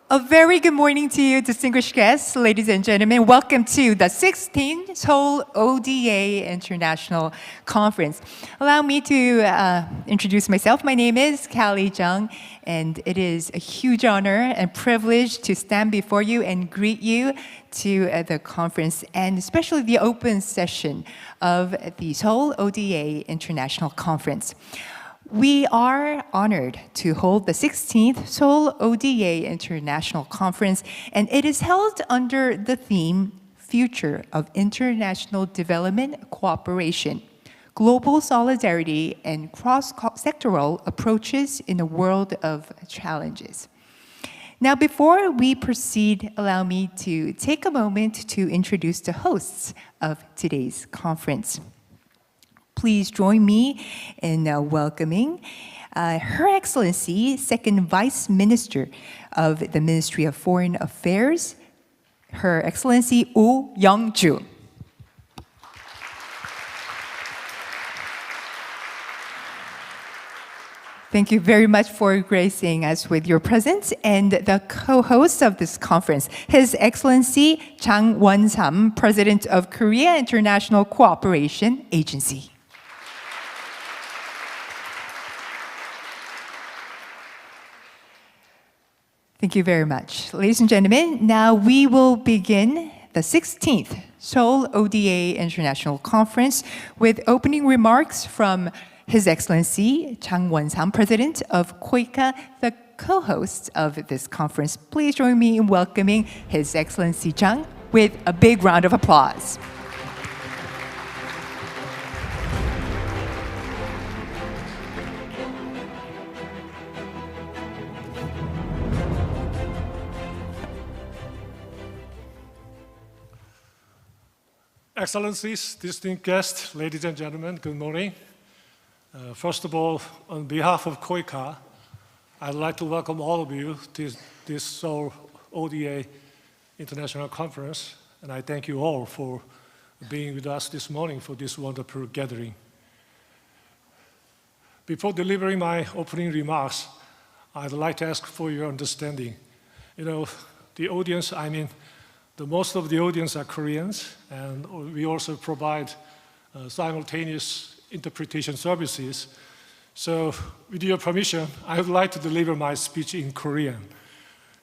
A very good morning to you, distinguished guests, ladies and gentlemen. Welcome to the 16th Seoul ODA International Conference. Allow me to introduce myself. My name is Callie Jung, and it is a huge honor and privilege to stand before you and greet you to the conference, and especially the open session of the Seoul ODA International Conference. We are honored to hold the 16th Seoul ODA International Conference, and it is held under the theme, Future of International Development Cooperation, Global Solidarity and Cross-Sectoral Approaches in a World of Challenges. Now, before we proceed, allow me to take a moment to introduce the hosts of today's conference. Please join me in welcoming Her Excellency, Second Vice Minister of the Ministry of Foreign Affairs, Her Excellency Oh Young-ju. Thank you very much for gracing us with your presence. And the co-host of this conference, His Excellency Jang Won-sam, President of Korea International Cooperation Agency. Thank you very much. Ladies and gentlemen, now we will begin the 16th Seoul ODA International Conference with opening remarks from His Excellency Jang Won-sam, President of KOICA, the co-host of this conference. Please join me in welcoming His Excellency Jang with a big round of applause. Excellencies, distinguished guests, ladies and gentlemen, good morning. First of all, on behalf of KOICA, I'd like to welcome all of you to this Seoul ODA International Conference, and I thank you all for being with us this morning for this wonderful gathering. Before delivering my opening remarks, I'd like to ask for your understanding. The audience, most of the audience are Koreans, and we also provide simultaneous interpretation services. So with your permission, I would like to deliver my speech in Korean.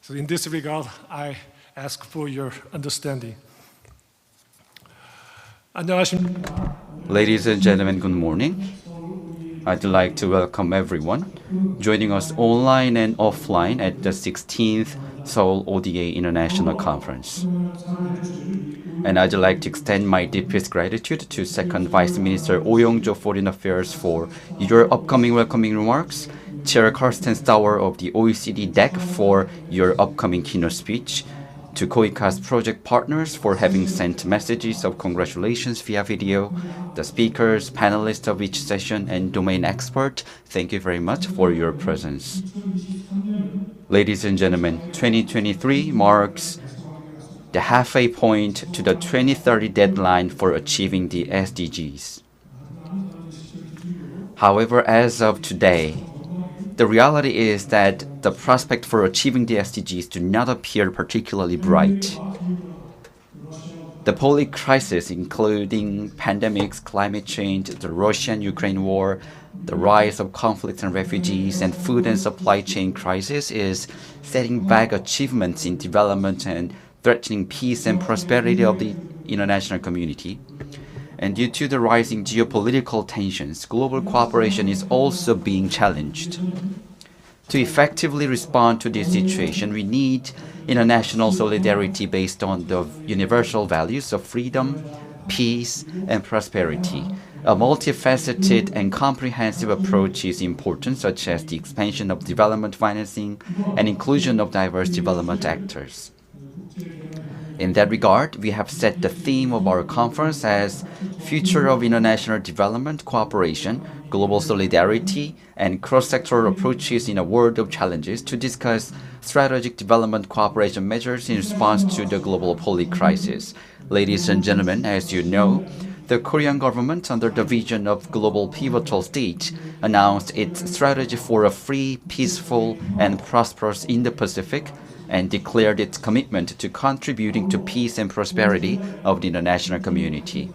So in this regard, I ask for your understanding. Ladies and gentlemen, good morning. I'd like to welcome everyone joining us online and offline at the 16th Seoul ODA International Conference. And I'd like to extend my deepest gratitude to Second Vice Minister Oh Young-ju Foreign Affairs for your upcoming welcoming remarks, Chair Karsten Stour of the OECD DEC for your upcoming keynote speech, to KOICA's project partners for having sent messages of congratulations via video, the speakers, panelists of each session, and domain expert, thank you very much for your presence. Ladies and gentlemen, 2023 marks the halfway point to the 2030 deadline for achieving the SDGs. However, as of today, the reality is that the prospect for achieving the SDGs do not appear particularly bright. The public crisis, including pandemics, climate change, the Russian-Ukraine war, the rise of conflicts and refugees, and food and supply chain crisis is setting back achievements in development and threatening peace and prosperity of the international community. And due to the rising geopolitical tensions, global cooperation is also being challenged. To effectively respond to this situation, we need international solidarity based on the universal values of freedom, peace, and prosperity. A multifaceted and comprehensive approach is important, such as the expansion of development financing and inclusion of diverse development actors. In that regard, we have set the theme of our conference as Future of International Development Cooperation, Global Solidarity, and Cross-Sectoral Approaches in a World of Challenges to discuss strategic development cooperation measures in response to the global public crisis. Ladies and gentlemen, as you know, the Korean government, under the vision of global pivotal state, announced its strategy for a free, peaceful, and prosperous Indo-Pacific, and declared its commitment to contributing to peace and prosperity of the international community.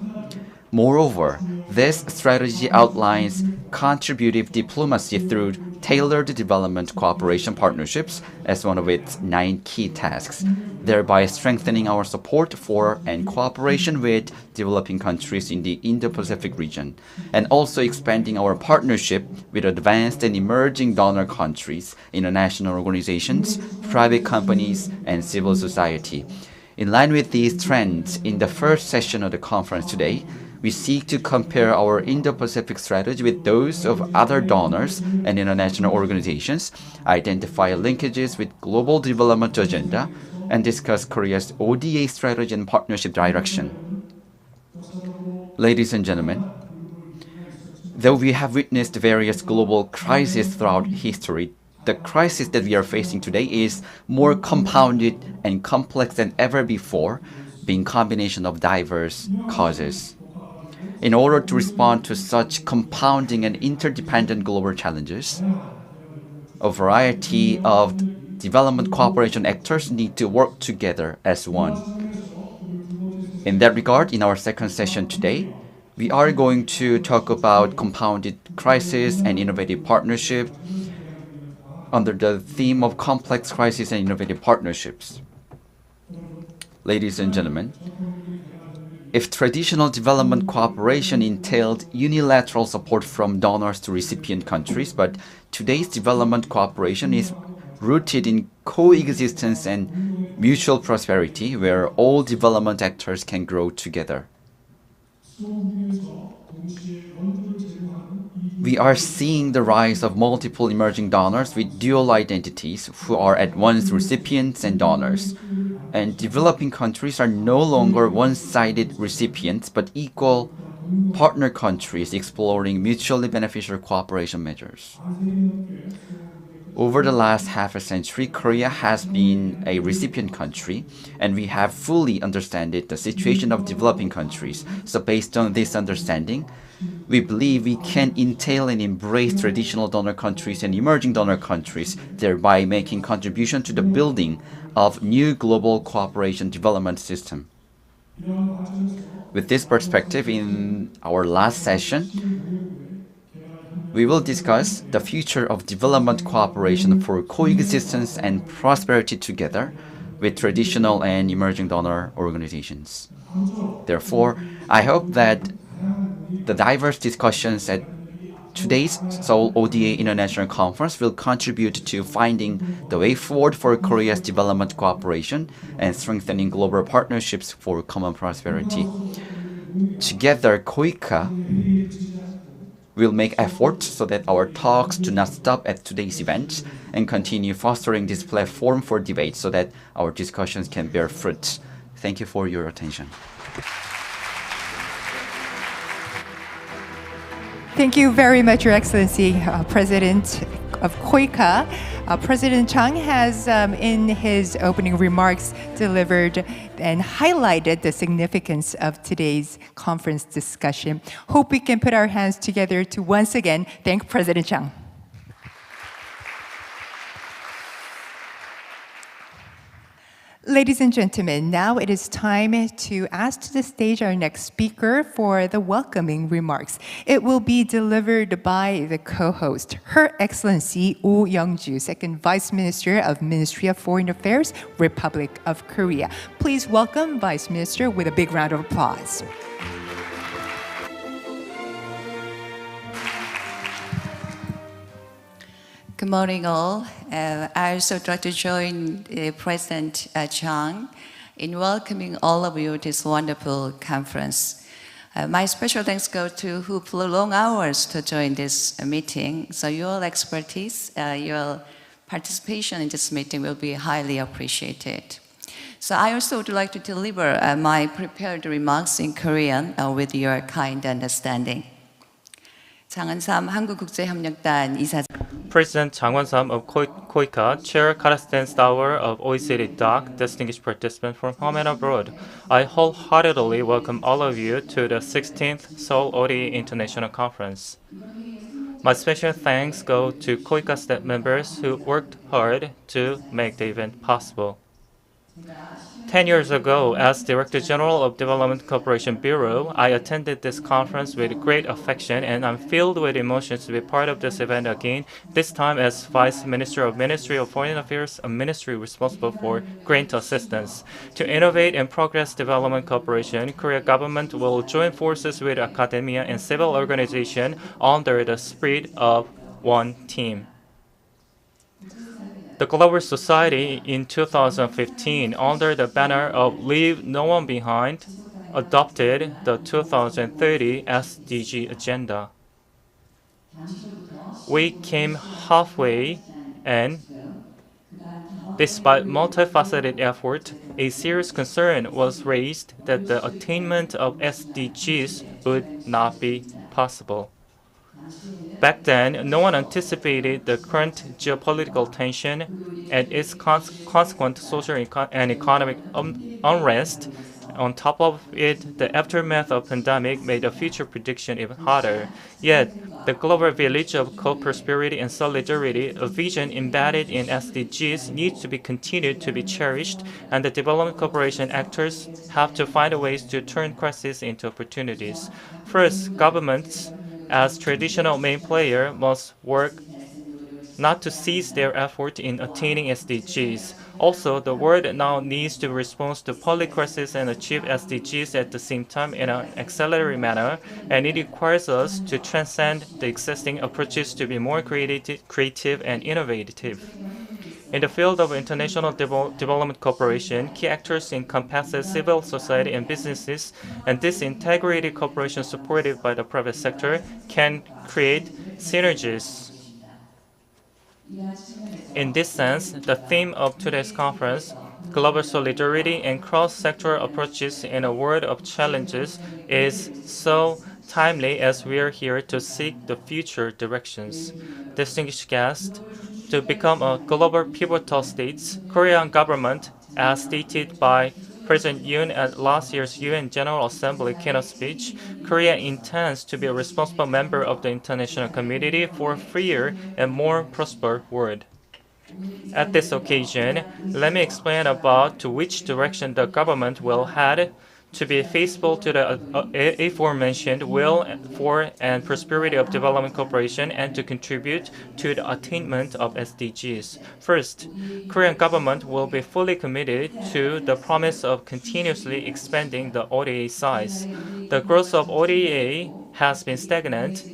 Moreover, this strategy outlines contributive diplomacy through tailored development cooperation partnerships as one of its 9 key tasks, thereby strengthening our support for and cooperation with developing countries in the Indo-Pacific region, and also expanding our partnership with advanced and emerging donor countries, international organizations, private companies, and civil society. In line with these trends, in the first session of the conference today, We seek to compare our Indo-Pacific strategy with those of other donors and international organizations, identify linkages with global development agenda, and discuss Korea's ODA strategy and partnership direction. Ladies and gentlemen, though we have witnessed various global crises throughout history, the crisis that we are facing today is more compounded and complex than ever before, being a combination of diverse causes. In order to respond to such compounding and interdependent global challenges, a variety of development cooperation actors need to work together as one. In that regard, in our second session today, we are going to talk about compounded crisis and innovative partnership under the theme of complex crisis and innovative partnerships. Ladies and gentlemen, if traditional development cooperation entailed unilateral support from donors to recipient countries, but today's development cooperation is rooted in coexistence and mutual prosperity, where all development actors can grow together. We are seeing the rise of multiple emerging donors with dual identities who are at once recipients and donors. And developing countries are no longer one-sided recipients, but equal partner countries exploring mutually beneficial cooperation measures. Over the last half a century, Korea has been a recipient country, and we have fully understood the situation of developing countries. So based on this understanding, we believe we can entail and embrace traditional donor countries and emerging donor countries, thereby making contribution to the building of new global cooperation development system. With this perspective, in our last session, we will discuss the future of development cooperation for coexistence and prosperity together with traditional and emerging donor organizations. Therefore, I hope that the diverse discussions at today's Seoul ODA International Conference will contribute to finding the way forward for Korea's development cooperation and strengthening global partnerships for common prosperity. Together, KOICA will make efforts so that our talks do not stop at today's event and continue fostering this platform for debate so that our discussions can bear fruit. Thank you for your attention. Thank you very much, Your Excellency, President of KOICA. President Chung has, in his opening remarks, delivered and highlighted the significance of today's conference discussion. Hope we can put our hands together to once again thank President Chung. Ladies and gentlemen, now it is time to ask to the stage our next speaker for the welcoming remarks. It will be delivered by the co-host, Her Excellency Oh Young-ju, Second Vice Minister of Ministry of Foreign Affairs, Republic of Korea. Please welcome Vice Minister with a big round of applause. Good morning, all. I also would like to join President Chung in welcoming all of you to this wonderful conference. My special thanks go to who flew long hours to join this meeting. So your expertise, your participation in this meeting will be highly appreciated. So I also would like to deliver my prepared remarks in Korean with your kind understanding. 장은삼 한국국제협력단 이사장. President Chang Won-sam of KOICA, Chair Kazakhstan Tower of OECD DOC, distinguished participants from home and abroad, I wholeheartedly welcome all of you to the 16th Seoul ODA International Conference. My special thanks go to KOICA staff members who worked hard to make the event possible. 10 years ago, as Director General of Development Cooperation Bureau, I attended this conference with great affection, and I'm filled with emotions to be part of this event again, this time as Vice Minister of Ministry of Foreign Affairs, a ministry responsible for grant assistance. To innovate and progress development cooperation, Korea government will join forces with academia and civil organization under the spirit of one team. The Global Society in 2015, under the banner of Leave No One Behind, adopted the 2030 SDG agenda. We came halfway, and despite multifaceted effort, a serious concern was raised that the attainment of SDGs would not be possible. Back then, no one anticipated the current geopolitical tension and its consequent social and economic unrest. On top of it, the aftermath of pandemic made the future prediction even harder. Yet, the global village of co-prosperity and solidarity, a vision embedded in SDGs, needs to be continued to be cherished, and the development cooperation actors have to find ways to turn crises into opportunities. First, governments as traditional main player must work not to cease their effort in attaining SDGs. Also, the world now needs to respond to polycrisis and achieve SDGs at the same time in an accelerated manner, and it requires us to transcend the existing approaches to be more creative and innovative. In the field of international development cooperation, key actors encompass civil society and businesses, and this integrated cooperation supported by the private sector can create synergies. In this sense, the theme of today's conference, global solidarity and cross-sectoral approaches in a world of challenges, is so timely as we are here to seek the future directions. Distinguished guests, to become a global pivotal state, Korean government, as stated by President Yoon at last year's UN General Assembly keynote speech, Korea intends to be a responsible member of the international community for a freer and more prosperous world. At this occasion, let me explain about to which direction the government will head to be faithful to the aforementioned will for and prosperity of development cooperation and to contribute to the attainment of SDGs. First, Korean government will be fully committed to the promise of continuously expanding the ODA size. The growth of ODA has been stagnant,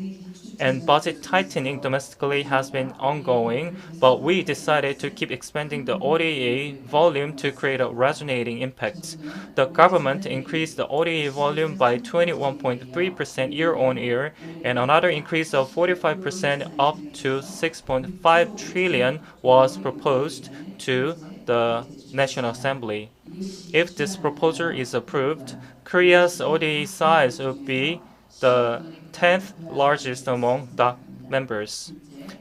and budget tightening domestically has been ongoing, but we decided to keep expanding the ODA volume to create a resonating impact. The government increased the ODA volume by 21.3% year-on-year, and another increase of 45% up to 6.5 trillion was proposed to the National Assembly. If this proposal is approved, Korea's ODA size would be the 10th largest among DOC members.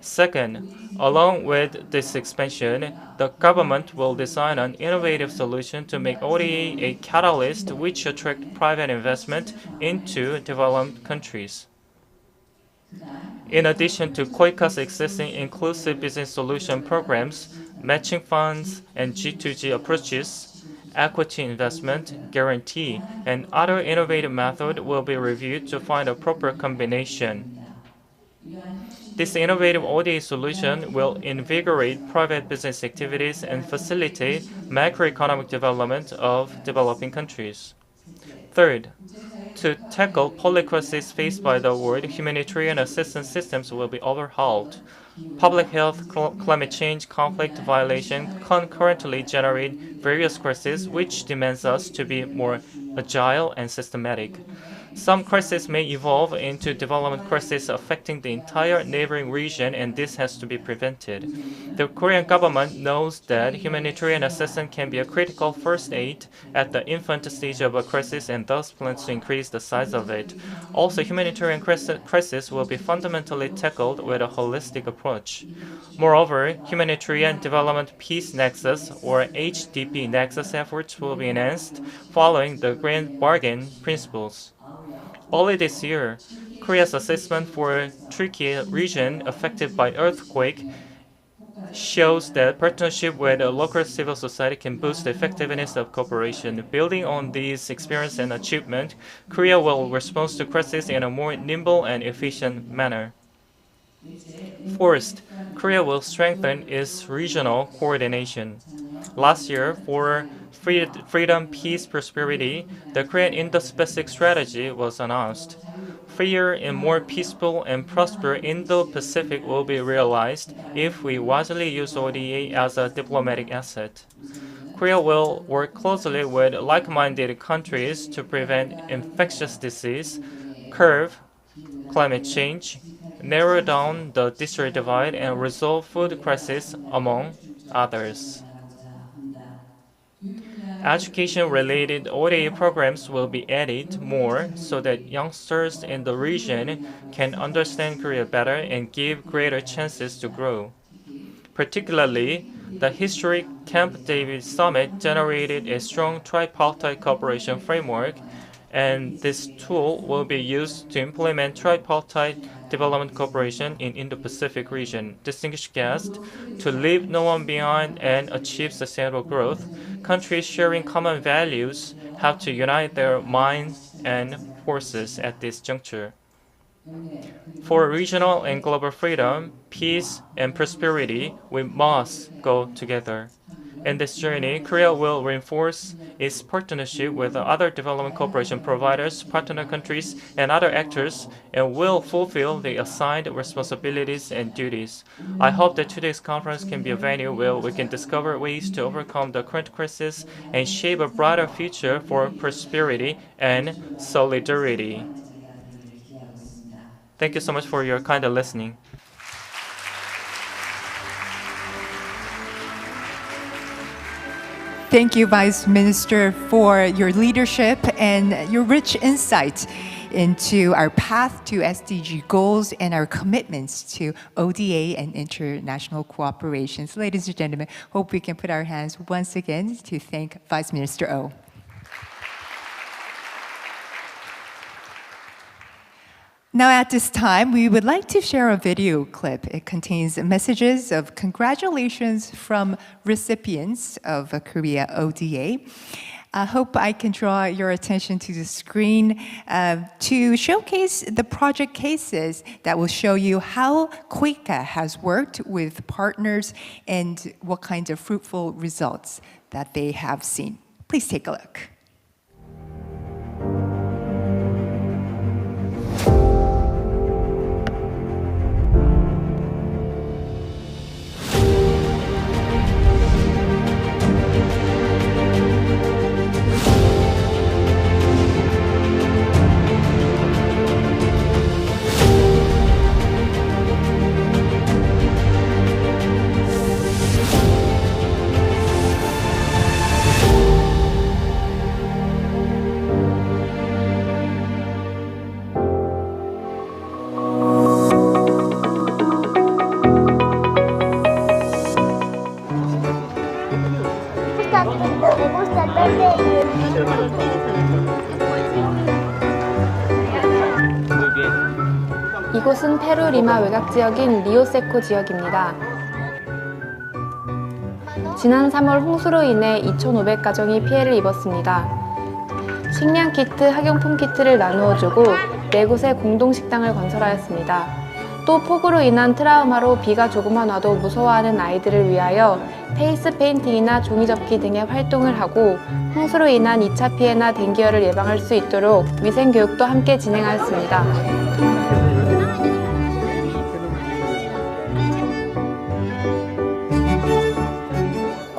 Second, along with this expansion, the government will design an innovative solution to make ODA a catalyst which attracts private investment into developed countries. In addition to KOICA's existing inclusive business solution programs, matching funds, and G2G approaches, equity investment, guarantee, and other innovative methods will be reviewed to find a proper combination. This innovative ODA solution will invigorate private business activities and facilitate macroeconomic development of developing countries. Third, to tackle polycrisis faced by the world, humanitarian assistance systems will be overhauled. Public health, climate change, conflict, violation concurrently generate various crises which demands us to be more agile and systematic. Some crises may evolve into development crises affecting the entire neighboring region, and this has to be prevented. The Korean government knows that humanitarian assistance can be a critical first aid at the infant stage of a crisis and thus plans to increase the size of it. Also, humanitarian crisis will be fundamentally tackled with a holistic approach. Moreover, humanitarian development peace nexus or HDP nexus efforts will be enhanced following the Grand Bargain principles. Early this year, Korea's assessment for Turkey region affected by earthquake shows that partnership with a local civil society can boost the effectiveness of cooperation. Building on these experience and achievement, Korea will respond to crisis in a more nimble and efficient manner. Fourth, Korea will strengthen its regional coordination. Last year, for freedom, peace, prosperity, the Korean Indo-Pacific strategy was announced. Freer and more peaceful and prosperous Indo-Pacific will be realized if we wisely use ODA as a diplomatic asset. Korea will work closely with like-minded countries to prevent infectious disease, curb climate change, narrow down the district divide, and resolve food crisis, among others. Education-related ODA programs will be added more so that youngsters in the region can understand Korea better and give greater chances to grow. Particularly, the historic Camp David Summit generated a strong tripartite cooperation framework, and this tool will be used to implement tripartite development cooperation in Indo-Pacific region. Distinguished guests, to leave no one behind and achieve sustainable growth, countries sharing common values have to unite their minds and forces at this juncture. For regional and global freedom, peace, and prosperity, we must go together. In this journey, Korea will reinforce its partnership with other development cooperation providers, partner countries, and other actors, and will fulfill the assigned responsibilities and duties. I hope that today's conference can be a venue where we can discover ways to overcome the current crisis and shape a brighter future for prosperity and solidarity. Thank you so much for your kind listening. Thank you, Vice Minister, for your leadership and your rich insight into our path to SDG goals and our commitments to ODA and international cooperations. Ladies and gentlemen, hope we can put our hands once again to thank Vice Minister Oh. Now at this time, we would like to share a video clip. It contains messages of congratulations from recipients of Korea ODA. I hope I can draw your attention to the screen to showcase the project cases that will show you how KOICA has worked with partners and what kinds of fruitful results that they have seen. Please take a look. 이곳은 페루 리마 외곽 지역인 리오세코 지역입니다. 지난 3월 홍수로 인해 2,500가정이 피해를 입었습니다. 식량 키트, 학용품 키트를 나누어주고 4곳의 공동식당을 건설하였습니다. 또 폭우로 인한 트라우마로 비가 조금만 와도 무서워하는 아이들을 위하여 페이스 페인팅이나 종이접기 등의 활동을 하고 홍수로 인한 2차 피해나 댕기열을 예방할 수 있도록 위생교육도 함께 진행하였습니다.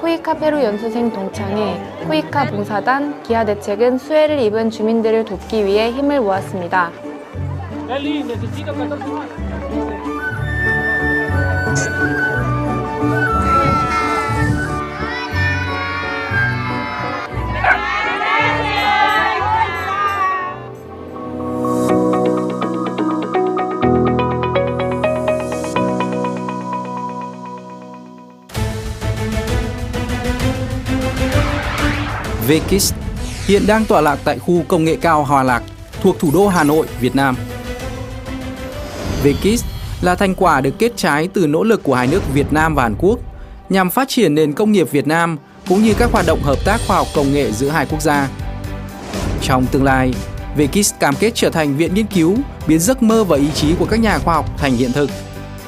코이카 페루 연수생 동창회, 코이카 봉사단, 기아 대책은 수해를 입은 주민들을 돕기 위해 힘을 모았습니다. KOICA hiện đang tọa lạc tại khu công nghệ cao Hòa Lạc thuộc thủ đô Hà Nội, Việt Nam. KOICA là thành quả được kết trái từ nỗ lực của hai nước Việt Nam và Hàn Quốc nhằm phát triển nền công nghiệp Việt Nam cũng như các hoạt động hợp tác khoa học công nghệ giữa hai quốc gia. Trong tương lai, KOICA cam kết trở thành viện nghiên cứu, biến giấc mơ và ý chí của các nhà khoa học thành hiện thực,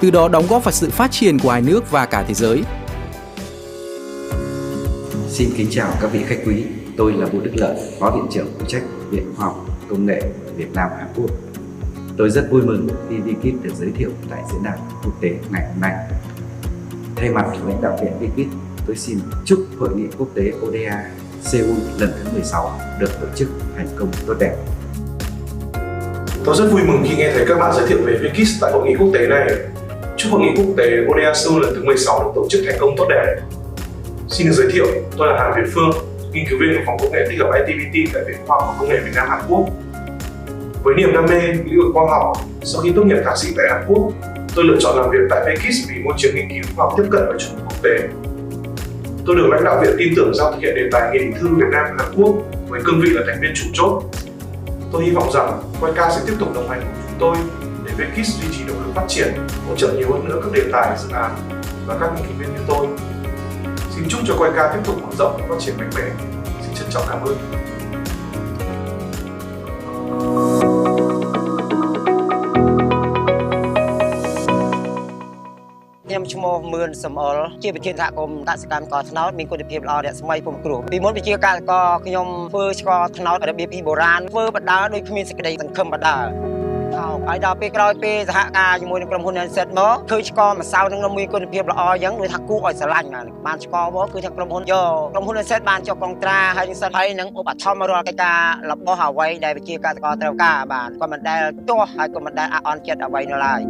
từ đó đóng góp vào sự phát triển của hai nước và cả thế giới. Xin kính chào các vị khách quý, tôi là Vũ Đức Lợi, Phó Viện trưởng phụ trách Viện Khoa học Công nghệ Việt Nam Hàn Quốc. Tôi rất vui mừng khi KOICA được giới thiệu tại diễn đàn quốc tế ngày hôm nay. Thay mặt lãnh đạo Viện KOICA, tôi xin chúc Hội nghị quốc tế ODA Seoul lần thứ 16 được tổ chức thành công tốt đẹp. Tôi rất vui mừng khi nghe thấy các bạn giới thiệu về Crises tại hội nghị quốc tế này. Chúc hội nghị quốc tế ODA Seoul lần thứ 16 được tổ chức thành công tốt đẹp. Xin được giới thiệu, tôi là Hà Việt Phương, nghiên cứu viên của phòng công nghệ tích hợp ITVT tại Viện Khoa học và Công nghệ Việt Nam Hàn Quốc. Với niềm đam mê lĩnh vực khoa học, sau khi tốt nghiệp thạc sĩ tại Hàn Quốc, tôi lựa chọn làm việc tại Crises vì môi trường nghiên cứu khoa học tiếp cận với chuẩn mực quốc tế. Tôi được lãnh đạo viện tin tưởng giao thực hiện đề tài nghị định thư Việt Nam Hàn Quốc với cương vị là thành viên chủ chốt. Tôi hy vọng rằng KOICA sẽ tiếp tục đồng hành cùng chúng tôi để Crises duy trì động lực phát triển, hỗ trợ nhiều hơn nữa các đề tài, dự án và các nghiên cứu viên như tôi. Xin chúc cho KOICA tiếp tục mở rộng và phát triển mạnh mẽ. Xin trân trọng cảm ơn.ខ្ញុំឈ្មោះមឿនសំអល់ជាប្រធានសហគមន៍កសិកម្មស្ករត្នោតមានគុណភាពល្អអ្នកស្មៃពុំគ្រូពីមុនវិជាកសិករខ្ញុំធ្វើស្ករត្នោតរបៀបពីបុរាណធ្វើបដាដោយគ្មានសេចក្តីសង្ឃឹមបដាហើយដល់ពេលក្រោយពេលសហការជាមួយនឹងក្រុមហ៊ុន Set មកឃើញស្ករម្សៅនឹងមានគុណភាពល្អអញ្ចឹងដូចថាគួរឲ្យស្រឡាញ់បានស្ករមកគឺថាក្រុមហ៊ុនយកក្រុមហ៊ុន Set បានចុះកងត្រាហើយនឹងសិតហើយនឹងឧបត្ថម្ភរាល់កិច្ចការរបស់អ្វីដែលវិជាកសិករត្រូវការបានក៏មិនដែលទាស់ហើយក៏មិនដែលអន់ចិត្តអ្វីនៅឡើយ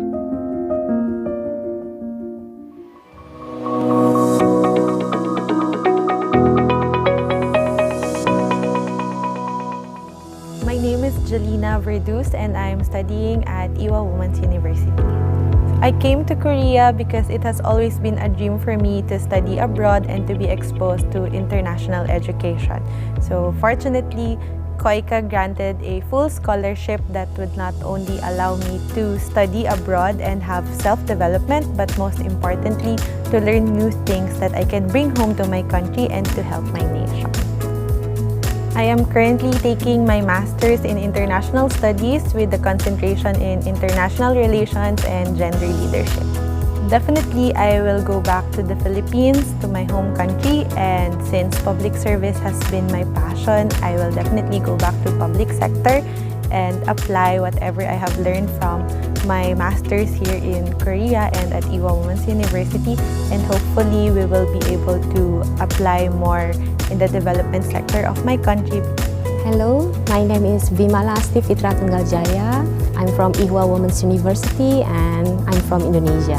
My name is Jelena Verdus and I'm studying at Ewha Women's University. I came to Korea because it has always been a dream for me to study abroad and to be exposed to international education. So fortunately, KOICA granted a full scholarship that would not only allow me to study abroad and have self-development, but most importantly, to learn new things that I can bring home to my country and to help my nation. I am currently taking my Master's in International Studies with the concentration in International Relations and Gender Leadership. Definitely, I will go back to the Philippines, to my home country, and since public service has been my passion, I will definitely go back to public sector and apply whatever I have learned from my Master's here in Korea and at Ewha Women's University, and hopefully we will be able to apply more in the development sector of my country. Hello, my name is Vimalasti Fitra Tunggal Jaya. I'm from Ewha Women's University and I'm from Indonesia.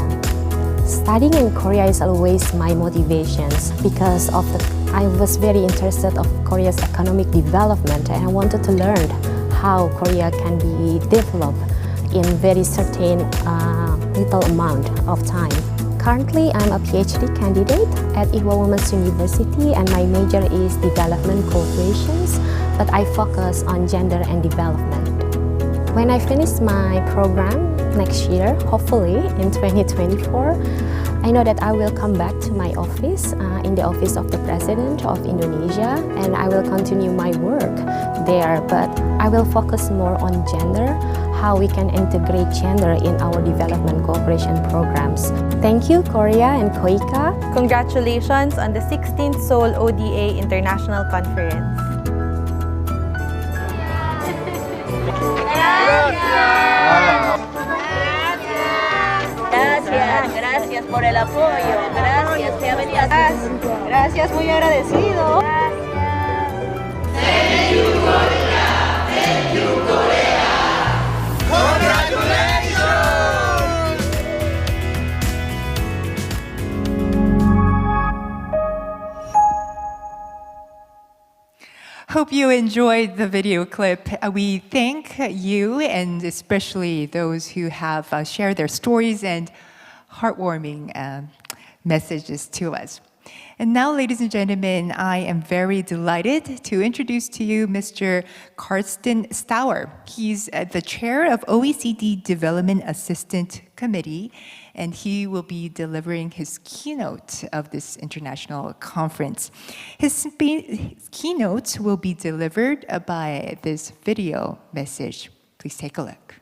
Studying in Korea is always my motivations because I was very interested of Korea's economic development and I wanted to learn how Korea can be developed in very certain little amount of time. Currently, I'm a PhD candidate at Ewha Women's University and my major is development cooperations, but I focus on gender and development. When I finish my program next year, hopefully in 2024, I know that I will come back to my office in the office of the President of Indonesia and I will continue my work there, but I will focus more on gender, how we can integrate gender in our development cooperation programs. Thank you, Korea and KOICA. Congratulations on the 16th Seoul ODA International Conference. Gracias por el apoyo, gracias, que ha venido a... Gracias, muy agradecido. Thank you, Korea. Thank you, Korea. Congratulations! Hope you enjoyed the video clip. We thank you and especially those who have shared their stories and heartwarming messages to us. And now, ladies and gentlemen, I am very delighted to introduce to you Mr. Carsten Stauer. He's the chair of OECD Development Assistant Committee, and he will be delivering his keynote of this international conference. His keynote will be delivered by this video message. Please take a look.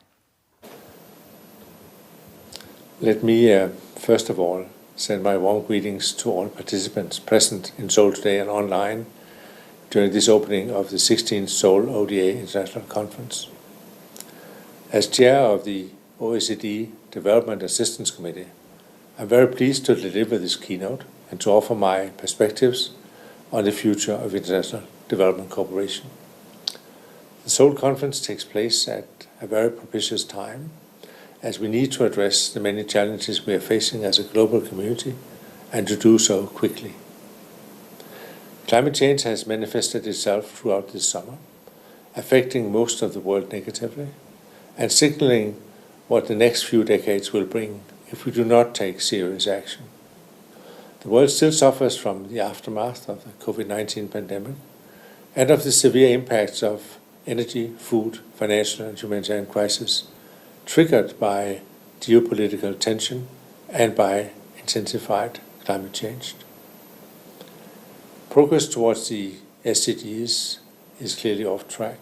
Let me, first of all, send my warm greetings to all participants present in Seoul today and online during this opening of the 16th Seoul ODA International Conference. As chair of the OECD Development Assistance Committee, I'm very pleased to deliver this keynote and to offer my perspectives on the future of international development cooperation. The Seoul Conference takes place at a very propitious time, as we need to address the many challenges we are facing as a global community, and to do so quickly. Climate change has manifested itself throughout this summer, affecting most of the world negatively, and signaling what the next few decades will bring if we do not take serious action. The world still suffers from the aftermath of the COVID-19 pandemic and of the severe impacts of energy, food, financial and humanitarian crisis triggered by geopolitical tension and by intensified climate change. Progress towards the SDGs is clearly off track.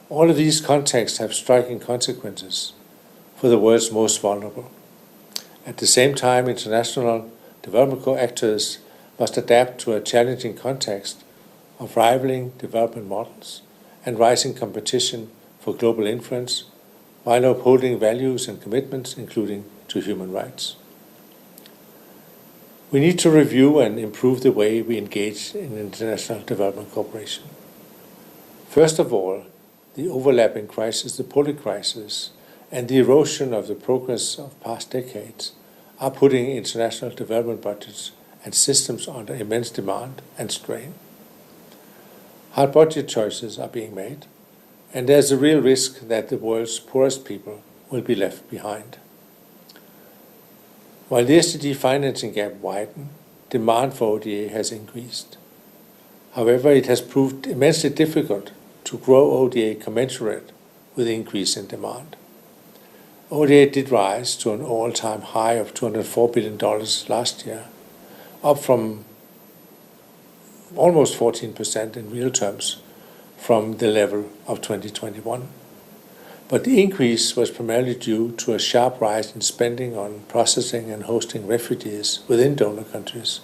All of these contexts have striking consequences for the world's most vulnerable. At the same time, international development actors must adapt to a challenging context of rivaling development models and rising competition for global influence, while upholding values and commitments, including to human rights. We need to review and improve the way we engage in international development cooperation. First of all, the overlapping crisis, the poly crisis, and the erosion of the progress of past decades are putting international development budgets and systems under immense demand and strain. Hard budget choices are being made, and there's a real risk that the world's poorest people will be left behind. While the SDG financing gap widened, demand for ODA has increased. However, it has proved immensely difficult to grow ODA commensurate with the increase in demand. ODA did rise to an all-time high of $204 billion last year, up from almost 14% in real terms from the level of 2021. But the increase was primarily due to a sharp rise in spending on processing and hosting refugees within donor countries,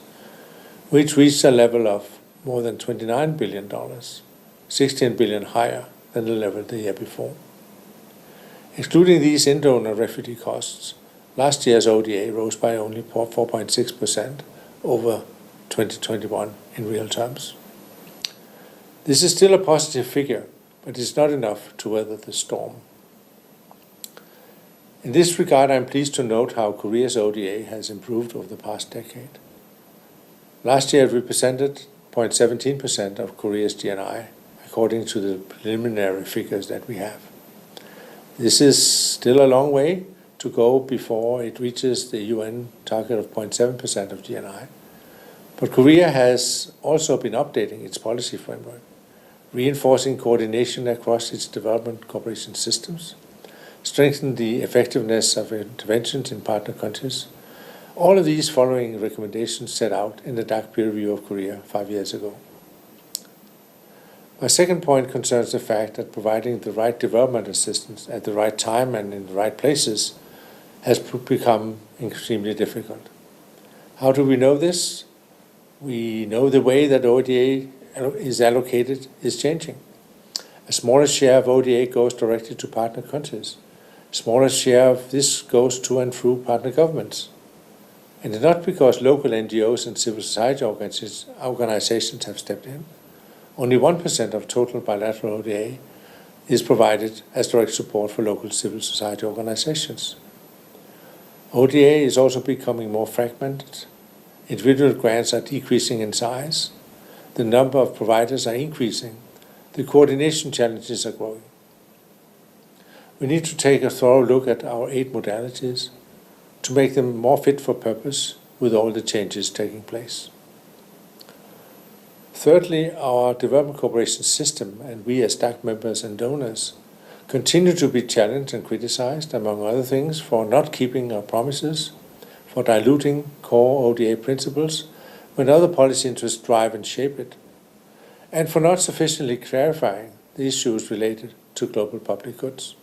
which reached a level of more than $29 billion, $16 billion higher than the level the year before. Excluding these in-donor refugee costs, last year's ODA rose by only 4.6% over 2021 in real terms. This is still a positive figure, but it's not enough to weather the storm. In this regard, I'm pleased to note how Korea's ODA has improved over the past decade. Last year, it represented 0.17% of Korea's GNI, according to the preliminary figures that we have. This is still a long way to go before it reaches the UN target of 0.7% of GNI. But Korea has also been updating its policy framework, reinforcing coordination across its development cooperation systems, strengthen the effectiveness of interventions in partner countries, all of these following recommendations set out in the DAC peer review of Korea 5 years ago. My second point concerns the fact that providing the right development assistance at the right time and in the right places has become extremely difficult. How do we know this? We know the way that ODA is allocated is changing. A smaller share of ODA goes directly to partner countries. A smaller share of this goes to and through partner governments. And it's not because local NGOs and civil society organizations have stepped in. Only 1% of total bilateral ODA is provided as direct support for local civil society organizations. ODA is also becoming more fragmented. Individual grants are decreasing in size. The number of providers are increasing. The coordination challenges are growing. We need to take a thorough look at our 8 modalities to make them more fit for purpose with all the changes taking place. Thirdly, our development cooperation system, and we as DAC members and donors, continue to be challenged and criticized, among other things, for not keeping our promises, for diluting core ODA principles when other policy interests drive and shape it, and for not sufficiently clarifying the issues related to global public goods.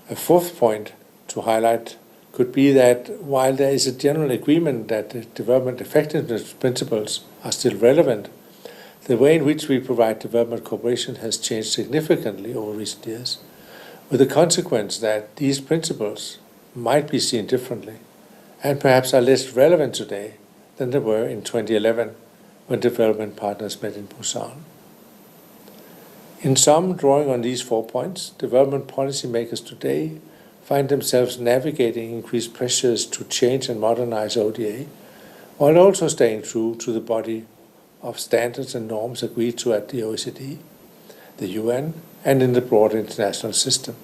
A fourth point to highlight could be that while there is a general agreement that the development effectiveness principles are still relevant, the way in which we provide development cooperation has changed significantly over recent years, with the consequence that these principles might be seen differently and perhaps are less relevant today than they were in 2011 when development partners met in Busan. In sum, drawing on these 4 points, development policymakers today find themselves navigating increased pressures to change and modernize ODA, while also staying true to the body of standards and norms agreed to at the OECD, the UN, and in the broader international system.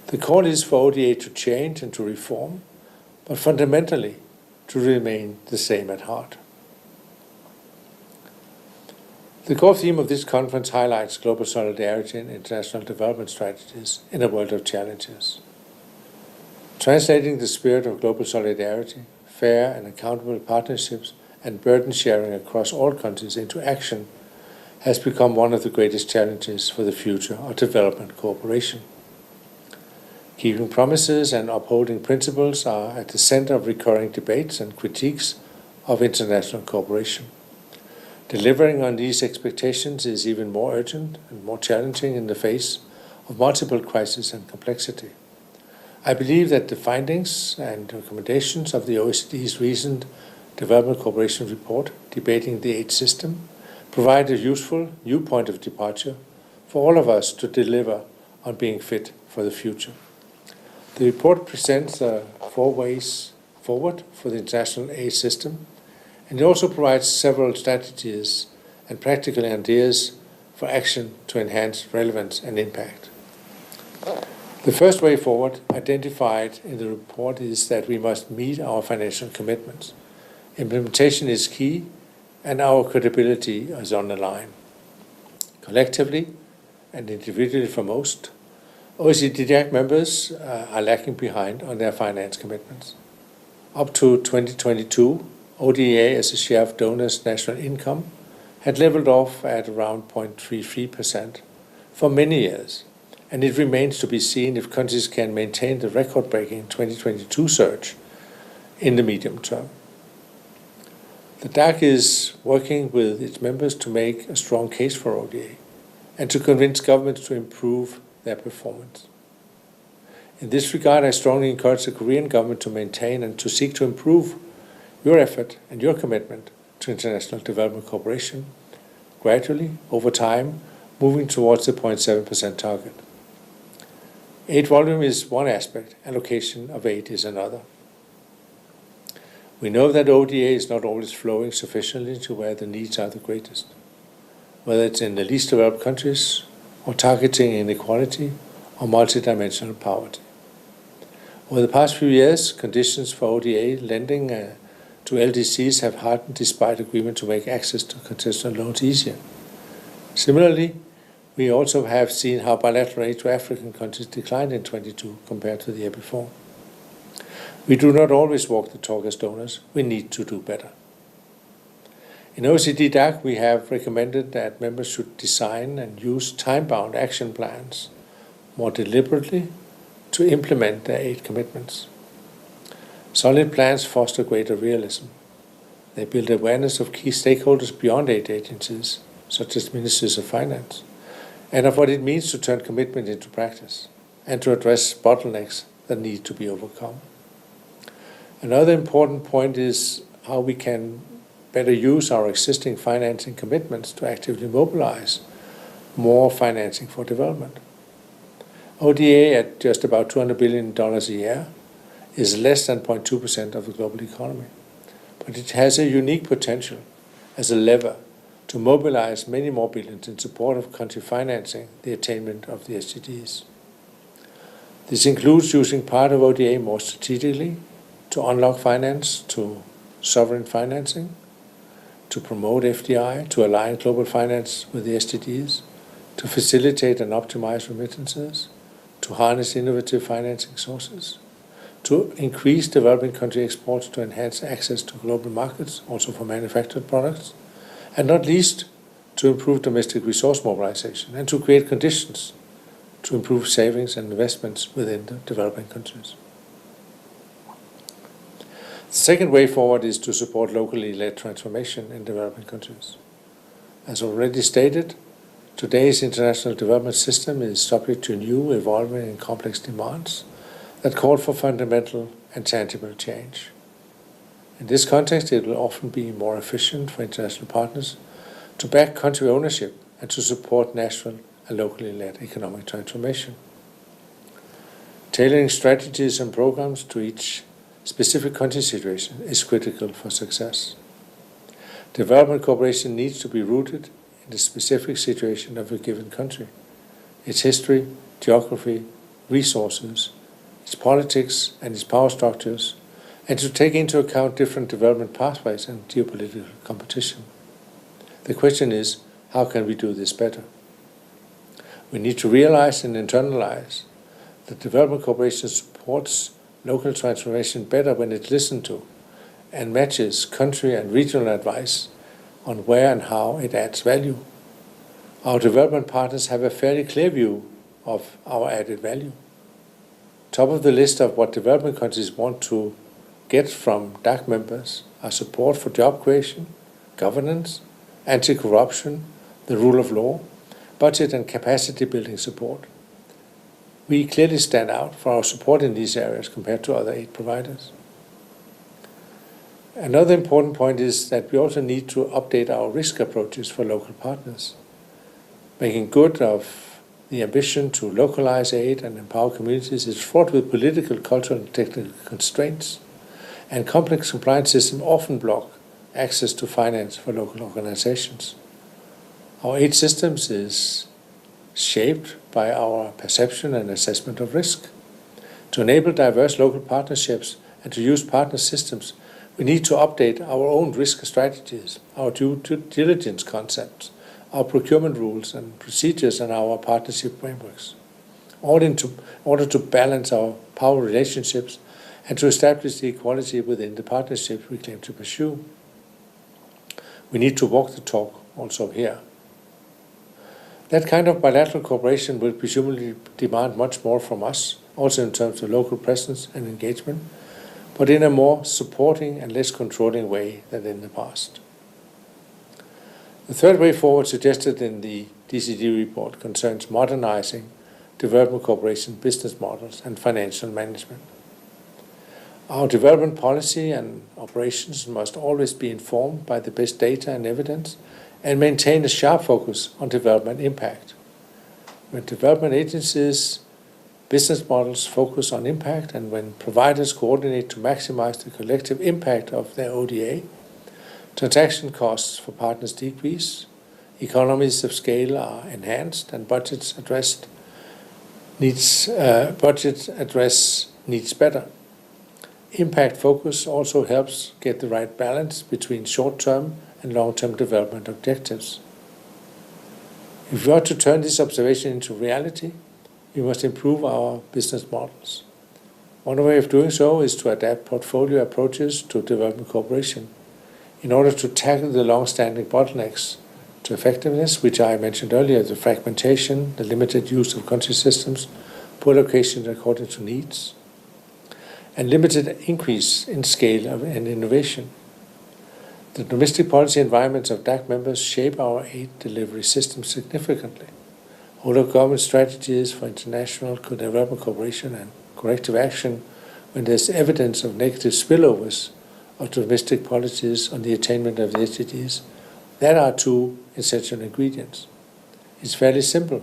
The call is for ODA to change and to reform, but fundamentally to remain the same at heart. The core theme of this conference highlights global solidarity and international development strategies in a world of challenges. Translating the spirit of global solidarity, fair and accountable partnerships, and burden sharing across all countries into action has become one of the greatest challenges for the future of development cooperation. Keeping promises and upholding principles are at the center of recurring debates and critiques of international cooperation. Delivering on these expectations is even more urgent and more challenging in the face of multiple crises and complexity. I believe that the findings and recommendations of the OECD's recent Development Cooperation Report, Debating the Aid System, provide a useful new point of departure for all of us to deliver on being fit for the future. The report presents 4 ways forward for the international aid system, and it also provides several strategies and practical ideas for action to enhance relevance and impact. The first way forward identified in the report is that we must meet our financial commitments. Implementation is key, and our credibility is on the line. Collectively and individually for most, OECD DAC members are lagging behind on their finance commitments. Up to 2022, ODA as a share of donors' national income had leveled off at around 0.33% for many years, and it remains to be seen if countries can maintain the record-breaking 2022 surge in the medium term. The DAC is working with its members to make a strong case for ODA and to convince governments to improve their performance. In this regard, I strongly encourage the Korean government to maintain and to seek to improve your effort and your commitment to international development cooperation, gradually, over time, moving towards the 0.7% target. Aid volume is one aspect, allocation of aid is another. We know that ODA is not always flowing sufficiently to where the needs are the greatest, whether it's in the least developed countries, or targeting inequality, or multidimensional poverty. Over the past few years, conditions for ODA lending to LDCs have hardened despite agreement to make access to concessional loans easier. Similarly, we also have seen how bilateral aid to African countries declined in 2022 compared to the year before. We do not always walk the talk as donors. We need to do better. In OECD DAC, we have recommended that members should design and use time-bound action plans more deliberately to implement their aid commitments. Solid plans foster greater realism. They build awareness of key stakeholders beyond aid agencies, such as ministries of finance, and of what it means to turn commitment into practice and to address bottlenecks that need to be overcome. Another important point is how we can better use our existing financing commitments to actively mobilize more financing for development. ODA at just about $200 billion a year is less than 0.2% of the global economy, but it has a unique potential as a lever to mobilize many more billions in support of country financing the attainment of the SDGs. This includes using part of ODA more strategically to unlock finance to sovereign financing, to promote FDI, to align global finance with the SDGs, to facilitate and optimize remittances, to harness innovative financing sources, to increase developing country exports to enhance access to global markets, also for manufactured products, and not least, to improve domestic resource mobilization and to create conditions to improve savings and investments within the developing countries. The second way forward is to support locally led transformation in developing countries. As already stated, today's international development system is subject to new, evolving, and complex demands that call for fundamental and tangible change. In this context, it will often be more efficient for international partners to back country ownership and to support national and locally led economic transformation. Tailoring strategies and programs to each specific country situation is critical for success. Development cooperation needs to be rooted in the specific situation of a given country, its history, geography, resources, its politics and its power structures, and to take into account different development pathways and geopolitical competition. The question is, how can we do this better? We need to realize and internalize that development cooperation supports local transformation better when it's listened to and matches country and regional advice on where and how it adds value. Our development partners have a fairly clear view of our added value. Top of the list of what development countries want to get from DAC members are support for job creation, governance, anti-corruption, the rule of law, budget and capacity building support. We clearly stand out for our support in these areas compared to other aid providers. Another important point is that we also need to update our risk approaches for local partners. Making good of the ambition to localize aid and empower communities is fraught with political, cultural, and technical constraints, and complex compliance systems often block access to finance for local organizations. Our aid systems is shaped by our perception and assessment of risk. To enable diverse local partnerships and to use partner systems, we need to update our own risk strategies, our due diligence concepts, our procurement rules and procedures, and our partnership frameworks, all in order to balance our power relationships and to establish the equality within the partnerships we claim to pursue. We need to walk the talk also here. That kind of bilateral cooperation will presumably demand much more from us, also in terms of local presence and engagement, but in a more supporting and less controlling way than in the past. The third way forward suggested in the DCD report concerns modernizing development cooperation business models and financial management. Our development policy and operations must always be informed by the best data and evidence and maintain a sharp focus on development impact. When development agencies' business models focus on impact and when providers coordinate to maximize the collective impact of their ODA, transaction costs for partners decrease, economies of scale are enhanced, and budgets address needs better. Impact focus also helps get the right balance between short-term and long-term development objectives. If we are to turn this observation into reality, we must improve our business models. One way of doing so is to adapt portfolio approaches to development cooperation in order to tackle the long-standing bottlenecks to effectiveness, which I mentioned earlier, the fragmentation, the limited use of country systems, poor allocation according to needs, and limited increase in scale and innovation. The domestic policy environments of DAC members shape our aid delivery system significantly. Older government strategies for international development cooperation and corrective action when there's evidence of negative spillovers of domestic policies on the attainment of the SDGs, that are two essential ingredients. It's fairly simple.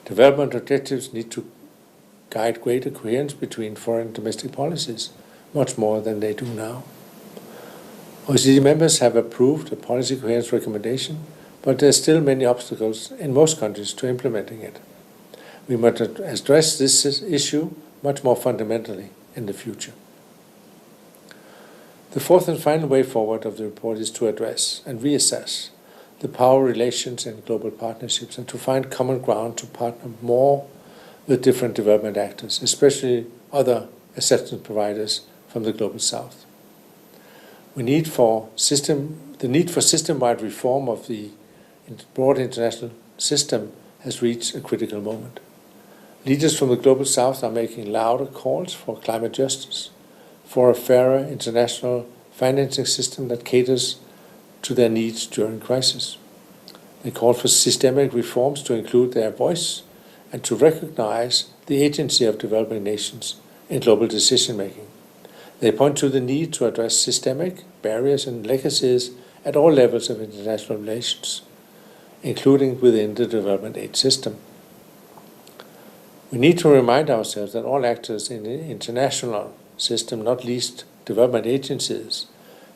Development objectives need to guide greater coherence between foreign and domestic policies, much more than they do now. OECD members have approved a policy coherence recommendation, but there are still many obstacles in most countries to implementing it. We must address this issue much more fundamentally in the future. The fourth and final way forward of the report is to address and reassess the power relations in global partnerships and to find common ground to partner more with different development actors, especially other assistance providers from the Global South. The need for system-wide reform of the broad international system has reached a critical moment. Leaders from the Global South are making louder calls for climate justice, for a fairer international financing system that caters to their needs during crisis. They call for systemic reforms to include their voice and to recognize the agency of developing nations in global decision-making. They point to the need to address systemic barriers and legacies at all levels of international relations, including within the development aid system. We need to remind ourselves that all actors in the international system, not least development agencies,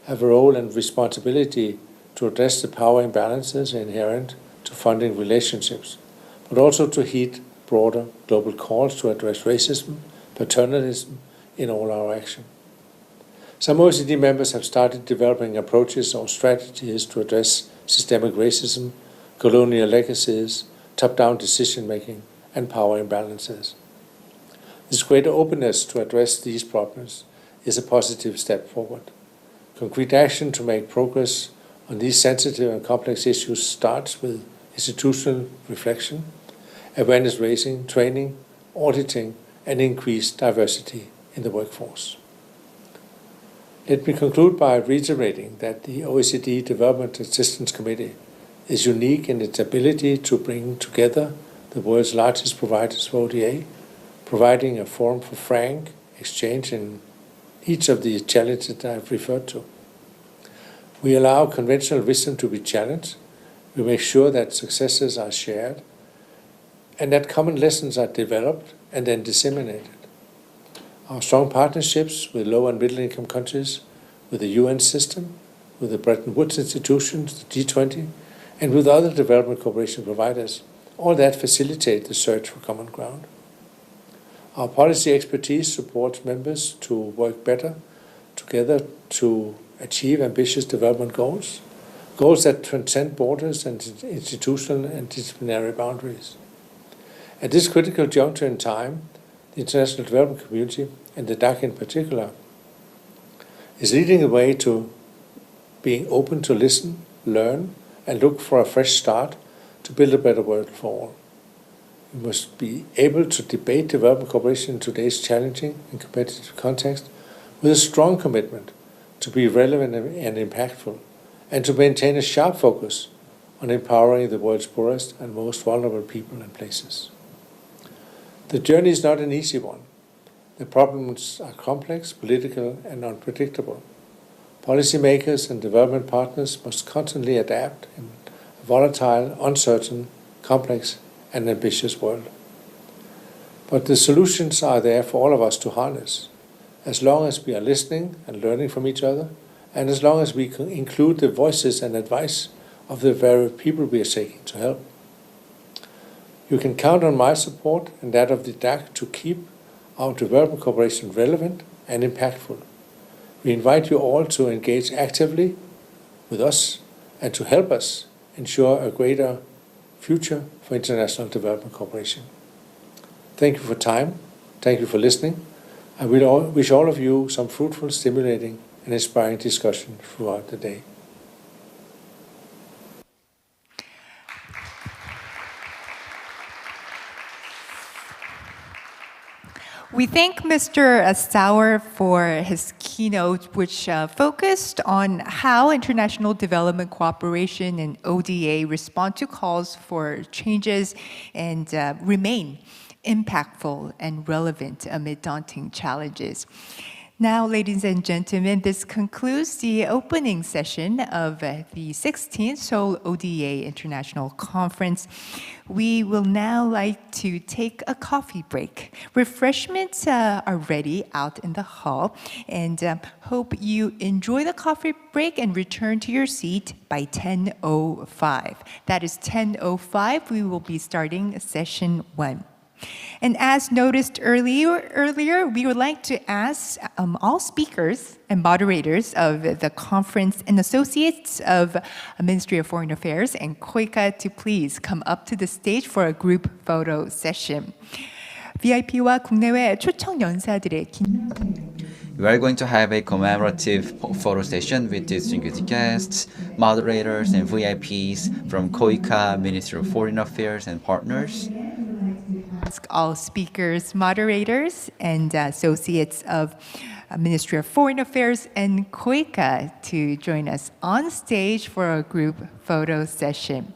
have a role and responsibility to address the power imbalances inherent to funding relationships, but also to heed broader global calls to address racism, paternalism in all our action. Some OECD members have started developing approaches or strategies to address systemic racism, colonial legacies, top-down decision-making, and power imbalances. This greater openness to address these problems is a positive step forward. Concrete action to make progress on these sensitive and complex issues starts with institutional reflection, awareness raising, training, auditing, and increased diversity in the workforce. Let me conclude by reiterating that the OECD Development Assistance Committee is unique in its ability to bring together the world's largest providers of ODA, providing a forum for frank exchange in each of the challenges that I've referred to. We allow conventional wisdom to be challenged. We make sure that successes are shared and that common lessons are developed and then disseminated. Our strong partnerships with low and middle income countries, with the UN system, with the Bretton Woods institutions, the G20, and with other development cooperation providers, all that facilitate the search for common ground. Our policy expertise supports members to work better together to achieve ambitious development goals, goals that transcend borders and institutional and disciplinary boundaries. At this critical juncture in time, the international development community, and the DAC in particular, is leading the way to being open to listen, learn, and look for a fresh start to build a better world for all. We must be able to debate development cooperation in today's challenging and competitive context with a strong commitment to be relevant and impactful, and to maintain a sharp focus on empowering the world's poorest and most vulnerable people and places. The journey is not an easy one. The problems are complex, political, and unpredictable. Policymakers and development partners must constantly adapt in a volatile, uncertain, complex, and ambitious world. But the solutions are there for all of us to harness, as long as we are listening and learning from each other, and as long as we can include the voices and advice of the very people we are seeking to help. You can count on my support and that of the DAC to keep our development cooperation relevant and impactful. We invite you all to engage actively with us and to help us ensure a greater future for international development cooperation. Thank you for time. Thank you for listening. I wish all of you some fruitful, stimulating, and inspiring discussion throughout the day. We thank Mr. Sauer for his keynote, which focused on how international development cooperation and ODA respond to calls for changes and remain impactful and relevant amid daunting challenges. Now, ladies and gentlemen, this concludes the opening session of the 16th Seoul ODA International Conference. We will now like to take a coffee break. Refreshments are ready out in the hall, and hope you enjoy the coffee break and return to your seat by 10:05. That is 10:05. We will be starting session 1. And as noticed earlier, we would like to ask all speakers and moderators of the conference and associates of Ministry of Foreign Affairs and KOICA to please come up to the stage for a group photo session. VIP와 국내외 초청 연사들의 We are going to have a commemorative photo session with distinguished guests, moderators, and VIPs from KOICA, Ministry of Foreign Affairs, and partners. Ask all speakers, moderators, and associates of Ministry of Foreign Affairs and KOICA to join us on stage for a group photo session.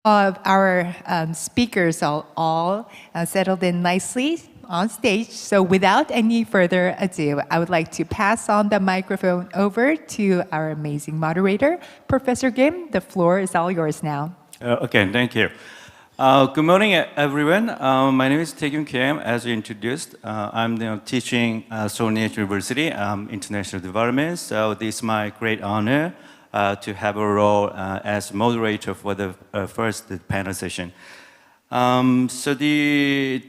of our speakers are all settled in nicely on stage. So without any further ado, I would like to pass on the microphone over to our amazing moderator, Professor Kim. The floor is all yours now. Okay, thank you. Good morning, everyone. My name is Taekyung Kim. As you introduced, I'm teaching Seoul National University International Development. So this is my great honor to have a role as moderator for the first panel session. So the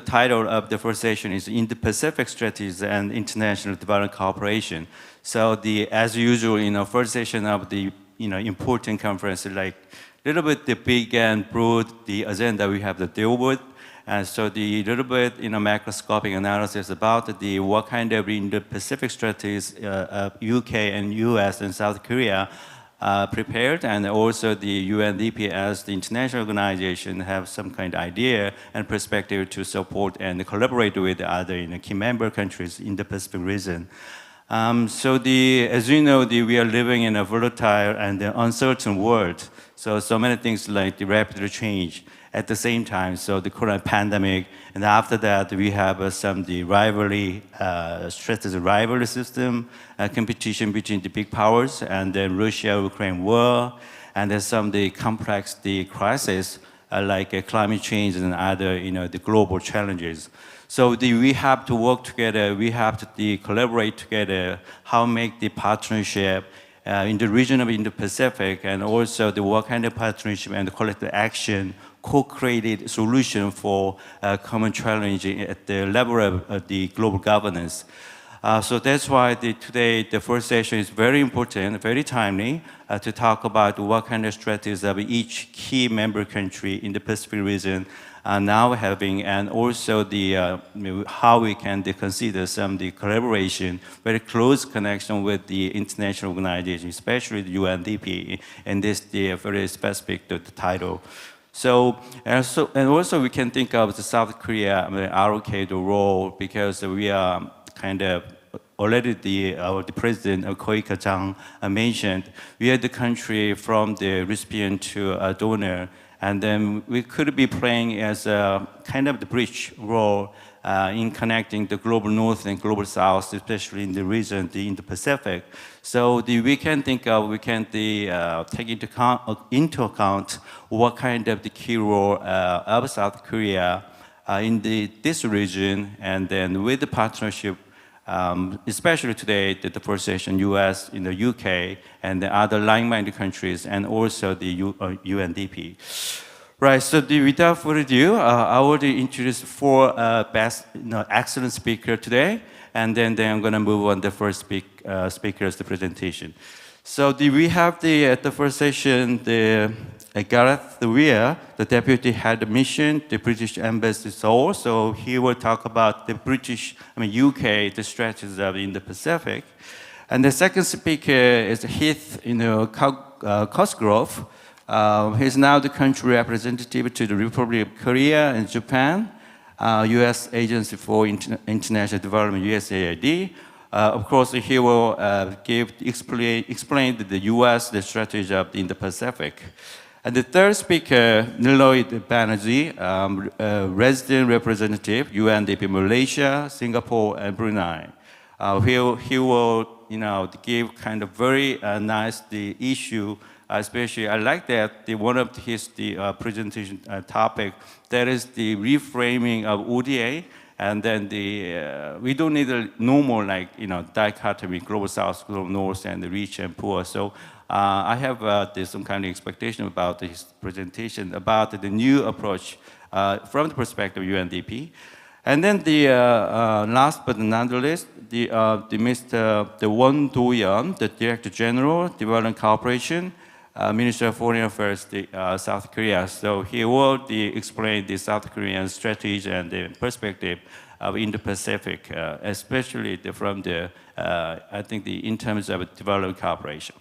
title of the first session is Indo-Pacific Strategies and International Development Cooperation. So as usual, first session of the important conference, like a little bit the big and broad the agenda we have to deal with. And so the little bit macroscopic analysis about what kind of Indo-Pacific strategies UK and US and South Korea prepared, and also the UNDP as the international organization have some kind of idea and perspective to support and collaborate with other key member countries in the Pacific region. So as you know, we are living in a volatile and uncertain world. So many things like the rapid change at the same time. So the current pandemic, and after that we have the rivalry, strategic rivalry system, competition between the big powers, and then Russia-Ukraine war, and then the complex crises like climate change and other the global challenges. So we have to work together. We have to collaborate together. How make the partnership in the region of Indo-Pacific, and also what kind of partnership and collective action, co-created solution for common challenge at the level of the global governance. So that's why today the first session is very important, very timely to talk about what kind of strategies of each key member country in the Pacific region are now having, and also how we can consider the collaboration, very close connection with the international organization, especially the UNDP, and this very specific to the title. So and also we can think of the South Korea allocate the role, because we are kind of already the president of KOICA Chang mentioned, we are the country from the recipient to a donor, and then we could be playing as a kind of the bridge role in connecting the global north and global south, especially in the region, the Indo-Pacific. So we can think of, we can take into account what kind of the key role of South Korea in this region, and then with the partnership, especially today, the first session, US, in the UK, and the other like-minded countries, and also the UNDP. Right, so without further ado, I will introduce four excellent speakers today, and then I'm going to move on the first speaker's presentation. So we have at the first session, Gareth Weir, the Deputy Head of Mission, the British Embassy Seoul. So he will talk about the UK, the strategies of in the Pacific. And the second speaker is Heath Cosgrove. He's now the country representative to the Republic of Korea and Japan, U.S. Agency for International Development, USAID. Of course, he will explain the U.S. the strategy of in the Pacific. And the third speaker, Niloy Banerjee, resident representative, UNDP Malaysia, Singapore, and Brunei. He will, give kind of very nice issue. Especially, I like that one of his presentation topic, that is the reframing of ODA, and then we don't need a normal dichotomy, global south, global north, and the rich and poor. So I have some kind of expectation about his presentation about the new approach from the perspective of UNDP. And then last but not the least, Mr. Won Do-yeon, the Director General, Development Cooperation, Minister of Foreign Affairs, South Korea. So he will explain the South Korean strategy and the perspective of Indo-Pacific, especially from I think in terms of development cooperation.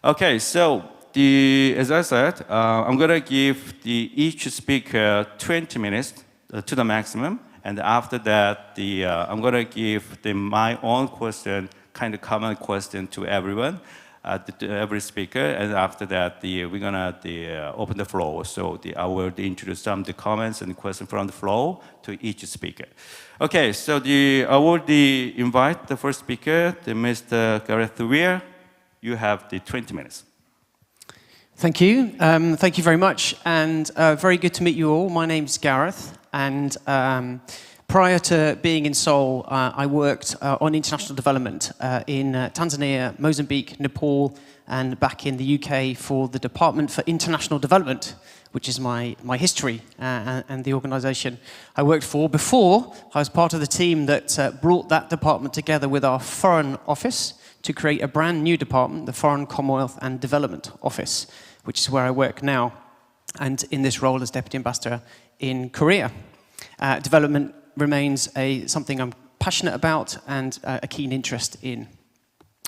Okay, so as I said, I'm going to give each speaker 20 minutes to the maximum, and after that, I'm going to give my own question, kind of common question to everyone. every speaker, and after that, we're gonna open the floor. So I will introduce some of the comments and questions from the floor to each speaker. Okay, so I will invite the first speaker, Mr. Gareth Weir. You have the 20 minutes. Thank you. Thank you very much, and very good to meet you all. My name's Gareth, and prior to being in Seoul, I worked on international development in Tanzania, Mozambique, Nepal, and back in the UK for the Department for International Development, which is my history and the organisation I worked for. Before, I was part of the team that brought that department together with our Foreign Office to create a brand new department, the Foreign, Commonwealth and Development Office, which is where I work now, and in this role as Deputy Ambassador in Korea. Development remains something I'm passionate about and a keen interest in.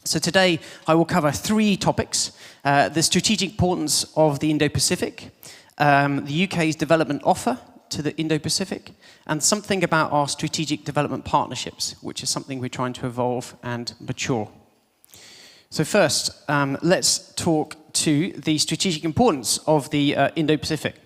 So today I will cover 3 topics: the strategic importance of the Indo-Pacific, the UK's development offer to the Indo-Pacific, and something about our strategic development partnerships, which is something we're trying to evolve and mature. So first, let's talk to the strategic importance of the Indo-Pacific.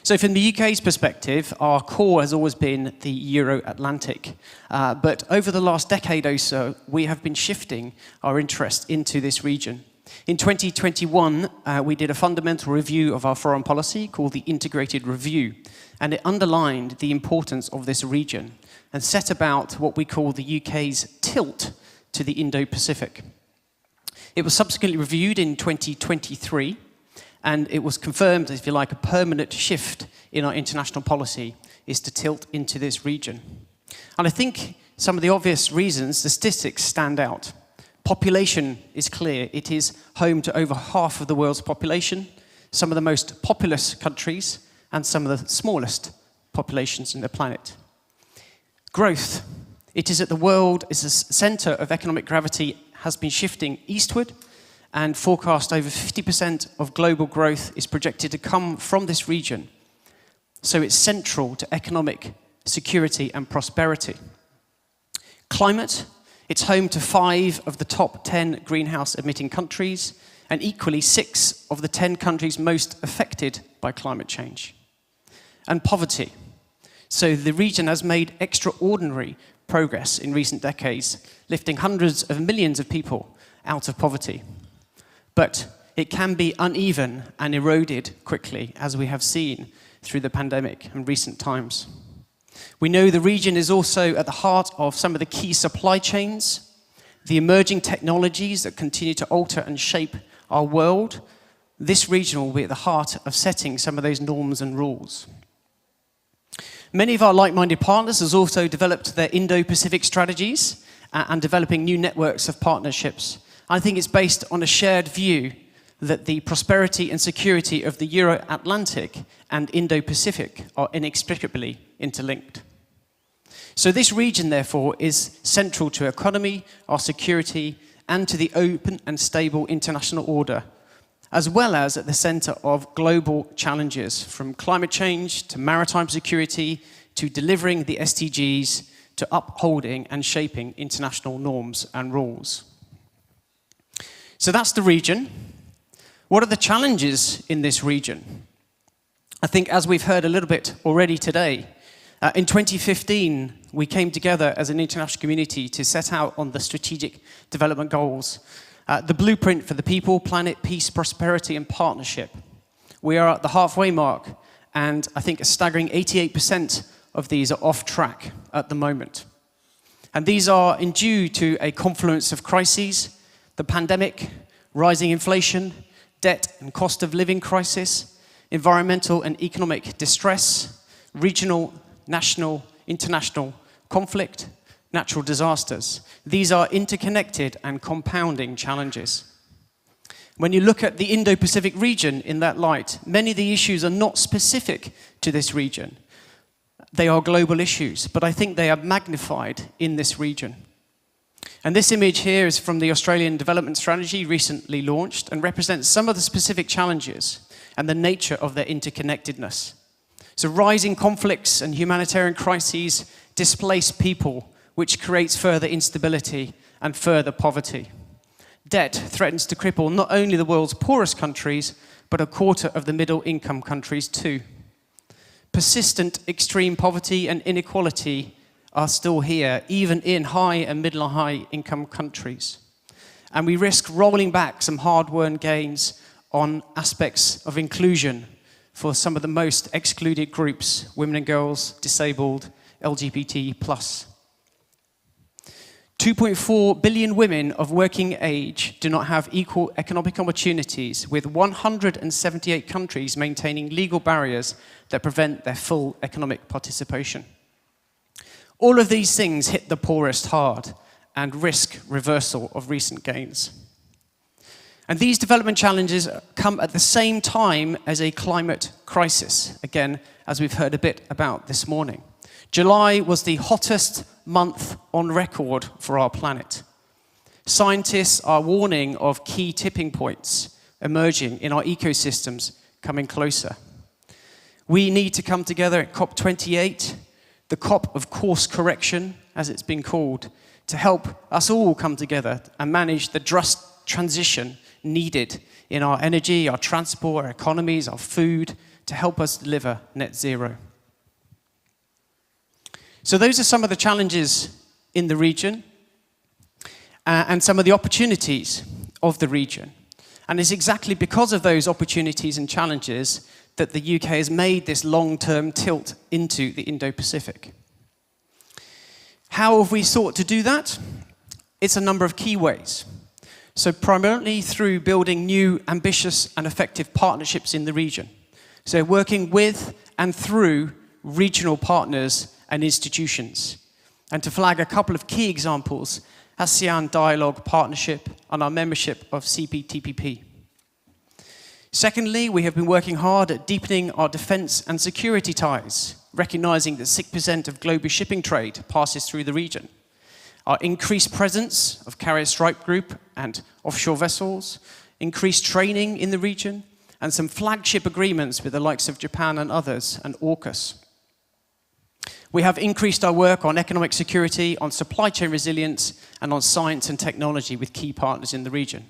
So from the UK's perspective, our core has always been the Euro-Atlantic. But over the last decade or so, we have been shifting our interest into this region. In 2021, we did a fundamental review of our foreign policy called the Integrated Review, and it underlined the importance of this region and set about what we call the UK's tilt to the Indo-Pacific. It was subsequently reviewed in 2023, and it was confirmed, if you like, a permanent shift in our international policy is to tilt into this region. And I think some of the obvious reasons, the statistics stand out. Population is clear. It is home to over half of the world's population, some of the most populous countries, and some of the smallest populations in the planet. Growth. It is at the world, is the center of economic gravity, has been shifting eastward, and forecast over 50% of global growth is projected to come from this region. So it's central to economic security and prosperity. Climate, it's home to 5 of the top 10 greenhouse emitting countries, and equally 6 of the 10 countries most affected by climate change. And poverty. So the region has made extraordinary progress in recent decades, lifting hundreds of millions of people out of poverty. But it can be uneven and eroded quickly, as we have seen through the pandemic and recent times. We know the region is also at the heart of some of the key supply chains, the emerging technologies that continue to alter and shape our world. This region will be at the heart of setting some of those norms and rules. Many of our like-minded partners have also developed their Indo-Pacific strategies and developing new networks of partnerships. I think it's based on a shared view that the prosperity and security of the Euro-Atlantic and Indo-Pacific are inextricably interlinked. So this region, therefore, is central to economy, our security, and to the open and stable international order, as well as at the center of global challenges, from climate change to maritime security, to delivering the SDGs, to upholding and shaping international norms and rules. So that's the region. What are the challenges in this region? I think, as we've heard a little bit already today, in 2015, we came together as an international community to set out on the strategic development goals, the blueprint for the people, planet, peace, prosperity, and partnership. We are at the halfway mark, and I think a staggering 88% of these are off track at the moment. And these are due to a confluence of crises, the pandemic, rising inflation, debt and cost of living crisis, environmental and economic distress, regional, national, international conflict, natural disasters. These are interconnected and compounding challenges. When you look at the Indo-Pacific region in that light, many of the issues are not specific to this region. They are global issues, but I think they are magnified in this region. And this image here is from the Australian Development Strategy, recently launched, and represents some of the specific challenges and the nature of their interconnectedness. So rising conflicts and humanitarian crises displace people, which creates further instability and further poverty. Debt threatens to cripple not only the world's poorest countries, but a quarter of the middle-income countries too. Persistent extreme poverty and inequality are still here, even in high and middle and high income countries. And we risk rolling back some hard-won gains on aspects of inclusion for some of the most excluded groups, women and girls, disabled, LGBT+. 2.4 billion women of working age do not have equal economic opportunities, with 178 countries maintaining legal barriers that prevent their full economic participation. All of these things hit the poorest hard and risk reversal of recent gains. And these development challenges come at the same time as a climate crisis, again, as we've heard a bit about this morning. July was the hottest month on record for our planet. Scientists are warning of key tipping points emerging in our ecosystems coming closer. We need to come together at COP28, the COP of course correction, as it's been called, to help us all come together and manage the just transition needed in our energy, our transport, our economies, our food, to help us deliver net zero. So those are some of the challenges in the region and some of the opportunities of the region. And it's exactly because of those opportunities and challenges that the UK has made this long-term tilt into the Indo-Pacific. How have we sought to do that? It's a number of key ways. So primarily through building new, ambitious and effective partnerships in the region. So working with and through regional partners and institutions. And to flag a couple of key examples, ASEAN Dialogue Partnership and our membership of CPTPP. Secondly, we have been working hard at deepening our defence and security ties, recognising that 6% of global shipping trade passes through the region. Our increased presence of Carrier Strike Group and offshore vessels, increased training in the region, and some flagship agreements with the likes of Japan and others, and AUKUS. We have increased our work on economic security, on supply chain resilience, and on science and technology with key partners in the region.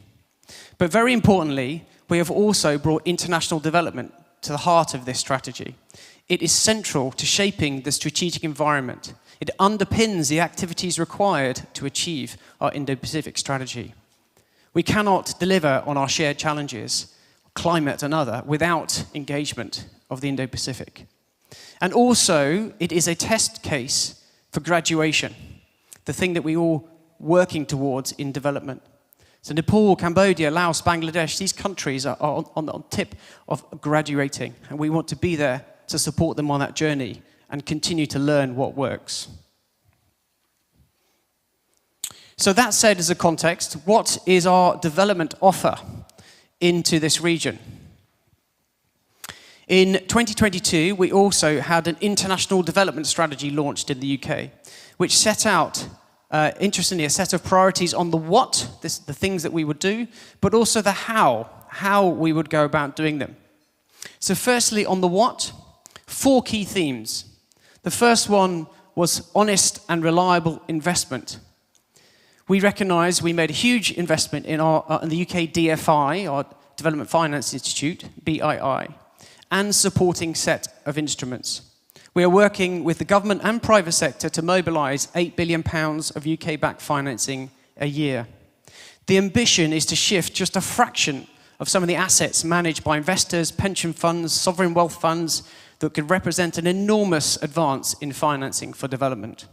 But very importantly, we have also brought international development to the heart of this strategy. It is central to shaping the strategic environment. It underpins the activities required to achieve our Indo-Pacific strategy. We cannot deliver on our shared challenges, climate and other, without engagement of the Indo-Pacific. And also, it is a test case for graduation, the thing that we're all working towards in development. So Nepal, Cambodia, Laos, Bangladesh, these countries are on the tip of graduating, and we want to be there to support them on that journey and continue to learn what works. So that said, as a context, what is our development offer into this region? In 2022, we also had an international development strategy launched in the UK, which set out, interestingly, a set of priorities on the what, the things that we would do, but also the how we would go about doing them. So firstly, on the what, 4 key themes. The first one was honest and reliable investment. We recognise we made a huge investment in the UK DFI, our Development Finance Institute, BII, and supporting set of instruments. We are working with the government and private sector to mobilise £8 billion of UK-backed financing a year. The ambition is to shift just a fraction of some of the assets managed by investors, pension funds, sovereign wealth funds that could represent an enormous advance in financing for development.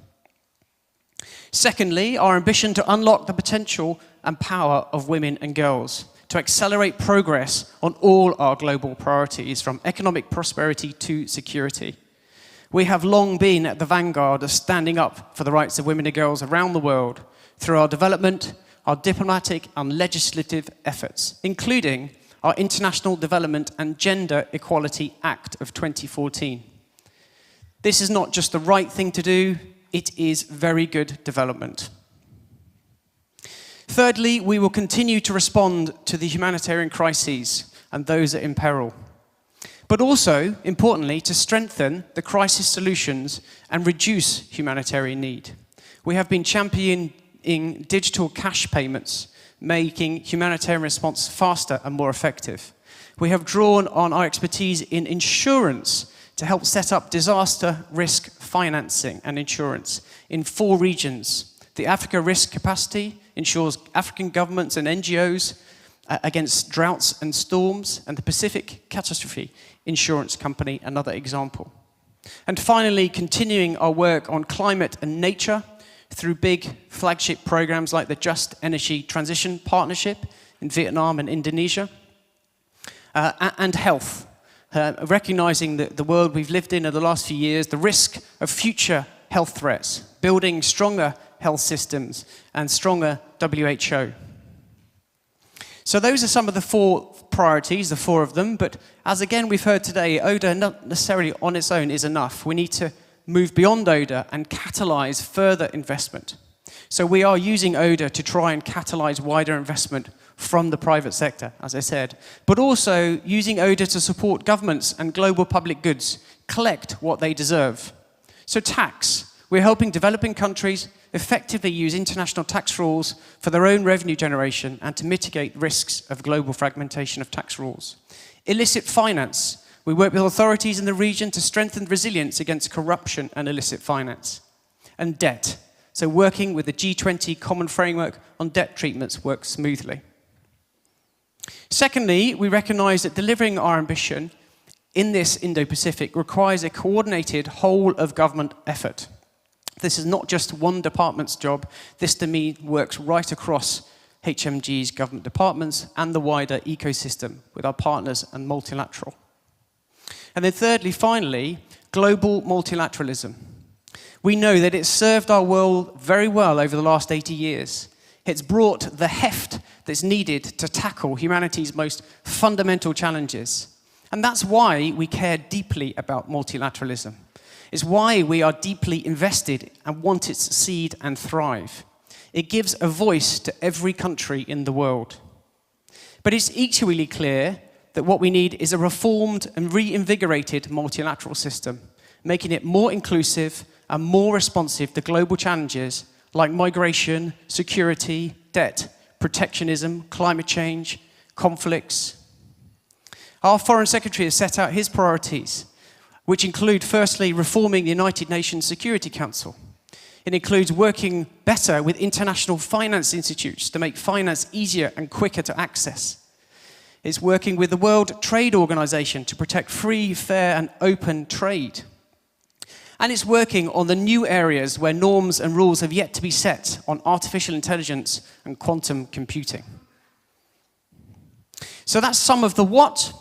Secondly, our ambition to unlock the potential and power of women and girls, to accelerate progress on all our global priorities, from economic prosperity to security. We have long been at the vanguard of standing up for the rights of women and girls around the world through our development, our diplomatic and legislative efforts, including our International Development and Gender Equality Act of 2014. This is not just the right thing to do, it is very good development. Thirdly, we will continue to respond to the humanitarian crises and those that are in peril, but also, importantly, to strengthen the crisis solutions and reduce humanitarian need. We have been championing digital cash payments, making humanitarian response faster and more effective. We have drawn on our expertise in insurance to help set up disaster risk financing and insurance in 4 regions. The Africa Risk Capacity insures African governments and NGOs against droughts and storms, and the Pacific Catastrophe Insurance Company, another example. And finally, continuing our work on climate and nature through big flagship programs like the Just Energy Transition Partnership in Vietnam and Indonesia, and health, recognizing that the world we've lived in the last few years, the risk of future health threats, building stronger health systems and stronger WHO. So those are some of the 4 priorities, the 4 of them, but as again we've heard today, ODA not necessarily on its own is enough. We need to move beyond ODA and catalyze further investment. So we are using ODA to try and catalyze wider investment from the private sector, as I said, but also using ODA to support governments and global public goods collect what they deserve. So tax, we're helping developing countries effectively use international tax rules for their own revenue generation and to mitigate risks of global fragmentation of tax rules. Illicit finance, we work with authorities in the region to strengthen resilience against corruption and illicit finance. And debt, so working with the G20 Common Framework on Debt Treatments works smoothly. Secondly, we recognize that delivering our ambition in this Indo-Pacific requires a coordinated whole-of-government effort. This is not just one department's job. This, to me, works right across HMG's government departments and the wider ecosystem with our partners and multilateral. And then thirdly, finally, global multilateralism. We know that it's served our world very well over the last 80 years. It's brought the heft that's needed to tackle humanity's most fundamental challenges. And that's why we care deeply about multilateralism. It's why we are deeply invested and want it to succeed and thrive. It gives a voice to every country in the world. But it's equally clear that what we need is a reformed and reinvigorated multilateral system, making it more inclusive and more responsive to global challenges like migration, security, debt, protectionism, climate change, conflicts. Our Foreign Secretary has set out his priorities, which include, firstly, reforming the United Nations Security Council. It includes working better with international finance institutes to make finance easier and quicker to access. It's working with the World Trade Organization to protect free, fair, and open trade. And it's working on the new areas where norms and rules have yet to be set on artificial intelligence and quantum computing. So that's some of the what,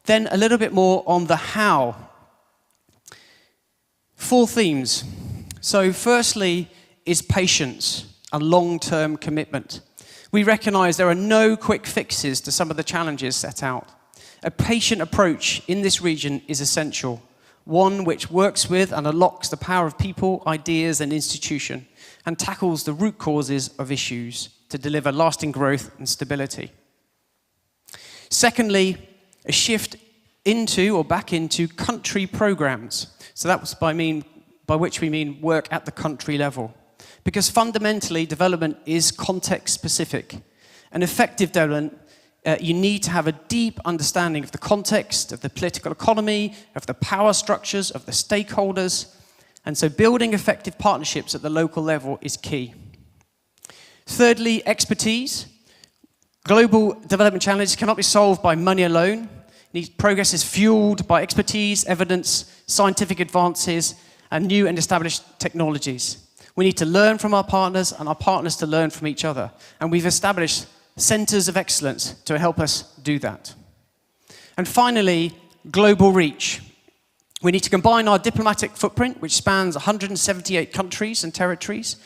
then a little bit more on the how. 4 themes. So firstly is patience and long-term commitment. We recognize there are no quick fixes to some of the challenges set out. A patient approach in this region is essential, one which works with and unlocks the power of people, ideas, and institution, and tackles the root causes of issues to deliver lasting growth and stability. Secondly, a shift into or back into country programs. So that was by which we mean work at the country level. Because fundamentally, development is context-specific. An effective development, you need to have a deep understanding of the context, of the political economy, of the power structures, of the stakeholders. And so building effective partnerships at the local level is key. Thirdly, expertise. Global development challenges cannot be solved by money alone. Progress is fueled by expertise, evidence, scientific advances, and new and established technologies. We need to learn from our partners and our partners to learn from each other. And we've established centers of excellence to help us do that. And finally, global reach. We need to combine our diplomatic footprint, which spans 178 countries and territories,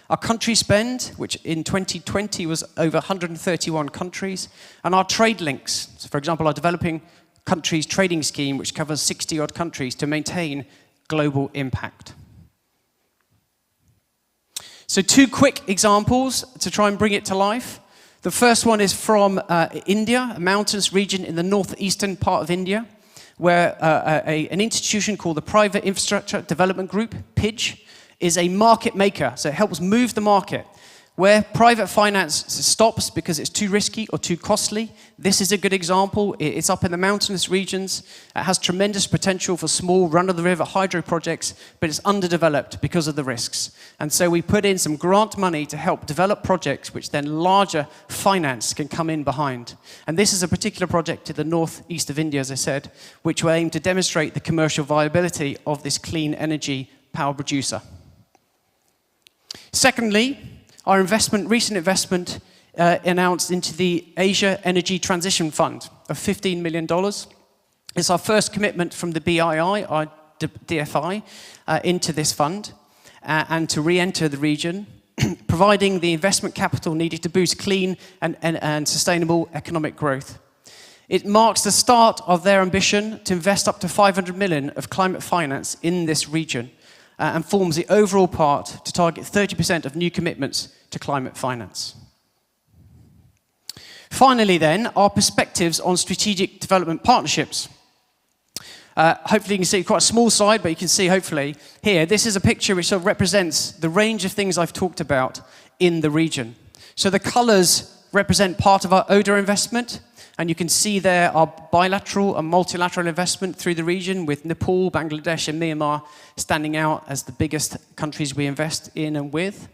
our country spend, which in 2020 was over 131 countries, and our trade links. So for example, our developing countries trading scheme, which covers 60-odd countries to maintain global impact. So 2 quick examples to try and bring it to life. The first one is from India, a mountainous region in the northeastern part of India, where an institution called the Private Infrastructure Development Group, PIDGE, is a market maker. So it helps move the market Where private finance stops because it's too risky or too costly, this is a good example. It's up in the mountainous regions. It has tremendous potential for small run-of-the-river hydro projects, but it's underdeveloped because of the risks. And so we put in some grant money to help develop projects which then larger finance can come in behind. And this is a particular project to the northeast of India, as I said, which will aim to demonstrate the commercial viability of this clean energy power producer. Secondly, our recent investment announced into the Asia Energy Transition Fund of $15 million. It's our first commitment from the BII, our DFI, into this fund and to re-enter the region, providing the investment capital needed to boost clean and sustainable economic growth. It marks the start of their ambition to invest up to 500 million of climate finance in this region, and forms the overall part to target 30% of new commitments to climate finance. Finally then, our perspectives on strategic development partnerships. Hopefully you can see quite a small slide, but you can see hopefully here, this is a picture which sort of represents the range of things I've talked about in the region. So the colors represent part of our ODA investment, and you can see there our bilateral and multilateral investment through the region, with Nepal, Bangladesh and Myanmar standing out as the biggest countries we invest in and with.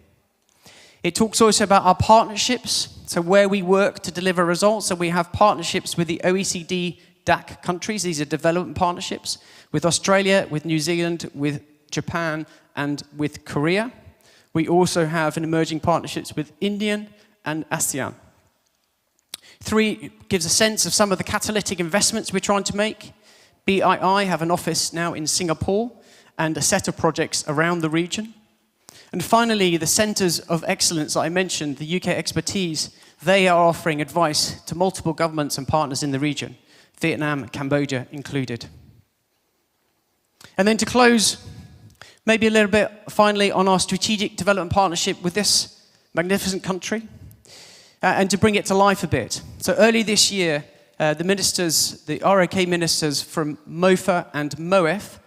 It talks also about our partnerships, so where we work to deliver results. So we have partnerships with the OECD DAC countries. These are development partnerships with Australia, with New Zealand, with Japan and with Korea. We also have an emerging partnerships with India and ASEAN. 3 gives a sense of some of the catalytic investments we're trying to make. BII have an office now in Singapore and a set of projects around the region. And finally, the centres of excellence that I mentioned, the UK expertise, they are offering advice to multiple governments and partners in the region, Vietnam, Cambodia included. And then to close, maybe a little bit finally on our strategic development partnership with this magnificent country. And to bring it to life a bit. So early this year, the ministers, the ROK ministers from MOFA and MOEF,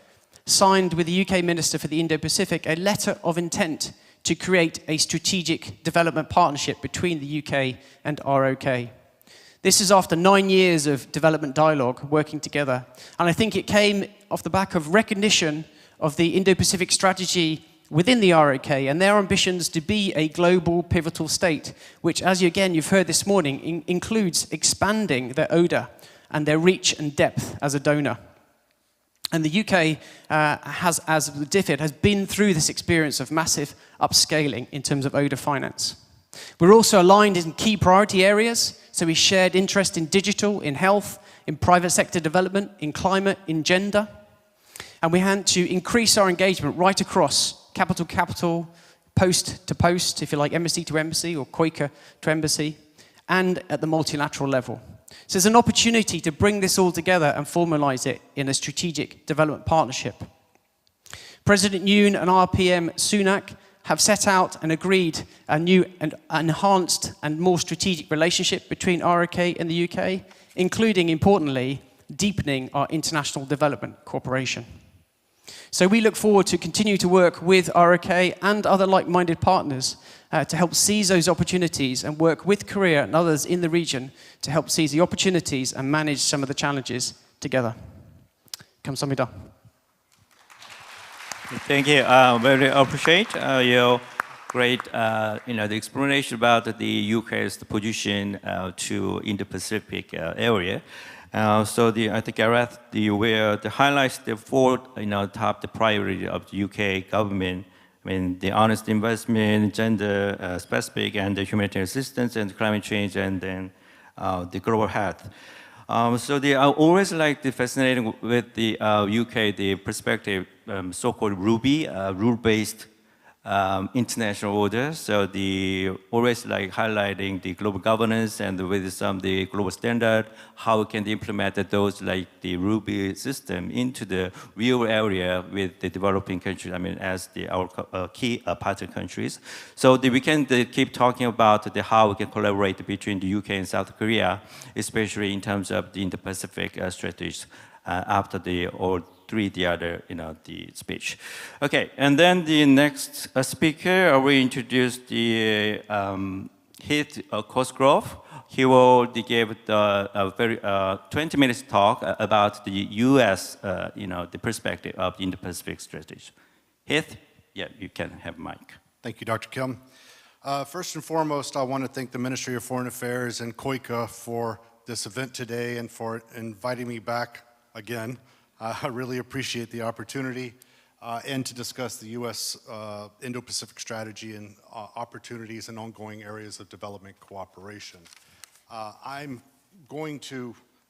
signed with the UK Minister for the Indo-Pacific a letter of intent to create a strategic development partnership between the UK and ROK. This is after 9 years of development dialogue working together. And I think it came off the back of recognition of the Indo-Pacific strategy within the ROK and their ambitions to be a global pivotal state, which, as you've heard this morning, includes expanding their ODA and their reach and depth as a donor. And the UK has, as the DFID, has been through this experience of massive upscaling in terms of ODA finance. We're also aligned in key priority areas, so we shared interest in digital, in health, in private sector development, in climate, in gender. And we had to increase our engagement right across capital to capital, post to post, if you like, embassy to embassy, or KOICA to embassy, and at the multilateral level. So there's an opportunity to bring this all together and formalize it in a strategic development partnership. President Yoon and RPM Sunak have set out and agreed a new and enhanced and more strategic relationship between ROK and the UK, including, importantly, deepening our international development cooperation. So we look forward to continue to work with ROK and other like-minded partners to help seize those opportunities and work with Korea and others in the region to help seize the opportunities and manage some of the challenges together. 감사합니다. Thank you. Very appreciate your great, the explanation about the UK's position to Indo-Pacific area. I think Gareth, where the highlights the 4 top the priority of the UK government. I mean, the honest investment, gender specific, and the humanitarian assistance, and climate change, and then the global health. I always like the fascinating with the UK, the perspective, so-called RUBY, rule-based international order. So always like highlighting the global governance and with some the global standard, how we can implement those like the RUBY system into the real area with the developing countries. I mean, as our key partner countries. So we can keep talking about how we can collaborate between the UK and South Korea, especially in terms of the Indo-Pacific strategies. after all three the other the speech. Okay, and then the next speaker I will introduce the Heath Cosgrove. He will give a very 20 minutes talk about the U.S. The perspective of the Indo-Pacific strategy. Heath, yeah, you can have mic. Thank you, Dr. Kim. First and foremost, I want to thank the Ministry of Foreign Affairs and KOICA for this event today and for inviting me back again. I really appreciate the opportunity and to discuss the U.S. Indo-Pacific strategy and opportunities and ongoing areas of development cooperation.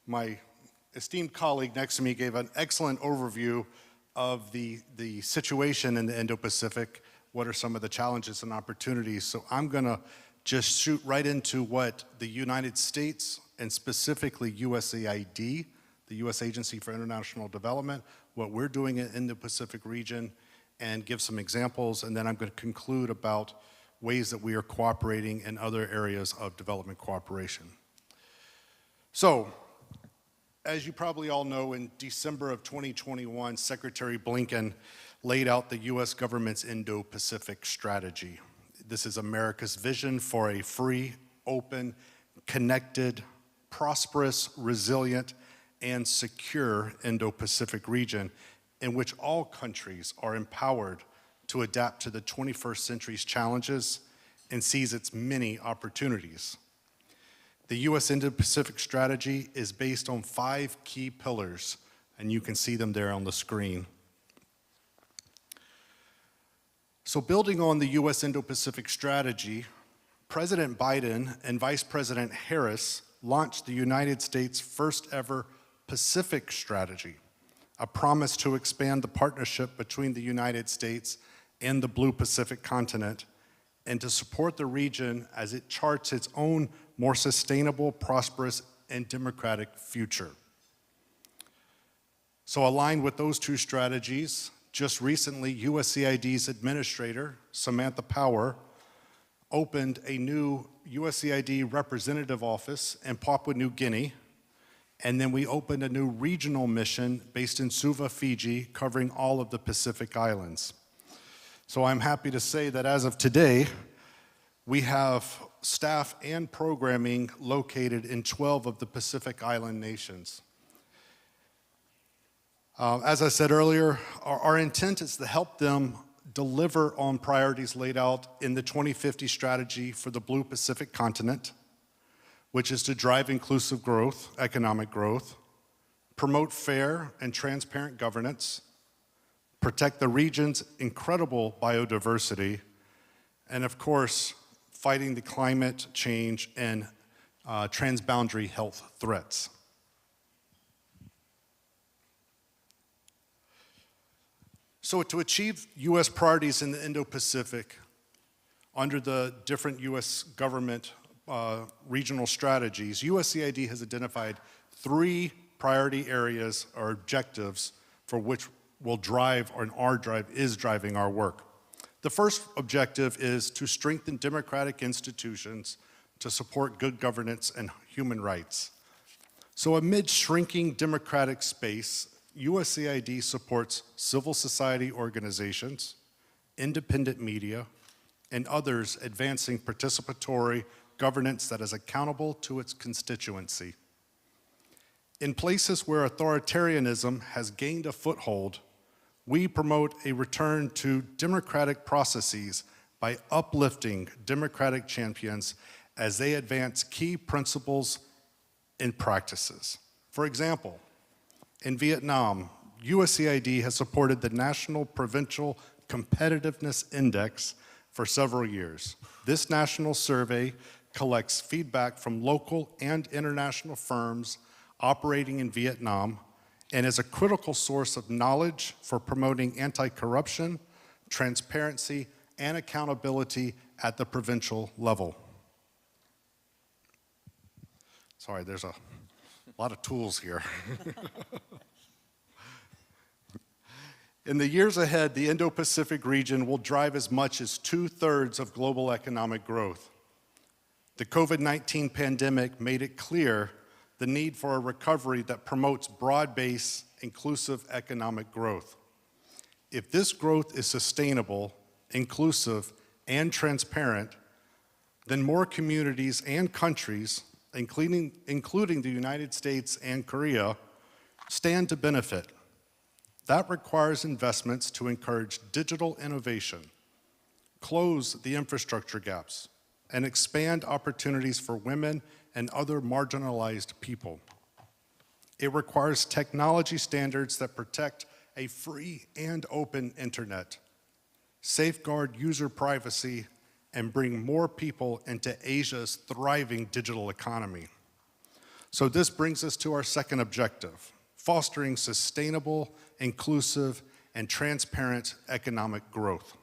My esteemed colleague next to me gave an excellent overview of the situation in the Indo-Pacific. What are some of the challenges and opportunities? So I'm going to just shoot right into what the United States and specifically USAID, the U.S. Agency for International Development, what we're doing in the Pacific region, and give some examples, and then I'm going to conclude about ways that we are cooperating in other areas of development cooperation. So, as you probably all know, in December of 2021, Secretary Blinken laid out the U.S. government's Indo-Pacific strategy. This is America's vision for a free, open, connected, prosperous, resilient, and secure Indo-Pacific region in which all countries are empowered to adapt to the 21st century's challenges and seize its many opportunities. The U.S. Indo-Pacific strategy is based on 5 key pillars, and you can see them there on the screen. So building on the U.S. Indo-Pacific strategy, President Biden and Vice President Harris launched the United States' first ever Pacific strategy, a promise to expand the partnership between the United States and the Blue Pacific continent and to support the region as it charts its own more sustainable, prosperous, and democratic future. So aligned with those 2 strategies, just recently, USAID's administrator, Samantha Power, opened a new USAID representative office in Papua New Guinea, and then we opened a new regional mission based in Suva, Fiji, covering all of the Pacific Islands. So I'm happy to say that as of today, we have staff and programming located in 12 of the Pacific Island nations. As I said earlier, our intent is to help them deliver on priorities laid out in the 2050 strategy for the Blue Pacific continent, which is to drive inclusive growth, economic growth, promote fair and transparent governance, protect the region's incredible biodiversity, and of course, fighting the climate change and transboundary health threats. So to achieve U.S. priorities in the Indo-Pacific under the different U.S. government regional strategies, USAID has identified 3 priority areas or objectives for which will drive, or is driving our work. The first objective is to strengthen democratic institutions to support good governance and human rights. So amid shrinking democratic space, USAID supports civil society organizations, independent media, and others advancing participatory governance that is accountable to its constituency. In places where authoritarianism has gained a foothold, we promote a return to democratic processes by uplifting democratic champions as they advance key principles and practices. For example, in Vietnam, USAID has supported the National Provincial Competitiveness Index for several years. This national survey collects feedback from local and international firms operating in Vietnam and is a critical source of knowledge for promoting anti-corruption, transparency, and accountability at the provincial level. Sorry, there's a lot of tools here. In the years ahead, the Indo-Pacific region will drive as much as 2/3 of global economic growth. The COVID-19 pandemic made it clear the need for a recovery that promotes broad-based, inclusive economic growth. If this growth is sustainable, inclusive, and transparent, then more communities and countries, including the United States and Korea, stand to benefit. That requires investments to encourage digital innovation, close the infrastructure gaps, and expand opportunities for women and other marginalized people. It requires technology standards that protect a free and open internet, safeguard user privacy, and bring more people into Asia's thriving digital economy. So this brings us to our second objective, fostering sustainable, inclusive, and transparent economic growth.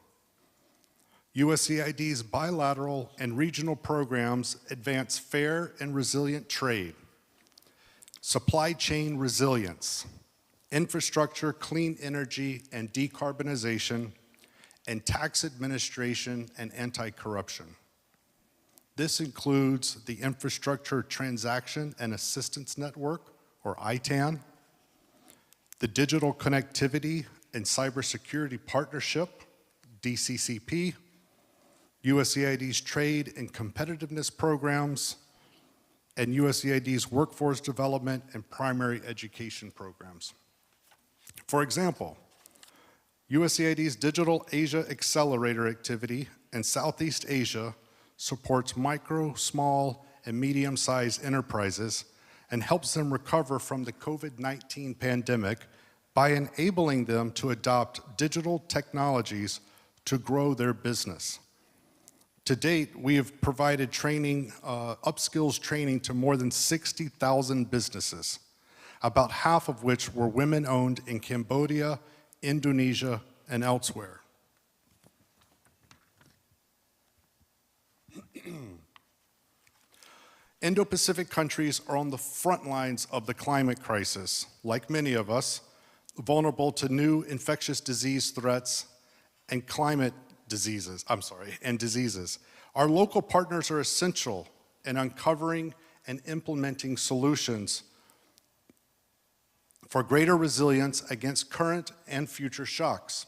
USAID's bilateral and regional programs advance fair and resilient trade, supply chain resilience, infrastructure, clean energy and decarbonization, and tax administration and anti-corruption. This includes the Infrastructure Transaction and Assistance Network, or ITAN, the Digital Connectivity and Cybersecurity Partnership, DCCP, USAID's Trade and Competitiveness Programs, and USAID's Workforce Development and Primary Education Programs. For example, USAID's Digital Asia Accelerator activity in Southeast Asia supports micro, small, and medium-sized enterprises and helps them recover from the COVID-19 pandemic by enabling them to adopt digital technologies to grow their business. To date, we have provided training, upskills training to more than 60,000 businesses, about half of which were women-owned in Cambodia, Indonesia, and elsewhere. Indo-Pacific countries are on the front lines of the climate crisis. Like many of us, vulnerable to new infectious disease threats and diseases. Our local partners are essential in uncovering and implementing solutions for greater resilience against current and future shocks.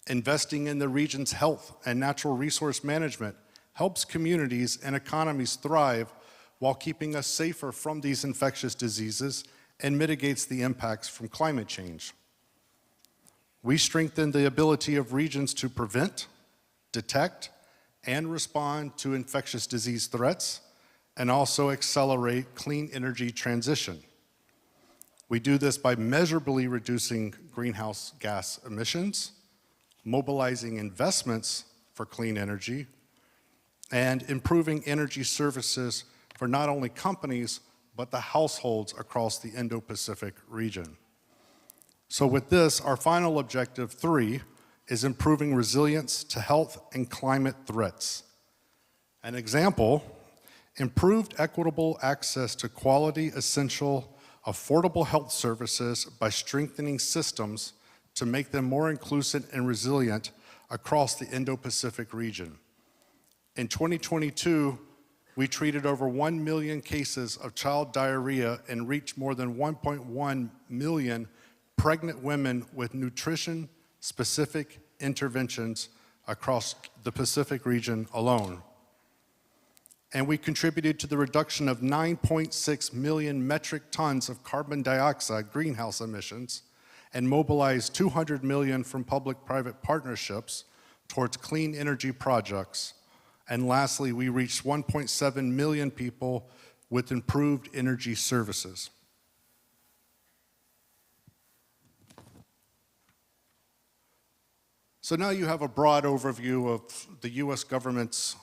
Investing in the region's health and natural resource management helps communities and economies thrive while keeping us safer from these infectious diseases and mitigates the impacts from climate change. We strengthen the ability of regions to prevent, detect, and respond to infectious disease threats, and also accelerate clean energy transition. We do this by measurably reducing greenhouse gas emissions, mobilizing investments for clean energy, and improving energy services for not only companies, but the households across the Indo-Pacific region. So with this, our final objective 3 is improving resilience to health and climate threats. An example, improved equitable access to quality, essential, affordable health services by strengthening systems to make them more inclusive and resilient across the Indo-Pacific region. In 2022, we treated over 1 million cases of child diarrhea and reached more than 1.1 million pregnant women with nutrition-specific interventions across the Pacific region alone. And we contributed to the reduction of 9.6 million metric tons of carbon dioxide greenhouse emissions and mobilized 200 million from public-private partnerships towards clean energy projects. And lastly, we reached 1.7 million people with improved energy services. So now you have a broad overview of the US government's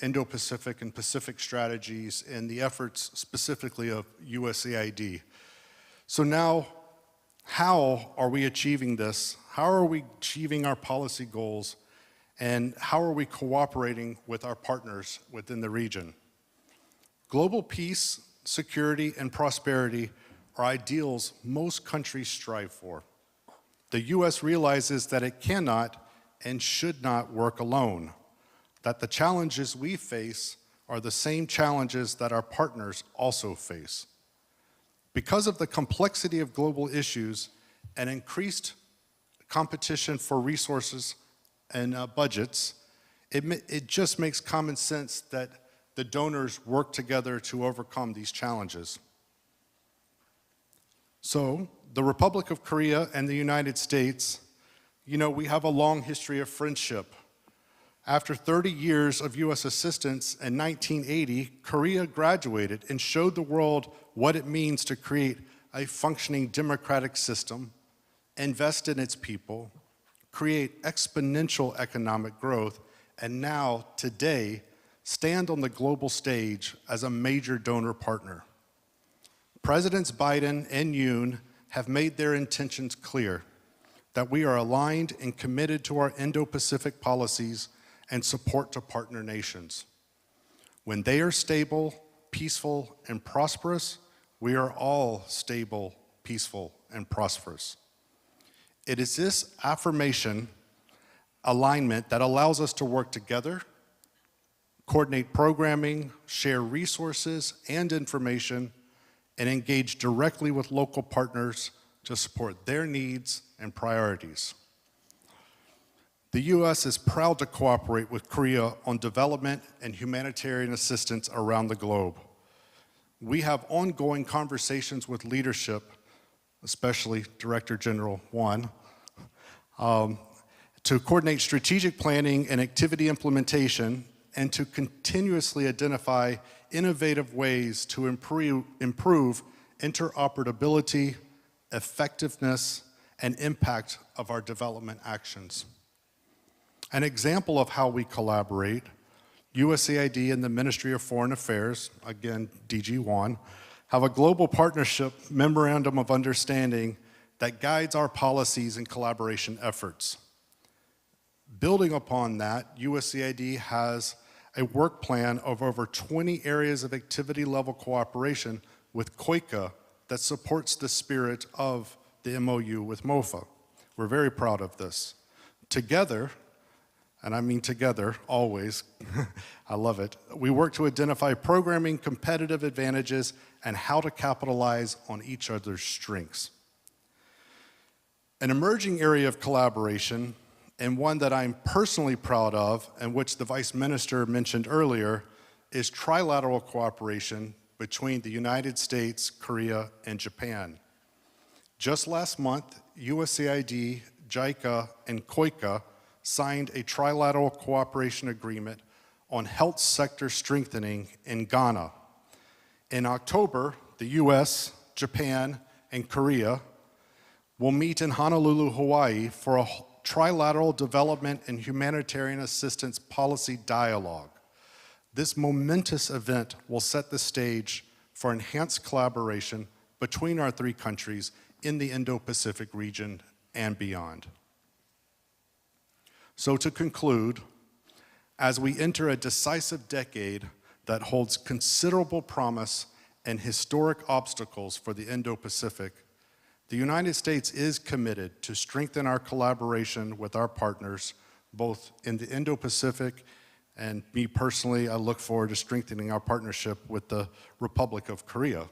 Indo-Pacific and Pacific strategies and the efforts specifically of USAID. So now, how are we achieving this? How are we achieving our policy goals? And how are we cooperating with our partners within the region? Global peace, security, and prosperity are ideals most countries strive for. The US realizes that it cannot and should not work alone, that the challenges we face are the same challenges that our partners also face. Because of the complexity of global issues and increased competition for resources and budgets, it just makes common sense that the donors work together to overcome these challenges. So, the Republic of Korea and the United States, you know, we have a long history of friendship. After 30 years of U.S. assistance in 1980, Korea graduated and showed the world what it means to create a functioning democratic system, invest in its people, create exponential economic growth, and now, today, stand on the global stage as a major donor partner. Presidents Biden and Yoon have made their intentions clear that we are aligned and committed to our Indo-Pacific policies and support to partner nations. When they are stable, peaceful, and prosperous, we are all stable, peaceful, and prosperous. It is this affirmation, alignment, that allows us to work together, coordinate programming, share resources and information, and engage directly with local partners to support their needs and priorities. The U.S. is proud to cooperate with Korea on development and humanitarian assistance around the globe. We have ongoing conversations with leadership, especially Director General Won, to coordinate strategic planning and activity implementation and to continuously identify innovative ways to improve interoperability, effectiveness, and impact of our development actions. An example of how we collaborate, USAID and the Ministry of Foreign Affairs, again, DG Won, have a global partnership memorandum of understanding that guides our policies and collaboration efforts. Building upon that, USAID has a work plan of over 20 areas of activity-level cooperation with KOICA that supports the spirit of the MOU with MOFA. We're very proud of this. Together, and I mean together, always, I love it, we work to identify programming competitive advantages and how to capitalize on each other's strengths. An emerging area of collaboration, and one that I'm personally proud of, and which the Vice Minister mentioned earlier, is trilateral cooperation between the United States, Korea, and Japan. Just last month, USAID, JICA, and KOICA signed a trilateral cooperation agreement on health sector strengthening in Ghana. In October, the US, Japan, and Korea will meet in Honolulu, Hawaii for a trilateral development and humanitarian assistance policy dialogue. This momentous event will set the stage for enhanced collaboration between our three countries in the Indo-Pacific region and beyond. So to conclude, as we enter a decisive decade that holds considerable promise and historic obstacles for the Indo-Pacific, the United States is committed to strengthen our collaboration with our partners, both in the Indo-Pacific, and me personally, I look forward to strengthening our partnership with the Republic of Korea.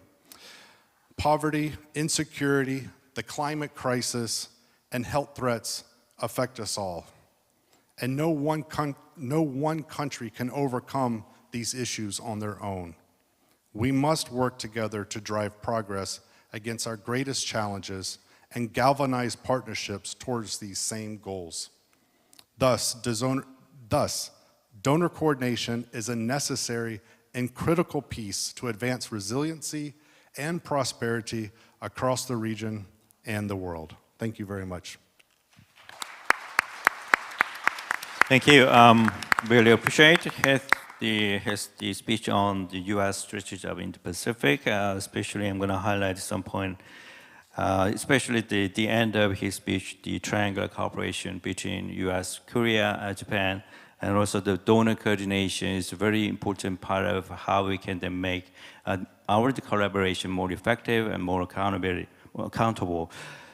Poverty, insecurity, the climate crisis, and health threats affect us all. And no one country can overcome these issues on their own. We must work together to drive progress against our greatest challenges and galvanize partnerships towards these same goals. Thus, donor coordination is a necessary and critical piece to advance resiliency and prosperity across the region and the world. Thank you very much. Thank you. Really appreciate the speech on the U.S. strategy of Indo-Pacific. Especially, I'm going to highlight some point, especially the end of his speech, the triangular cooperation between U.S., Korea, Japan, and also the donor coordination is a very important part of how we can then make our collaboration more effective and more accountable.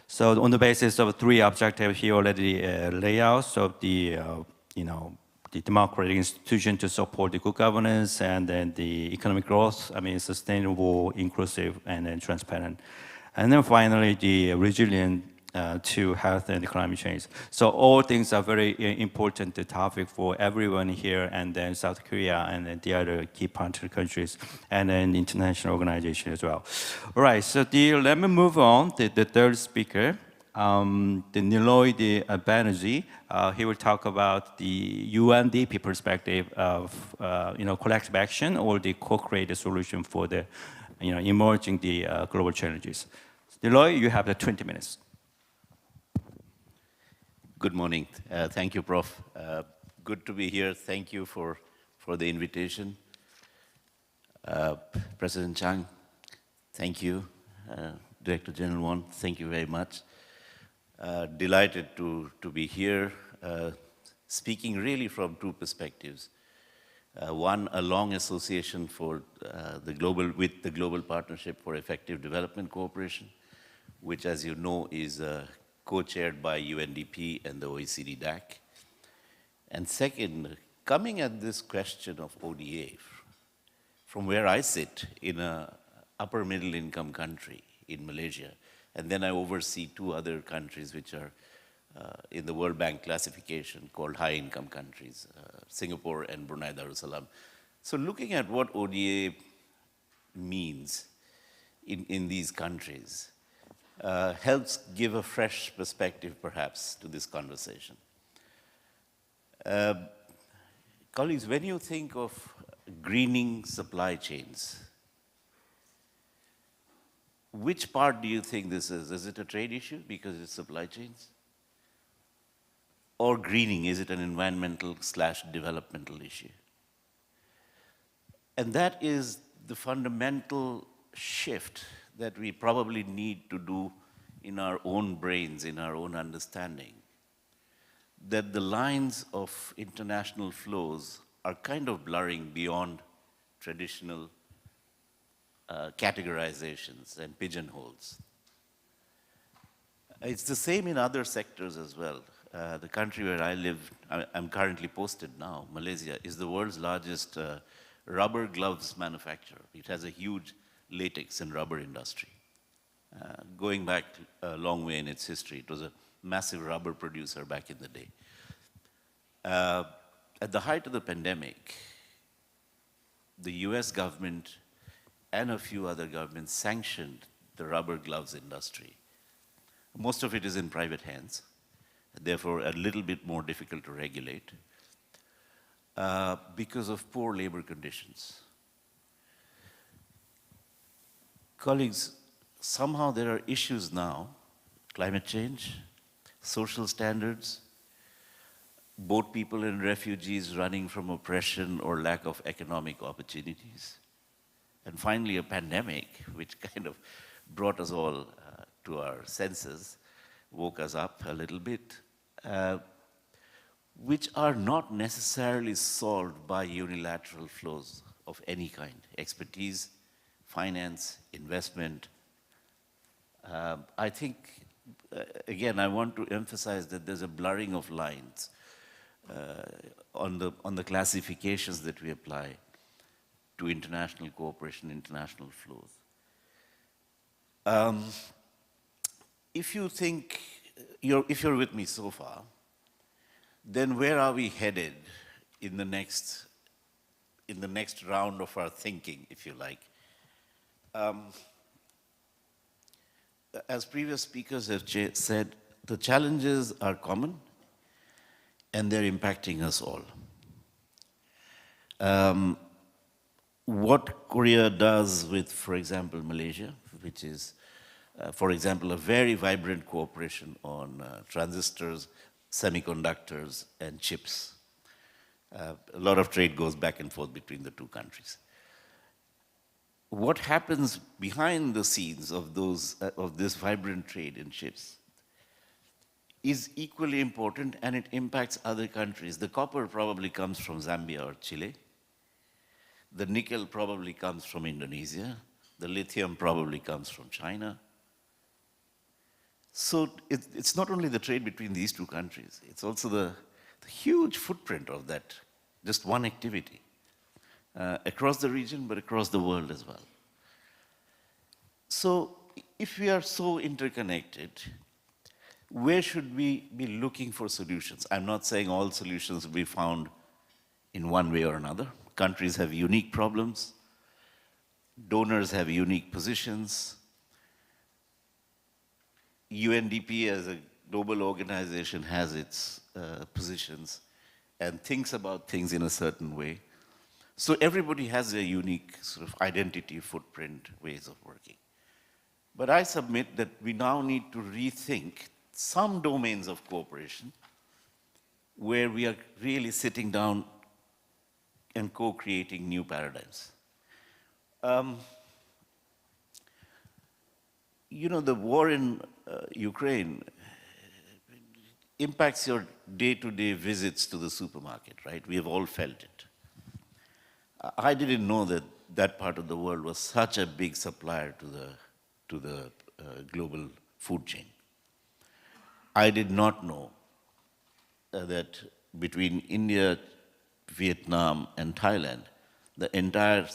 So on the basis of three objectives he already laid out, so the the democratic institution to support the good governance, and then the economic growth, sustainable, inclusive, and then transparent. And then finally, the resilient to health and climate change. So all things are very important topic for everyone here, and then South Korea, and then the other key partner countries, and then international organization as well. All right, so let me move on to the third speaker. The Niloy Banerjee, he will talk about the UNDP perspective of collective action or the co-created solution for the emerging the global challenges. Niloy, you have the 20 minutes. Good morning. Thank you, Prof. Good to be here. Thank you for the invitation. President Chang, thank you. Director General Won, thank you very much. Delighted to be here, speaking really from two perspectives. One, a long association for with the Global Partnership for Effective Development Cooperation, which, as you know, is co-chaired by UNDP and the OECD DAC. And second, coming at this question of ODA from where I sit in an upper middle income country in Malaysia, and then I oversee two other countries which are in the World Bank classification called high income countries, Singapore and Brunei Darussalam. So looking at what ODA means in these countries helps give a fresh perspective perhaps to this conversation. Colleagues, when you think of greening supply chains, which part do you think this is? Is it a trade issue because it's supply chains? Or greening, is it an environmental/developmental issue? And that is the fundamental shift that we probably need to do in our own brains, in our own understanding, that the lines of international flows are kind of blurring beyond traditional categorizations and pigeonholes. It's the same in other sectors as well. The country where I live, I'm currently posted now, Malaysia, is the world's largest rubber gloves manufacturer. It has a huge latex and rubber industry. Going back a long way in its history, it was a massive rubber producer back in the day. At the height of the pandemic, the US government and a few other governments sanctioned the rubber gloves industry. Most of it is in private hands, therefore a little bit more difficult to regulate because of poor labor conditions. Colleagues, somehow there are issues now, climate change, social standards, boat people and refugees running from oppression or lack of economic opportunities, and finally a pandemic which kind of brought us all to our senses, woke us up a little bit, which are not necessarily solved by unilateral flows of any kind, expertise, finance, investment. I think, again, I want to emphasize that there's a blurring of lines on the classifications that we apply to international cooperation, international flows. If you think, if you're with me so far, then where are we headed in the next round of our thinking, if you like? As previous speakers have said, the challenges are common and they're impacting us all. What Korea does with, for example, Malaysia, which is, for example, a very vibrant cooperation on transistors, semiconductors, and chips. A lot of trade goes back and forth between the two countries. What happens behind the scenes of this vibrant trade in chips is equally important, and it impacts other countries. The copper probably comes from Zambia or Chile. The nickel probably comes from Indonesia. The lithium probably comes from China. So it's not only the trade between these two countries, it's also the huge footprint of that just one activity, across the region, but across the world as well. So if we are so interconnected, where should we be looking for solutions? I'm not saying all solutions will be found in one way or another. Countries have unique problems. Donors have unique positions. UNDP as a global organization has its positions and thinks about things in a certain way. So everybody has their unique sort of identity, footprint, ways of working. But I submit that we now need to rethink some domains of cooperation where we are really sitting down and co-creating new paradigms. You know, the war in Ukraine impacts your day-to-day visits to the supermarket, right? We have all felt it. I didn't know that that part of the world was such a big supplier to the global food chain. I did not know that between India, Vietnam, and Thailand, the entire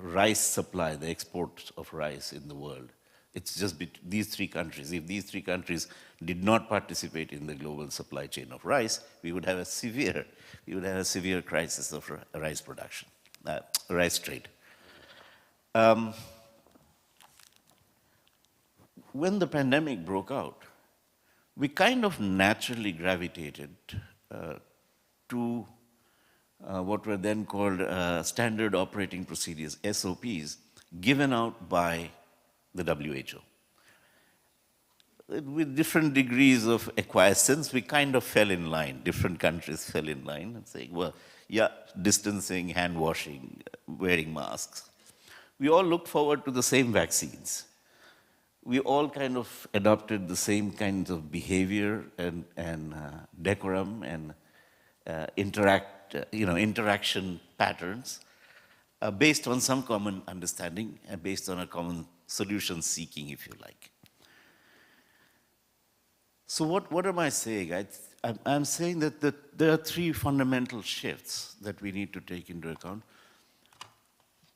rice supply, the export of rice in the world, it's just these three countries. If these three countries did not participate in the global supply chain of rice, we would have a severe crisis of rice production, rice trade. When the pandemic broke out, we kind of naturally gravitated to what were then called standard operating procedures, SOPs, given out by the WHO. With different degrees of acquiescence, we kind of fell in line. Different countries fell in line and saying, well, yeah, distancing, hand washing, wearing masks. We all looked forward to the same vaccines. We all kind of adopted the same kinds of behavior and decorum and interaction patterns based on some common understanding and based on a common solution seeking, if you like. So what am I saying? I'm saying that there are three fundamental shifts that we need to take into account.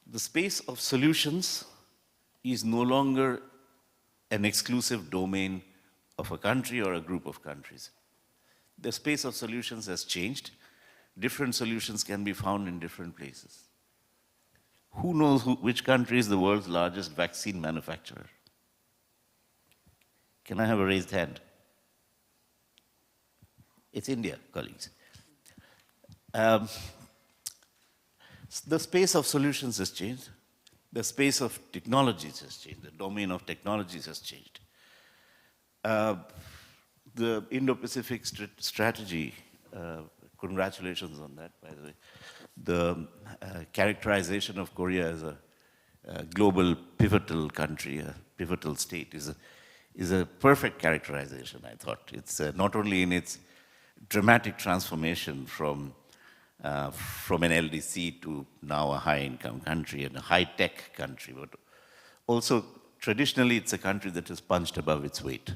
The space of solutions is no longer an exclusive domain of a country or a group of countries. The space of solutions has changed. Different solutions can be found in different places. Who knows which country is the world's largest vaccine manufacturer? Can I have a raised hand? It's India, colleagues. The space of solutions has changed. The space of technologies has changed. The domain of technologies has changed. The Indo-Pacific strategy, congratulations on that, by the way. The characterization of Korea as a global pivotal country, a pivotal state, is a perfect characterization, I thought. It's not only in its dramatic transformation from an LDC to now a high-income country and a high-tech country, but also traditionally it's a country that is punched above its weight.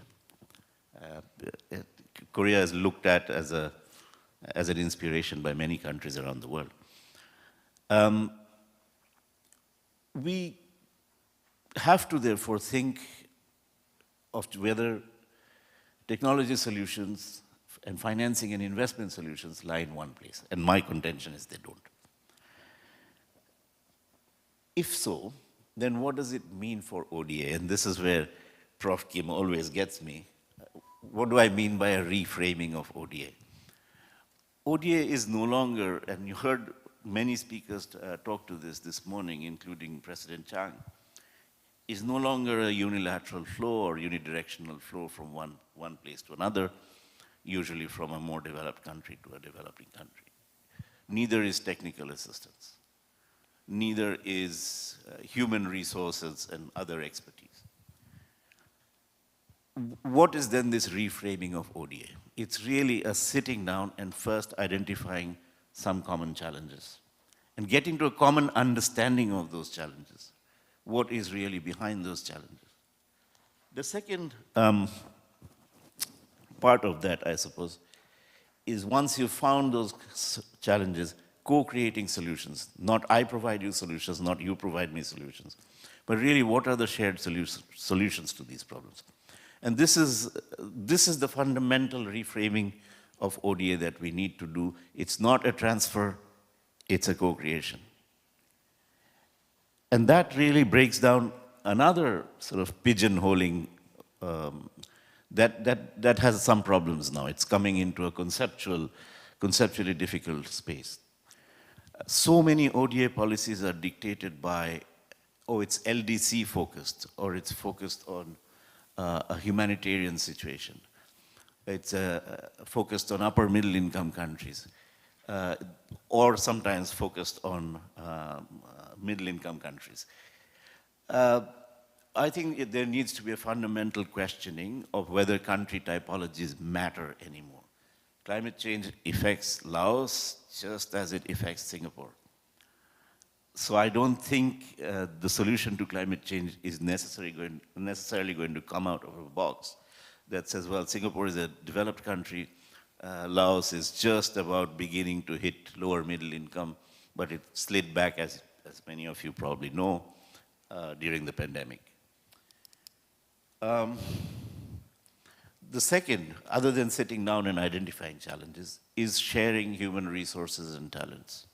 Korea is looked at as an inspiration by many countries around the world. We have to therefore think of whether technology solutions and financing and investment solutions lie in one place. And my contention is they don't. If so, then what does it mean for ODA? And this is where Prof. Kim always gets me. What do I mean by a reframing of ODA? ODA is no longer, and you heard many speakers talk to this morning, including President Chang, is no longer a unilateral flow or unidirectional flow from one place to another, usually from a more developed country to a developing country. Neither is technical assistance. Neither is human resources and other expertise. What is then this reframing of ODA? It's really a sitting down and first identifying some common challenges and getting to a common understanding of those challenges. What is really behind those challenges? The second part of that, I suppose, is once you've found those challenges, co-creating solutions. Not I provide you solutions, not you provide me solutions, but really what are the shared solutions to these problems? And this is the fundamental reframing of ODA that we need to do. It's not a transfer, it's a co-creation. And that really breaks down another sort of pigeonholing that has some problems now. It's coming into a conceptually difficult space. So many ODA policies are dictated by, oh, it's LDC focused, or it's focused on a humanitarian situation. It's focused on upper middle income countries, or sometimes focused on middle income countries. I think there needs to be a fundamental questioning of whether country typologies matter anymore. Climate change affects Laos just as it affects Singapore. So I don't think the solution to climate change is necessarily going to come out of a box that says, well, Singapore is a developed country, Laos is just about beginning to hit lower middle income, but it slid back, as many of you probably know, during the pandemic. The second, other than sitting down and identifying challenges, is sharing human resources and talents.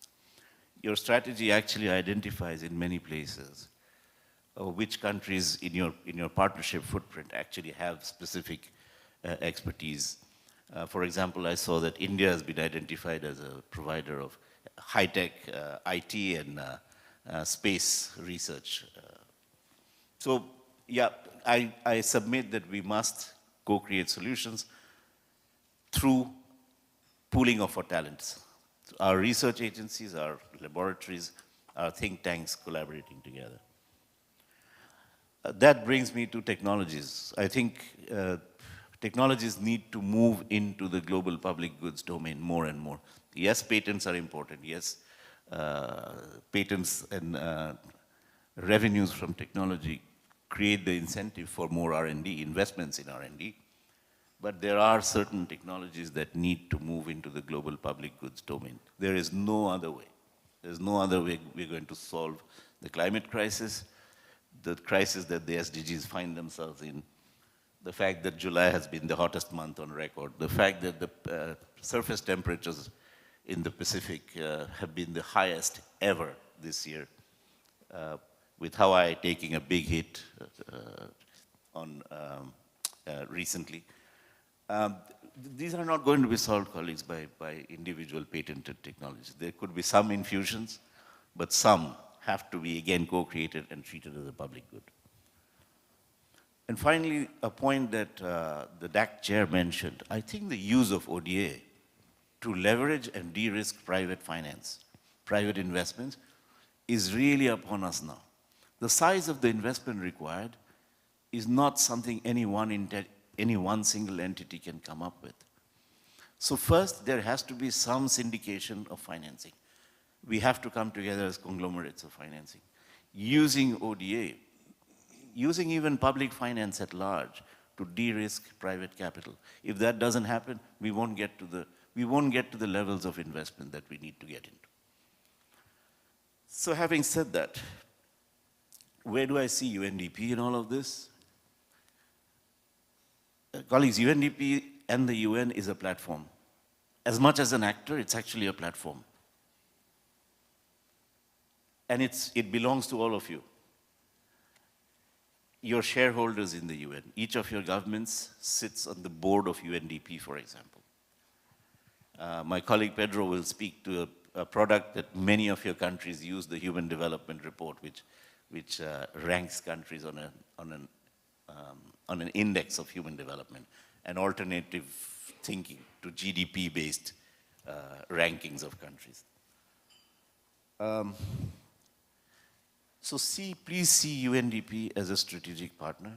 Your strategy actually identifies in many places which countries in your partnership footprint actually have specific expertise. For example, I saw that India has been identified as a provider of high-tech IT and space research. So, yeah, I submit that we must co-create solutions through pooling of our talents. Our research agencies, our laboratories, our think tanks collaborating together. That brings me to technologies. I think technologies need to move into the global public goods domain more and more. Yes, patents are important. Yes, patents and revenues from technology create the incentive for more R&D, investments in R&D. But there are certain technologies that need to move into the global public goods domain. There is no other way. There's no other way we're going to solve the climate crisis, the crisis that the SDGs find themselves in, the fact that July has been the hottest month on record, the fact that the surface temperatures in the Pacific have been the highest ever this year, with Hawaii taking a big hit recently. These are not going to be solved, colleagues, by individual patented technologies. There could be some infusions, but some have to be, again, co-created and treated as a public good. And finally, a point that the DAC chair mentioned, I think the use of ODA to leverage and de-risk private finance, private investments, is really upon us now. The size of the investment required is not something any one single entity can come up with. So first, there has to be some syndication of financing. We have to come together as conglomerates of financing, using ODA, using even public finance at large to de-risk private capital. If that doesn't happen, we won't get to the levels of investment that we need to get into. So having said that, where do I see UNDP in all of this? Colleagues, UNDP and the UN is a platform. As much as an actor, it's actually a platform. And it belongs to all of you. Your shareholders in the UN, each of your governments sits on the board of UNDP, for example. My colleague Pedro will speak to a product that many of your countries use, the Human Development Report, which ranks countries on an index of human development, an alternative thinking to GDP-based rankings of countries. So please see UNDP as a strategic partner.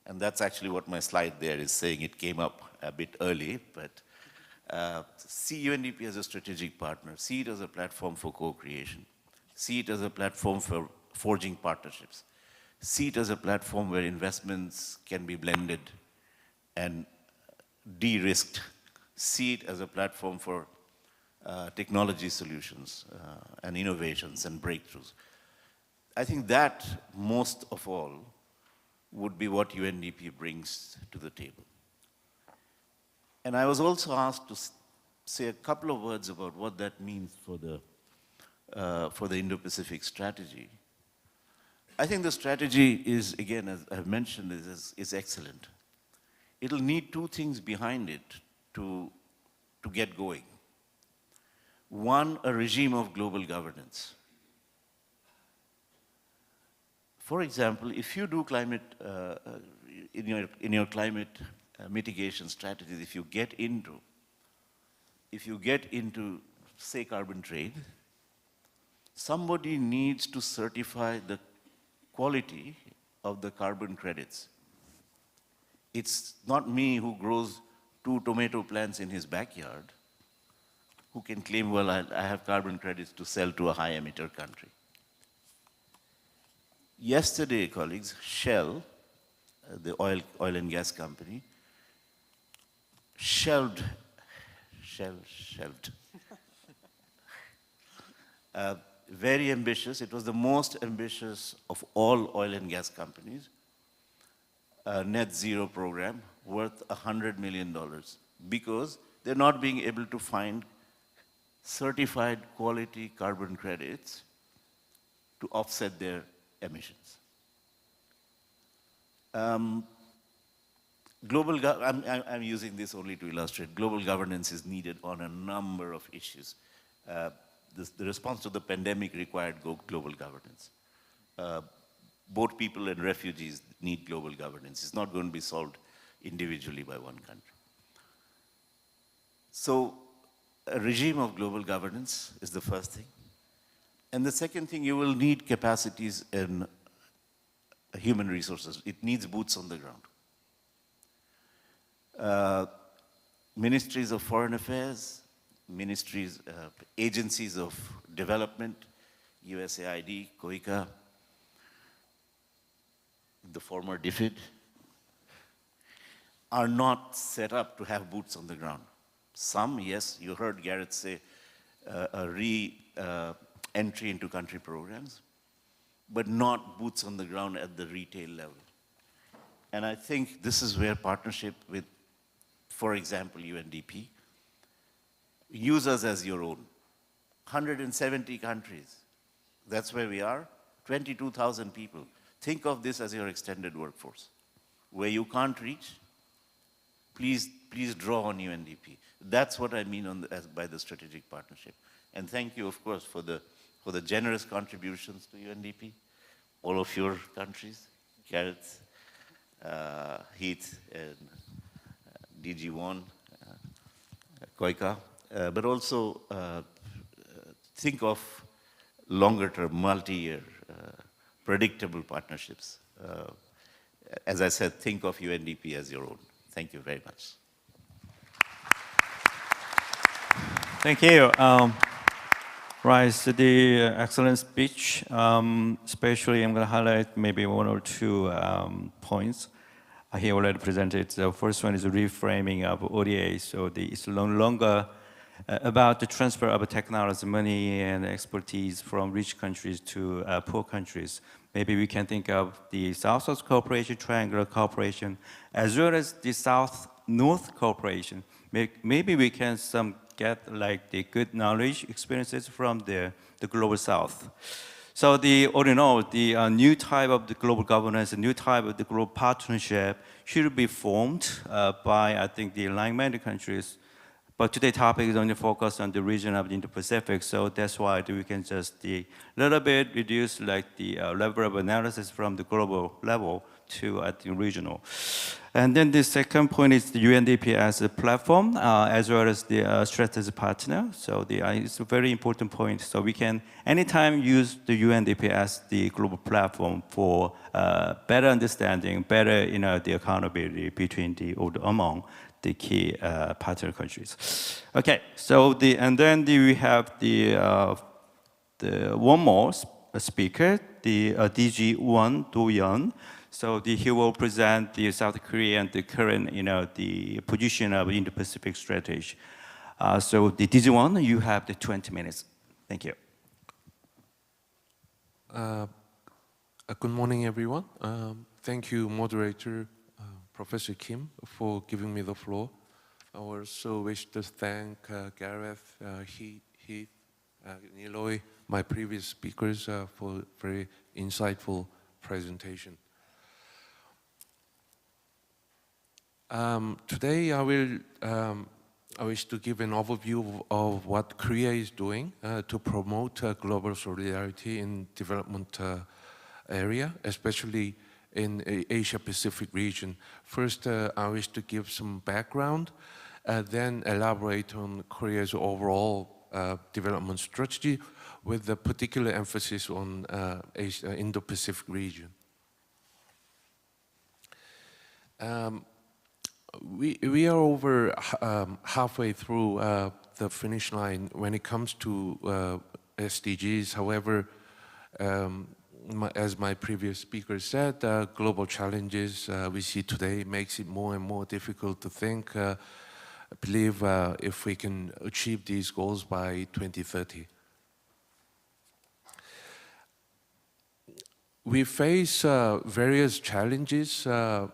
And that's actually what my slide there is saying. It came up a bit early, but see UNDP as a strategic partner. See it as a platform for co-creation. See it as a platform for forging partnerships. See it as a platform where investments can be blended and de-risked. See it as a platform for technology solutions and innovations and breakthroughs. I think that, most of all, would be what UNDP brings to the table. And I was also asked to say a couple of words about what that means for the Indo-Pacific strategy. I think the strategy is, again, as I've mentioned, is excellent. It'll need two things behind it to get going. One, a regime of global governance. For example, if you do climate, in your climate mitigation strategies, if you get into, say, carbon trade, somebody needs to certify the quality of the carbon credits. It's not me who grows 2 tomato plants in his backyard who can claim, well, I have carbon credits to sell to a high emitter country. Yesterday, colleagues, Shell, the oil and gas company, shelved very ambitious. It was the most ambitious of all oil and gas companies, net zero program worth $100 million because they're not being able to find certified quality carbon credits to offset their emissions. I'm using this only to illustrate. Global governance is needed on a number of issues. The response to the pandemic required global governance. Both people and refugees need global governance. It's not going to be solved individually by one country. So a regime of global governance is the first thing. And the second thing, you will need capacities in human resources. It needs boots on the ground. Ministries of Foreign Affairs, ministries, agencies of development, USAID, KOICA, the former DFID, are not set up to have boots on the ground. Some, yes, you heard Gareth say a re-entry into country programs, but not boots on the ground at the retail level. And I think this is where partnership with, for example, UNDP, use us as your own. 170 countries, that's where we are, 22,000 people. Think of this as your extended workforce. Where you can't reach, please draw on UNDP. That's what I mean by the strategic partnership. And thank you, of course, for the generous contributions to UNDP, all of your countries, Gareth, Heath, and DG1, KOICA, but also think of longer-term, multi-year, predictable partnerships. As I said, think of UNDP as your own. Thank you very much. Thank you. Right, the excellent speech. Especially, I'm going to highlight maybe one or two points. He already presented. The first one is reframing of ODA. So it's no longer about the transfer of technology, money, and expertise from rich countries to poor countries. Maybe we can think of the South-South cooperation, triangular cooperation, as well as the South-North cooperation. Maybe we can get like the good knowledge, experiences from the global South. So all in all, the new type of the global governance, a new type of the global partnership should be formed by, I think, the like-minded countries. But today's topic is only focused on the region of the Indo-Pacific, so that's why we can just a little bit reduce like the level of analysis from the global level to the regional. And then the second point is the UNDP as a platform, as well as the strategic partner. So it's a very important point. So we can anytime use the UNDP as the global platform for better understanding, better the accountability between among the key partner countries. Okay, so we have the one more speaker, the DG1 Do-yeon. So he will present the South Korea and the current, the position of Indo-Pacific strategy. So the DG1, you have the 20 minutes. Thank you. Good morning, everyone. Thank you, moderator, Professor Kim, for giving me the floor. I also wish to thank Gareth, Heath, Niloy, my previous speakers, for very insightful presentation. Today, I wish to give an overview of what Korea is doing to promote global solidarity in development area, especially in Asia-Pacific region. First, I wish to give some background, then elaborate on Korea's overall development strategy with a particular emphasis on Indo-Pacific region. We are over halfway through the finish line when it comes to SDGs. However, as my previous speaker said, global challenges we see today makes it more and more difficult to believe if we can achieve these goals by 2030. We face various challenges,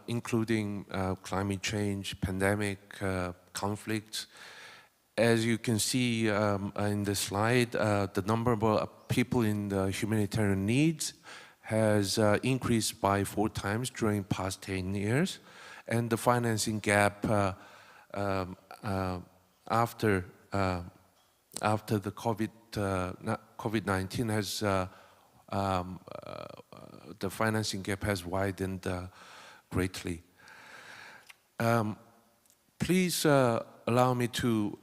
including climate change, pandemic, conflicts. As you can see in the slide, the number of people in the humanitarian needs has increased by 4 times during past 10 years. And the financing gap after the COVID-19 has the financing gap has widened greatly. Please allow me to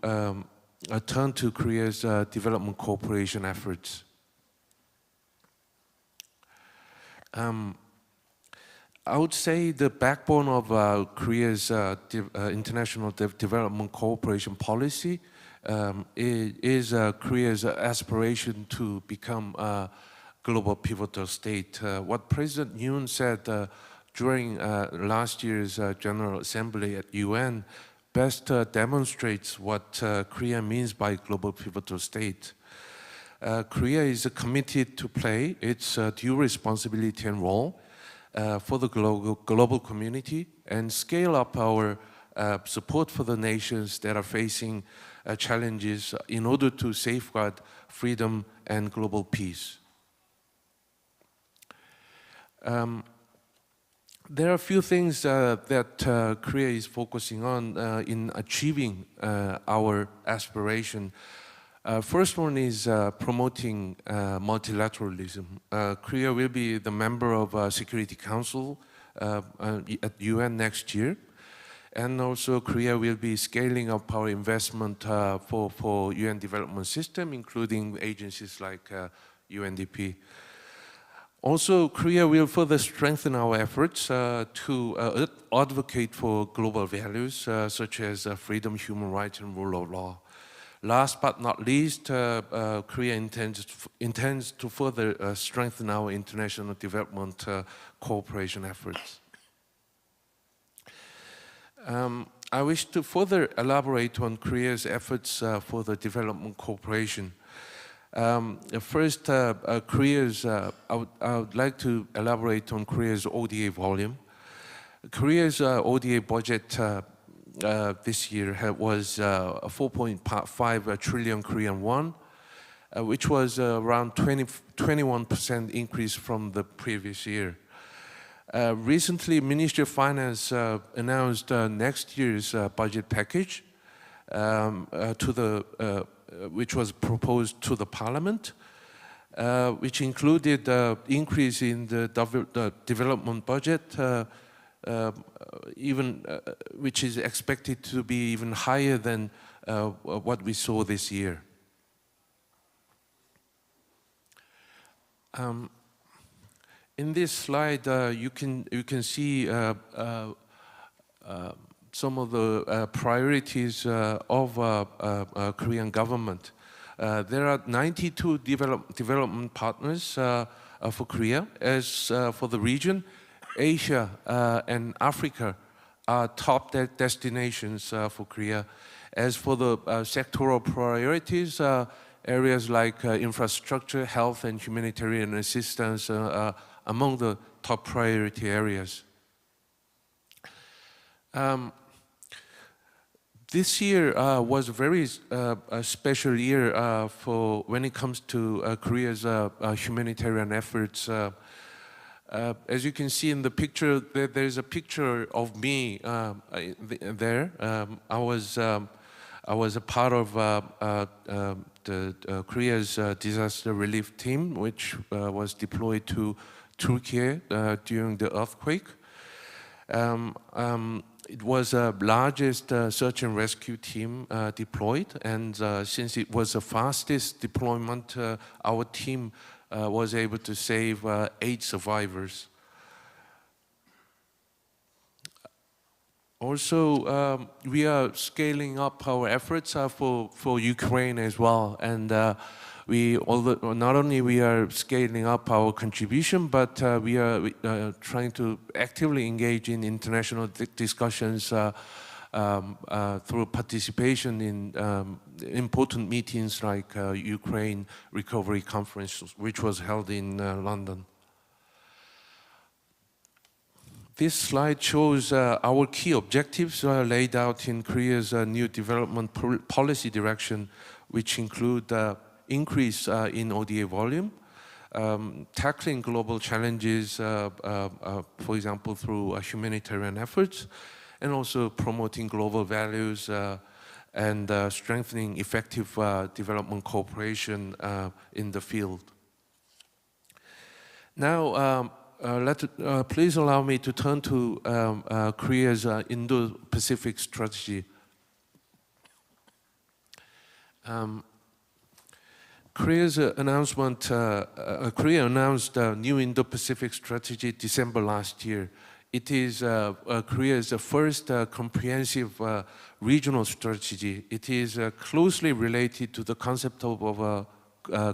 turn to Korea's development cooperation efforts. I would say the backbone of Korea's international development cooperation policy is Korea's aspiration to become a global pivotal state. What President Yoon said during last year's General Assembly at UN best demonstrates what Korea means by global pivotal state. Korea is committed to play its due responsibility and role for the global community and scale up our support for the nations that are facing challenges in order to safeguard freedom and global peace. There are a few things that Korea is focusing on in achieving our aspiration. First one is promoting multilateralism. Korea will be the member of Security Council at UN next year. And also Korea will be scaling up our investment for UN development system, including agencies like UNDP. Also, Korea will further strengthen our efforts to advocate for global values such as freedom, human rights, and rule of law. Last but not least, Korea intends to further strengthen our international development cooperation efforts. I wish to further elaborate on Korea's efforts for the development cooperation. First, I would like to elaborate on Korea's ODA volume. Korea's ODA budget this year was 4.5 trillion Korean won, which was around 21% increase from the previous year. Recently, Ministry of Finance announced next year's budget package which was proposed to the Parliament, which included increase in the development budget, which is expected to be even higher than what we saw this year. In this slide, you can see some of the priorities of Korean government. There are 92 development partners for Korea. As for the region, Asia and Africa are top destinations for Korea. As for the sectoral priorities, areas like infrastructure, health, and humanitarian assistance are among the top priority areas. This year was a very special year for when it comes to Korea's humanitarian efforts. As you can see in the picture, there's a picture of me there. I was a part of the Korea's disaster relief team, which was deployed to Turkey during the earthquake. It was the largest search and rescue team deployed, and since it was the fastest deployment, our team was able to save 8 survivors. Also, we are scaling up our efforts for Ukraine as well, and not only we are scaling up our contribution, but we are trying to actively engage in international discussions through participation in important meetings like Ukraine Recovery Conference, which was held in London. This slide shows our key objectives laid out in Korea's new development policy direction, which include increase in ODA volume, tackling global challenges, for example, through humanitarian efforts, and also promoting global values and strengthening effective development cooperation in the field. Now, please allow me to turn to Korea's Indo-Pacific strategy. Korea announced a new Indo-Pacific strategy December last year. It is Korea's first comprehensive regional strategy. It is closely related to the concept of a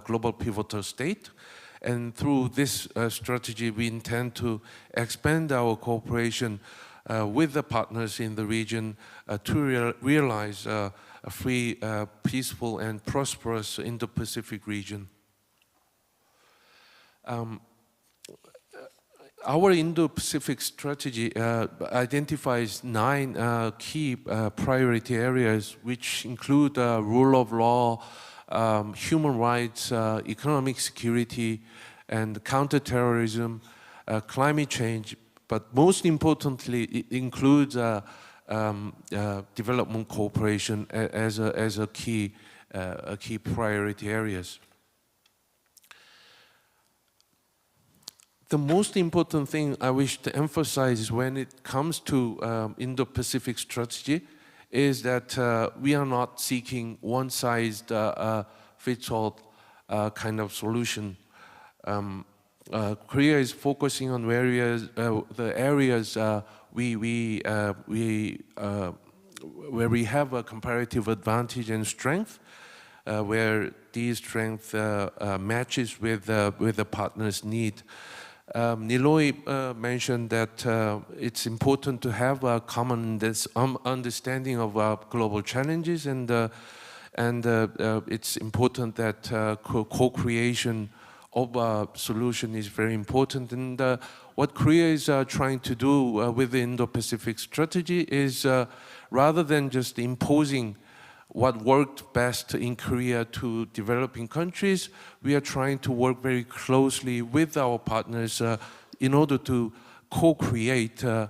global pivotal state. And through this strategy, we intend to expand our cooperation with the partners in the region to realize a free, peaceful, and prosperous Indo-Pacific region. Our Indo-Pacific strategy identifies 9 key priority areas, which include rule of law, human rights, economic security, and counterterrorism, climate change, but most importantly, it includes development cooperation as a key priority areas. The most important thing I wish to emphasize is when it comes to Indo-Pacific strategy is that we are not seeking one-size-fits-all kind of solution. Korea is focusing on the areas where we have a comparative advantage and strength, where these strength matches with the partner's need. Niloy mentioned that it's important to have a common understanding of global challenges, and it's important that co-creation of a solution is very important. And what Korea is trying to do with the Indo-Pacific strategy is rather than just imposing what worked best in Korea to developing countries, we are trying to work very closely with our partners in order to co-create the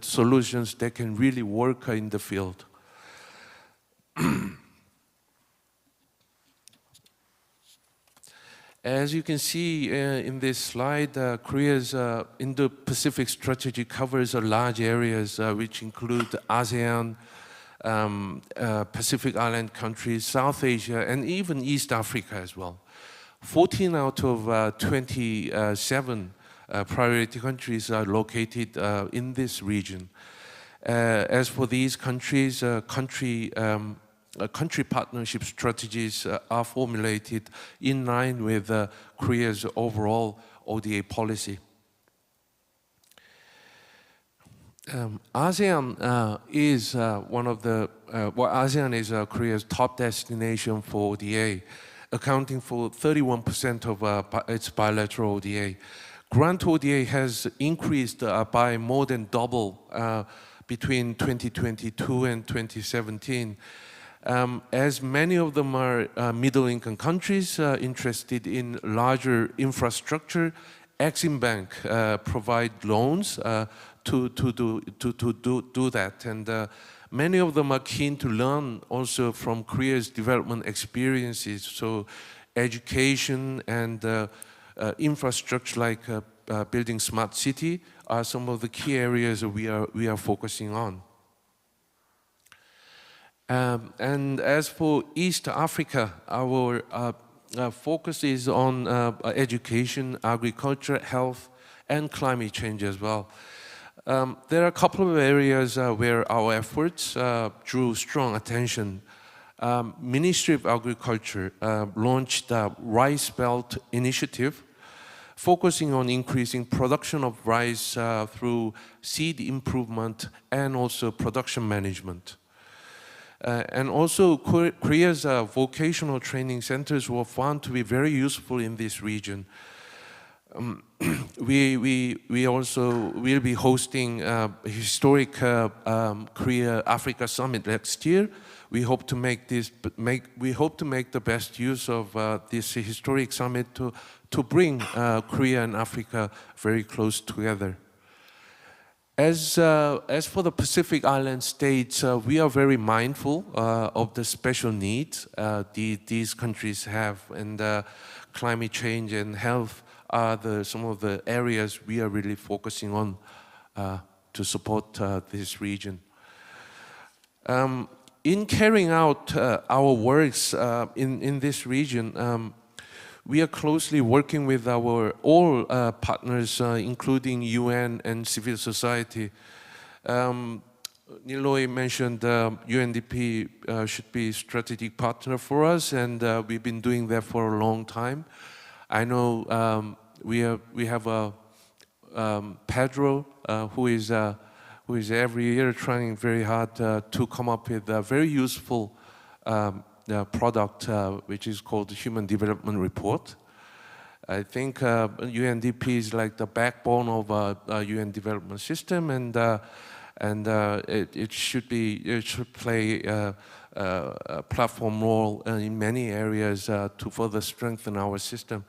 solutions that can really work in the field. As you can see in this slide, Korea's Indo-Pacific strategy covers large areas which include ASEAN, Pacific Island countries, South Asia, and even East Africa as well. 14 out of 27 priority countries are located in this region. As for these countries, country partnership strategies are formulated in line with Korea's overall ODA policy. ASEAN is one of the, ASEAN is Korea's top destination for ODA, accounting for 31% of its bilateral ODA. Grant ODA has increased by more than double between 2022 and 2017. As many of them are middle-income countries interested in larger infrastructure, Exim Bank provide loans to do that, and many of them are keen to learn also from Korea's development experiences. So, education and infrastructure like building smart city are some of the key areas we are focusing on. And as for East Africa, our focus is on education, agriculture, health, and climate change as well. There are a couple of areas where our efforts drew strong attention. Ministry of Agriculture launched the Rice Belt Initiative, focusing on increasing production of rice through seed improvement and also production management. And also Korea's vocational training centers were found to be very useful in this region. We also will be hosting a historic Korea-Africa Summit next year. We hope to make the best use of this historic summit to bring Korea and Africa very close together. As for the Pacific Island states, we are very mindful of the special needs these countries have, and climate change and health are some of the areas we are really focusing on to support this region. In carrying out our works in this region, we are closely working with all partners, including UN and civil society. Niloy mentioned UNDP should be a strategic partner for us, and we've been doing that for a long time. I know we have Pedro, who is every year trying very hard to come up with a very useful product, which is called the Human Development Report. I think UNDP is like the backbone of a UN development system, and it should play a platform role in many areas to further strengthen our system.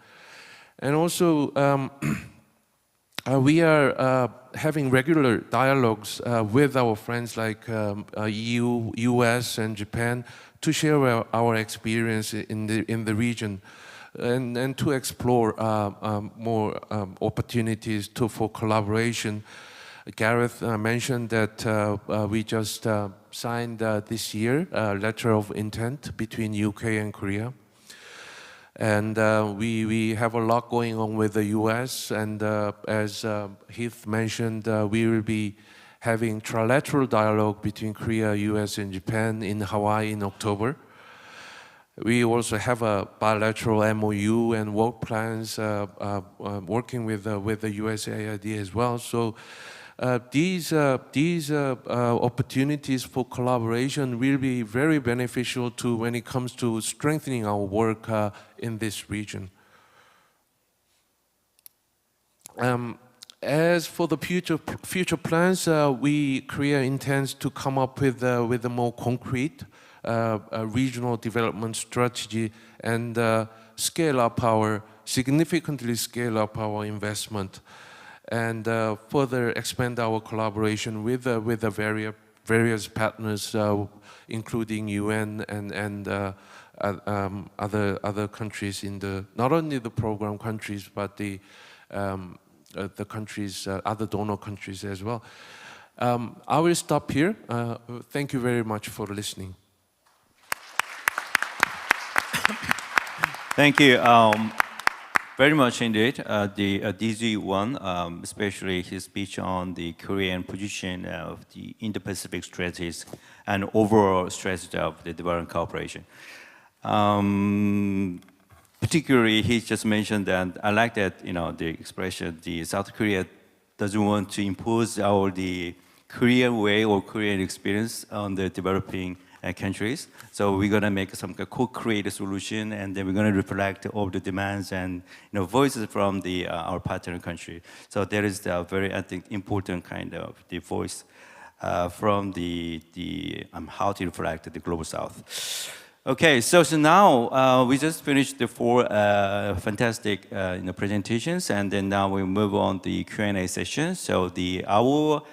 And also, we are having regular dialogues with our friends like EU, US, and Japan to share our experience in the region, and to explore more opportunities for collaboration. Gareth mentioned that we just signed this year a letter of intent between UK and Korea. And we have a lot going on with the US, and as Heath mentioned, we will be having trilateral dialogue between Korea, US, and Japan in Hawaii in October. We also have a bilateral MOU and work plans working with the USAID as well. So these opportunities for collaboration will be very beneficial when it comes to strengthening our work in this region. As for the future plans, Korea intends to come up with a more concrete regional development strategy and significantly scale up our investment, and further expand our collaboration with the various partners, including UN and other countries not only the program countries, but the countries, other donor countries as well. I will stop here. Thank you very much for listening. Thank you very much indeed. The DZ1, especially his speech on the Korean position of the Indo-Pacific strategies and overall strategy of the development cooperation. Particularly, he just mentioned that I like that, the expression, the South Korea doesn't want to impose the Korean way or Korean experience on the developing countries. So we're going to make some co-create a solution, and then we're going to reflect all the demands and voices from our partner country. So there is a very, I think, important kind of the voice from the how to reflect the global South. Okay, so now we just finished the 4 fantastic presentations, and then now we move on the Q&A session. So I will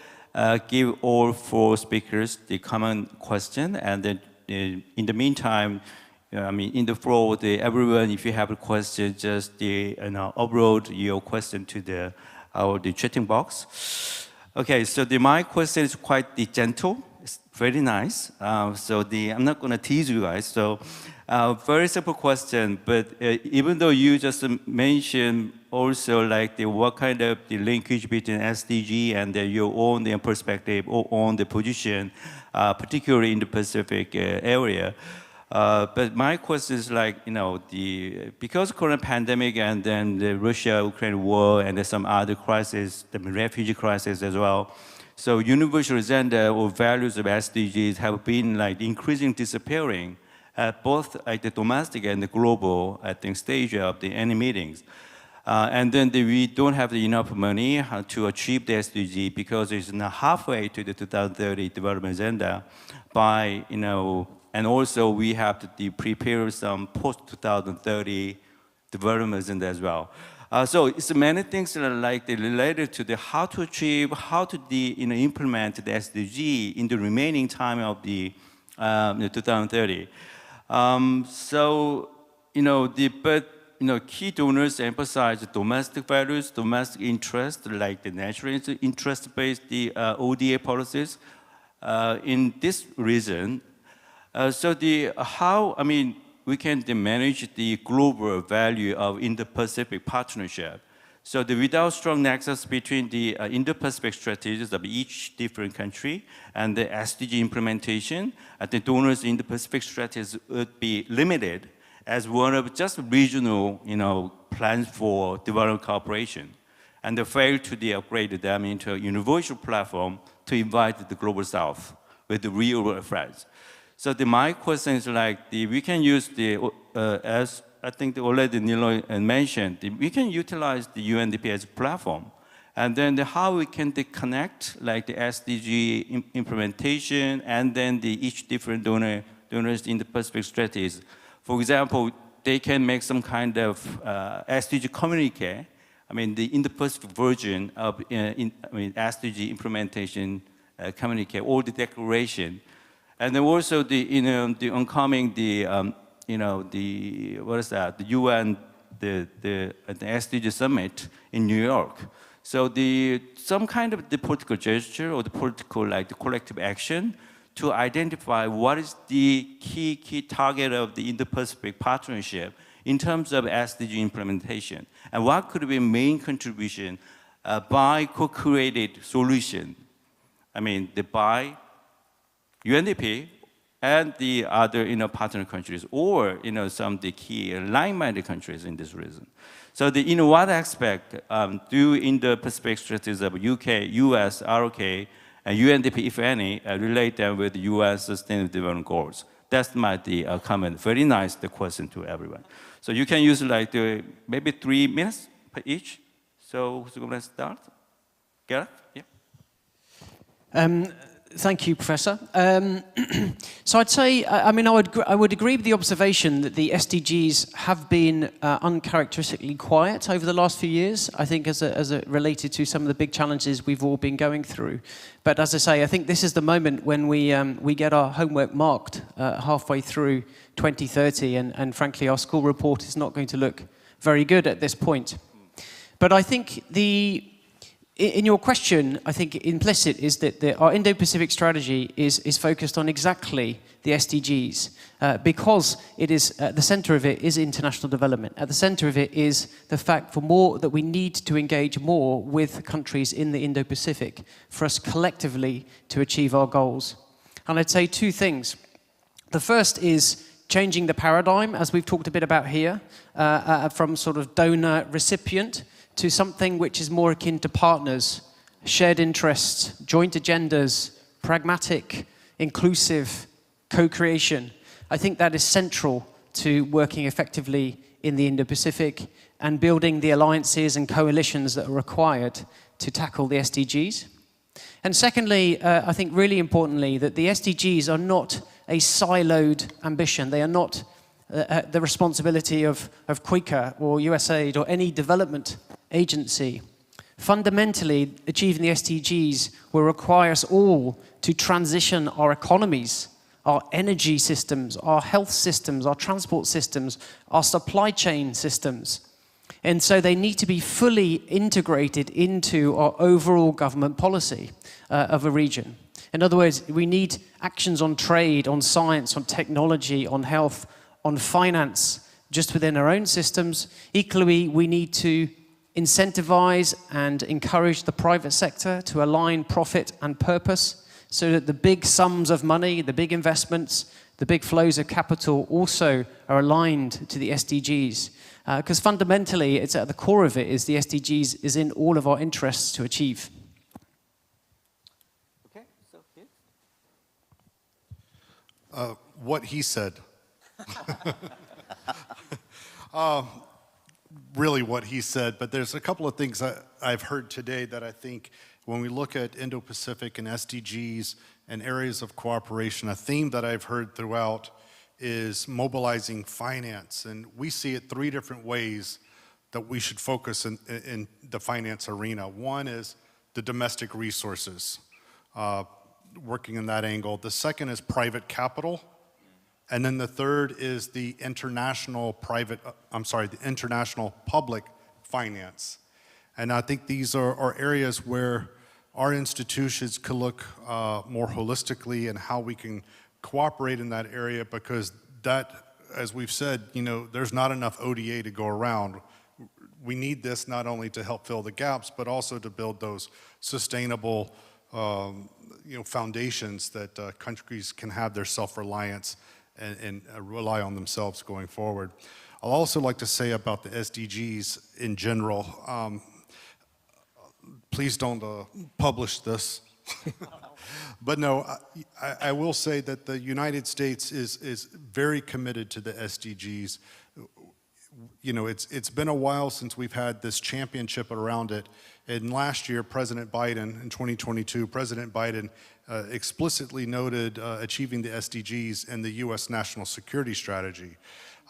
give all 4 speakers the common question, and then in the meantime, in the floor, everyone, if you have a question, just upload your question to the chatting box. Okay, so my question is quite gentle. It's very nice. I'm not going to tease you guys. So very simple question, but even though you just mentioned also like what kind of the linkage between SDG and your own perspective or on the position, particularly in the Pacific area. But my question is like, because current pandemic and then the Russia-Ukraine war and there's some other crises, the refugee crisis as well. So universal agenda or values of SDGs have been like increasingly disappearing at both like the domestic and the global, I think, stage of any meetings. And then we don't have enough money to achieve the SDG because it's not halfway to the 2030 development agenda by, and also we have to prepare some post-2030 development agenda as well. So it's many things that are like related to how to achieve, how to implement the SDG in the remaining time of the 2030. Key donors emphasize domestic values, domestic interest, like the natural interest-based ODA policies. In this reason, we can manage the global value of Indo-Pacific partnership. So without strong nexus between the Indo-Pacific strategies of each different country and the SDG implementation, the donors in the Pacific strategies would be limited as one of just regional, plans for development cooperation, and they fail to upgrade them into a universal platform to invite the global South with the real world threats. So my question is like, we can use as I think already Nilo mentioned, we can utilize the UNDP as a platform, and then how we can connect like the SDG implementation and then each different donors in the Pacific strategies. For example, they can make some kind of SDG communique. The Indo-Pacific version of SDG implementation communique or the declaration. And then also the oncoming the UN the SDG summit in New York. So some kind of the political gesture or the political the collective action to identify what is the key target of the Indo-Pacific partnership in terms of SDG implementation, and what could be main contribution by co-created solution. By UNDP and the other partner countries, or some of the key like-minded countries in this reason. So what aspect do Indo-Pacific strategies of UK, US, ROK, and UNDP, if any, relate them with UN Sustainable Development Goals? That's my comment. Very nice question to everyone. So you can use maybe 3 minutes per each. So who's going to start? Gareth? Yeah. Thank you, Professor. So I'd say, I would agree with the observation that the SDGs have been uncharacteristically quiet over the last few years, I think as it related to some of the big challenges we've all been going through. But as I say, I think this is the moment when we get our homework marked halfway through 2030, and frankly, our school report is not going to look very good at this point. But I think in your question, I think implicit is that our Indo-Pacific strategy is focused on exactly the SDGs because it is at the center of it is international development. At the center of it is the fact that we need to engage more with countries in the Indo-Pacific for us collectively to achieve our goals. And I'd say 2 things. The first is changing the paradigm, as we've talked a bit about here, from sort of donor-recipient to something which is more akin to partners shared interests, joint agendas, pragmatic, inclusive co-creation. I think that is central to working effectively in the Indo-Pacific and building the alliances and coalitions that are required to tackle the SDGs. And secondly, I think really importantly, that the SDGs are not a siloed ambition. They are not the responsibility of KOICA or USAID or any development agency. Fundamentally, achieving the SDGs will require us all to transition our economies, our energy systems, our health systems, our transport systems, our supply chain systems. And so they need to be fully integrated into our overall government policy of a region. In other words, we need actions on trade, on science, on technology, on health, on finance, just within our own systems. Equally, we need to incentivize and encourage the private sector to align profit and purpose so that the big sums of money, the big investments, the big flows of capital also are aligned to the SDGs. Because fundamentally, it's at the core of it is the SDGs is in all of our interests to achieve. Okay, so here. What he said. Really what he said, but there's a couple of things I've heard today that I think when we look at Indo-Pacific and SDGs and areas of cooperation, a theme that I've heard throughout is mobilizing finance. And we see it three different ways that we should focus in the finance arena. One is the domestic resources, working in that angle. The second is private capital. And then the third is the international public finance. And I think these are areas where our institutions could look more holistically and how we can cooperate in that area, because that, as we've said, there's not enough ODA to go around. We need this not only to help fill the gaps, but also to build those sustainable foundations that countries can have their self-reliance and rely on themselves going forward. I'll also like to say about the SDGs in general, please don't publish this. But no, I will say that the United States is very committed to the SDGs. It's been a while since we've had this championship around it. And last year, President Biden, in 2022, President Biden explicitly noted achieving the SDGs in the U.S. National Security Strategy.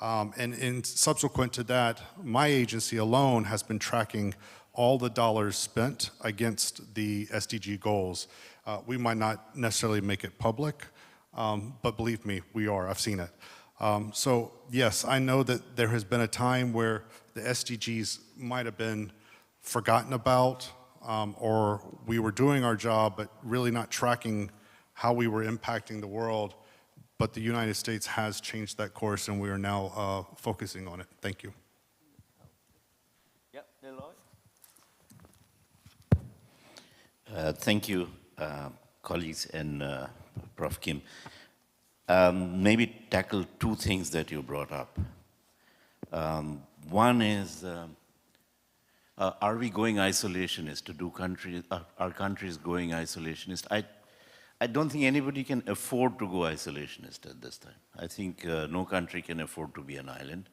And subsequent to that, my agency alone has been tracking all the dollars spent against the SDG goals. We might not necessarily make it public, but believe me, we are. I've seen it. So yes, I know that there has been a time where the SDGs might have been forgotten about, or we were doing our job, but really not tracking how we were impacting the world. But the United States has changed that course, and we are now focusing on it. Thank you. Thank you, colleagues and Prof. Kim. Maybe tackle two things that you brought up. One is, are we going isolationist? Are countries going isolationist? I don't think anybody can afford to go isolationist at this time. I think no country can afford to be an island,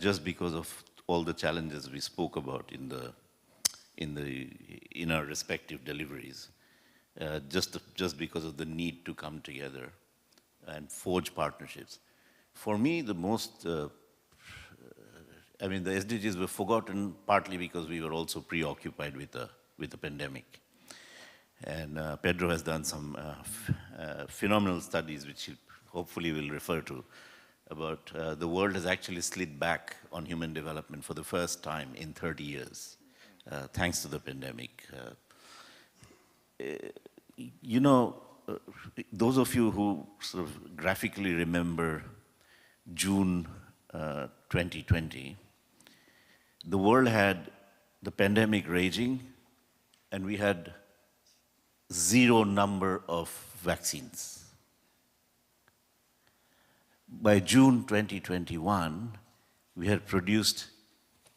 just because of all the challenges we spoke about in our respective deliveries, just because of the need to come together and forge partnerships. For me, the most, the SDGs were forgotten partly because we were also preoccupied with the pandemic. And Pedro has done some phenomenal studies, which he hopefully will refer to, about the world has actually slid back on human development for the first time in 30 years, thanks to the pandemic. Those of you who sort of graphically remember June 2020, the world had the pandemic raging, and we had zero number of vaccines. By June 2021, we had produced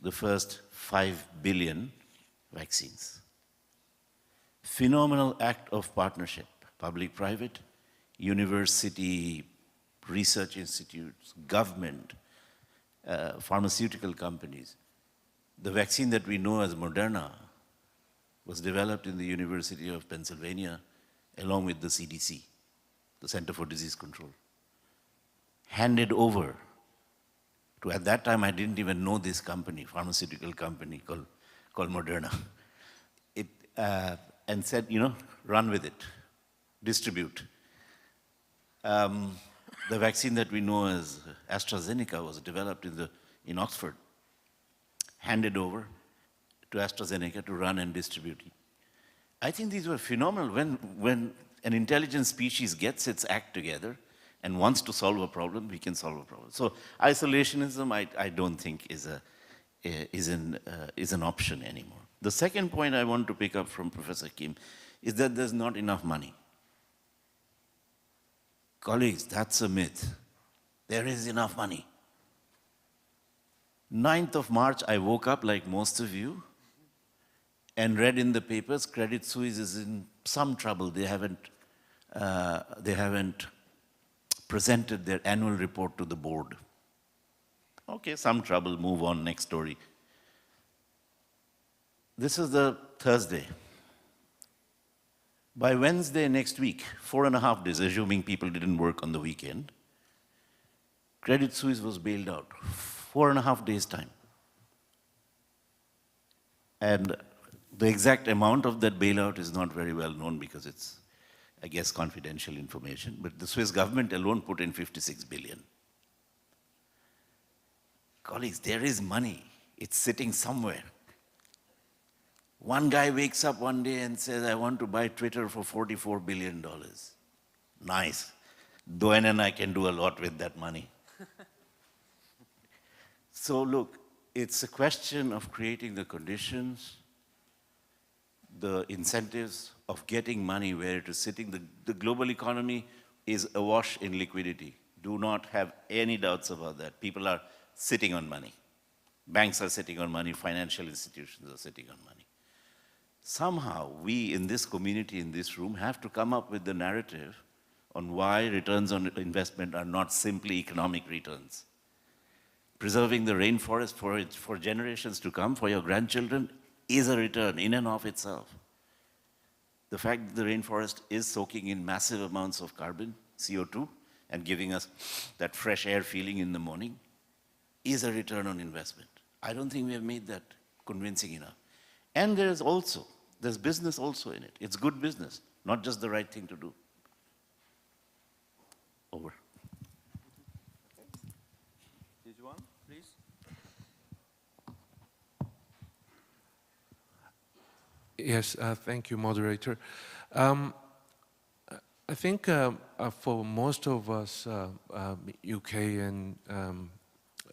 the first 5 billion vaccines. phenomenal act of partnership, public-private, university, research institutes, government, pharmaceutical companies. The vaccine that we know as Moderna was developed in the University of Pennsylvania along with the CDC, the Center for Disease Control. Handed over to, at that time I didn't even know this company, pharmaceutical company called Moderna. And said, run with it, distribute. The vaccine that we know as AstraZeneca was developed in Oxford, handed over to AstraZeneca to run and distribute it. I think these were phenomenal. When an intelligent species gets its act together and wants to solve a problem, we can solve a problem. So isolationism, I don't think is an option anymore. The second point I want to pick up from Professor Kim is that there's not enough money. Colleagues, that's a myth. There is enough money. 9th of March, I woke up like most of you and read in the papers, Credit Suisse is in some trouble. They haven't presented their annual report to the board. Okay, some trouble, move on, next story. This is the Thursday. By Wednesday next week, 4.5 days, assuming people didn't work on the weekend, Credit Suisse was bailed out. 4.5 days' time. And the exact amount of that bailout is not very well known because it's, I guess, confidential information. But the Swiss government alone put in 56 billion. Colleagues, there is money. It's sitting somewhere. One guy wakes up one day and says, I want to buy Twitter for $44 billion. Nice. Doen and I can do a lot with that money. So look, it's a question of creating the conditions, the incentives of getting money where it is sitting. The global economy is awash in liquidity. Do not have any doubts about that. People are sitting on money. Banks are sitting on money, financial institutions are sitting on money. Somehow, we in this community, in this room, have to come up with the narrative on why returns on investment are not simply economic returns. Preserving the rainforest for generations to come, for your grandchildren, is a return in and of itself. The fact that the rainforest is soaking in massive amounts of carbon, CO2, and giving us that fresh air feeling in the morning, is a return on investment. I don't think we have made that convincing enough. And there's business also in it. It's good business, not just the right thing to do. Over. This one, please. Yes, thank you, moderator. I think for most of us, UK and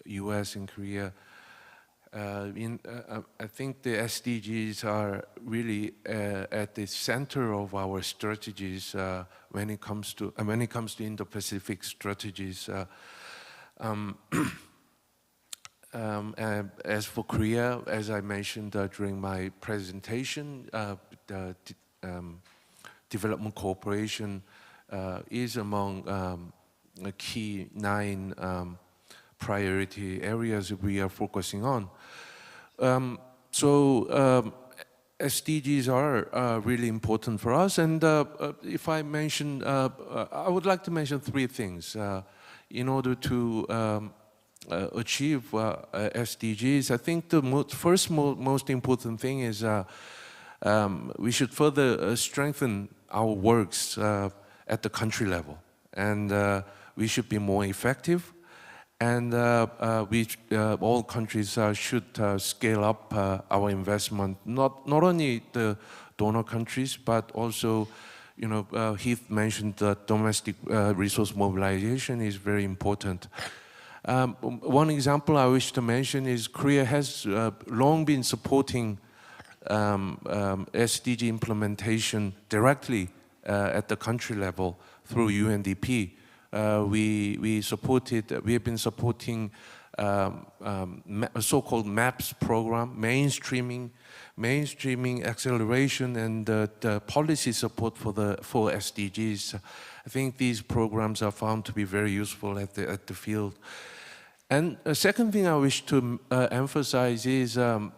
US and Korea, I think the SDGs are really at the center of our strategies when it comes to Indo-Pacific strategies. As for Korea, as I mentioned during my presentation, the development cooperation is among the key 9 priority areas we are focusing on. SDGs are really important for us, and if I mention, I would like to mention 3 things. In order to achieve SDGs, I think the most important thing is we should further strengthen our works at the country level, and we should be more effective. And all countries should scale up our investment, not only the donor countries, but also, Heath mentioned that domestic resource mobilization is very important. One example I wish to mention is Korea has long been supporting SDG implementation directly at the country level through UNDP. We have been supporting a so-called MAPS program, mainstreaming mainstreaming, acceleration, and the policy support for SDGs. I think these programs are found to be very useful at the field. And a second thing I wish to emphasize is the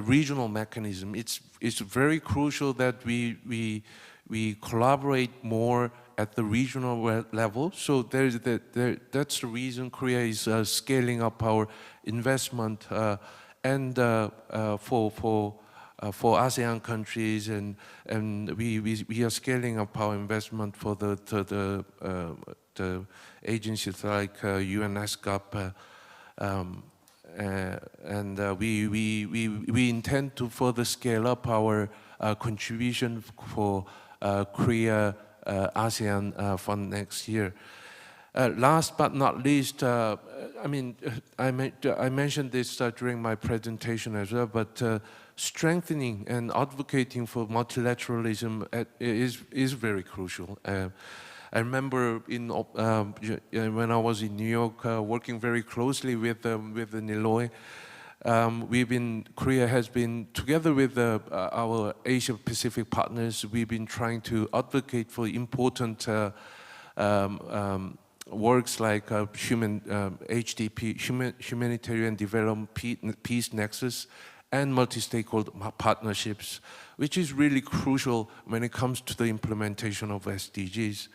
regional mechanism. It's very crucial that we collaborate more at the regional level. So that's the reason Korea is scaling up our investment and for ASEAN countries, and we are scaling up our investment for the agencies like UNESCOP, and we intend to further scale up our contribution for Korea ASEAN Fund next year. Last but not least, I mentioned this during my presentation as well, but strengthening and advocating for multilateralism is very crucial. I remember when I was in New York, working very closely with the Niloy. Korea has been, together with our Asia-Pacific partners, we've been trying to advocate for important works like HDP, Humanitarian Development Peace Nexus, and multi-stakeholder partnerships, which is really crucial when it comes to the implementation of SDGs.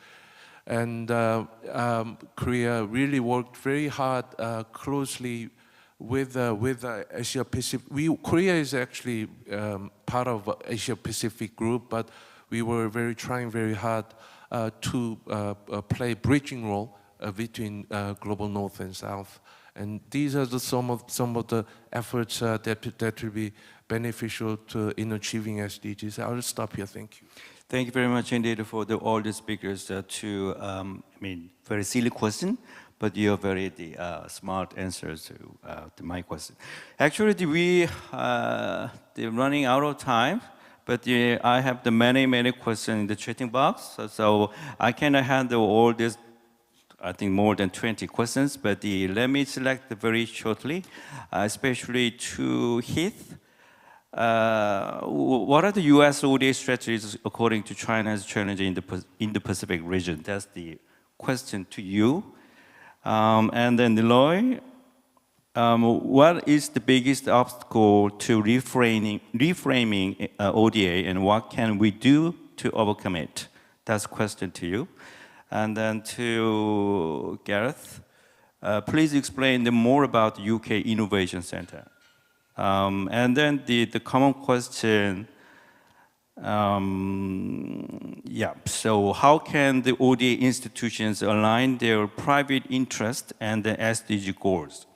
And Korea really worked very hard, closely with Asia Pacific. Korea is actually part of Asia Pacific group, but we were trying very hard to play bridging role between global North and South. And these are some of the efforts that will be beneficial in achieving SDGs. I'll stop here. Thank you. Thank you very much indeed for all the speakers very silly question, but you have very smart answers to my question. Actually, they're running out of time, but I have the many questions in the chatting box, so I cannot handle all this. I think more than 20 questions, but let me select very shortly, especially to Heath. What are the U.S. ODA strategies according to China's challenge in the Indo-Pacific region? That's the question to you. And then Niloy, what is the biggest obstacle to reframing ODA, and what can we do to overcome it? That's a question to you. And then to Gareth, please explain more about the UK Innovation Center. And then the common question, so how can the ODA institutions align their private interest and the SDG goals?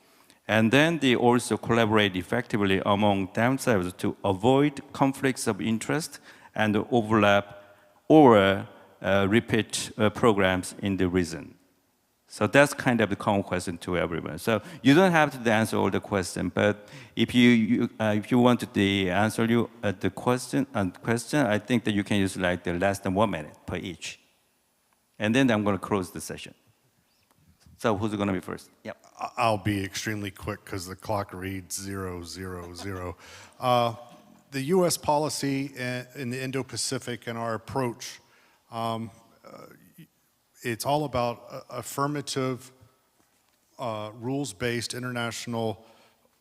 And then they also collaborate effectively among themselves to avoid conflicts of interest and overlap or repeat programs in the region. So that's kind of the common question to everyone. So you don't have to answer all the questions, but if you want to answer the question, I think that you can use like the less than 1 minute per each. And then I'm going to close the session. So who's going to be first? Yep. I'll be extremely quick because the clock reads 0, 0, 0. The U.S. policy in the Indo-Pacific and our approach, it's all about affirmative, rules-based international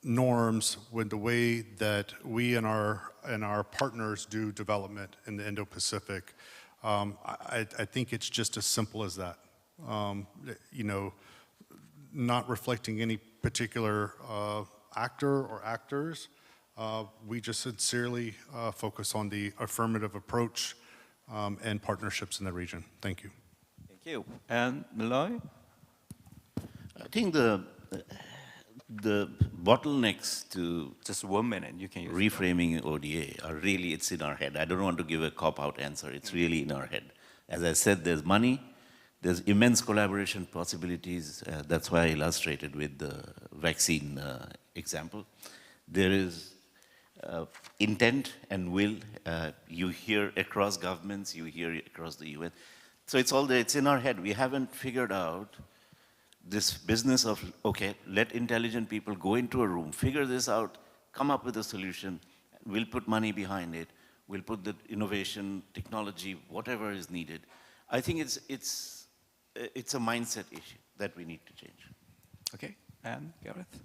norms with the way that we and our partners do development in the Indo-Pacific. I think it's just as simple as that. Not reflecting any particular actor or actors. We just sincerely focus on the affirmative approach and partnerships in the region. Thank you. Thank you. And Niloy? I think the bottlenecks to just 1 minute, you can use reframing ODA are really, it's in our head. I don't want to give a cop-out answer. It's really in our head. As I said, there's money, there's immense collaboration possibilities. That's why I illustrated with the vaccine example. There is intent and will. You hear across governments, you hear across the UN. So it's all there, it's in our head. We haven't figured out this business of, okay, let intelligent people go into a room, figure this out, come up with a solution. we'll put money behind it, we'll put the innovation, technology, whatever is needed. I think it's a mindset issue that we need to change. Okay, and Gareth?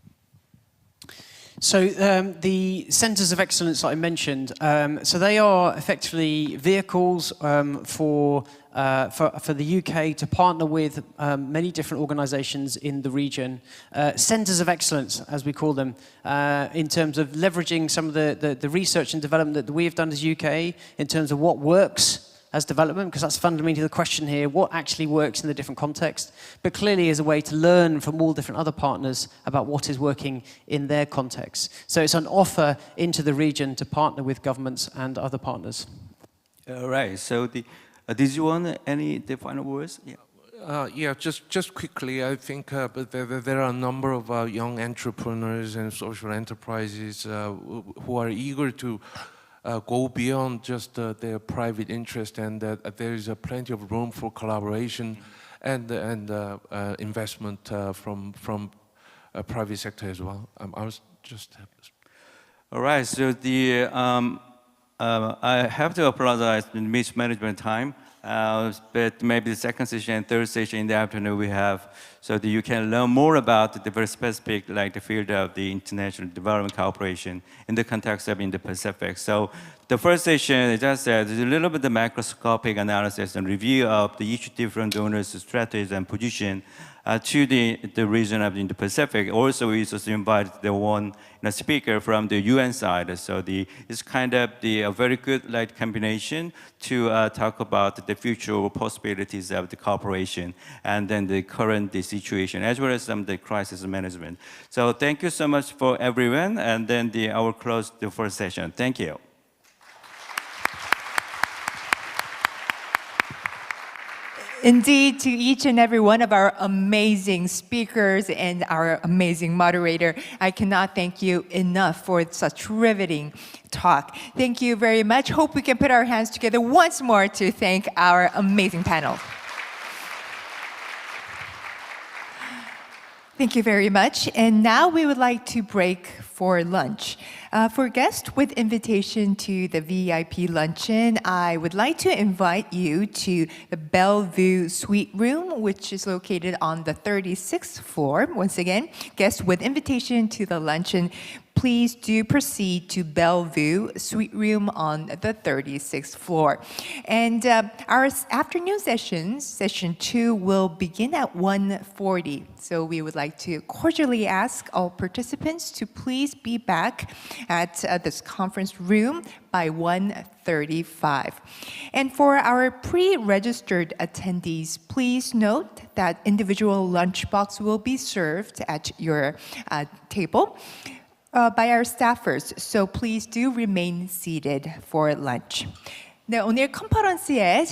So the centres of excellence that I mentioned, so they are effectively vehicles for the UK to partner with many different organisations in the region, centres of excellence, as we call them, in terms of leveraging some of the research and development that we have done as UK in terms of what works as development, because that's fundamentally the question here, what actually works in the different contexts, but clearly is a way to learn from all different other partners about what is working in their context. So it's an offer into the region to partner with governments and other partners. All right, so did you want the final words? Yeah, just quickly, I think there are a number of young entrepreneurs and social enterprises who are eager to go beyond just their private interest, and that there is plenty of room for collaboration and investment from private sector as well. I was just. All right, so I have to apologize in mismanagement time, but maybe the second session and third session in the afternoon we have, so that you can learn more about the very specific, like the field of the international development cooperation in the context of Indo-Pacific. So the first session, as I said, is a little bit of macroscopic analysis and review of each different donors' strategies and position to the region of the Indo-Pacific. Also, we also invited the one speaker from the UN side. So it's kind of a very good combination to talk about the future possibilities of the cooperation and then the current situation, as well as some of the crisis management. So thank you so much for everyone, and then I will close the first session. Thank you. Indeed, to each and every one of our amazing speakers and our amazing moderator, I cannot thank you enough for such riveting talk. Thank you very much. Hope we can put our hands together once more to thank our amazing panel. Thank you very much. And now we would like to break for lunch. For guests with invitation to the VIP luncheon, I would like to invite you to the Bellevue Suite Room, which is located on the 36th floor. Once again, guests with invitation to the luncheon, please do proceed to Bellevue Suite Room on the 36th floor. And our afternoon sessions, session 2, will begin at 1:40. So we would like to cordially ask all participants to please be back at this conference room by 1:35. And for our pre-registered attendees, please note that individual lunchbox will be served at your table by our staffers, so please do remain seated for lunch. 네, 오늘 컨퍼런스에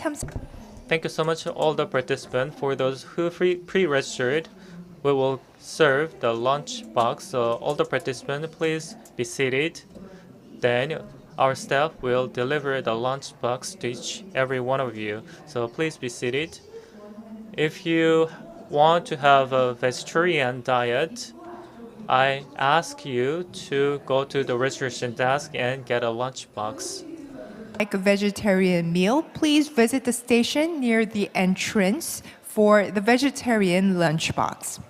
Thank you so much to all the participants. For those who pre-registered, we will serve the lunch box. So all the participants, please be seated. Then our staff will deliver the lunch box to every one of you. So please be seated. If you want to have a vegetarian diet, I ask you to go to the registration desk and get a lunch box. Like a vegetarian meal, please visit the station near the entrance for the vegetarian lunchbox.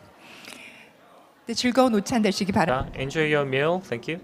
네, 즐거운 오찬 되시기 바랍니다. Enjoy your meal. Thank you.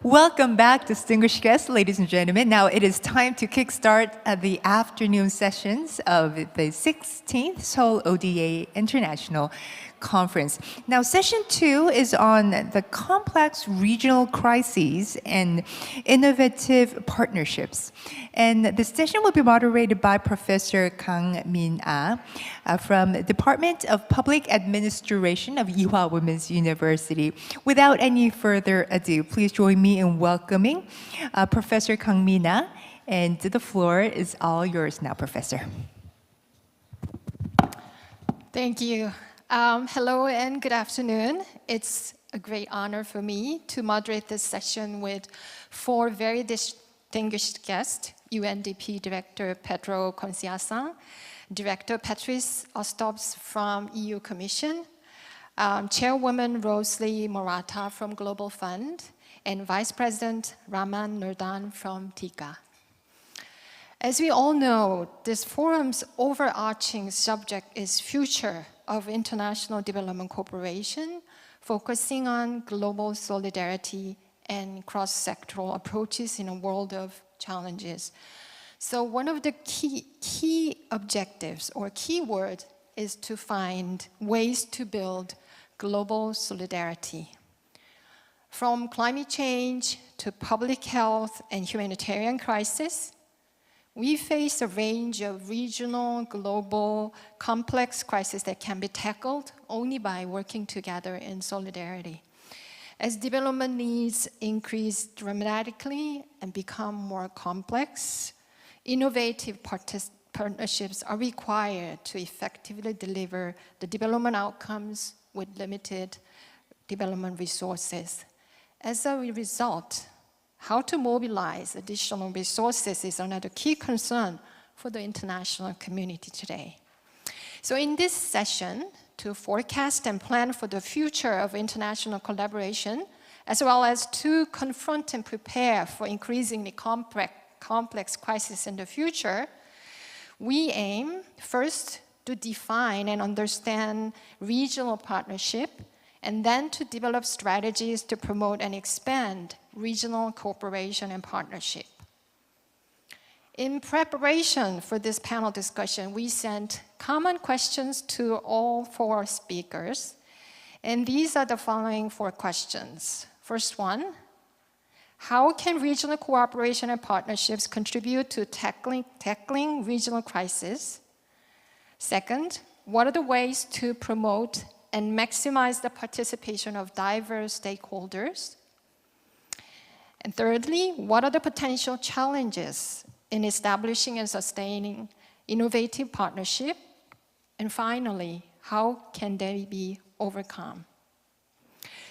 Welcome back, distinguished guests, ladies and gentlemen. Now it is time to kickstart the afternoon sessions of the 16th Seoul ODA International Conference. Now, session 2 is on the complex regional crises and innovative partnerships. And the session will be moderated by Professor Kang Min-ah from the Department of Public Administration of Ewha Women's University. Without any further ado, please join me in welcoming Professor Kang Min-ah. And the floor is all yours now, Professor. Thank you. Hello and good afternoon. It's a great honor for me to moderate this session with 4 very distinguished guests: UNDP Director Pedro Conciasan, Director Patrice Ostobs from EU Commission, Chairwoman Rosalie Morata from Global Fund, and Vice President Raman Nurdan from TICA. As we all know, this forum's overarching subject is future of international development cooperation, focusing on global solidarity and cross-sectoral approaches in a world of challenges. So one of the key objectives or key word is to find ways to build global solidarity. From climate change to public health and humanitarian crisis, we face a range of regional, global, complex crises that can be tackled only by working together in solidarity. As development needs increase dramatically and become more complex, innovative partnerships are required to effectively deliver the development outcomes with limited development resources. As a result, how to mobilize additional resources is another key concern for the international community today. So in this session, to forecast and plan for the future of international collaboration, as well as to confront and prepare for increasingly complex crises in the future, we aim first to define and understand regional partnership, and then to develop strategies to promote and expand regional cooperation and partnership. In preparation for this panel discussion, we sent common questions to all 4 speakers, and these are the following 4 questions. First one, how can regional cooperation and partnerships contribute to tackling regional crises? Second, what are the ways to promote and maximize the participation of diverse stakeholders? And thirdly, what are the potential challenges in establishing and sustaining innovative partnership? And finally, how can they be overcome?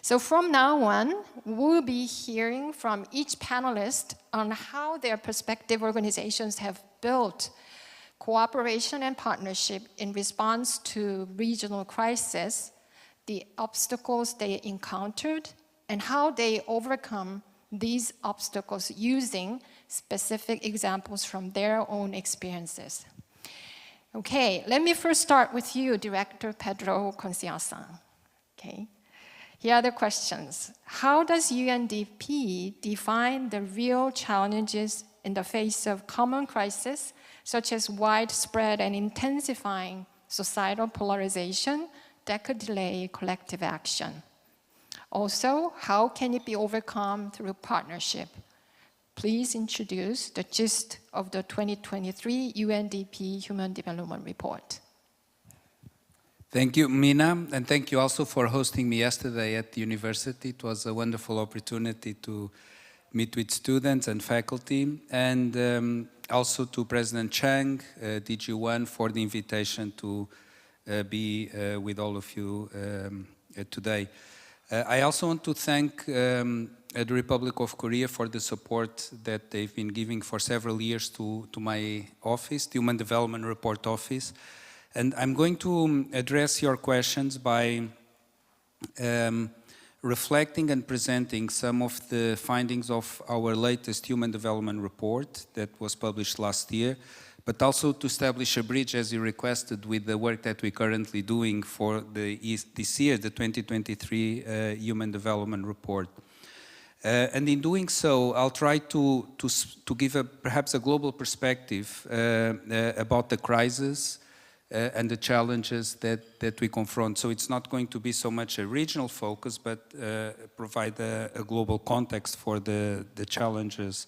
So from now on, we'll be hearing from each panelist on how their prospective organizations have built cooperation and partnership in response to regional crises, the obstacles they encountered, and how they overcome these obstacles using specific examples from their own experiences. Okay, let me first start with you, Director Pedro Conciasan. Okay, here are the questions. How does UNDP define the real challenges in the face of common crises, such as widespread and intensifying societal polarization that could delay collective action? Also, how can it be overcome through partnership? Please introduce the gist of the 2023 UNDP Human Development Report. Thank you, Mina, and thank you also for hosting me yesterday at the university. It was a wonderful opportunity to meet with students and faculty, and also to President Chang, DG1, for the invitation to be with all of you today. I also want to thank the Republic of Korea for the support that they've been giving for several years to my office, the Human Development Report Office. And I'm going to address your questions by reflecting and presenting some of the findings of our latest Human Development Report that was published last year, but also to establish a bridge, as you requested, with the work that we're currently doing for this year, the 2023 Human Development Report. And in doing so, I'll try to give perhaps a global perspective about the crisis and the challenges that we confront. So it's not going to be so much a regional focus, but provide a global context for the challenges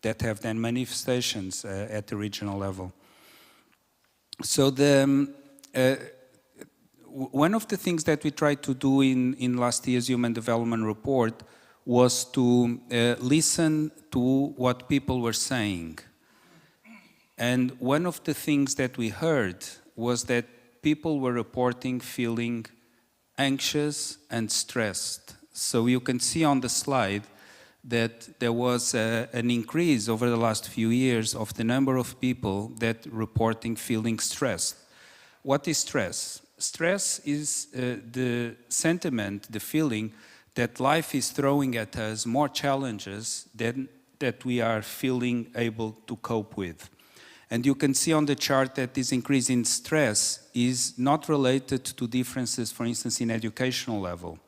that have then manifestations at the regional level. So one of the things that we tried to do in last year's Human Development Report was to listen to what people were saying. And one of the things that we heard was that people were reporting feeling anxious and stressed. So you can see on the slide that there was an increase over the last few years of the number of people that reporting feeling stressed. What is stress? Stress is the sentiment, the feeling that life is throwing at us more challenges than that we are feeling able to cope with. And you can see on the chart that this increase in stress is not related to differences, for instance, in educational level.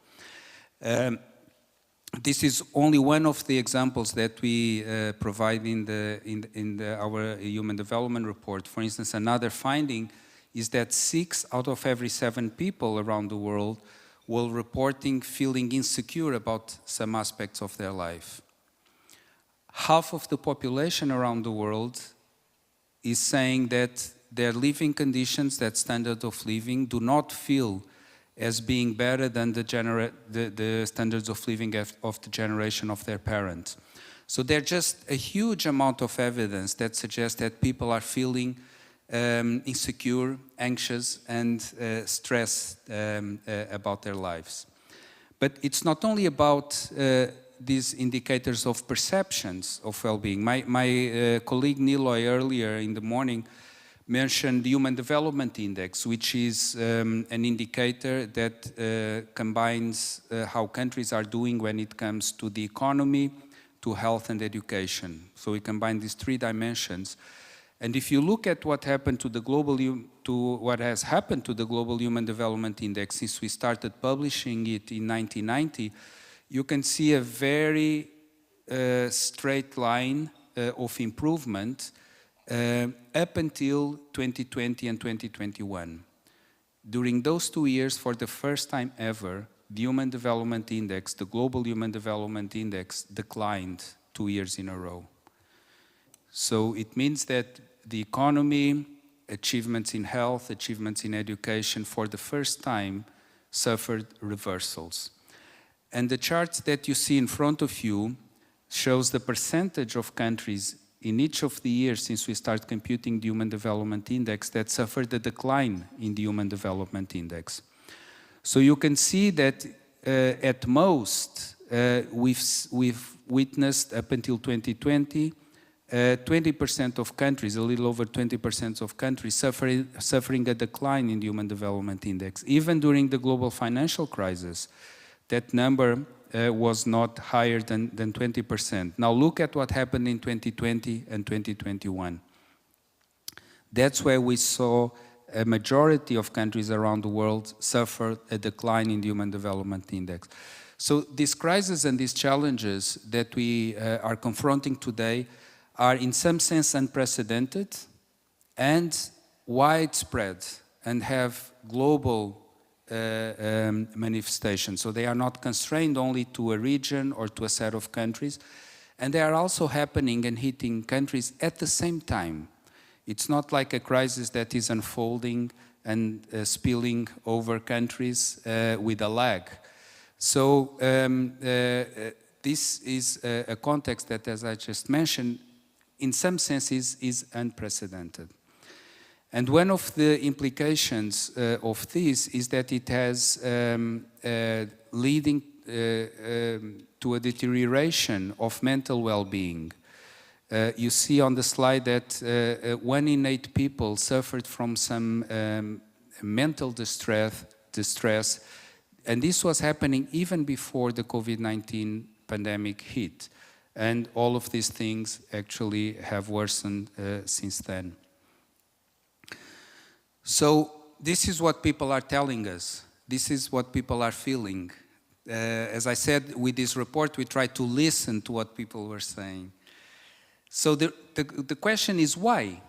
This is only one of the examples that we provide in our Human Development Report. For instance, another finding is that 6 out of every 7 people around the world were reporting feeling insecure about some aspects of their life. Half of the population around the world is saying that their living conditions, that standard of living, do not feel as being better than the standards of living of the generation of their parents. So there's just a huge amount of evidence that suggests that people are feeling insecure, anxious, and stressed about their lives. But it's not only about these indicators of perceptions of well-being. My colleague Niloy earlier in the morning mentioned the Human Development Index, which is an indicator that combines how countries are doing when it comes to the economy, to health and education. So we combine these 3 dimensions. And if you look at what happened what has happened to the Global Human Development Index since we started publishing it in 1990, you can see a very straight line of improvement up until 2020 and 2021. During those 2 years, for the first time ever, the Human Development Index, the Global Human Development Index, declined 2 years in a row. So it means that the economy, achievements in health, achievements in education, for the first time, suffered reversals. And the charts that you see in front of you shows the percentage of countries in each of the years since we started computing the Human Development Index that suffered a decline in the Human Development Index. So you can see that at most we've witnessed up until 2020 20% of countries, a little over 20% of countries suffering a decline in the Human Development Index. Even during the global financial crisis, that number was not higher than 20%. Now look at what happened in 2020 and 2021. That's where we saw a majority of countries around the world suffer a decline in the Human Development Index. So these crises and these challenges that we are confronting today are in some sense unprecedented and widespread and have global manifestations. So they are not constrained only to a region or to a set of countries, and they are also happening and hitting countries at the same time. It's not like a crisis that is unfolding and spilling over countries with a lag. So this is a context that, as I just mentioned, in some senses is unprecedented. And one of the implications of this is that it has leading to a deterioration of mental well-being. You see on the slide that 1 in 8 people suffered from some mental distress, and this was happening even before the COVID-19 pandemic hit. And all of these things actually have worsened since then. So this is what people are telling us. This is what people are feeling. As I said, with this report, we try to listen to what people were saying. So the question is why?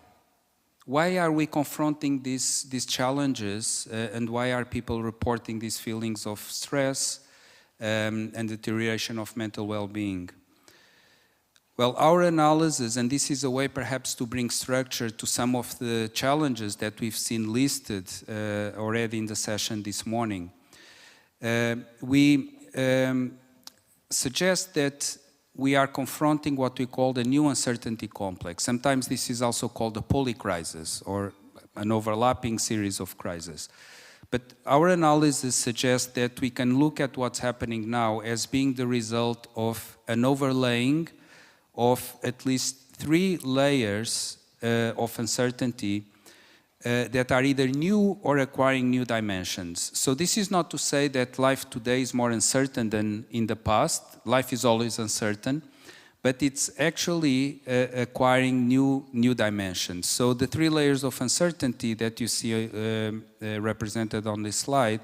Why are we confronting these challenges and why are people reporting these feelings of stress and deterioration of mental well-being? Well, our analysis, and this is a way perhaps to bring structure to some of the challenges that we've seen listed already in the session this morning. We suggest that we are confronting what we call the new uncertainty complex. Sometimes this is also called the polycrisis, or an overlapping series of crises. But our analysis suggests that we can look at what's happening now as being the result of an overlaying of at least 3 layers of uncertainty that are either new or acquiring new dimensions. So this is not to say that life today is more uncertain than in the past. Life is always uncertain, but it's actually acquiring new dimensions. So the 3 layers of uncertainty that you see represented on this slide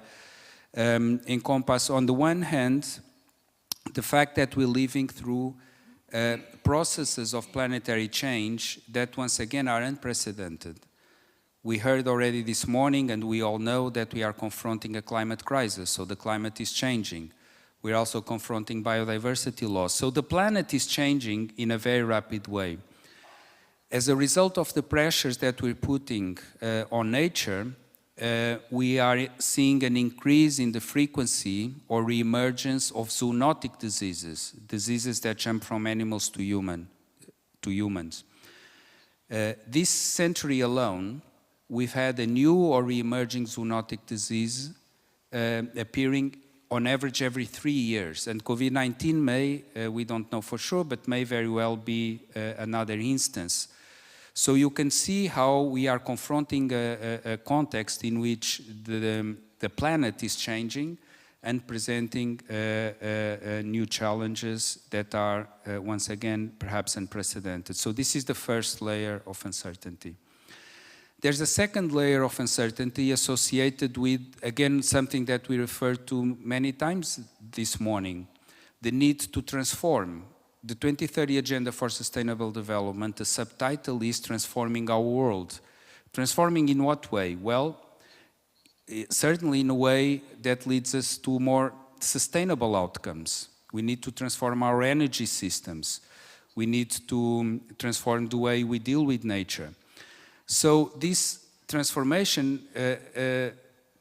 encompass, on the one hand, the fact that we're living through processes of planetary change that once again are unprecedented. We heard already this morning, and we all know that we are confronting a climate crisis, so the climate is changing. We're also confronting biodiversity loss. So the planet is changing in a very rapid way. As a result of the pressures that we're putting on nature, we are seeing an increase in the frequency or reemergence of zoonotic diseases, diseases that jump from animals to humans. This century alone, we've had a new or re-emerging zoonotic disease appearing on average every 3 years. And COVID-19 may, we don't know for sure, but may very well be another instance. So you can see how we are confronting a context in which the planet is changing and presenting new challenges that are, once again, perhaps unprecedented. So this is the first layer of uncertainty. There's a second layer of uncertainty associated with, again, something that we referred to many times this morning, the need to transform. The 2030 Agenda for Sustainable Development, the subtitle is Transforming Our World. Transforming in what way? Well, certainly in a way that leads us to more sustainable outcomes. We need to transform our energy systems. We need to transform the way we deal with nature. So this transformation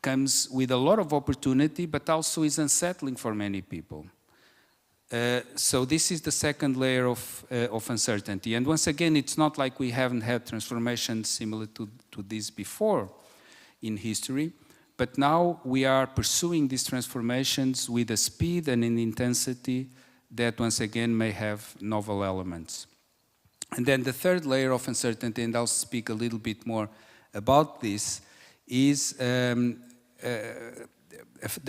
comes with a lot of opportunity, but also is unsettling for many people. So this is the second layer of uncertainty. And once again, it's not like we haven't had transformations similar to this before in history, but now we are pursuing these transformations with a speed and an intensity that once again may have novel elements. And then the third layer of uncertainty, and I'll speak a little bit more about this, is the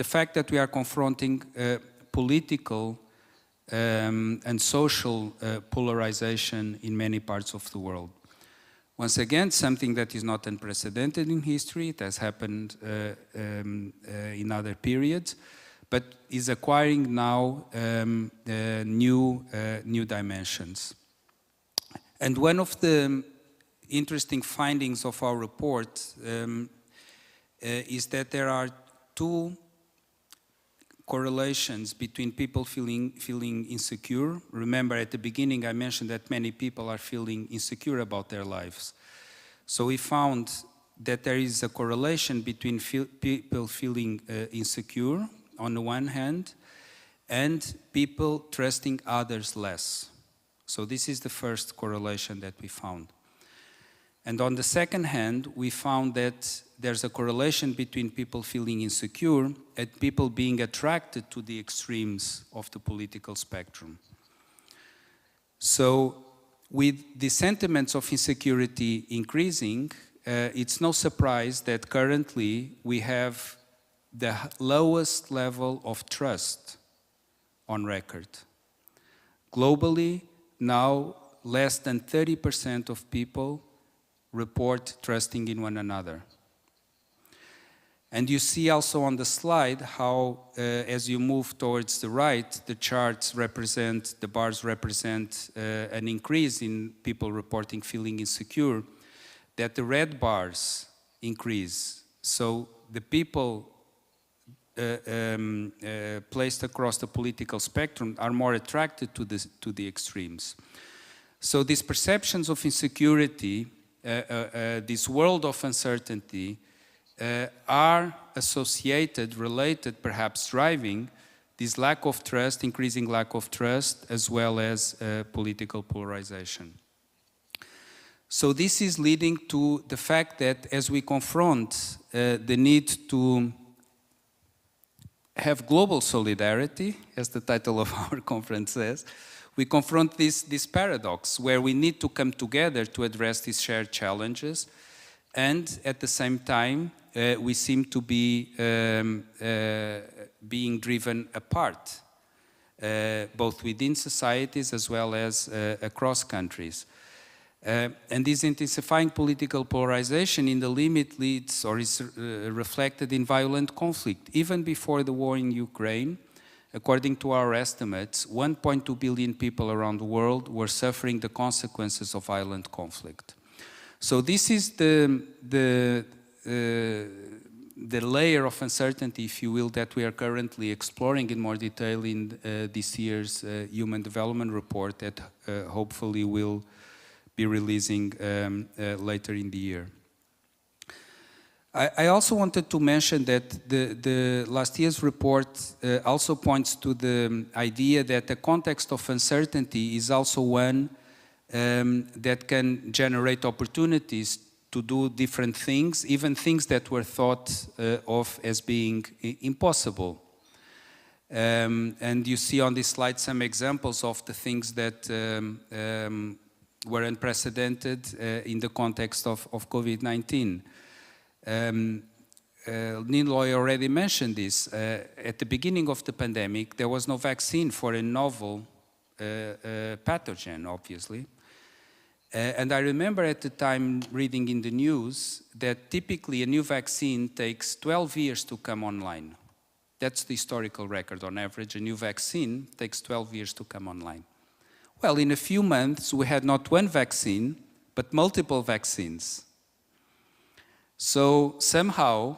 fact that we are confronting political and social polarization in many parts of the world. Once again, something that is not unprecedented in history. It has happened in other periods, but is acquiring now new dimensions. And one of the interesting findings of our report is that there are 2 correlations between people feeling insecure. Remember, at the beginning I mentioned that many people are feeling insecure about their lives. So we found that there is a correlation between people feeling insecure on the one hand and people trusting others less. So this is the first correlation that we found. And on the second hand, we found that there's a correlation between people feeling insecure and people being attracted to the extremes of the political spectrum. So with the sentiments of insecurity increasing, it's no surprise that currently we have the lowest level of trust on record. Globally, now less than 30% of people report trusting in one another. And you see also on the slide how, as you move towards the right, the charts represent, the bars represent an increase in people reporting feeling insecure, that the red bars increase. So the people placed across the political spectrum are more attracted to the extremes. So these perceptions of insecurity, this world of uncertainty, are associated, related, perhaps driving this lack of trust, increasing lack of trust, as well as political polarization. So this is leading to the fact that as we confront the need to have global solidarity, as the title of our conference says, we confront this paradox where we need to come together to address these shared challenges, and at the same time, we seem to be being driven apart, both within societies as well as across countries. And this intensifying political polarization in the limit leads or is reflected in violent conflict. Even before the war in Ukraine, according to our estimates, 1.2 billion people around the world were suffering the consequences of violent conflict. So this is the layer of uncertainty, if you will, that we are currently exploring in more detail in this year's Human Development Report that hopefully will be releasing later in the year. I also wanted to mention that the last year's report also points to the idea that the context of uncertainty is also one that can generate opportunities to do different things, even things that were thought of as being impossible. And you see on this slide some examples of the things that were unprecedented in the context of COVID-19. Niloy already mentioned this. At the beginning of the pandemic, there was no vaccine for a novel pathogen, obviously. And I remember at the time reading in the news that typically a new vaccine takes 12 years to come online. That's the historical record. On average, a new vaccine takes 12 years to come online. Well, in a few months, we had not one vaccine, but multiple vaccines. So somehow,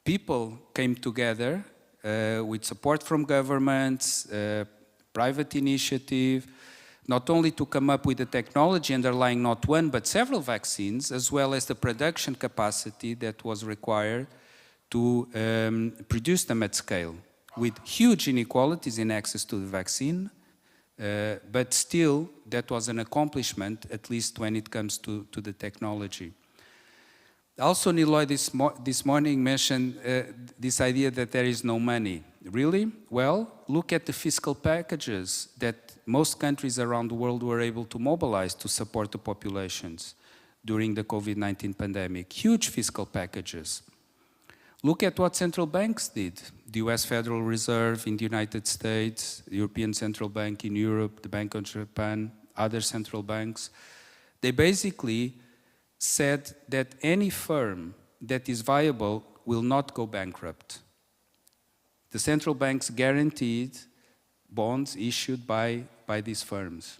people came together with support from governments, private initiative, not only to come up with the technology underlying not one but several vaccines, as well as the production capacity that was required to produce them at scale, with huge inequalities in access to the vaccine, but still that was an accomplishment, at least when it comes to the technology. Also, Niloy this morning mentioned this idea that there is no money. Really? Well, look at the fiscal packages that most countries around the world were able to mobilize to support the populations during the COVID-19 pandemic. Huge fiscal packages. Look at what central banks did. The US Federal Reserve in the United States, the European Central Bank in Europe, the Bank of Japan, other central banks. They basically said that any firm that is viable will not go bankrupt. The central banks guaranteed bonds issued by these firms.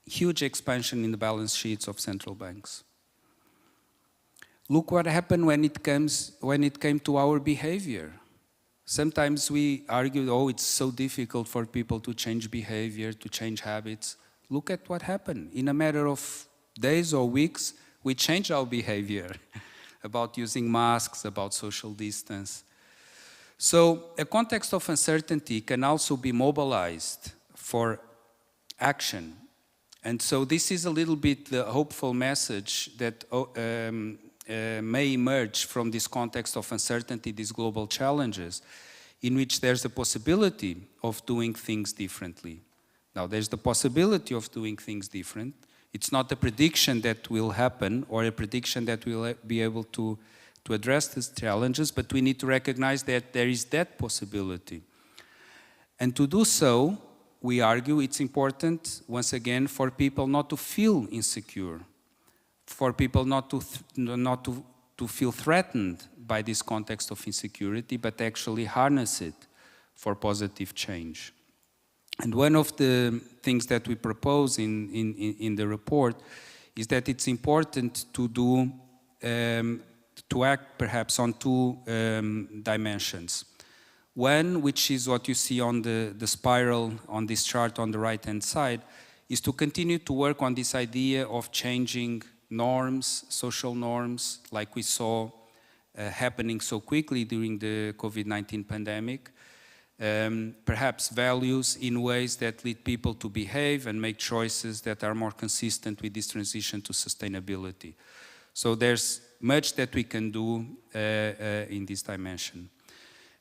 Huge expansion in the balance sheets of central banks. Look what happened when it came to our behavior. Sometimes we argue, oh, it's so difficult for people to change behavior, to change habits. Look at what happened. In a matter of days or weeks, we changed our behavior about using masks, about social distance. So a context of uncertainty can also be mobilized for action. And so this is a little bit the hopeful message that may emerge from this context of uncertainty, these global challenges, in which there's the possibility of doing things differently. Now, there's the possibility of doing things different. It's not a prediction that will happen or a prediction that we'll be able to address these challenges, but we need to recognize that there is that possibility. And to do so, we argue it's important, once again, for people not to feel insecure, for people not to to feel threatened by this context of insecurity, but actually harness it for positive change. And one of the things that we propose in the report is that it's important to do, to act perhaps on two dimensions. One, which is what you see on the spiral on this chart on the right-hand side, is to continue to work on this idea of changing norms, social norms, like we saw happening so quickly during the COVID-19 pandemic. Perhaps values in ways that lead people to behave and make choices that are more consistent with this transition to sustainability. So there's much that we can do in this dimension.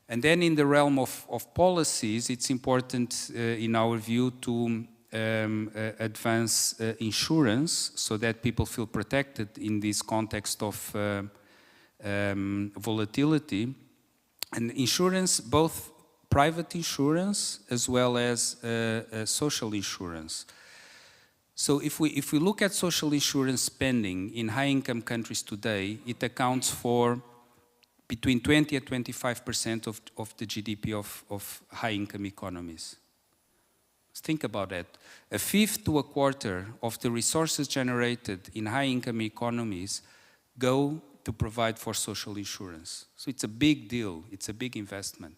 And then in the realm of policies, it's important in our view to advance insurance so that people feel protected in this context of volatility. And insurance, both private insurance as well as social insurance. So if we look at social insurance spending in high-income countries today, it accounts for between 20 and 25% of the GDP of high-income economies. Think about that. A fifth to a quarter of the resources generated in high-income economies go to provide for social insurance. So it's a big deal, it's a big investment.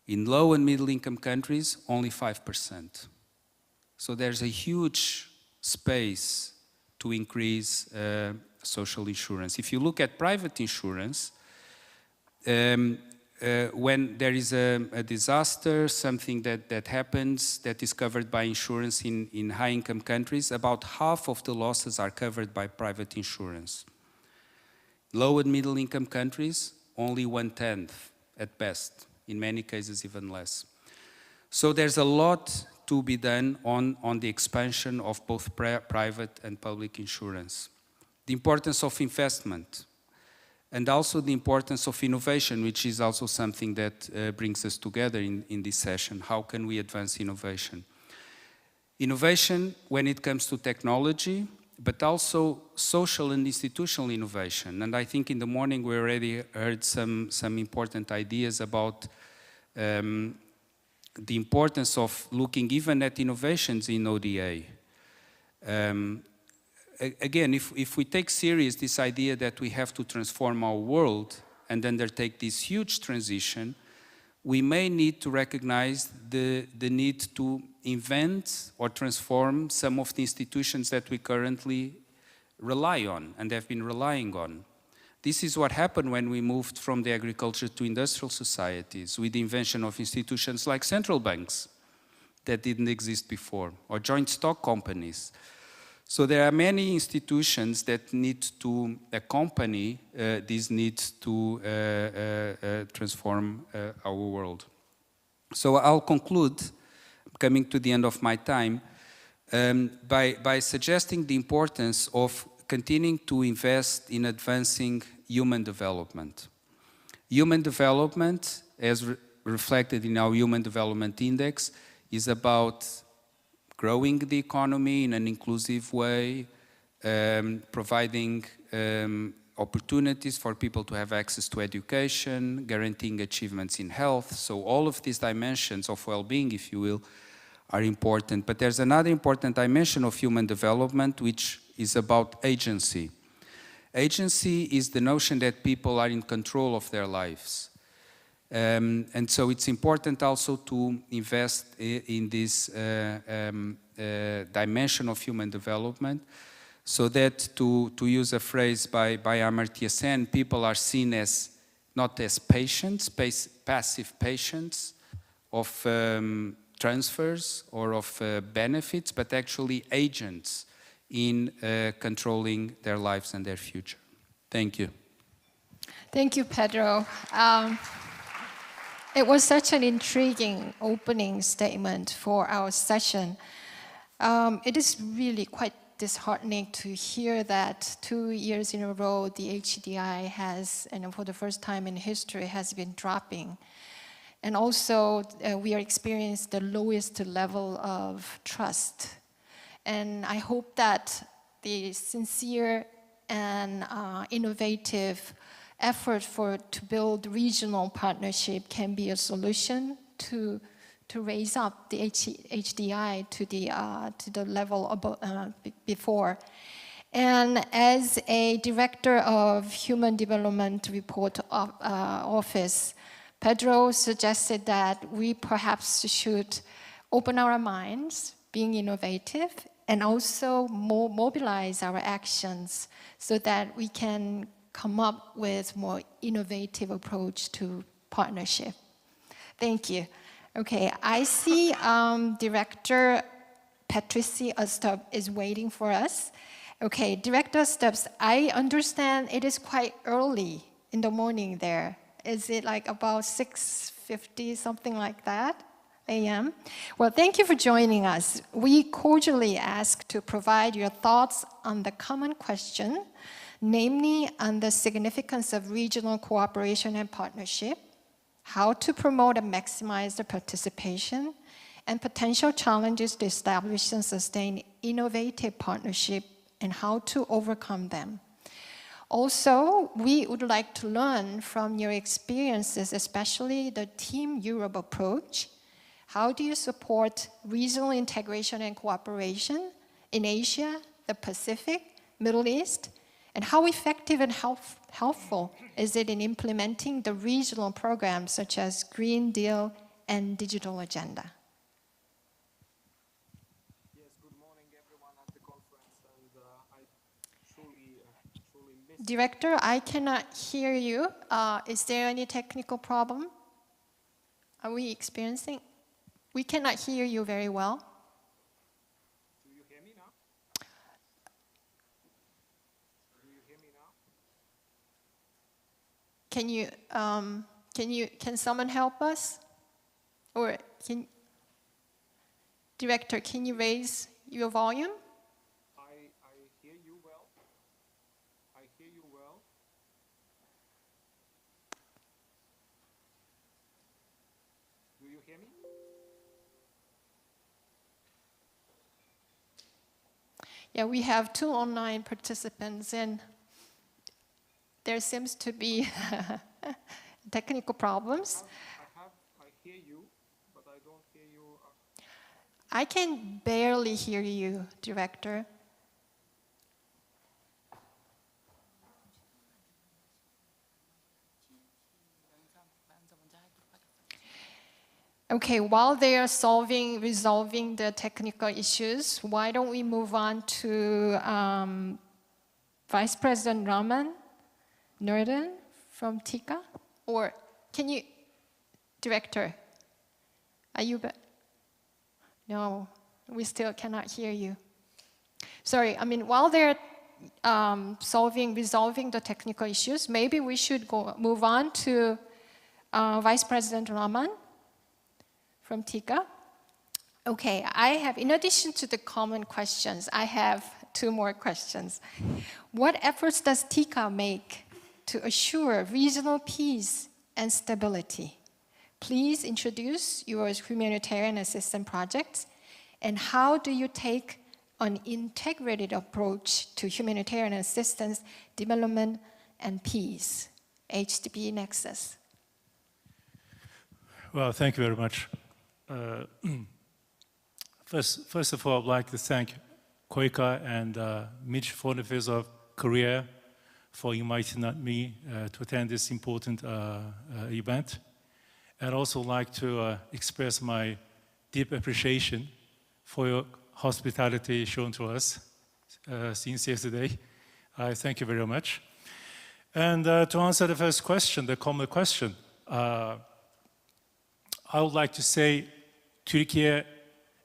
In low and middle-income countries, only 5%. So there's a huge space to increase social insurance. If you look at private insurance, when there is a disaster, something that happens that is covered by insurance in high-income countries, about half of the losses are covered by private insurance. Low and middle-income countries, only 1/10 at best, in many cases even less. So there's a lot to be done on the expansion of both private and public insurance. The importance of investment, and also the importance of innovation, which is also something that brings us together in this session. How can we advance innovation? Innovation when it comes to technology, but also social and institutional innovation. And I think in the morning we already heard some important ideas about the importance of looking even at innovations in ODA. Again, if we take serious this idea that we have to transform our world and undertake this huge transition, we may need to recognize the need to invent or transform some of the institutions that we currently rely on and have been relying on. This is what happened when we moved from the agriculture to industrial societies with the invention of institutions like central banks that didn't exist before, or joint stock companies. So there are many institutions that need to accompany these needs to transform our world. So I'll conclude, coming to the end of my time, by suggesting the importance of continuing to invest in advancing human development. Human development, as reflected in our Human Development Index, is about growing the economy in an inclusive way, providing opportunities for people to have access to education, guaranteeing achievements in health. So all of these dimensions of well-being, if you will, are important. But there's another important dimension of human development, which is about agency. Agency is the notion that people are in control of their lives. And so it's important also to invest in this dimension of human development, so that, to use a phrase by Amartya Sen, people are seen as not as patients, passive patients of transfers or of benefits, but actually agents in controlling their lives and their future. Thank you. Thank you, Pedro. It was such an intriguing opening statement for our session. It is really quite disheartening to hear that 2 years in a row the HDI has, and for the first time in history, has been dropping. And also we are experiencing the lowest level of trust. And I hope that the sincere and innovative effort to build regional partnership can be a solution to raise up the HDI to the level above, before. And as a director of Human Development Report Office, Pedro suggested that we perhaps should open our minds, being innovative, and also mobilize our actions so that we can come up with more innovative approach to partnership. Thank you. Okay, I see Director Patricia Stubb is waiting for us. Okay, Director Stubbs, I understand it is quite early in the morning there. Is it like about 6:50, something like that, a.m.? Well, thank you for joining us. We cordially ask to provide your thoughts on the common question, namely on the significance of regional cooperation and partnership, how to promote and maximize the participation, and potential challenges to establish and sustain innovative partnership, and how to overcome them. Also, we would like to learn from your experiences, especially the Team Europe approach. How do you support regional integration and cooperation in Asia, the Pacific, Middle East? And how effective and helpful is it in implementing the regional programs such as Green Deal and Digital Agenda? Director, I cannot hear you. Is there any technical problem? Are we experiencing? We cannot hear you very well. Do you hear me now? Do you hear me now? Can someone help us? Or Director, can you raise your volume? Yeah, we have 2 online participants, and there seems to be technical problems. I hear you, but I don't hear you. I can barely hear you, Director. Okay, while they are resolving the technical issues, why don't we move on to Vice President Raman Norden from TICA? Or can you, Director, are you back? No, we still cannot hear you. Sorry, I mean, while they're resolving the technical issues, maybe we should move on to Vice President Raman from TICA. Okay, in addition to the common questions, I have 2 more questions. What efforts does TICA make to assure regional peace and stability? Please introduce your humanitarian assistance projects, and how do you take an integrated approach to humanitarian assistance, development, and peace? HDP Nexus. Well, thank you very much. First of all, I'd like to thank KOICA and Ministry of Foreign Affairs of Korea for inviting me to attend this important event. I'd also like to express my deep appreciation for your hospitality shown to us since yesterday. I thank you very much. And to answer the first question, the common question, I would like to say Turkey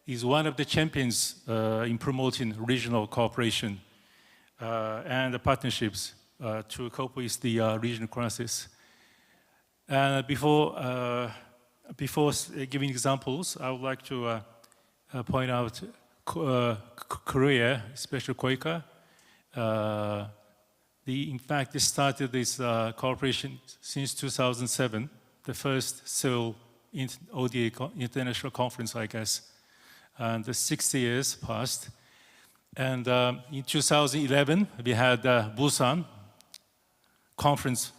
is one of the champions in promoting regional cooperation and the partnerships to cope with the regional crisis. And before giving examples, I would like to point out Korea, especially KOICA. In fact, they started this cooperation since 2007, the first Seoul ODA International Conference, I guess. And the 6 years passed. And in 2011, we had Busan conference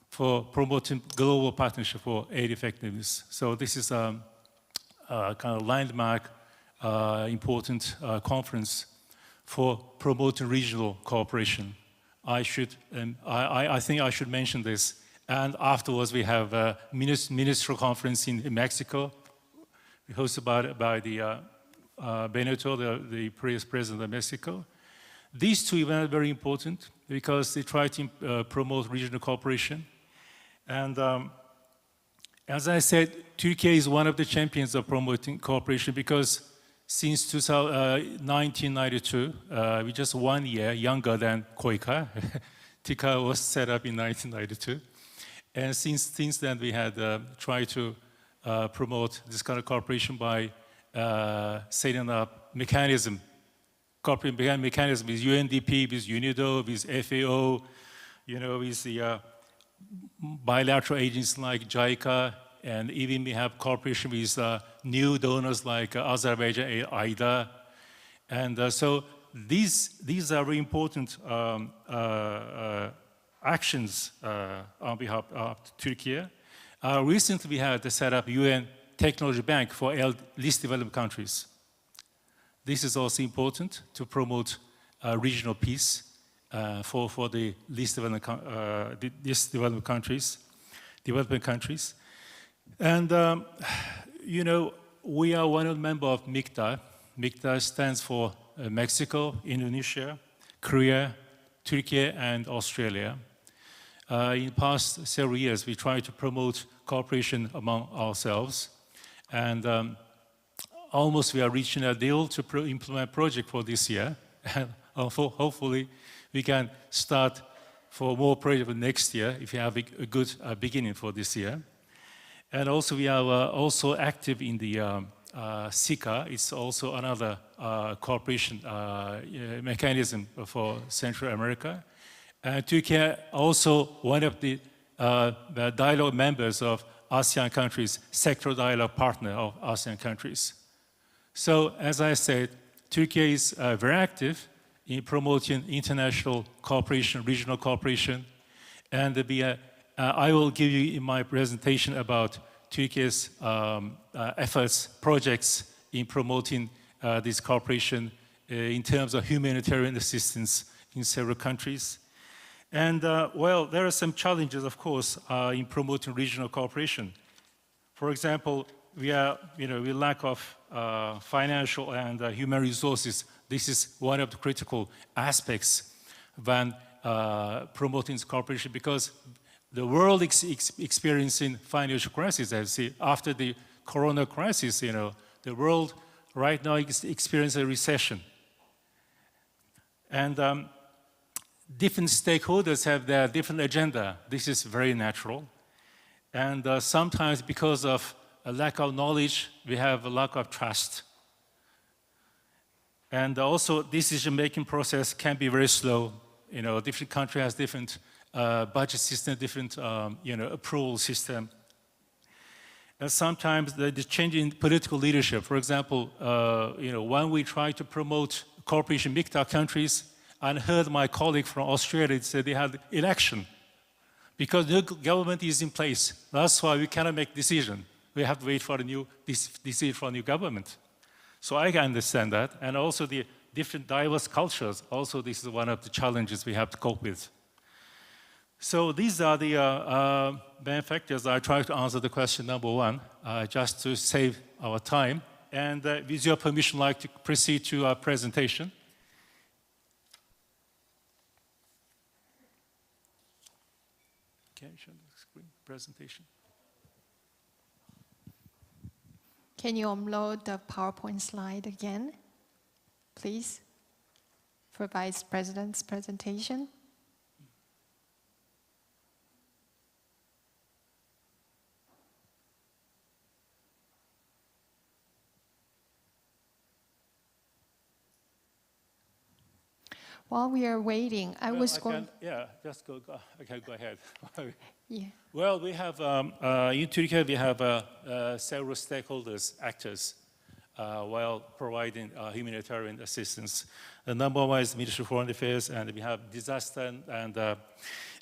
for promoting global partnership for aid effectiveness. So this is a kind of landmark, important conference for promoting regional cooperation. I think I should mention this. And afterwards, we have a ministerial conference in Mexico, hosted by the Benito, the previous president of Mexico. These two events are very important because they try to promote regional cooperation. And as I said, Turkey is one of the champions of promoting cooperation because since 1992, we're just 1 year younger than KOICA. KOICA was set up in 1992. And since then, we had tried to promote this kind of cooperation by setting up mechanism, corporate mechanism with UNDP, with UNIDO, with FAO, with the bilateral agencies like JICA, and even we have cooperation with new donors like Azerbaijan, AIDA. And so these are very important actions on behalf of Turkey. Recently, we had set up UN Technology Bank for least developed countries. This is also important to promote regional peace for the least developed countries, developing countries. And, we are one of the members of MICTA. MICTA stands for Mexico, Indonesia, Korea, Turkey, and Australia. In the past several years, we tried to promote cooperation among ourselves. And almost we are reaching a deal to implement a project for this year. And hopefully, we can start for more projects next year if we have a good beginning for this year. And also, we are also active in the SICA. It's also another cooperation mechanism for Central America. And Turkey also one of the dialogue members of ASEAN countries, sectoral dialogue partner of ASEAN countries. So, as I said, Turkey is very active in promoting international cooperation, regional cooperation, and I will give you in my presentation about Turkey's efforts, projects in promoting this cooperation in terms of humanitarian assistance in several countries. And well, there are some challenges, of course, in promoting regional cooperation. For example, we lack of financial and human resources. This is one of the critical aspects when promoting this cooperation because the world is experiencing financial crisis. As see, after the corona crisis, the world right now is experiencing a recession. And different stakeholders have their different agenda. This is very natural. And sometimes because of a lack of knowledge, we have a lack of trust. And also, decision-making process can be very slow. Different country has different budget system, different approval system. And sometimes the change in political leadership. For example, when we try to promote cooperation in MICTA countries, I heard my colleague from Australia said they had election because the government is in place. That's why we cannot make decision. We have to wait for a new decision from a new government. So I can understand that. And also the different diverse cultures. Also, this is one of the challenges we have to cope with. So these are the main factors. I try to answer the question number one, just to save our time. And with your permission, I'd like to proceed to our presentation. Okay, show the screen presentation. Can you upload the PowerPoint slide again, please, for Vice President's presentation? While we are waiting, I was going... Yeah, just go ahead. Yeah. Well, we have, in Turkey, we have several stakeholders, actors. while providing humanitarian assistance. The number one is Ministry of Foreign Affairs, and we have Disaster and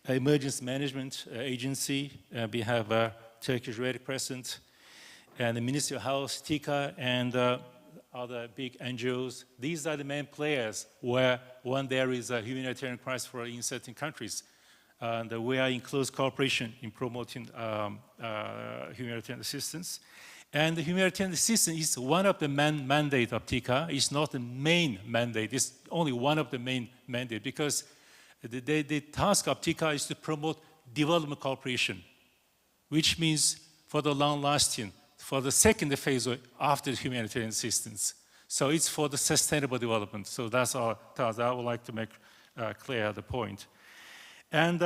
Emergency Management Agency. We have Turkish Red Crescent, and the Ministry of Health, TICA, and other big NGOs. These are the main players when there is a humanitarian crisis in certain countries. And we are in close cooperation in promoting humanitarian assistance. And the humanitarian assistance is one of the mandate of TICA. It's not the main mandate. It's only one of the main mandate because the task of TICA is to promote development cooperation, which means for the long-lasting, for the second phase after humanitarian assistance. So it's for the sustainable development. So that's our task. I would like to make clear the point. And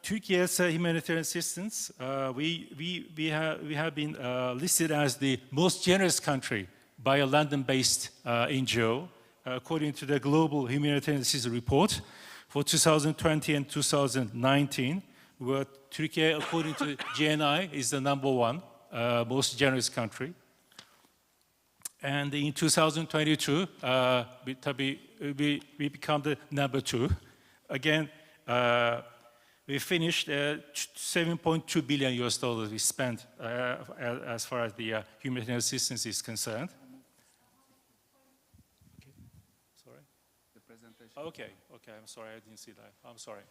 Turkey's humanitarian assistance, we have been listed as the most generous country by a London-based NGO, according to the Global Humanitarian Assistance Report for 2020 and 2019, where Turkey, according to GNI, is the number one most generous country. And in 2022, we become the number two. Again, we finished $7.2 billion we spent as far as the humanitarian assistance is concerned. Okay. Sorry? The presentation. Okay, I'm sorry, I didn't see that. I'm sorry.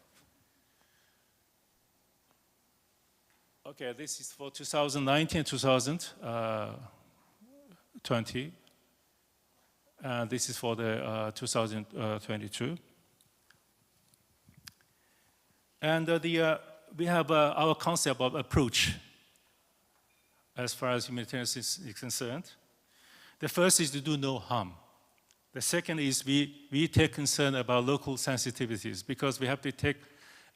Okay, this is for 2019, 2020. And this is for the 2022. And we have our concept of approach as far as humanitarian assistance is concerned. The first is to do no harm. The second is we take concern about local sensitivities because we have to take,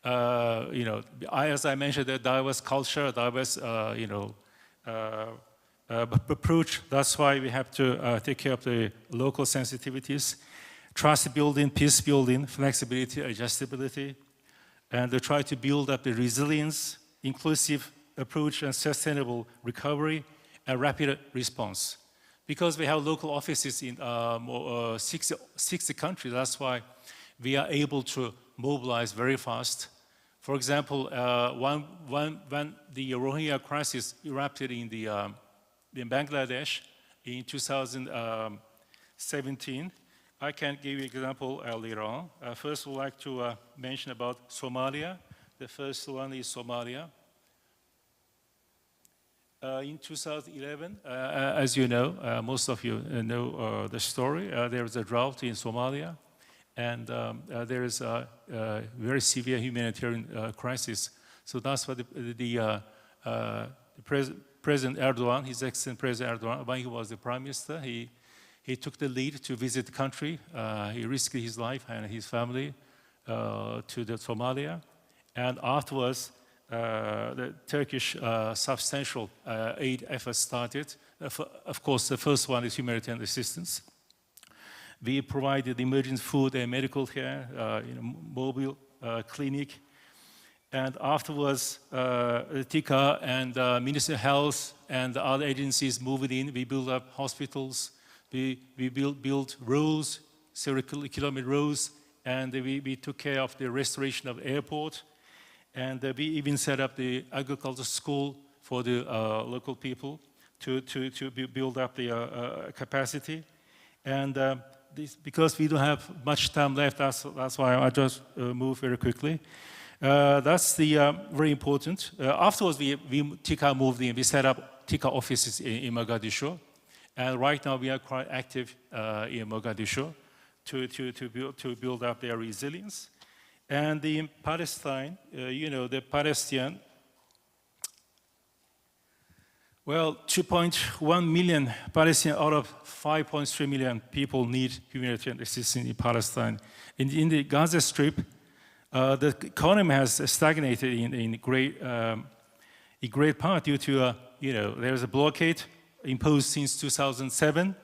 as I mentioned, the diverse culture, diverse, approach. That's why we have to take care of the local sensitivities, trust building, peace building, flexibility, adjustability, and to try to build up the resilience, inclusive approach, and sustainable recovery, and rapid response. Because we have local offices in 60 countries, that's why we are able to mobilize very fast. For example, when the Rohingya crisis erupted in Bangladesh in 2017, I can give you an example later on. First, I would like to mention about Somalia. The first one is Somalia. In 2011, as you know, most of you know the story, there was a drought in Somalia, and there is a very severe humanitarian crisis. So that's what the President Erdogan, His Excellency President Erdogan, when he was the Prime Minister, he took the lead to visit the country. He risked his life and his family to Somalia. And afterwards, the Turkish substantial aid efforts started. Of course, the first one is humanitarian assistance. We provided emergency food and medical care, mobile clinic. And afterwards, TICA and Ministry of Health and the other agencies moved in. We built up hospitals. We built roads, several kilometer roads, and we took care of the restoration of the airport. And we even set up the agricultural school for the local people to build up the capacity. And because we don't have much time left, that's why I just move very quickly. That's very important. Afterwards, TICA moved in. We set up TICA offices in Mogadishu. And right now, we are quite active in Mogadishu to build up their resilience. And in Palestine, the Palestinian, 2.1 million Palestinians out of 5.3 million people need humanitarian assistance in Palestine. In the Gaza Strip, the economy has stagnated in great part due to, there's a blockade imposed since 2007.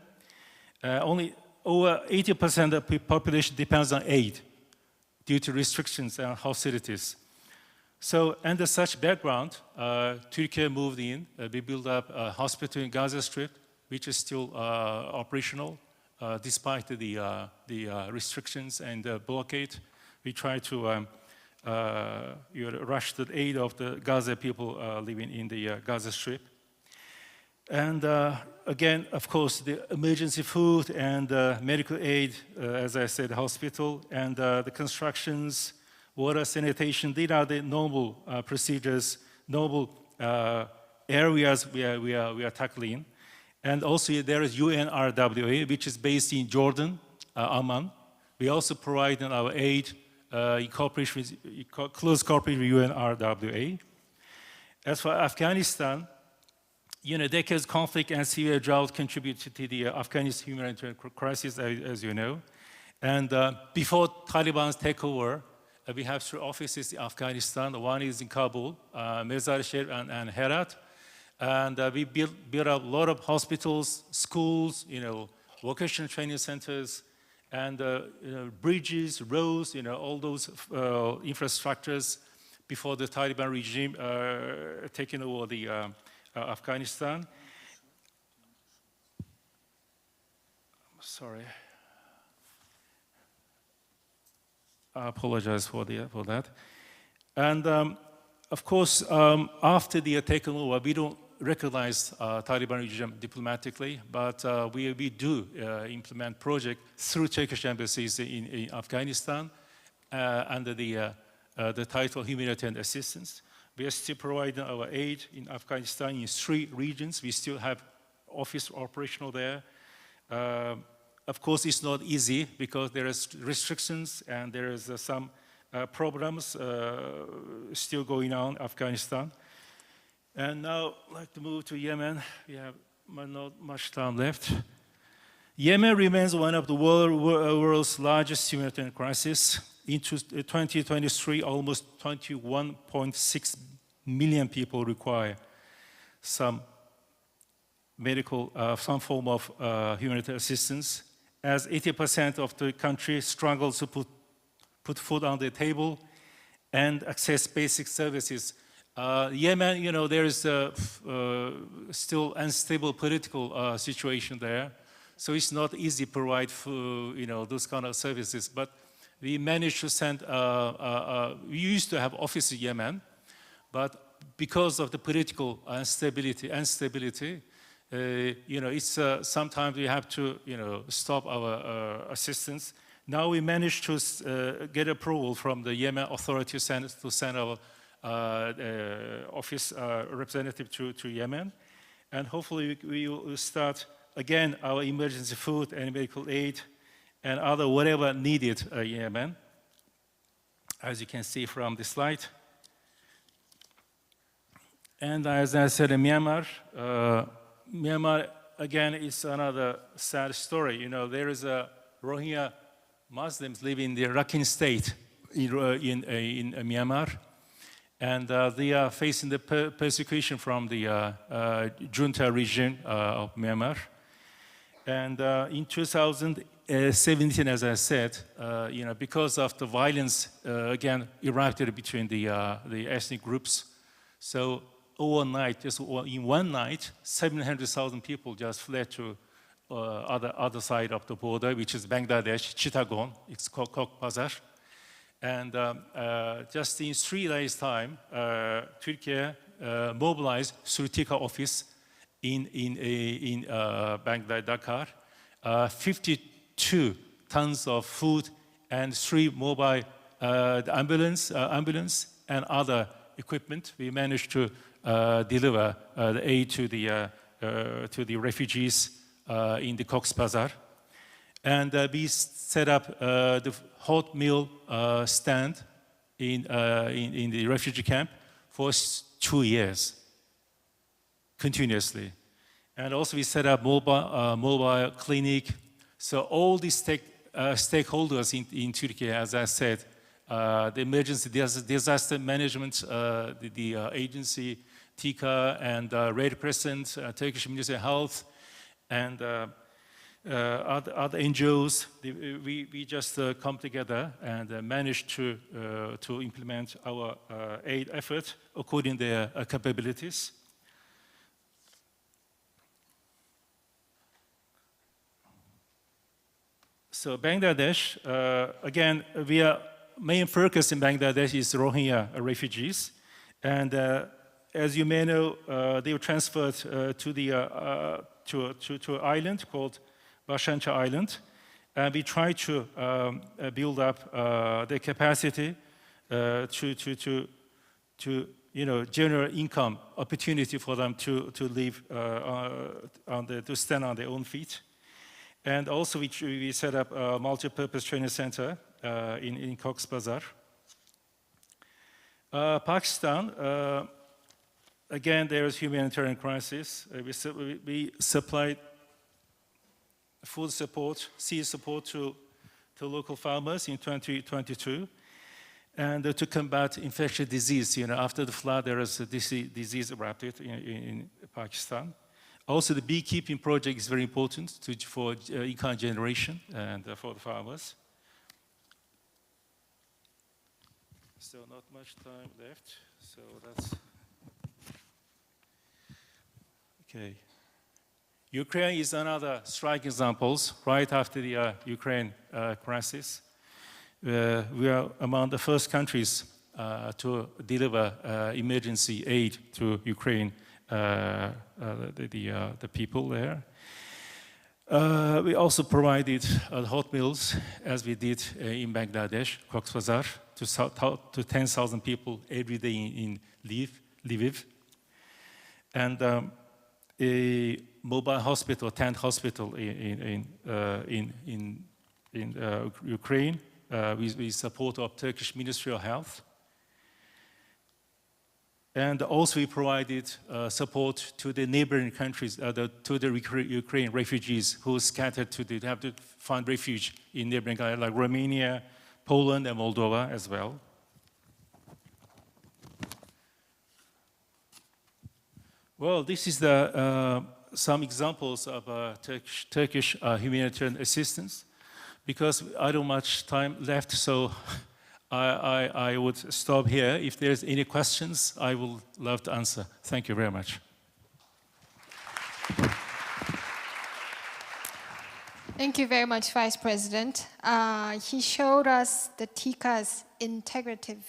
Only over 80% of the population depends on aid due to restrictions and hostilities. So, under such background, Turkey moved in. We built up a hospital in Gaza Strip. which is still operational despite the restrictions and the blockade. We try to rush to the aid of the Gaza people living in the Gaza Strip. And again, of course, the emergency food and medical aid, as I said, hospital, and the constructions, water, sanitation, these are the normal procedures, normal areas we are tackling. And also there is UNRWA, which is based in Jordan, Amman. We also provide our aid in cooperation with, close cooperation with UNRWA. As for Afghanistan, decades conflict and severe drought contributed to the Afghanistan humanitarian crisis, as you know. And before Taliban's takeover, we have 3 offices in Afghanistan. One is in Kabul, Mazar-e-Sharif, and Herat. And we built up a lot of hospitals, schools, vocational training centers, and bridges, roads, all those infrastructures before the Taliban regime taking over the Afghanistan. Sorry. I apologize for that. And of course, after the takeover, we don't recognize Taliban regime diplomatically, but we do implement projects through Turkish embassies in Afghanistan under the title Humanitarian Assistance. We are still providing our aid in Afghanistan in 3 regions. We still have office operational there. Of course, it's not easy because there is restrictions and there is some problems still going on in Afghanistan. And now I'd like to move to Yemen. We have not much time left. Yemen remains one of the world's largest humanitarian crises. In 2023, almost 21.6 million people require some medical, some form of humanitarian assistance, as 80% of the country struggles to put food on the table and access basic services. Yemen, there is still unstable political situation there, so it's not easy to provide those kind of services. But we managed to send. We used to have office in Yemen, but because of the political instability, it's sometimes we have to stop our assistance. Now we managed to get approval from the Yemen authorities to send our office representative to Yemen, and hopefully we will start again our emergency food and medical aid and other whatever needed in Yemen, as you can see from the slide. And as I said, in Myanmar again is another sad story. There is a Rohingya Muslims living in the Rakhine state in Myanmar. And they are facing the persecution from the junta regime of Myanmar. And in 2017, as I said, because of the violence again erupted between the ethnic groups, so overnight, just in one night, 700,000 people just fled to other side of the border, which is Bangladesh, Chittagong. It's called Cox's Bazar. And just in 3 days' time, Turkey mobilized through TICA office in Bangladesh, Dakar, 52 tons of food and 3 mobile ambulance and other equipment. We managed to deliver the aid to the refugees in the Cox's Bazar. And we set up the hot meal stand in the refugee camp for 2 years, continuously. And also we set up mobile clinic. So all these stakeholders in Turkey, as I said, the emergency disaster management, the agency, TICA, and Red Crescent, Turkish Ministry of Health, and other NGOs, we just come together and managed to implement our aid effort according to their capabilities. So Bangladesh, again, main focus in Bangladesh is Rohingya refugees. And as you may know, they were transferred to an island called Bashancha Island. And we try to build up their capacity to generate income opportunity for them to live to stand on their own feet. And also we set up a multi-purpose training center in Cox's Bazar. Pakistan, again, there is humanitarian crisis. We supplied food support, seed support to local farmers in 2022. And to combat infectious disease, after the flood, there is a disease erupted in Pakistan. Also, the beekeeping project is very important for income generation and for the farmers. So not much time left, so that's... Okay. Ukraine is another striking example. Right after the Ukraine crisis, we are among the first countries to deliver emergency aid to Ukraine, the people there. We also provided hot meals, as we did in Bangladesh, Cox's Bazar, to 10,000 people every day in Lviv. And a mobile hospital, tent hospital in Ukraine, with support of Turkish Ministry of Health. And also we provided support to the neighboring countries, to the Ukraine refugees who scattered have to find refuge in neighboring countries like Romania, Poland, and Moldova as well. Well, this is some examples of Turkish humanitarian assistance. Because I don't much time left, so I would stop here. If there's any questions, I will love to answer. Thank you very much. Thank you very much, Vice President. He showed us the TICA's integrative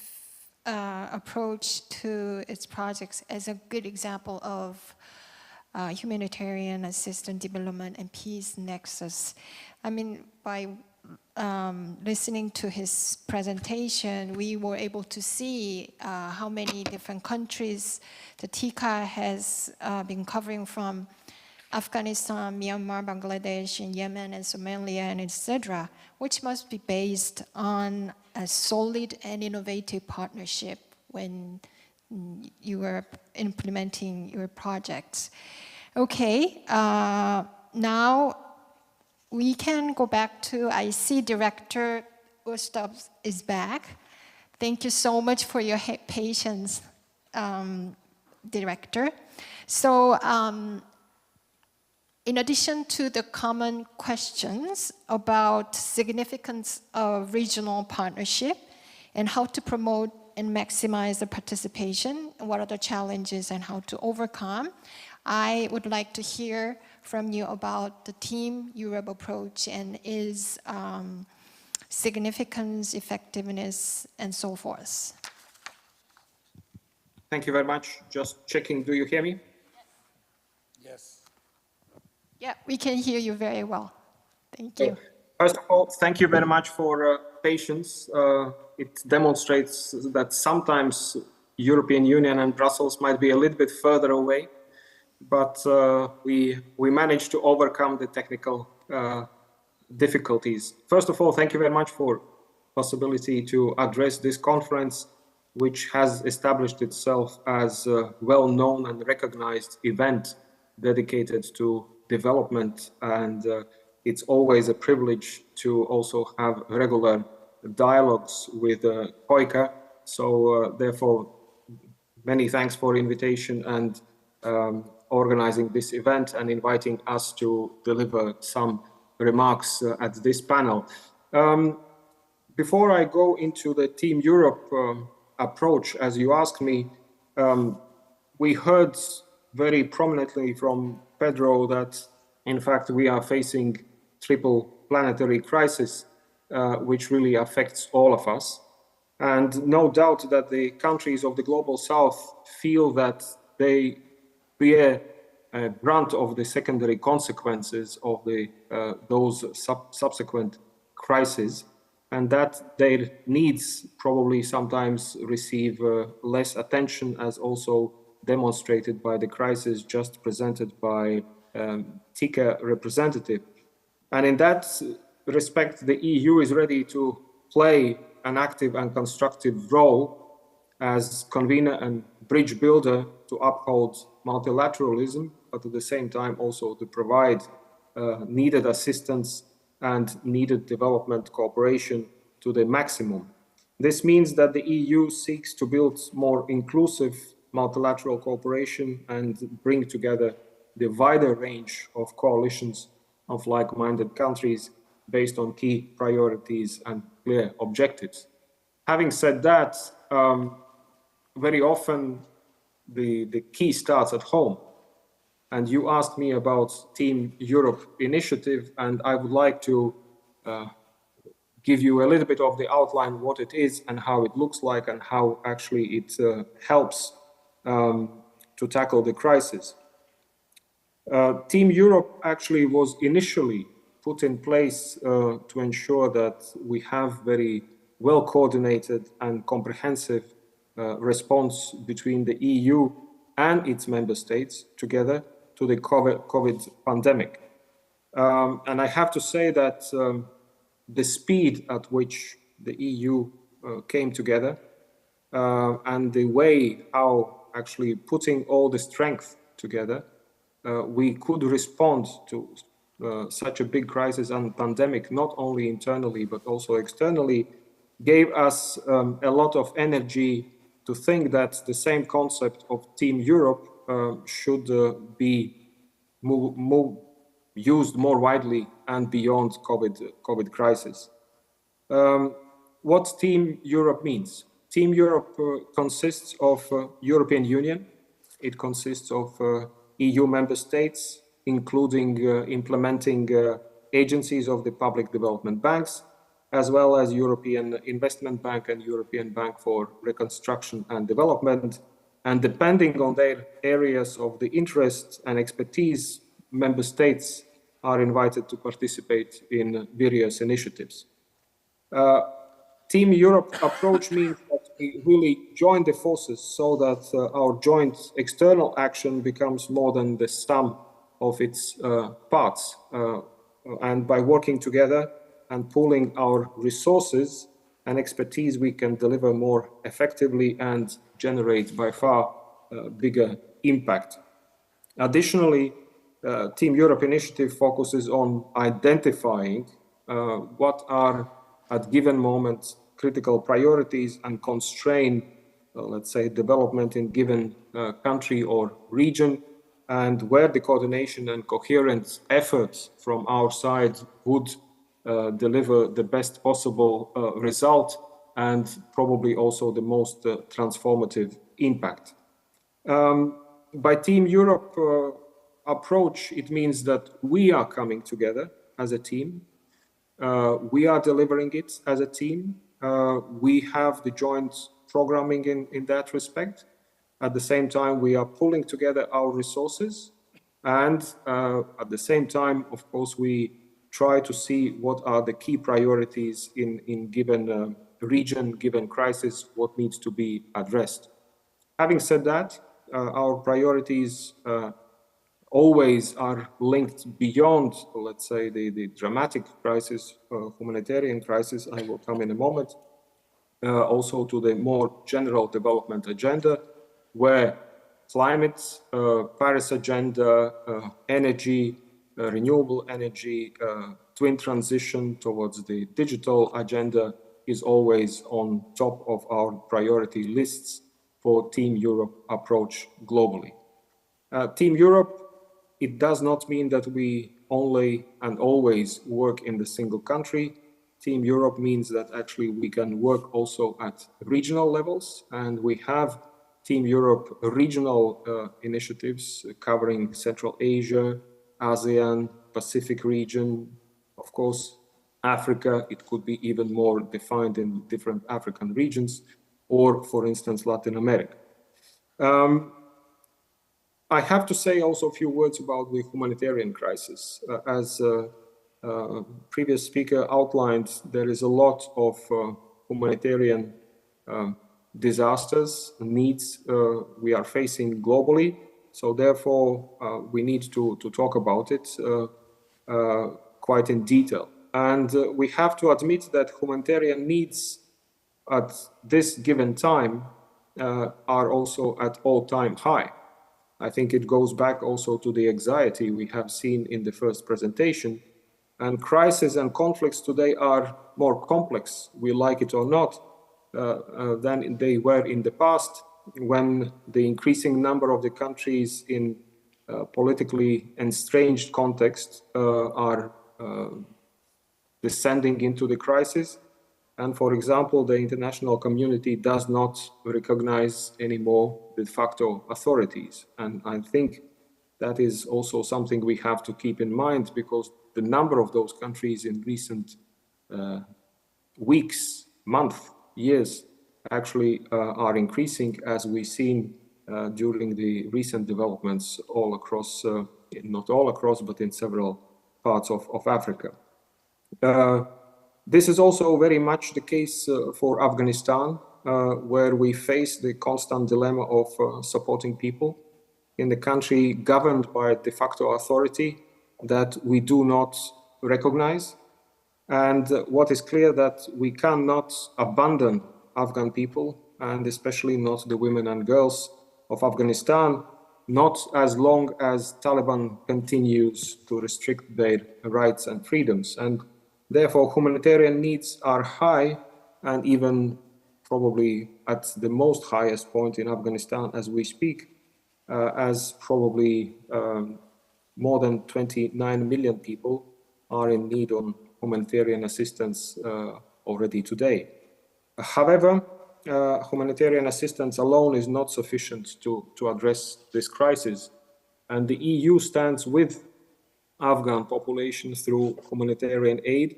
approach to its projects as a good example of humanitarian assistance, development, and peace nexus. I mean, by listening to his presentation, we were able to see how many different countries the TICA has been covering, from Afghanistan, Myanmar, Bangladesh, and Yemen, and Somalia, and etc., which must be based on a solid and innovative partnership when you are implementing your projects. Okay, now we can go back to, I see Director Gustav is back. Thank you so much for your patience, Director. So in addition to the common questions about significance of regional partnership and how to promote and maximize the participation, and what are the challenges and how to overcome, I would like to hear from you about the Team Europe approach and its significance, effectiveness, and so forth. Thank you very much. Just checking, do you hear me? Yes. Yeah, we can hear you very well. Thank you. First of all, thank you very much for patience. It demonstrates that sometimes European Union and Brussels might be a little bit further away, but we managed to overcome the technical difficulties. First of all, thank you very much for possibility to address this conference, which has established itself as a well-known and recognized event dedicated to development, and it's always a privilege to also have regular dialogues with KOICA. So therefore, many thanks for invitation and organizing this event and inviting us to deliver some remarks at this panel. Before I go into the Team Europe approach, as you asked me, we heard very prominently from Pedro that in fact we are facing triple planetary crisis which really affects all of us. And no doubt that the countries of the global south feel that they bear a brunt of the secondary consequences of those subsequent crises, and that their needs probably sometimes receive less attention, as also demonstrated by the crisis just presented by TICA representative. And in that respect, the EU is ready to play an active and constructive role as convener and bridge builder to uphold multilateralism, but at the same time also to provide needed assistance and needed development cooperation to the maximum. This means that the EU seeks to build more inclusive multilateral cooperation and bring together the wider range of coalitions of like-minded countries based on key priorities and clear objectives. Having said that, very often the key starts at home. And you asked me about Team Europe initiative, and I would like to give you a little bit of the outline what it is and how it looks like and how actually it helps to tackle the crisis. Team Europe actually was initially put in place to ensure that we have very well coordinated and comprehensive response between the EU and its member states together to the COVID pandemic. And I have to say that the speed at which the EU came together and the way how actually putting all the strength together, we could respond to such a big crisis and pandemic, not only internally, but also externally, gave us a lot of energy to think that the same concept of Team Europe should be used more widely and beyond COVID crisis. What Team Europe means? Team Europe consists of European Union. It consists of EU member states, including implementing agencies of the public development banks, as well as European Investment Bank and European Bank for Reconstruction and Development. And depending on their areas of the interest and expertise, member states are invited to participate in various initiatives. Team Europe approach means that we really join the forces so that our joint external action becomes more than the sum of its parts. And by working together and pooling our resources and expertise, we can deliver more effectively and generate by far bigger impact. Additionally, Team Europe initiative focuses on identifying what are at given moments critical priorities and constrain, let's say, development in given country or region, and where the coordination and coherent efforts from our side would deliver the best possible result and probably also the most transformative impact. By Team Europe approach, it means that we are coming together as a team. We are delivering it as a team. We have the joint programming in that respect. At the same time, we are pulling together our resources. And at the same time, of course, we try to see what are the key priorities in given region, given crisis, what needs to be addressed. Having said that, our priorities always are linked beyond, let's say, the dramatic crisis, humanitarian crisis, I will come in a moment, also to the more general development agenda, where climate, Paris agenda, energy, renewable energy, twin transition towards the digital agenda is always on top of our priority lists for Team Europe approach globally. Team Europe, it does not mean that we only and always work in the single country. Team Europe means that actually we can work also at regional levels, and we have Team Europe regional initiatives covering Central Asia, ASEAN, Pacific region, Of course, Africa, it could be even more defined in different African regions, or for instance, Latin America. I have to say also a few words about the humanitarian crisis. As previous speaker outlined, there is a lot of humanitarian disasters, needs we are facing globally. So therefore, we need to talk about it quite in detail. And we have to admit that humanitarian needs at this given time are also at all-time high. I think it goes back also to the anxiety we have seen in the first presentation. And crises and conflicts today are more complex, we like it or not, than they were in the past, when the increasing number of the countries in politically estranged context are descending into the crisis. And for example, the international community does not recognize anymore de facto authorities. And I think that is also something we have to keep in mind, because the number of those countries in recent weeks, months, years actually are increasing, as we've seen during the recent developments all across, not all across, but in several parts of Africa. This is also very much the case for Afghanistan, where we face the constant dilemma of supporting people in the country governed by a de facto authority that we do not recognize. And what is clear that we cannot abandon Afghan people, and especially not the women and girls of Afghanistan, not as long as Taliban continues to restrict their rights and freedoms. And therefore, humanitarian needs are high, and even probably at the most highest point in Afghanistan as we speak, as probably more than 29 million people are in need of humanitarian assistance already today. However, humanitarian assistance alone is not sufficient to address this crisis, and the EU stands with Afghan population through humanitarian aid,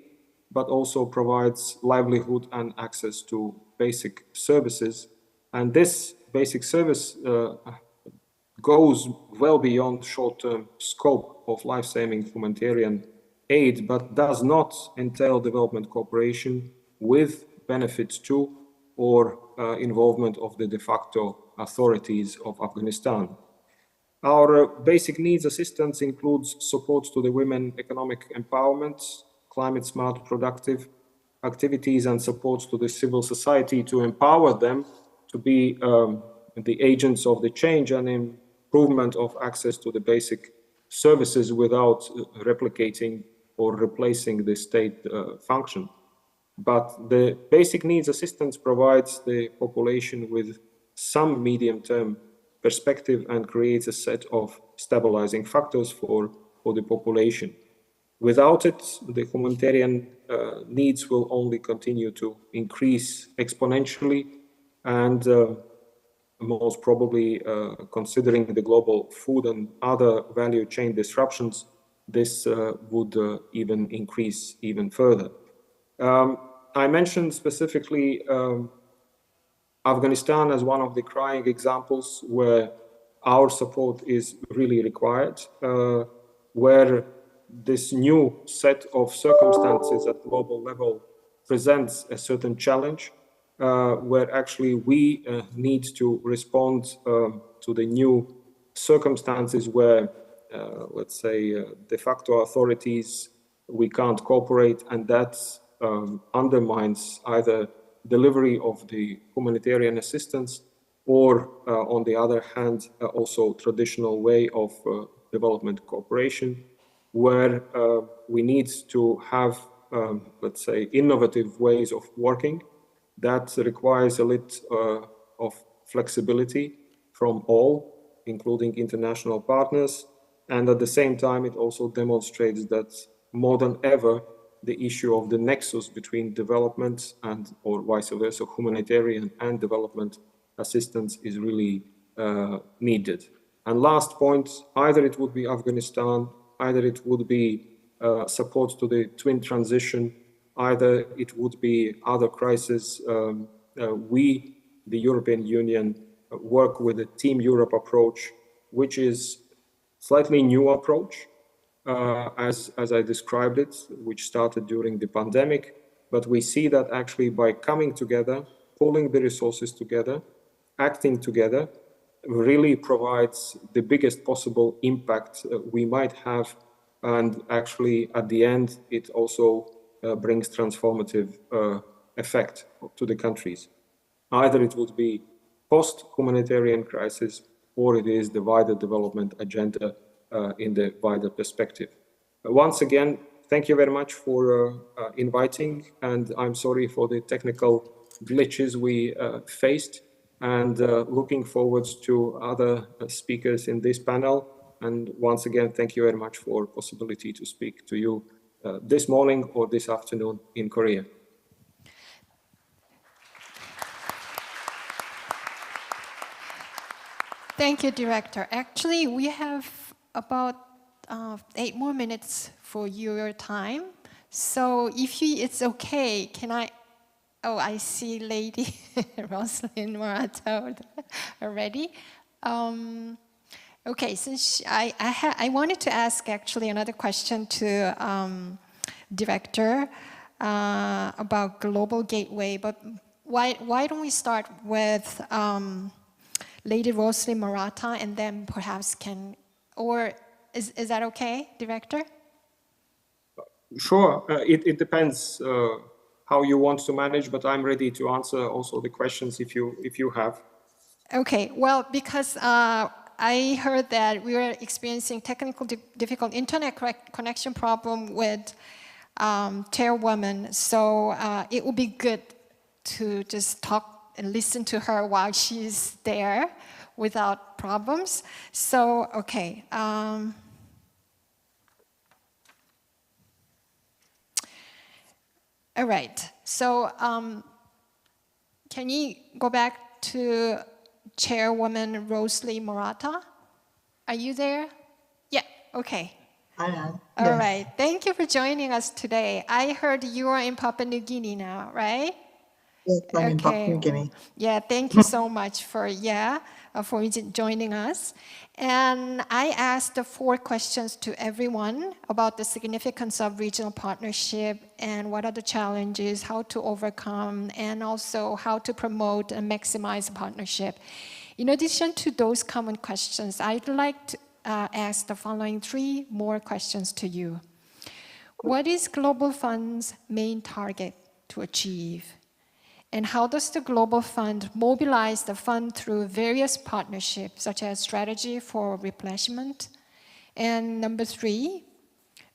but also provides livelihood and access to basic services. And this basic service goes well beyond short-term scope of life-saving humanitarian aid, but does not entail development cooperation with benefits to or involvement of the de facto authorities of Afghanistan. Our basic needs assistance includes support to the women economic empowerment, climate smart productive activities, and support to the civil society to empower them to be the agents of the change and improvement of access to the basic services without replicating or replacing the state function. But the basic needs assistance provides the population with some medium-term perspective and creates a set of stabilizing factors for the population. Without it, the humanitarian needs will only continue to increase exponentially, and most probably, considering the global food and other value chain disruptions, this would even increase even further. I mentioned specifically Afghanistan as one of the crying examples where our support is really required, where this new set of circumstances at global level presents a certain challenge, where actually we need to respond to the new circumstances where, let's say, de facto authorities, we can't cooperate, and that undermines either delivery of the humanitarian assistance or, on the other hand, also traditional way of development cooperation, where we need to have, let's say, innovative ways of working that requires a little of flexibility from all, including international partners. And at the same time, it also demonstrates that more than ever, the issue of the nexus between development and, or vice versa, humanitarian and development assistance is really needed. And last point, either it would be Afghanistan, either it would be support to the twin transition. Either it would be other crises. We, the European Union, work with a Team Europe approach, which is slightly new approach, as I described it, which started during the pandemic. But we see that actually by coming together, pulling the resources together, acting together, really provides the biggest possible impact we might have. And actually, at the end, it also brings transformative effect to the countries. Either it would be post-humanitarian crisis, or it is the wider development agenda in the wider perspective. Once again, thank you very much for inviting, and I'm sorry for the technical glitches we faced, and looking forward to other speakers in this panel. And once again, thank you very much for possibility to speak to you this morning or this afternoon in Korea. Thank you, Director. Actually, we have about 8 more minutes for your time. So if it's okay, can I, oh, I see Lady Rosalind Morata already. Okay, since I wanted to ask actually another question to Director about Global Gateway, but why don't we start with Lady Rosalind Morata, and then perhaps or is that okay, Director? Sure, it depends how you want to manage, but I'm ready to answer also the questions if you have. Okay, well, because I heard that we were experiencing technical difficult internet connection problem with Chairwoman, so it would be good to just talk and listen to her while she's there without problems. So, okay. All right. So, can you go back to Chairwoman Rosalind Morata? Are you there? Yeah, okay. I am. All yes. right. Thank you for joining us today. I heard you are in Papua New Guinea now, right? Yes, I'm in Papua New Guinea. Yeah, thank you so much for joining us. And I asked the 4 questions to everyone about the significance of regional partnership and what are the challenges, how to overcome, and also how to promote and maximize partnership. In addition to those common questions, I'd like to ask the following 3 more questions to you. What is Global Fund's main target to achieve? And how does the Global Fund mobilize the fund through various partnerships, such as strategy for replenishment? And number 3,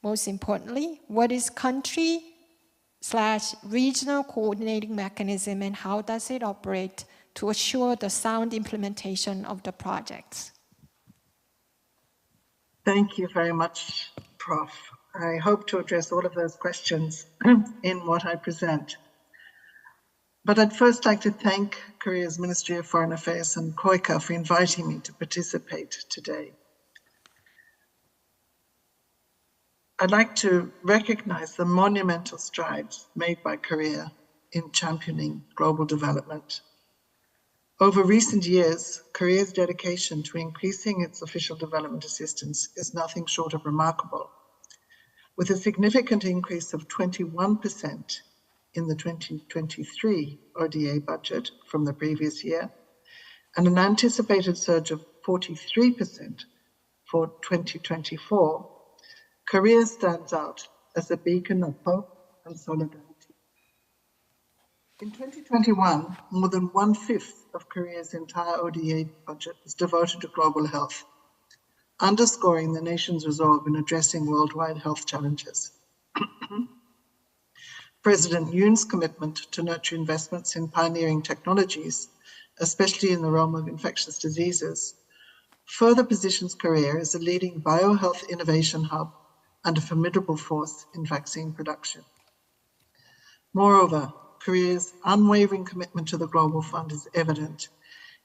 most importantly, what is country/regional coordinating mechanism, and how does it operate to assure the sound implementation of the projects? Thank you very much, Prof. I hope to address all of those questions in what I present. But I'd first like to thank Korea's Ministry of Foreign Affairs and KOICA for inviting me to participate today. I'd like to recognize the monumental strides made by Korea in championing global development. Over recent years, Korea's dedication to increasing its official development assistance is nothing short of remarkable, with a significant increase of 21% in the 2023 ODA budget from the previous year, and an anticipated surge of 43% for 2024, Korea stands out as a beacon of hope and solidarity. In 2021, more than 1/5 of Korea's entire ODA budget was devoted to global health, underscoring the nation's resolve in addressing worldwide health challenges. President Yoon's commitment to nurture investments in pioneering technologies, especially in the realm of infectious diseases, further positions Korea as a leading biohealth innovation hub and a formidable force in vaccine production. Moreover, Korea's unwavering commitment to the Global Fund is evident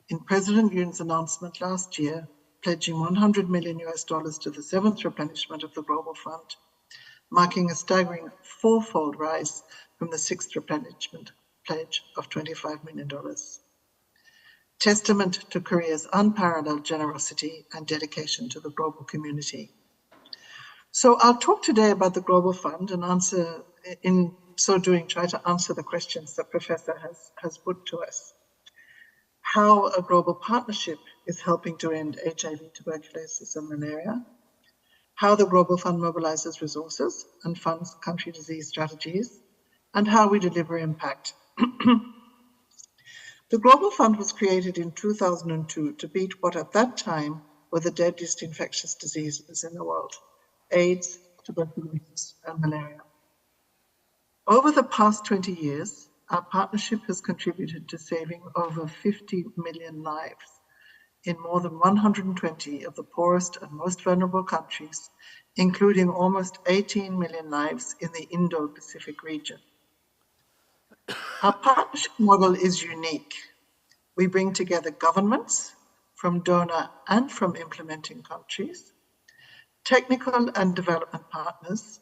in President Yoon's announcement last year, pledging $100 million to the 7th replenishment of the Global Fund, marking a staggering fourfold rise from the sixth replenishment pledge of $25 million. Testament to Korea's unparalleled generosity and dedication to the global community. So I'll talk today about the Global Fund and in so doing, try to answer the questions that Professor has put to us. How a global partnership is helping to end HIV, tuberculosis, and malaria. How the Global Fund mobilizes resources and funds country disease strategies, and how we deliver impact. The Global Fund was created in 2002 to beat what at that time were the deadliest infectious diseases in the world: AIDS, tuberculosis, and malaria. Over the past 20 years, our partnership has contributed to saving over 50 million lives in more than 120 of the poorest and most vulnerable countries, including almost 18 million lives in the Indo-Pacific region. Our partnership model is unique. We bring together governments from donor and from implementing countries, technical and development partners,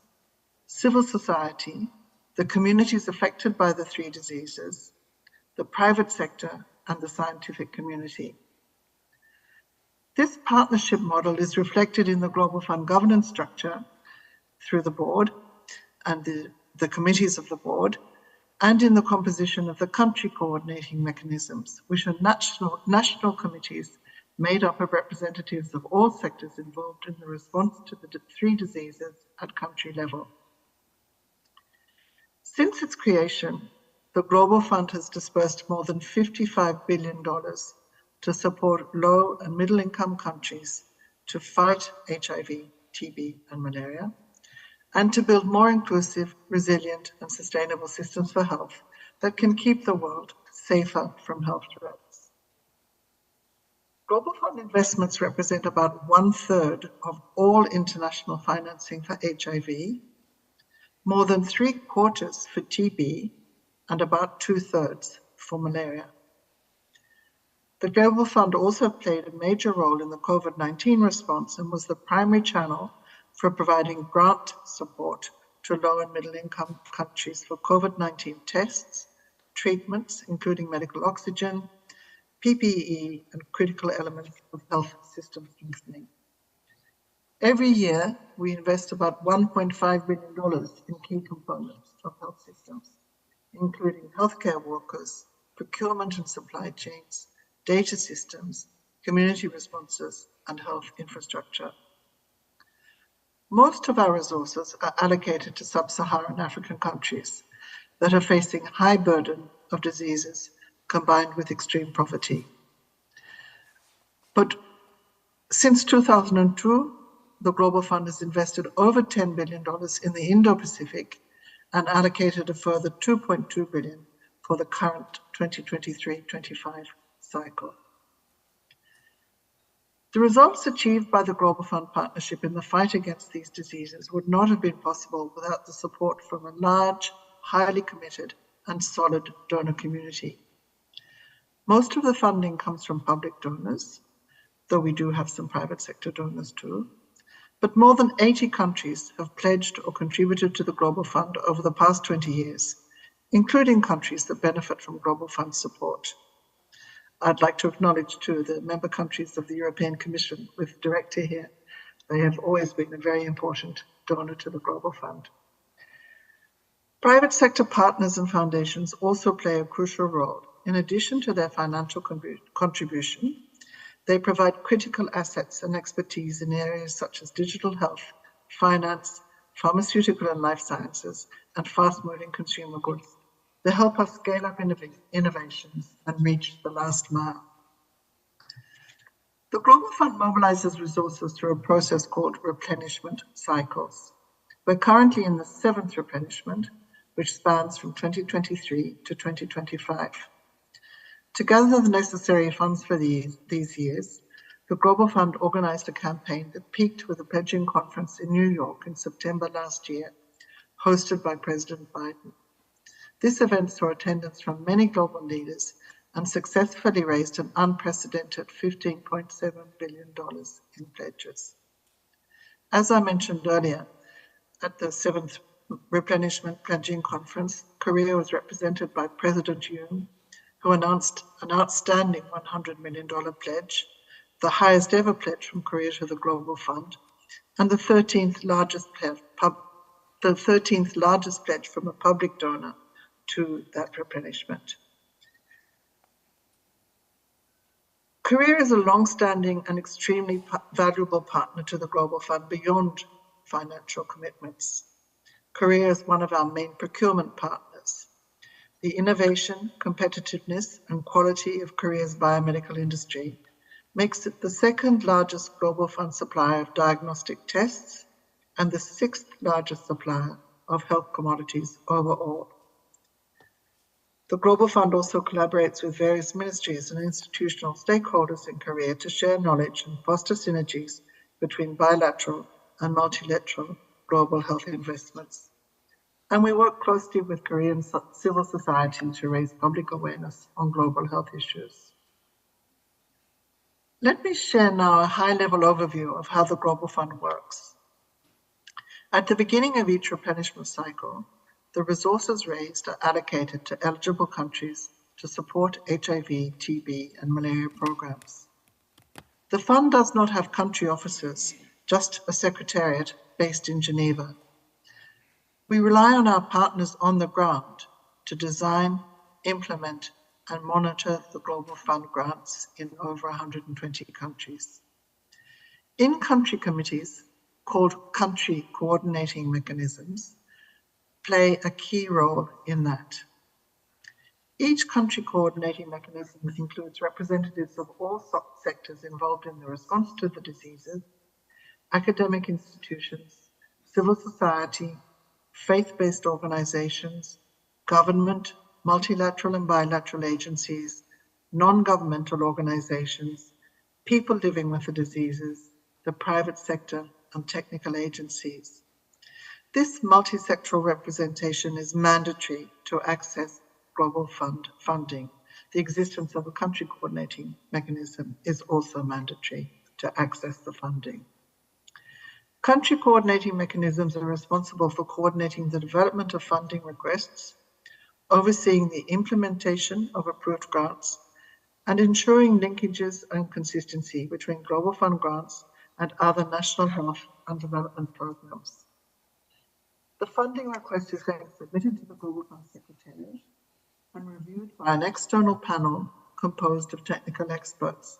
civil society, the communities affected by the three diseases, the private sector, and the scientific community. This partnership model is reflected in the Global Fund governance structure through the board and the committees of the board, and in the composition of the country coordinating mechanisms, which are national committees made up of representatives of all sectors involved in the response to the three diseases at country level. Since its creation, the Global Fund has disbursed more than $55 billion to support low and middle income countries to fight HIV, TB, and malaria, and to build more inclusive, resilient, and sustainable systems for health that can keep the world safer from health threats. Global Fund investments represent about 1/3 of all international financing for HIV, more than 3/4 for TB, and about 2/3 for malaria. The Global Fund also played a major role in the COVID-19 response and was the primary channel for providing grant support to low and middle income countries for COVID-19 tests, treatments, including medical oxygen, PPE, and critical elements of health system strengthening. Every year, we invest about $1.5 billion in key components of health systems, including healthcare workers, procurement and supply chains, data systems, community responses, and health infrastructure. Most of our resources are allocated to sub-Saharan African countries that are facing high burden of diseases combined with extreme poverty. But since 2002, the Global Fund has invested over $10 billion in the Indo-Pacific and allocated a further $2.2 billion for the current 2023-25 cycle. The results achieved by the Global Fund partnership in the fight against these diseases would not have been possible without the support from a large, highly committed, and solid donor community. Most of the funding comes from public donors, though we do have some private sector donors too. But more than 80 countries have pledged or contributed to the Global Fund over the past 20 years, including countries that benefit from Global Fund support. I'd like to acknowledge too the member countries of the European Commission with the director here. They have always been a very important donor to the Global Fund. Private sector partners and foundations also play a crucial role. In addition to their financial contribution, they provide critical assets and expertise in areas such as digital health, finance, pharmaceutical and life sciences, and fast-moving consumer goods. They help us scale up innovations and reach the last mile. The Global Fund mobilizes resources through a process called replenishment cycles. We're currently in the 7th replenishment, which spans from 2023 to 2025. To gather the necessary funds for these years, the Global Fund organized a campaign that peaked with a pledging conference in New York in September last year, hosted by President Biden. This event saw attendance from many global leaders and successfully raised an unprecedented $15.7 billion in pledges. As I mentioned earlier, at the 7th Replenishment Pledging Conference, Korea was represented by President Yoon, who announced an outstanding $100 million pledge, the highest ever pledge from Korea to the Global Fund, and the 13th largest pledge from a public donor to that replenishment. Korea is a long-standing and extremely valuable partner to the Global Fund beyond financial commitments. Korea is one of our main procurement partners. The innovation, competitiveness, and quality of Korea's biomedical industry makes it the second largest Global Fund supplier of diagnostic tests and the 6th largest supplier of health commodities overall. The Global Fund also collaborates with various ministries and institutional stakeholders in Korea to share knowledge and foster synergies between bilateral and multilateral global health investments. And we work closely with Korean civil society to raise public awareness on global health issues. Let me share now a high-level overview of how the Global Fund works. At the beginning of each replenishment cycle, the resources raised are allocated to eligible countries to support HIV, TB, and malaria programs. The fund does not have country offices, just a secretariat based in Geneva. We rely on our partners on the ground to design, implement, and monitor the Global Fund grants in over 120 countries. In-country committees, called country coordinating mechanisms, play a key role in that. Each country coordinating mechanism includes representatives of all sectors involved in the response to the diseases, academic institutions, civil society, faith-based organizations, government, multilateral and bilateral agencies, non-governmental organizations, people living with the diseases, the private sector, and technical agencies. This multi-sectoral representation is mandatory to access Global Fund funding. The existence of a country coordinating mechanism is also mandatory to access the funding. Country coordinating mechanisms are responsible for coordinating the development of funding requests, overseeing the implementation of approved grants, and ensuring linkages and consistency between Global Fund grants and other national health and development programs. The funding request is then submitted to the Global Fund Secretariat and reviewed by an external panel composed of technical experts.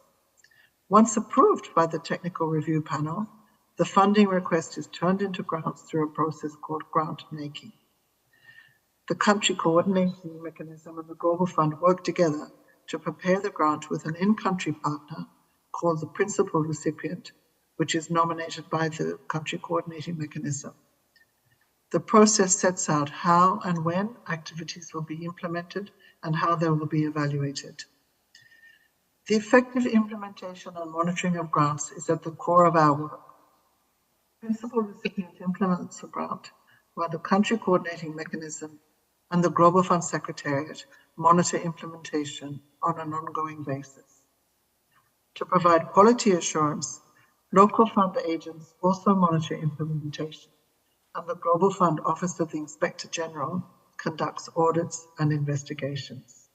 Once approved by the technical review panel, the funding request is turned into grants through a process called grant making. The country coordinating mechanism and the Global Fund work together to prepare the grant with an in-country partner called the principal recipient, which is nominated by the country coordinating mechanism. The process sets out how and when activities will be implemented and how they will be evaluated. The effective implementation and monitoring of grants is at the core of our work. Principal recipient implements the grant, while the country coordinating mechanism and the Global Fund Secretariat monitor implementation on an ongoing basis. To provide quality assurance, local fund agents also monitor implementation, and the Global Fund Office of the Inspector General conducts audits and investigations.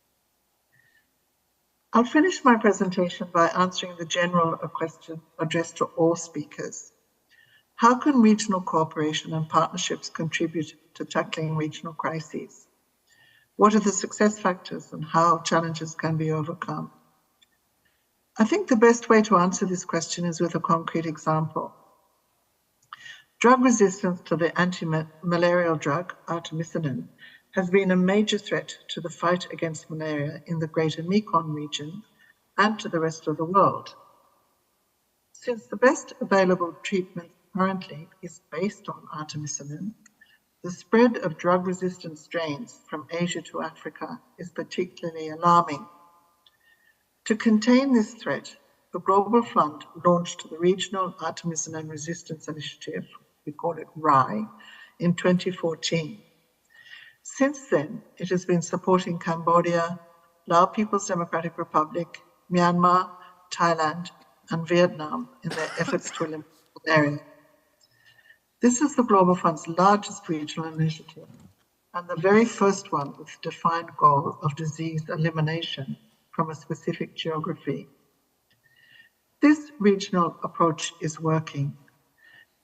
I'll finish my presentation by answering the general question addressed to all speakers. How can regional cooperation and partnerships contribute to tackling regional crises? What are the success factors and how challenges can be overcome? I think the best way to answer this question is with a concrete example. Drug resistance to the anti-malarial drug, artemisinin, has been a major threat to the fight against malaria in the Greater Mekong region and to the rest of the world. Since the best available treatment currently is based on artemisinin, the spread of drug-resistant strains from Asia to Africa is particularly alarming. To contain this threat, the Global Fund launched the Regional Artemisinin Resistance Initiative, we call it RAI, in 2014. Since then, it has been supporting Cambodia, Laos People's Democratic Republic, Myanmar, Thailand, and Vietnam in their efforts to eliminate malaria. This is the Global Fund's largest regional initiative and the very first one with defined goal of disease elimination from a specific geography. This regional approach is working.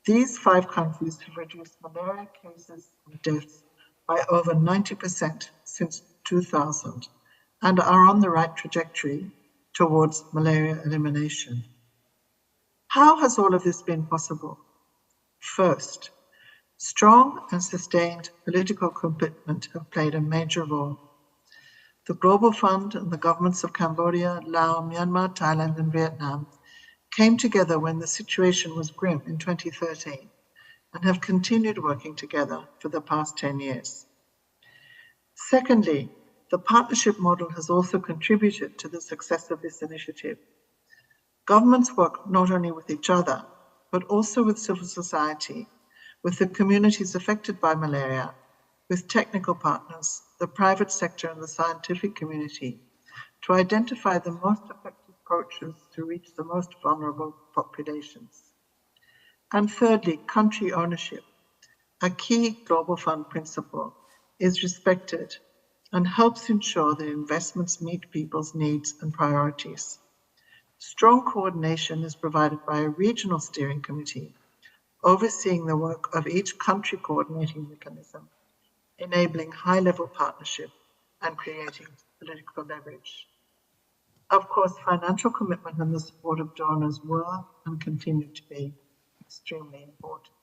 These 5 countries have reduced malaria cases and deaths by over 90% since 2000 and are on the right trajectory towards malaria elimination. How has all of this been possible? First, strong and sustained political commitment have played a major role. The Global Fund and the governments of Cambodia, Laos, Myanmar, Thailand, and Vietnam came together when the situation was grim in 2013 and have continued working together for the past 10 years. Secondly, the partnership model has also contributed to the success of this initiative. Governments work not only with each other, but also with civil society, with the communities affected by malaria, with technical partners, the private sector, and the scientific community to identify the most effective approaches to reach the most vulnerable populations. And thirdly, country ownership, a key Global Fund principle, is respected and helps ensure that investments meet people's needs and priorities. Strong coordination is provided by a regional steering committee, overseeing the work of each country coordinating mechanism, enabling high-level partnership and creating political leverage. Of course, financial commitment and the support of donors were and continue to be extremely important.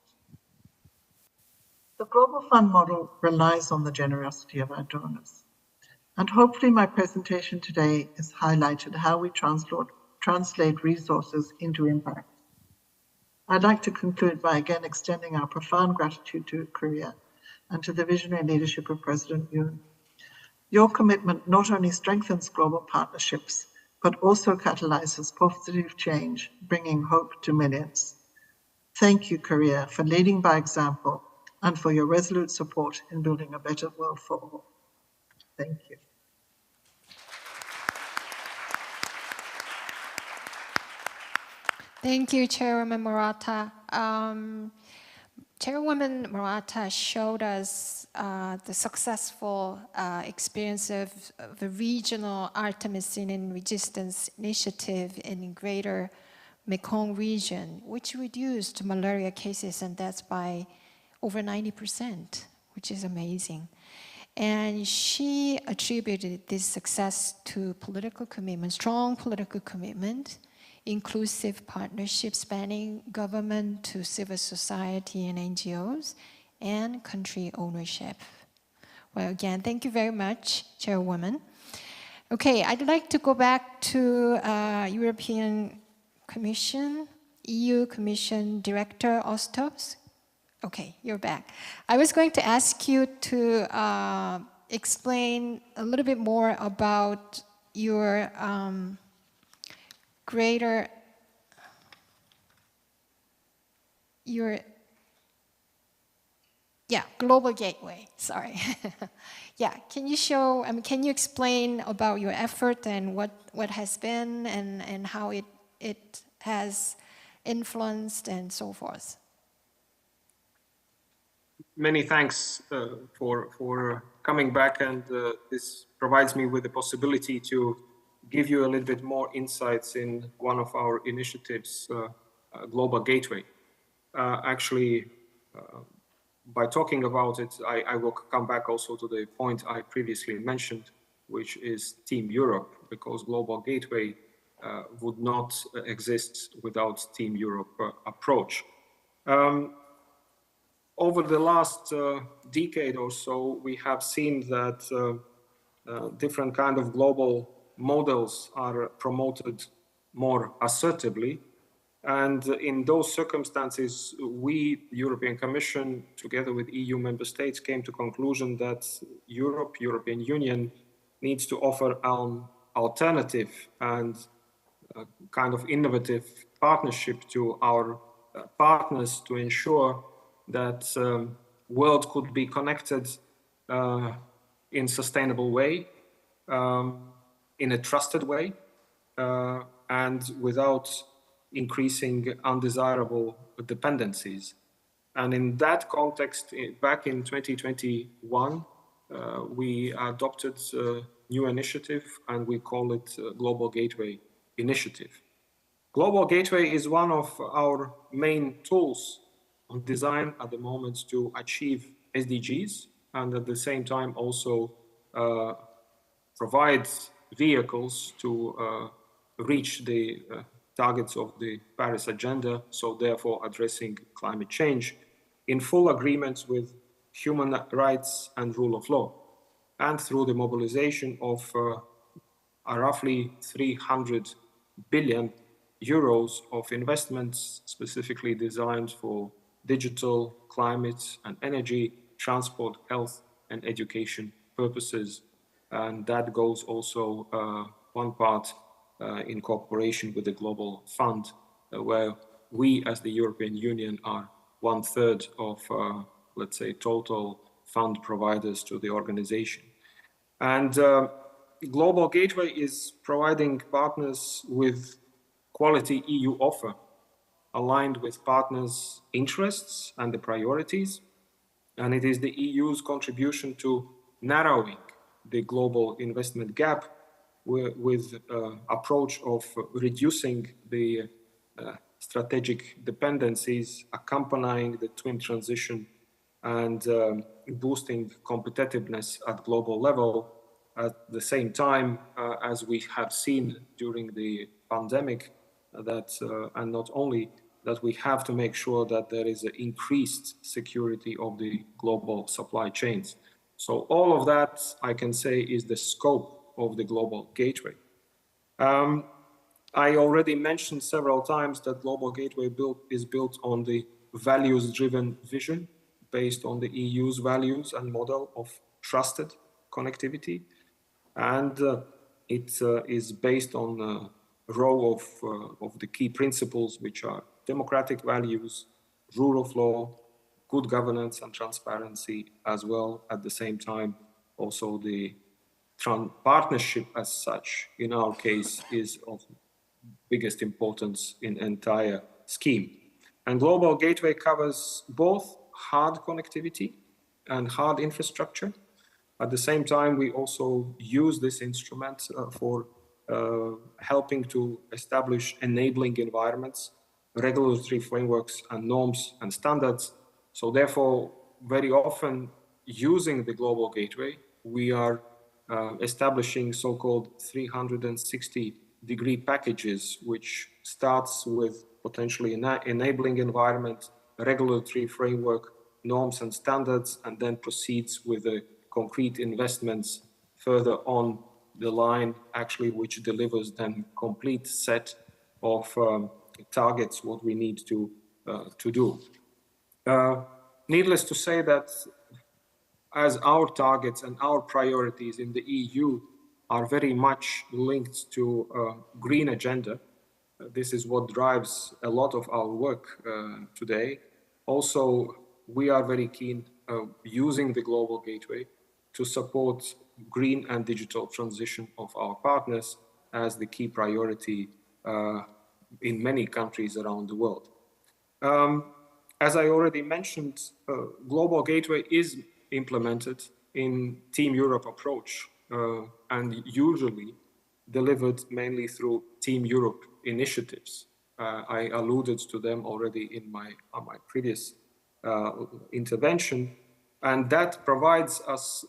The Global Fund model relies on the generosity of our donors. And hopefully my presentation today has highlighted how we translate resources into impact. I'd like to conclude by again extending our profound gratitude to Korea and to the visionary leadership of President Yoon. Your commitment not only strengthens global partnerships, but also catalyzes positive change, bringing hope to millions. Thank you, Korea, for leading by example and for your resolute support in building a better world for all. Thank you. Thank you, Chairwoman Murata. Chairwoman Murata showed us the successful experience of the regional artemisinin resistance initiative in Greater Mekong region, which reduced malaria cases and deaths by over 90%, which is amazing. And she attributed this success to political commitment, strong political commitment, inclusive partnerships spanning government to civil society and NGOs, and country ownership. Well, again, thank you very much, Chairwoman. Okay, I'd like to go back to European Commission, EU Commission Director Ostos. Okay, you're back. I was going to ask you to explain a little bit more about your global gateway, sorry. Yeah, can you show, can you explain about your effort and what has been and how it has influenced and so forth? Many thanks for coming back, and this provides me with the possibility to give you a little bit more insights in one of our initiatives, Global Gateway. Actually, by talking about it, I will come back also to the point I previously mentioned, which is Team Europe, because Global Gateway would not exist without Team Europe approach. Over the last decade or so, we have seen that different kind of global models are promoted more assertively. And in those circumstances, we, the European Commission, together with EU member states, came to the conclusion that European Union, needs to offer an alternative and kind of innovative partnership to our partners to ensure that world could be connected in sustainable way, in a trusted way, and without increasing undesirable dependencies. And in that context, back in 2021, we adopted a new initiative, and we call it Global Gateway Initiative. Global Gateway is one of our main tools on design at the moment to achieve SDGs, and at the same time also provides vehicles to reach the targets of the Paris Agenda, so therefore addressing climate change in full agreement with human rights and rule of law, and through the mobilization of roughly 300 billion euros of investments specifically designed for digital, climate and energy, transport, health and education purposes. And that goes also one part in cooperation with the Global Fund, where we as the European Union are 1/3 of, let's say, total fund providers to the organization. And Global Gateway is providing partners with quality EU offer aligned with partners' interests and the priorities. And it is the EU's contribution to narrowing the global investment gap with approach of reducing the strategic dependencies, accompanying the twin transition and boosting competitiveness at global level. At the same time, as we have seen during the pandemic, that and not only that, we have to make sure that there is an increased security of the global supply chains. So all of that, I can say, is the scope of the Global Gateway. I already mentioned several times that Global Gateway is built on the values-driven vision based on the EU's values and model of trusted connectivity. And it is based on a row of the key principles, which are democratic values, rule of law, good governance and transparency, as well at the same time also the partnership as such, in our case, is of biggest importance in entire scheme. And Global Gateway covers both hard connectivity and hard infrastructure. At the same time, we also use this instrument for helping to establish enabling environments, regulatory frameworks and norms and standards. So therefore, very often using the Global Gateway, we are establishing so-called 360-degree packages, which starts with potentially enabling environment, regulatory framework, norms and standards, and then proceeds with the concrete investments further on the line, actually, which delivers then complete set of targets, what we need to do. Needless to say that as our targets and our priorities in the EU are very much linked to a green agenda, this is what drives a lot of our work today. Also, we are very keen using the Global Gateway to support green and digital transition of our partners as the key priority in many countries around the world. As I already mentioned, Global Gateway is implemented in Team Europe approach and usually delivered mainly through Team Europe initiatives. I alluded to them already in my previous intervention, and that provides us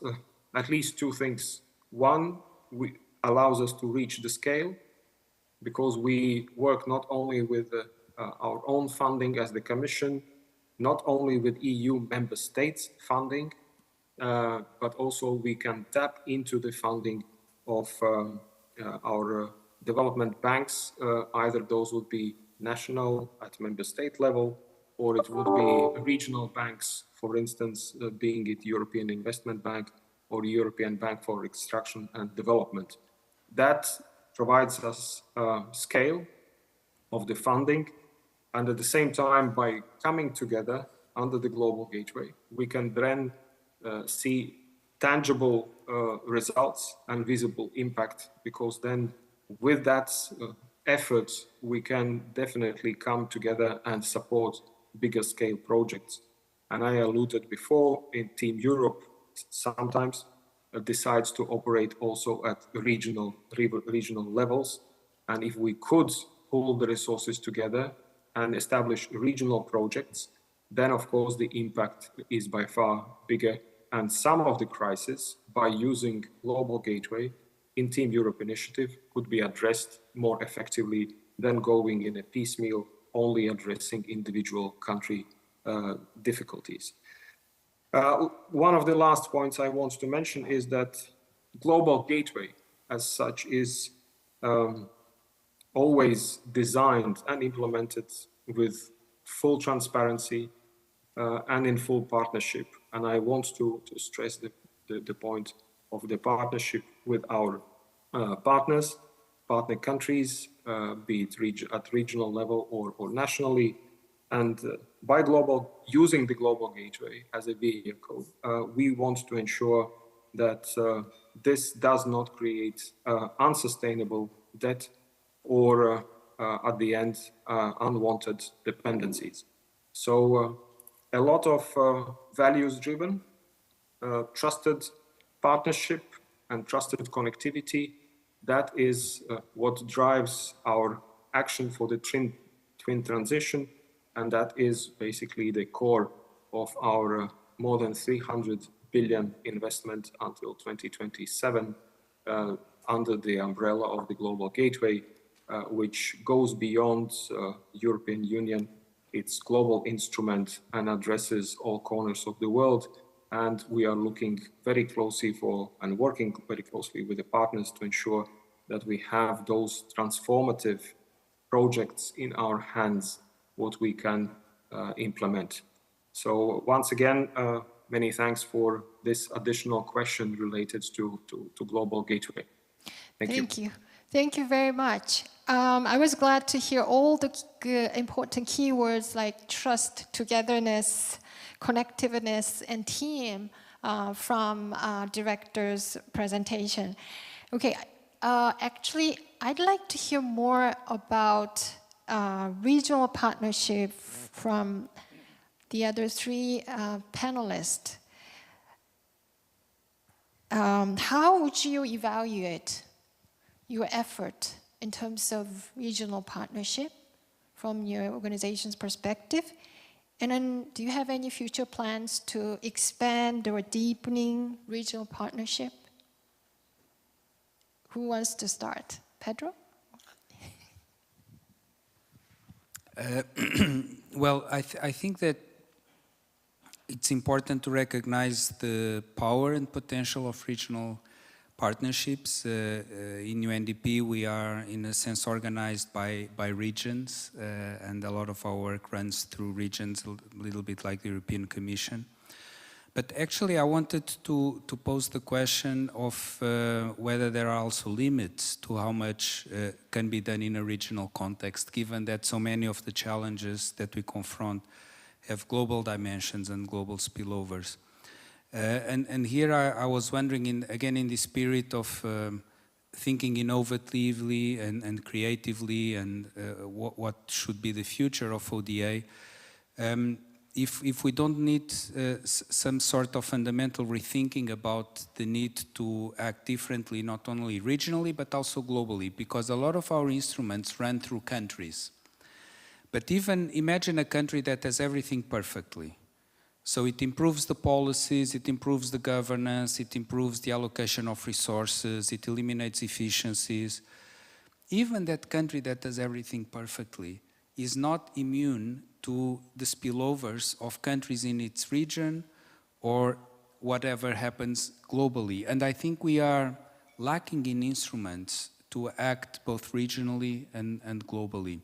at least two things. One, allows us to reach the scale, because we work not only with our own funding as the Commission, not only with EU member states funding, but also we can tap into the funding of our development banks. Either those would be national at member state level, or it would be regional banks, for instance, being it European Investment Bank or European Bank for Reconstruction and Development. That provides us scale of the funding, and at the same time, by coming together under the Global Gateway, we can then see tangible results and visible impact, because then with that effort, we can definitely come together and support bigger scale projects. And I alluded before, in Team Europe sometimes decides to operate also at regional levels. And if we could pull the resources together and establish regional projects, then of course the impact is by far bigger. And some of the crises, by using Global Gateway in Team Europe initiative, could be addressed more effectively than going in a piecemeal, only addressing individual country difficulties. One of the last points I want to mention is that Global Gateway as such is always designed and implemented with full transparency and in full partnership. And I want to stress the point of the partnership with our partner countries, be it at regional level or nationally. And by using the Global Gateway as a vehicle, we want to ensure that this does not create unsustainable debt or at the end, unwanted dependencies. So a lot of values-driven, trusted partnership and trusted connectivity, that is what drives our action for the twin transition. And that is basically the core of our more than 300 billion investment until 2027 under the umbrella of the Global Gateway, which goes beyond European Union. It's global instrument and addresses all corners of the world. And we are looking very closely and working very closely with the partners to ensure that we have those transformative projects in our hands, what we can implement. So once again, many thanks for this additional question related to Global Gateway. Thank you. Thank you very much. I was glad to hear all the important keywords like trust, togetherness, connectiveness, and team from director's presentation. Okay, actually, I'd like to hear more about regional partnership from the other three panelists. How would you evaluate your effort in terms of regional partnership from your organization's perspective? And then do you have any future plans to expand or deepening regional partnership? Who wants to start? Pedro? Well, I think that it's important to recognize the power and potential of regional partnerships. In UNDP, we are, in a sense, organized by regions, and a lot of our work runs through regions, a little bit like the European Commission. But actually, I wanted to pose the question of whether there are also limits to how much can be done in a regional context, given that so many of the challenges that we confront have global dimensions and global spillovers. And here I was wondering, again, in the spirit of thinking innovatively and creatively and what should be the future of ODA, if we don't need some sort of fundamental rethinking about the need to act differently, not only regionally, but also globally, because a lot of our instruments run through countries. But even imagine a country that has everything perfectly. So it improves the policies, it improves the governance, it improves the allocation of resources, it eliminates efficiencies. Even that country that does everything perfectly is not immune to the spillovers of countries in its region or whatever happens globally. And I think we are lacking in instruments to act both regionally and globally.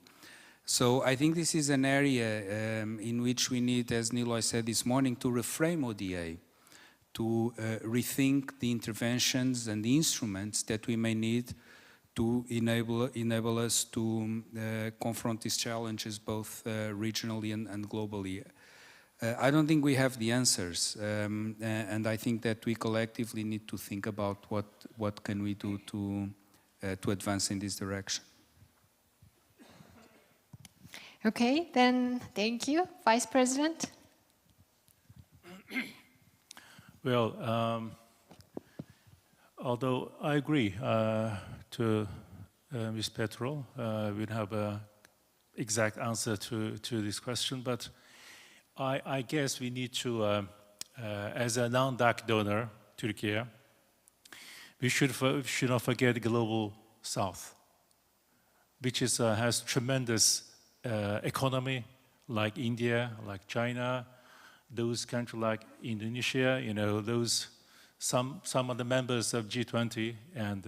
So I think this is an area in which we need, as Niloy said this morning, to reframe ODA, to rethink the interventions and the instruments that we may need to enable us to confront these challenges both regionally and globally. I don't think we have the answers, and I think that we collectively need to think about what can we do to advance in this direction. Okay, then thank you. Vice President? Well, although I agree to Ms. Petrol, we don't have an exact answer to this question, but I guess we need to, as a non-DAC donor, Turkey, we should not forget the global South, which has tremendous economy, like India, like China, those countries like Indonesia, some of the members of G20, and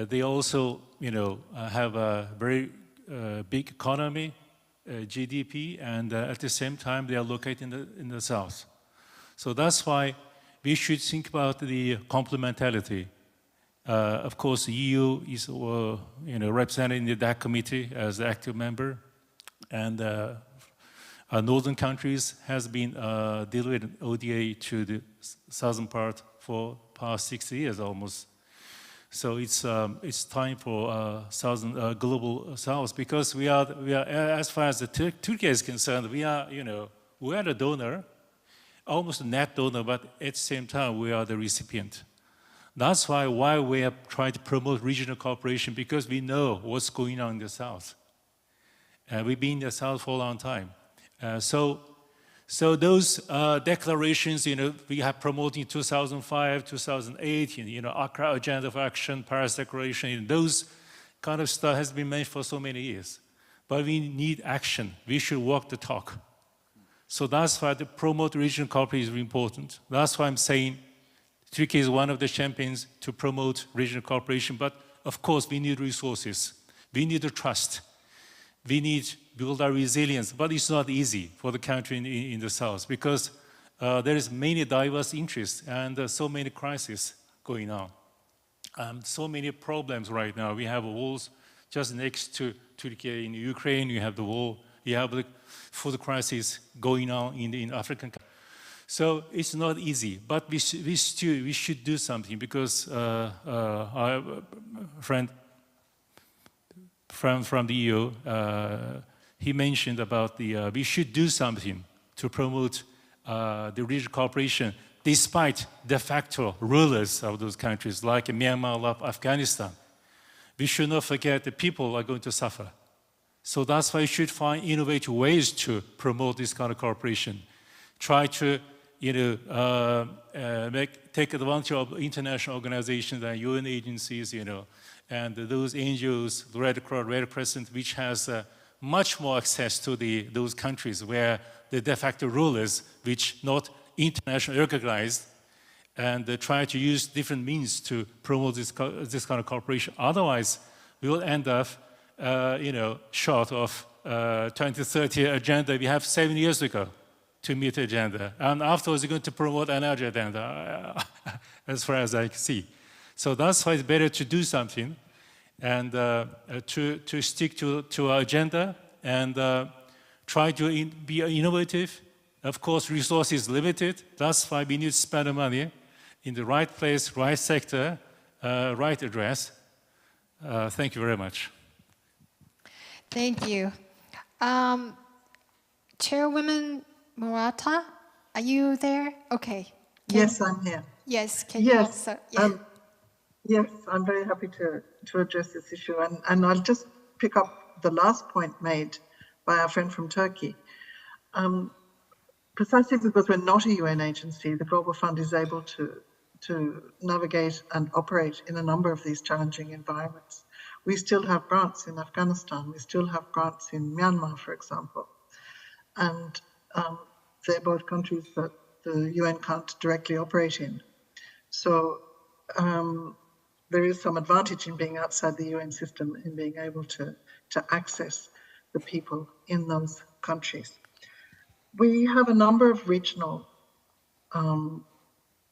they also, have a very big economy, GDP, and at the same time they are located in the south. So that's why we should think about the complementarity. Of course, the EU is, represented in the DAC committee as an active member, and our northern countries has been delivering ODA to the southern part for past 60 years almost. So it's time for southern global south, because we are as far as Turkey is concerned, we are the donor, almost a net donor, but at the same time we are the recipient. That's why we are trying to promote regional cooperation, because we know what's going on in the south. We've been in the south for a long time. So those declarations, we have promoted in 2005, 2008, Accra Agenda for Action, Paris Declaration, those kind of stuff has been mentioned for so many years. But we need action. We should walk the talk. So that's why to promote regional cooperation is important. That's why I'm saying Turkey is one of the champions to promote regional cooperation. But of course, we need resources. We need the trust. We need to build our resilience, but it's not easy for the country in the south, because there is many diverse interests and so many crises going on. So many problems right now. We have wars just next to Turkey in Ukraine. You have the war. You have the food crisis going on in African countries. So it's not easy, but we should do something, because our friend from the EU, he mentioned about we should do something to promote the regional cooperation, despite de facto rulers of those countries, like Myanmar, like Afghanistan. We should not forget the people are going to suffer. So that's why we should find innovative ways to promote this kind of cooperation. Try to, take advantage of international organizations and UN agencies, and those NGOs, the Red Cross, Red Crescent, which has much more access to those countries where the de facto rulers, which not internationally recognized, and they try to use different means to promote this kind of cooperation. Otherwise, we will end up, short of 2030 agenda we have 7 years ago to meet the agenda. And afterwards, we're going to promote another agenda, as far as I can see. So that's why it's better to do something and to stick to our agenda and try to be innovative. Of course, resources limited. That's why we need to spend the money in the right place, right sector, right address. Thank you very much. Thank you. Chairwoman Murata, are you there? Okay. Yes, I'm here. Yes, can yes. you also? Yeah. Yes, I'm very happy to address this issue. And I'll just pick up the last point made by our friend from Turkey. Precisely because we're not a UN agency, the Global Fund is able to navigate and operate in a number of these challenging environments. We still have grants in Afghanistan. We still have grants in Myanmar, for example. And they're both countries that the UN can't directly operate in. So there is some advantage in being outside the UN system, in being able to access the people in those countries. We have a number of regional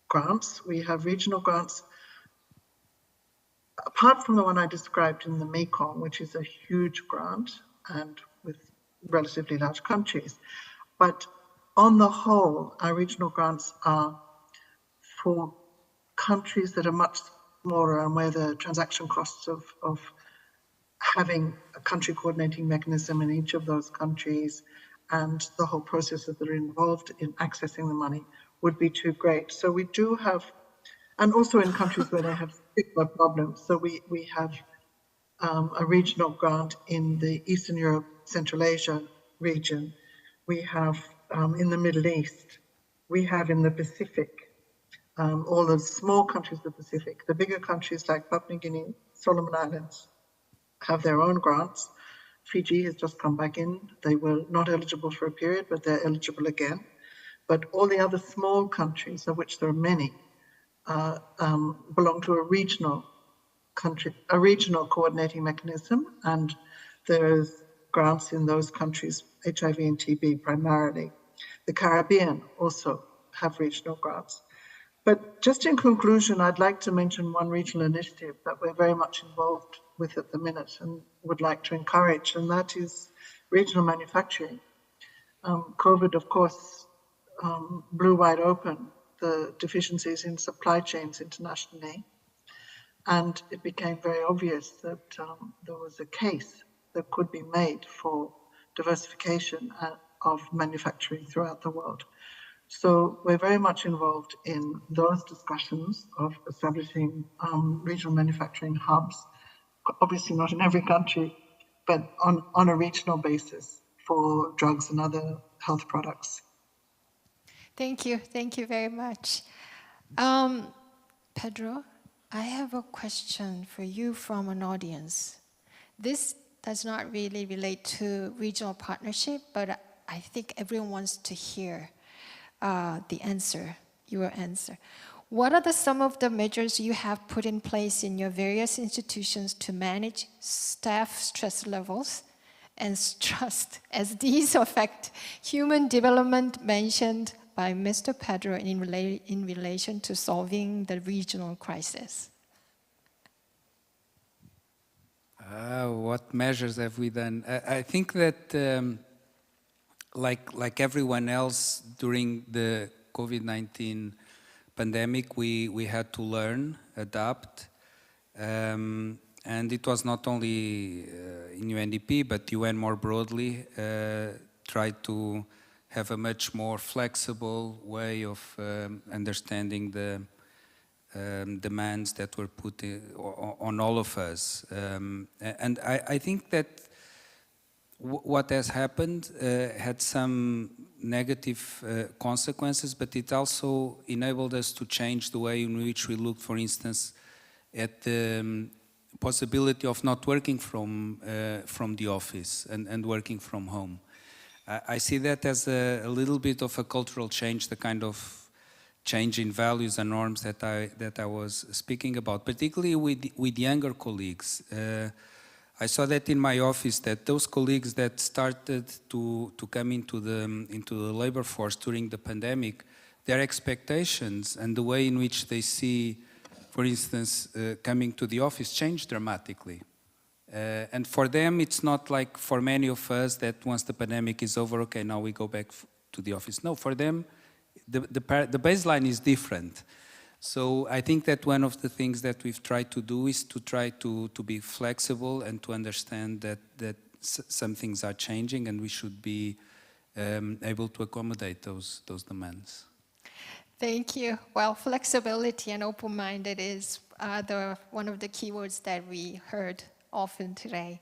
grants. We have regional grants, apart from the one I described in the Mekong, which is a huge grant and with relatively large countries. But on the whole, our regional grants are for countries that are much smaller and where the transaction costs of having a country coordinating mechanism in each of those countries and the whole processes that are involved in accessing the money would be too great. So we do have, and also in countries where they have similar problems. So we have a regional grant in the Eastern Europe, Central Asia region. We have in the Middle East. We have in the Pacific, all the small countries of the Pacific. The bigger countries like Papua New Guinea, Solomon Islands have their own grants. Fiji has just come back in. They were not eligible for a period, but they're eligible again. But all the other small countries, of which there are many, belong to a regional coordinating mechanism, and there's grants in those countries, HIV and TB primarily. The Caribbean also have regional grants. But just in conclusion, I'd like to mention one regional initiative that we're very much involved with at the minute and would like to encourage, and that is regional manufacturing. COVID, of course, blew wide open the deficiencies in supply chains internationally, and it became very obvious that there was a case that could be made for diversification of manufacturing throughout the world. So we're very much involved in those discussions of establishing regional manufacturing hubs, obviously not in every country, but on a regional basis for drugs and other health products. Thank you very much. Pedro, I have a question for you from an audience. This does not really relate to regional partnership, but I think everyone wants to hear the answer, your answer. What are some of the measures you have put in place in your various institutions to manage staff stress levels and trust, as these affect human development mentioned by Mr. Pedro in relation to solving the regional crisis? What measures have we done? I think that like everyone else during the COVID-19 pandemic, we had to learn, adapt, and it was not only in UNDP, but UN more broadly, tried to have a much more flexible way of understanding the demands that were put on all of us. And I think that what has happened had some negative consequences, but it also enabled us to change the way in which we look, for instance, at the possibility of not working from the office and working from home. I see that as a little bit of a cultural change, the kind of change in values and norms that I was speaking about, particularly with younger colleagues. I saw that in my office, that those colleagues that started to come into the labor force during the pandemic, their expectations and the way in which they see, for instance, coming to the office changed dramatically. And for them, it's not like for many of us that once the pandemic is over, okay, now we go back to the office. No, for them, the baseline is different. So I think that one of the things that we've tried to do is to try to be flexible and to understand that some things are changing and we should be able to accommodate those demands. Thank you. Well, flexibility and open-minded is one of the keywords that we heard often today.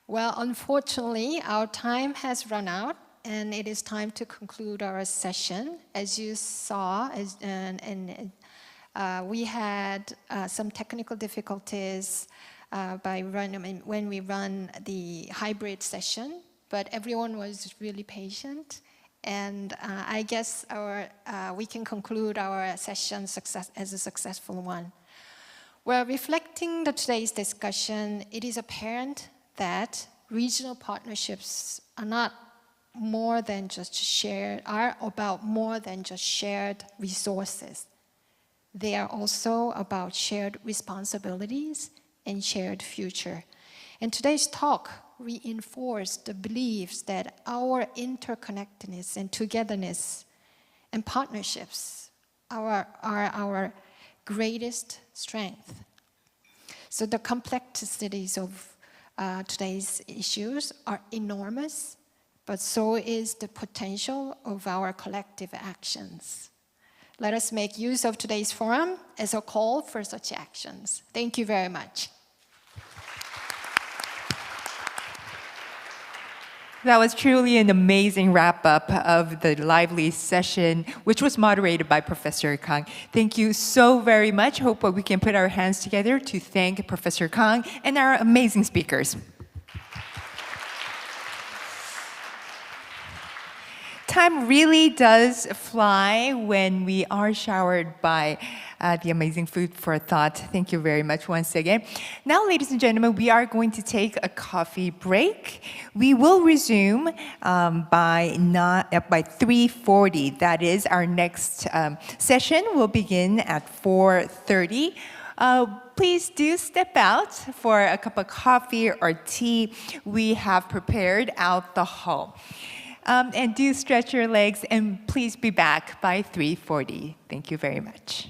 Well, unfortunately, our time has run out, and it is time to conclude our session. As you saw, we had some technical difficulties when we run the hybrid session, but everyone was really patient. And I guess we can conclude our session as a successful one. Well, reflecting today's discussion, it is apparent that regional partnerships are about more than just shared resources. They are also about shared responsibilities and shared future. And today's talk reinforced the beliefs that our interconnectedness and togetherness and partnerships are our greatest strength. So the complexities of today's issues are enormous, but so is the potential of our collective actions. Let us make use of today's forum as a call for such actions. Thank you very much. That was truly an amazing wrap-up of the lively session, which was moderated by Professor Kang. Thank you so very much. Hope we can put our hands together to thank Professor Kang and our amazing speakers. Time really does fly when we are showered by the amazing food for thought. Thank you very much once again. Now, ladies and gentlemen, we are going to take a coffee break. We will resume by 3:40. That is, our next session will begin at 4:30. Please do step out for a cup of coffee or tea. We have prepared out the hall. And do stretch your legs, and please be back by 3:40. Thank you very much.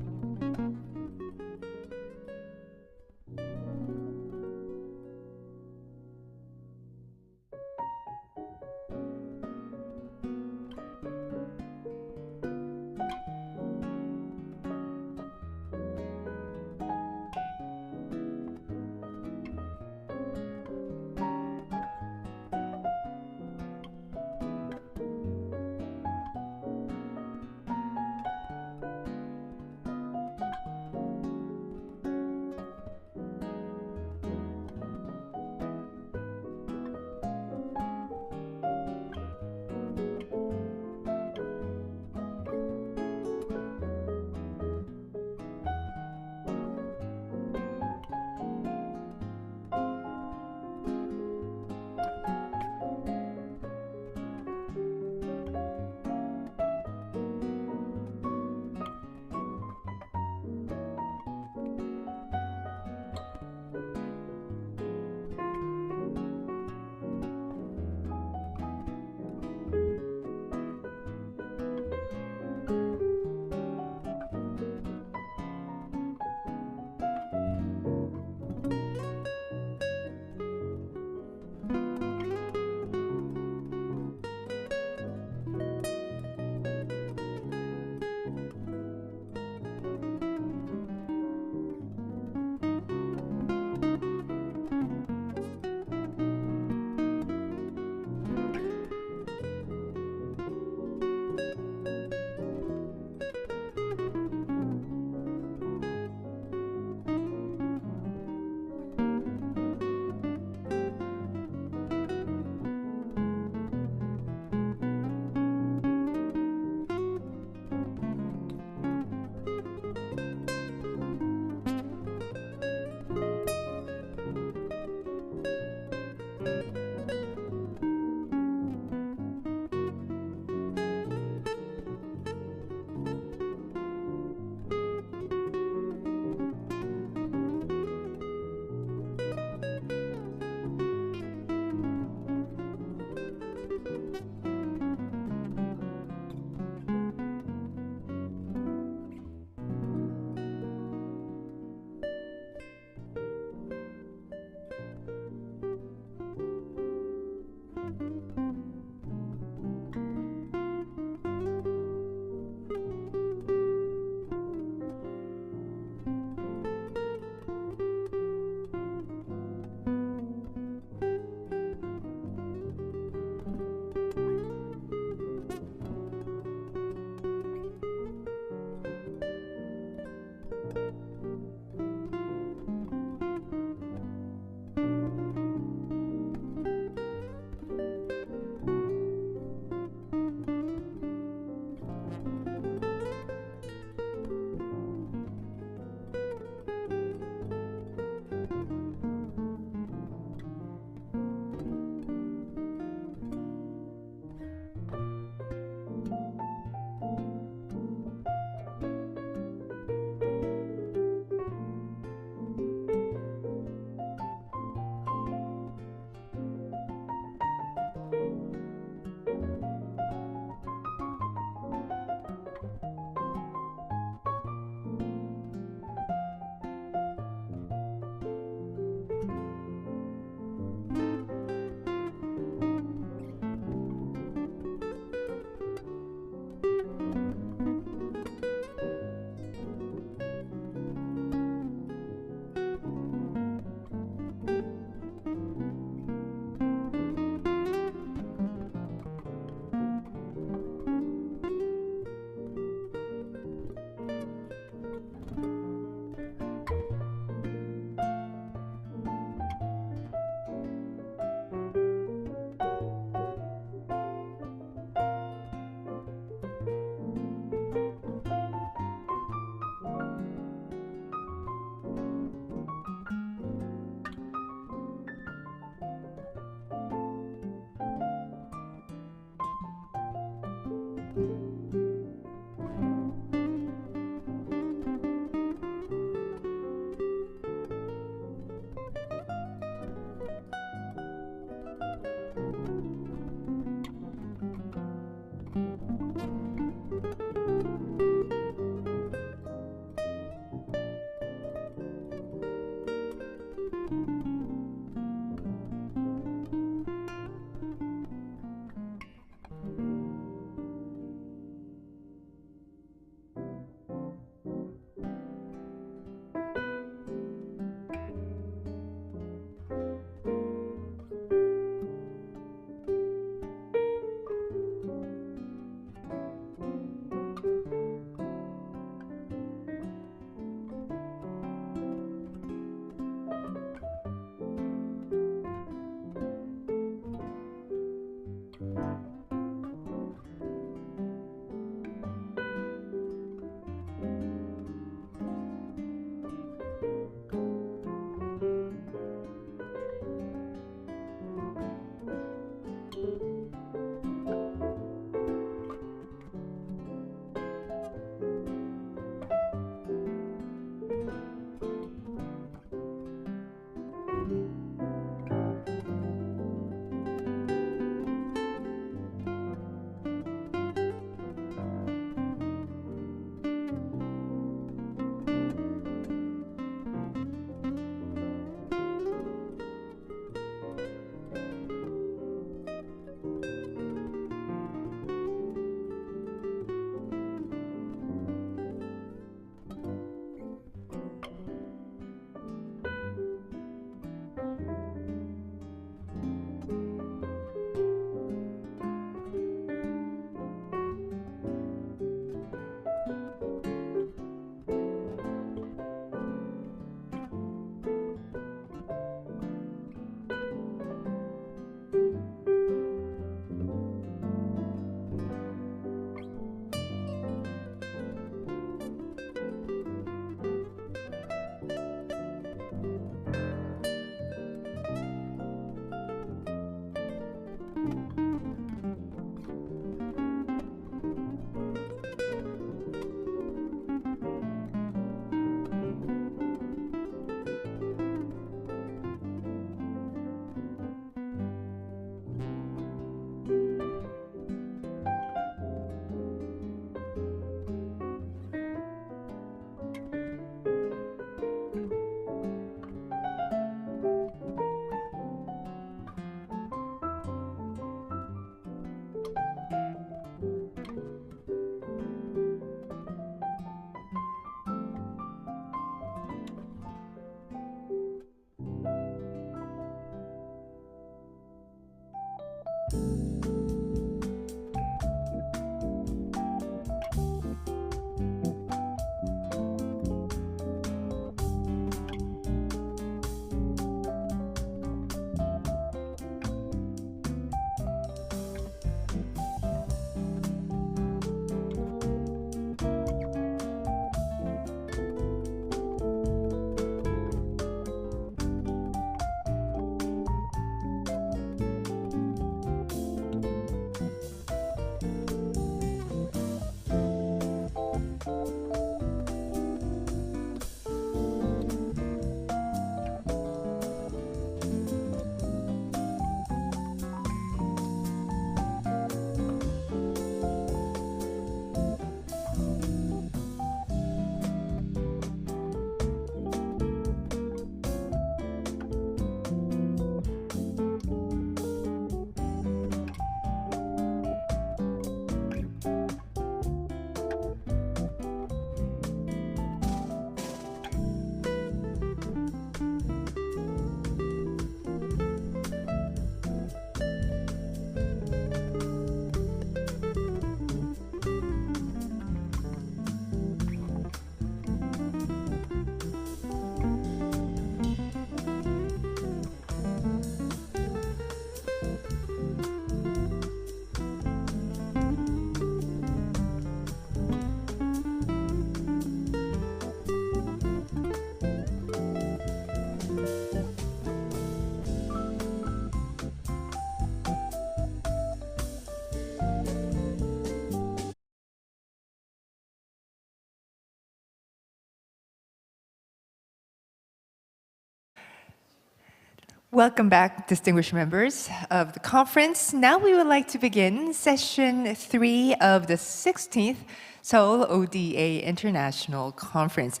Welcome back, distinguished members of the conference. Now we would like to begin session 3 of the 16th Seoul ODA International Conference.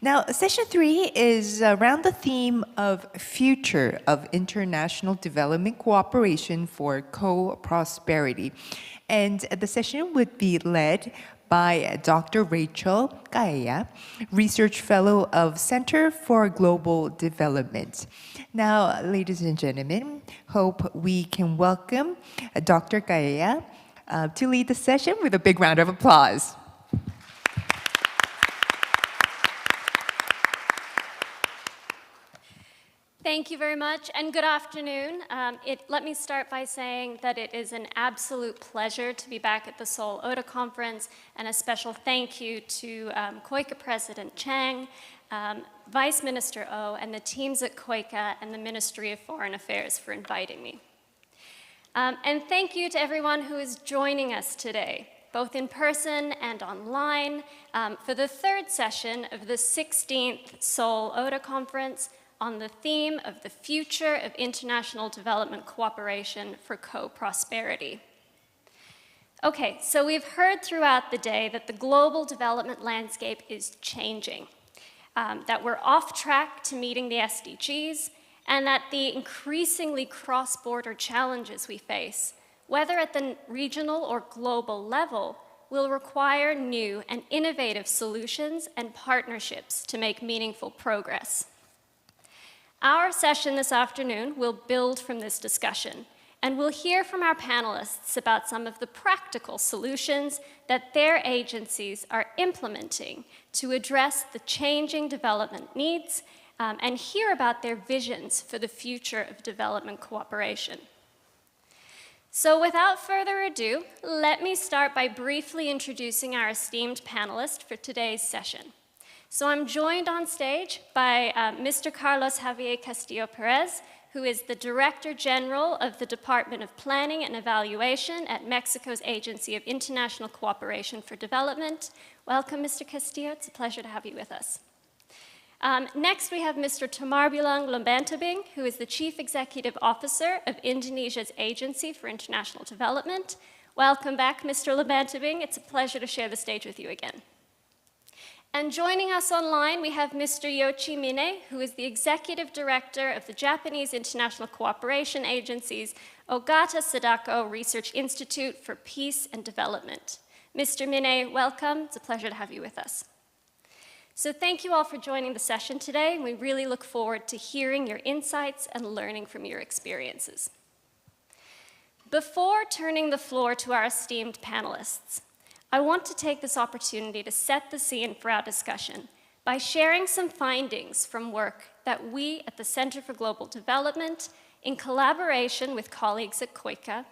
Now, session 3 is around the theme of future of international development cooperation for co-prosperity. And the session would be led by Dr. Rachel Gaea, Research Fellow of Center for Global Development. Now, ladies and gentlemen, hope we can welcome Dr. Gaea to lead the session with a big round of applause. Thank you very much, and good afternoon. Let me start by saying that it is an absolute pleasure to be back at the Seoul ODA Conference, and a special thank you to KOICA President Chang, Vice Minister Oh, and the teams at KOICA and the Ministry of Foreign Affairs for inviting me. And thank you to everyone who is joining us today, both in person and online, for the third session of the 16th Seoul ODA Conference on the theme of the future of international development cooperation for co-prosperity. Okay, so we've heard throughout the day that the global development landscape is changing, that we're off track to meeting the SDGs, and that the increasingly cross-border challenges we face, whether at the regional or global level, will require new and innovative solutions and partnerships to make meaningful progress. Our session this afternoon will build from this discussion, and we'll hear from our panelists about some of the practical solutions that their agencies are implementing to address the changing development needs, and hear about their visions for the future of development cooperation. So without further ado, let me start by briefly introducing our esteemed panelist for today's session. So I'm joined on stage by Mr. Carlos Javier Castillo Perez, who is the Director General of the Department of Planning and Evaluation at Mexico's Agency of International Cooperation for Development. Welcome, Mr. Castillo. It's a pleasure to have you with us. Next, we have Mr. Tomarbilang Lumbantabing, who is the Chief Executive Officer of Indonesia's Agency for International Development. Welcome back, Mr. Lumbantabing. It's a pleasure to share the stage with you again. And joining us online, we have Mr. Yoichi Mine, who is the Executive Director of the Japanese International Cooperation Agency's Ogata Sadako Research Institute for Peace and Development. Mr. Mine, welcome. It's a pleasure to have you with us. So thank you all for joining the session today. We really look forward to hearing your insights and learning from your experiences. Before turning the floor to our esteemed panelists, I want to take this opportunity to set the scene for our discussion by sharing some findings from work that we at the Center for Global Development, in collaboration with colleagues at KOICA,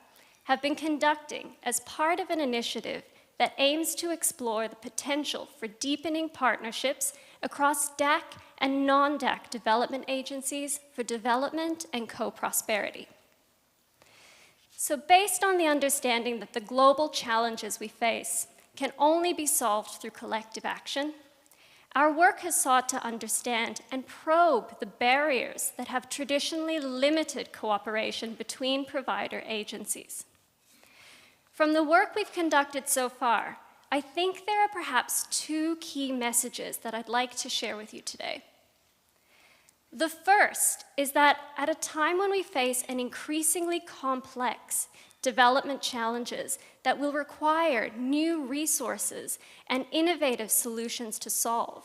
have been conducting as part of an initiative that aims to explore the potential for deepening partnerships across DAC and non-DAC development agencies for development and co-prosperity. So based on the understanding that the global challenges we face can only be solved through collective action, our work has sought to understand and probe the barriers that have traditionally limited cooperation between provider agencies. From the work we've conducted so far, I think there are perhaps two key messages that I'd like to share with you today. The first is that at a time when we face an increasingly complex development challenges that will require new resources and innovative solutions to solve,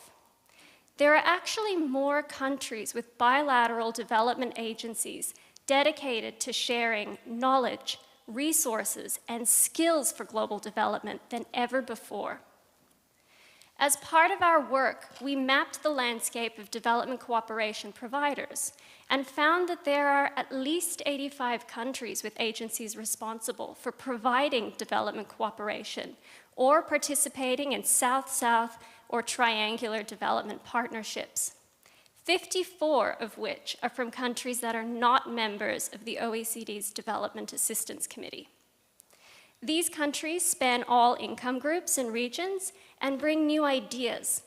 there are actually more countries with bilateral development agencies dedicated to sharing knowledge, resources, and skills for global development than ever before. As part of our work, we mapped the landscape of development cooperation providers and found that there are at least 85 countries with agencies responsible for providing development cooperation or participating in South-South or triangular development partnerships, 54 of which are from countries that are not members of the OECD's Development Assistance Committee. These countries span all income groups and regions and bring new ideas,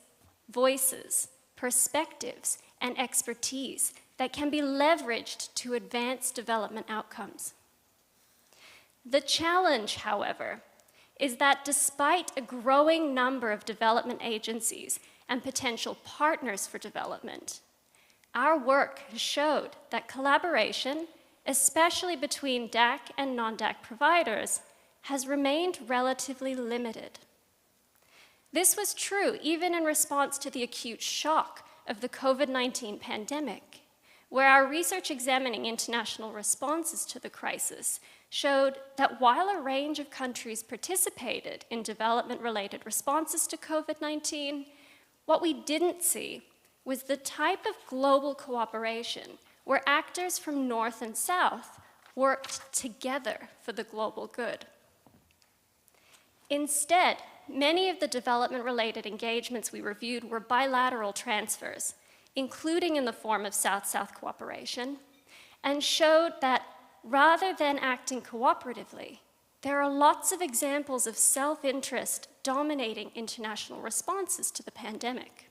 voices, perspectives, and expertise that can be leveraged to advance development outcomes. The challenge, however, is that despite a growing number of development agencies and potential partners for development, our work has showed that collaboration, especially between DAC and non-DAC providers, has remained relatively limited. This was true even in response to the acute shock of the COVID-19 pandemic, where our research examining international responses to the crisis showed that while a range of countries participated in development-related responses to COVID-19, what we didn't see was the type of global cooperation where actors from North and South worked together for the global good. Instead, many of the development-related engagements we reviewed were bilateral transfers, including in the form of South-South cooperation, and showed that rather than acting cooperatively, there are lots of examples of self-interest dominating international responses to the pandemic.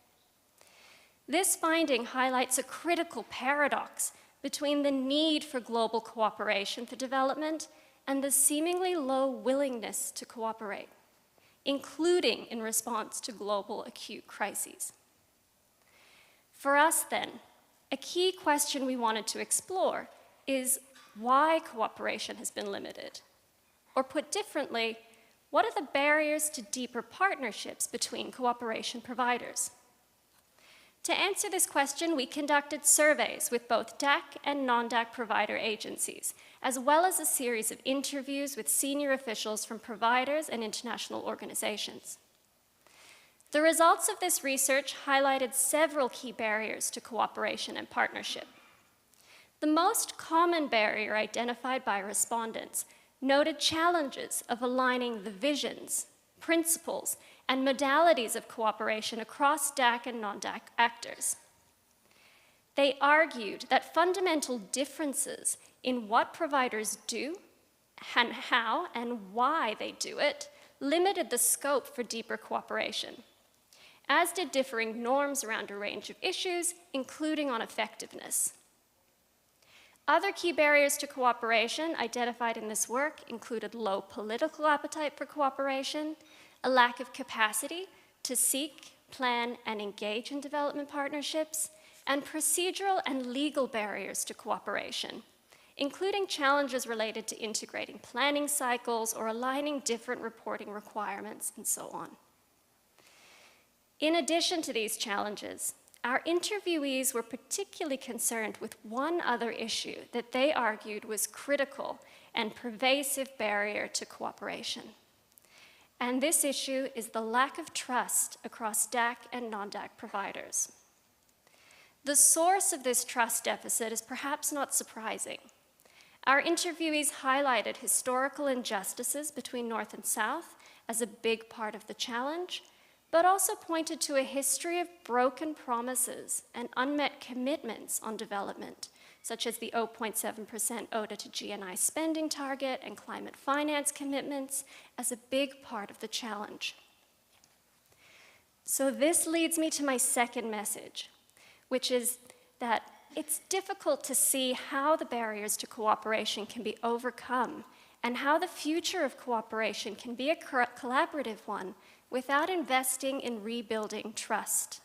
This finding highlights a critical paradox between the need for global cooperation for development and the seemingly low willingness to cooperate, including in response to global acute crises. For us, then, a key question we wanted to explore is why cooperation has been limited. Or put differently, what are the barriers to deeper partnerships between cooperation providers? To answer this question, we conducted surveys with both DAC and non-DAC provider agencies, as well as a series of interviews with senior officials from providers and international organizations. The results of this research highlighted several key barriers to cooperation and partnership. The most common barrier identified by respondents noted challenges of aligning the visions, principles, and modalities of cooperation across DAC and non-DAC actors. They argued that fundamental differences in what providers do and how and why they do it limited the scope for deeper cooperation, as did differing norms around a range of issues, including on effectiveness. Other key barriers to cooperation identified in this work included low political appetite for cooperation, a lack of capacity to seek, plan, and engage in development partnerships, and procedural and legal barriers to cooperation, including challenges related to integrating planning cycles or aligning different reporting requirements, and so on. In addition to these challenges, our interviewees were particularly concerned with one other issue that they argued was critical and pervasive barrier to cooperation. And this issue is the lack of trust across DAC and non-DAC providers. The source of this trust deficit is perhaps not surprising. Our interviewees highlighted historical injustices between North and South as a big part of the challenge, but also pointed to a history of broken promises and unmet commitments on development, such as the 0.7% ODA to GNI spending target and climate finance commitments, as a big part of the challenge. So this leads me to my second message, which is that it's difficult to see how the barriers to cooperation can be overcome and how the future of cooperation can be a collaborative one without investing in rebuilding trust.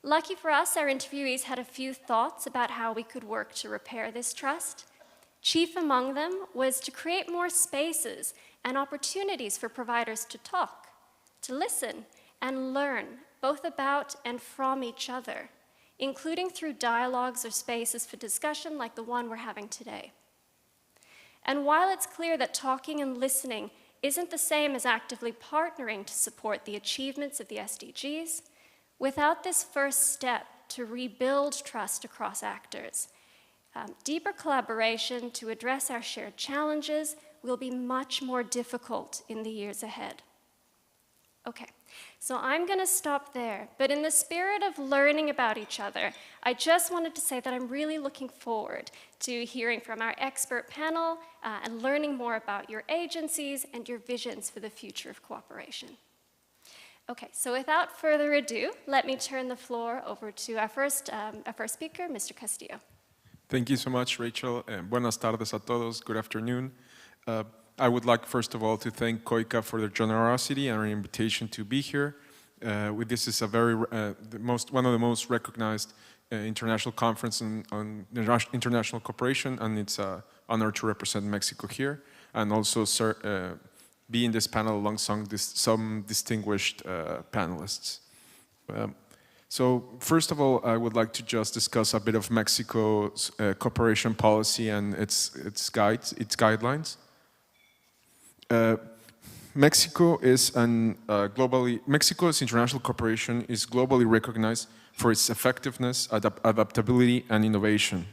Lucky for us, our interviewees had a few thoughts about how we could work to repair this trust. Chief among them was to create more spaces and opportunities for providers to talk, to listen, and learn both about and from each other, including through dialogues or spaces for discussion like the one we're having today. And while it's clear that talking and listening isn't the same as actively partnering to support the achievements of the SDGs, without this first step to rebuild trust across actors, deeper collaboration to address our shared challenges will be much more difficult in the years ahead. Okay, so I'm going to stop there, but in the spirit of learning about each other, I just wanted to say that I'm really looking forward to hearing from our expert panel and learning more about your agencies and your visions for the future of cooperation. Okay, so without further ado, let me turn the floor over to our first speaker, Mr. Castillo. Thank you so much, Rachel. Buenas tardes a todos. Good afternoon. I would like, first of all, to thank KOICA for their generosity and our invitation to be here. This is a very one of the most recognized international conference on international cooperation, and it's an honor to represent Mexico here, and also be in this panel alongside some distinguished panelists. So first of all, I would like to just discuss a bit of Mexico's cooperation policy and its guidelines. Mexico's international cooperation is globally recognized for its effectiveness, adaptability, and innovation.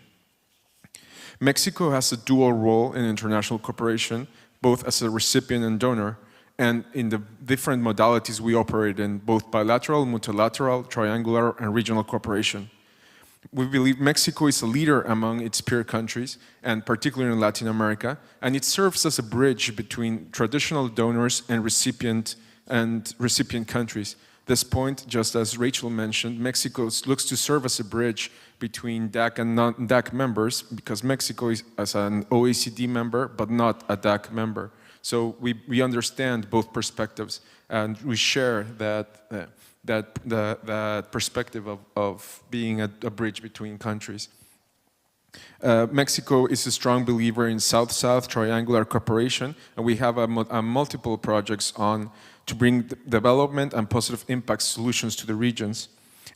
Mexico has a dual role in international cooperation, both as a recipient and donor, and in the different modalities we operate in, both bilateral, multilateral, triangular, and regional cooperation. We believe Mexico is a leader among its peer countries, and particularly in Latin America, and it serves as a bridge between traditional donors and recipient countries. This point, just as Rachel mentioned, Mexico looks to serve as a bridge between DAC and non-DAC members, because Mexico is as an OECD member, but not a DAC member. So we understand both perspectives, and we share that perspective of being a bridge between countries. Mexico is a strong believer in South-South triangular cooperation, and we have multiple projects to bring development and positive impact solutions to the regions.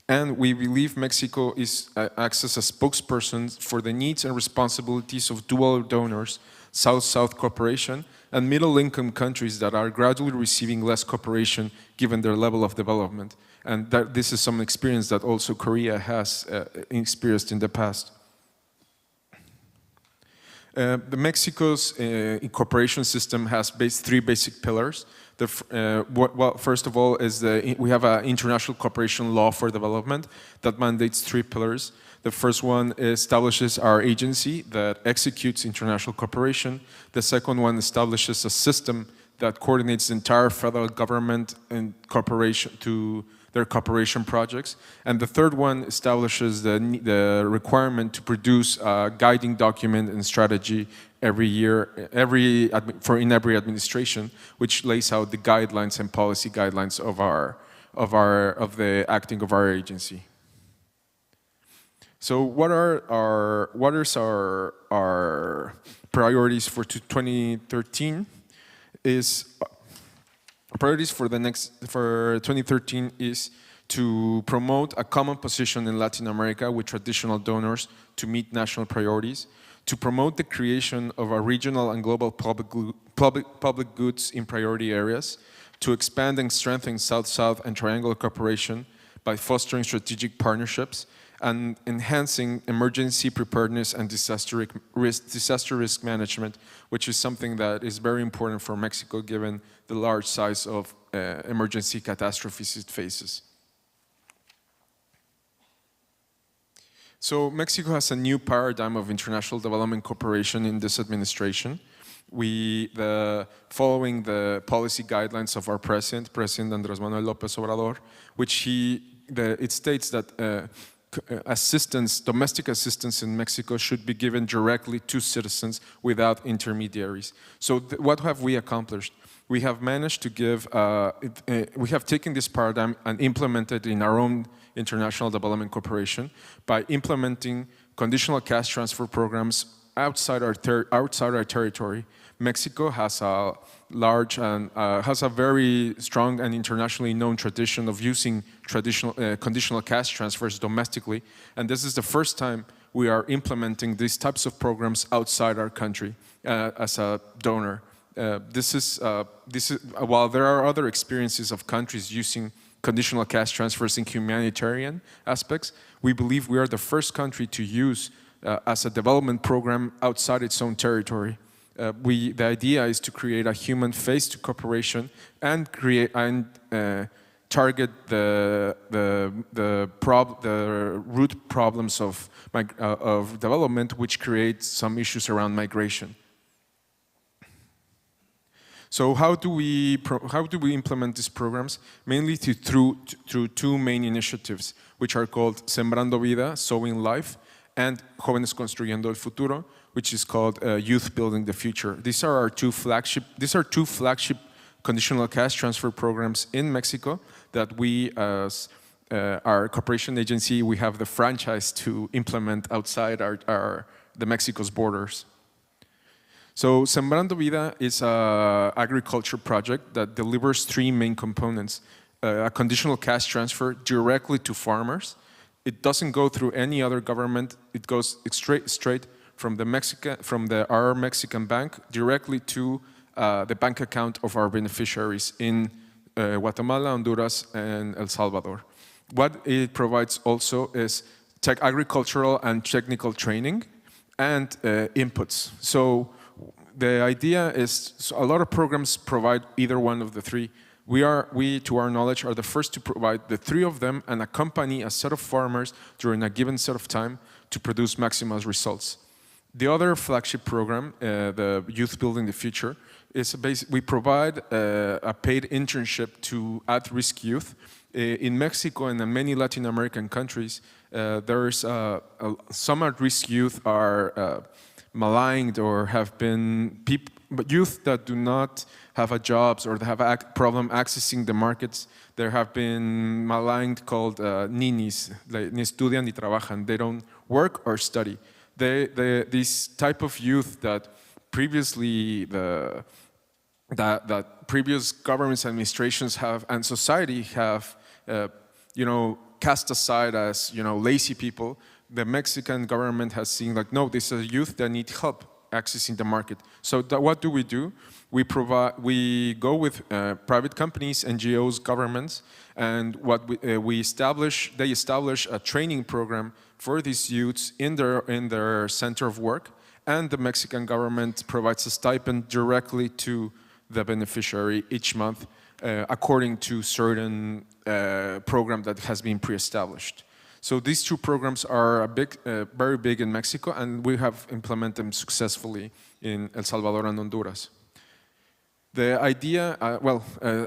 And we believe Mexico acts as a spokesperson for the needs and responsibilities of dual donors, South-South cooperation, and middle-income countries that are gradually receiving less cooperation given their level of development. And this is some experience that also Korea has experienced in the past. Mexico's cooperation system has three basic pillars. First of all, we have an international cooperation law for development that mandates three pillars. The first one establishes our agency that executes international cooperation. The second one establishes a system that coordinates the entire federal government and cooperation to their cooperation projects. And the third one establishes the requirement to produce a guiding document and strategy every year, in every administration, which lays out the guidelines and policy guidelines of the acting of our agency. So what are our priorities for 2013? Priorities for 2013 is to promote a common position in Latin America with traditional donors to meet national priorities, to promote the creation of a regional and global public goods in priority areas, to expand and strengthen South-South and triangular cooperation by fostering strategic partnerships and enhancing emergency preparedness and disaster risk management, which is something that is very important for Mexico given the large size of emergency catastrophes it faces. So Mexico has a new paradigm of international development cooperation in this administration. Following the policy guidelines of our President Andrés Manuel López Obrador, which it states that domestic assistance in Mexico should be given directly to citizens without intermediaries. So what have we accomplished? We have managed to give, we have taken this paradigm and implemented in our own international development cooperation by implementing conditional cash transfer programs outside our territory. Mexico has a large and has a very strong and internationally known tradition of using conditional cash transfers domestically, and this is the first time we are implementing these types of programs outside our country as a donor. While there are other experiences of countries using conditional cash transfers in humanitarian aspects, we believe we are the first country to use as a development program outside its own territory. The idea is to create a human face to cooperation and target the root problems of development, which create some issues around migration. So how do we implement these programs? Mainly through two main initiatives, which are called Sembrando Vida, Sowing Life, and Jóvenes Construyendo el Futuro, which is called Youth Building the Future. These are two flagship conditional cash transfer programs in Mexico that we, as our cooperation agency, we have the franchise to implement outside the Mexico's borders. So Sembrando Vida is an agriculture project that delivers three main components. A conditional cash transfer directly to farmers. It doesn't go through any other government. It goes straight from our Mexican bank directly to the bank account of our beneficiaries in Guatemala, Honduras, and El Salvador. What it provides also is agricultural and technical training and inputs. So the idea is a lot of programs provide either one of the three. We, to our knowledge, are the first to provide the three of them and accompany a set of farmers during a given set of time to produce maximized results. The other flagship program, the Youth Building the Future, is we provide a paid internship to at-risk youth. In Mexico and in many Latin American countries, some at-risk youth are maligned or have been youth that do not have a jobs or have a problem accessing the markets. There have been maligned called ninis, ni estudian ni trabajan. They don't work or study. This type of youth that previously that previous governments, administrations have and society have, cast aside as lazy people. The Mexican government has seen like, no, this is a youth that need help accessing the market. So what do? We go with private companies, NGOs, governments, and they establish a training program for these youths in their center of work, and the Mexican government provides a stipend directly to the beneficiary each month, according to certain program that has been pre-established. So these two programs are very big in Mexico, and we have implemented them successfully in El Salvador and Honduras. The idea,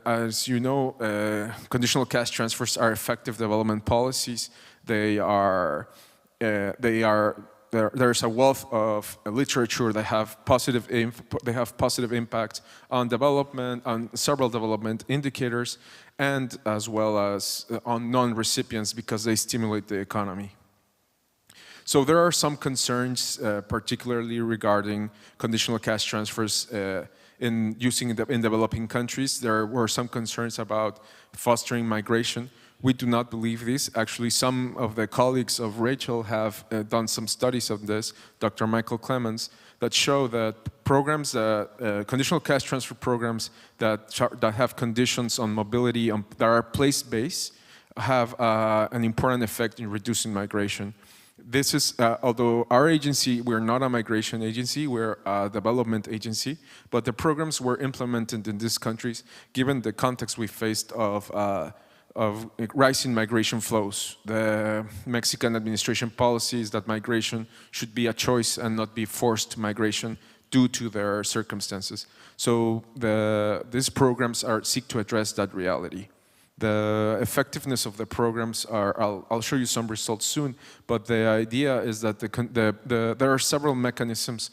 as you know, conditional cash transfers are effective development policies. There's a wealth of literature that have positive impact on development, on several development indicators, and as well as on non-recipients because they stimulate the economy. So there are some concerns, particularly regarding conditional cash transfers in developing countries. There were some concerns about fostering migration. We do not believe this. Actually, some of the colleagues of Rachel have done some studies of this, Dr. Michael Clemens, that show that programs, conditional cash transfer programs that have conditions on mobility that are place-based have an important effect in reducing migration. This is, although our agency, we're not a migration agency, we're a development agency, but the programs were implemented in these countries given the context we faced of rising migration flows. The Mexican administration policy is that migration should be a choice and not be forced migration due to their circumstances. So these programs seek to address that reality. The effectiveness of the programs I'll show you some results soon, but the idea is that there are several mechanisms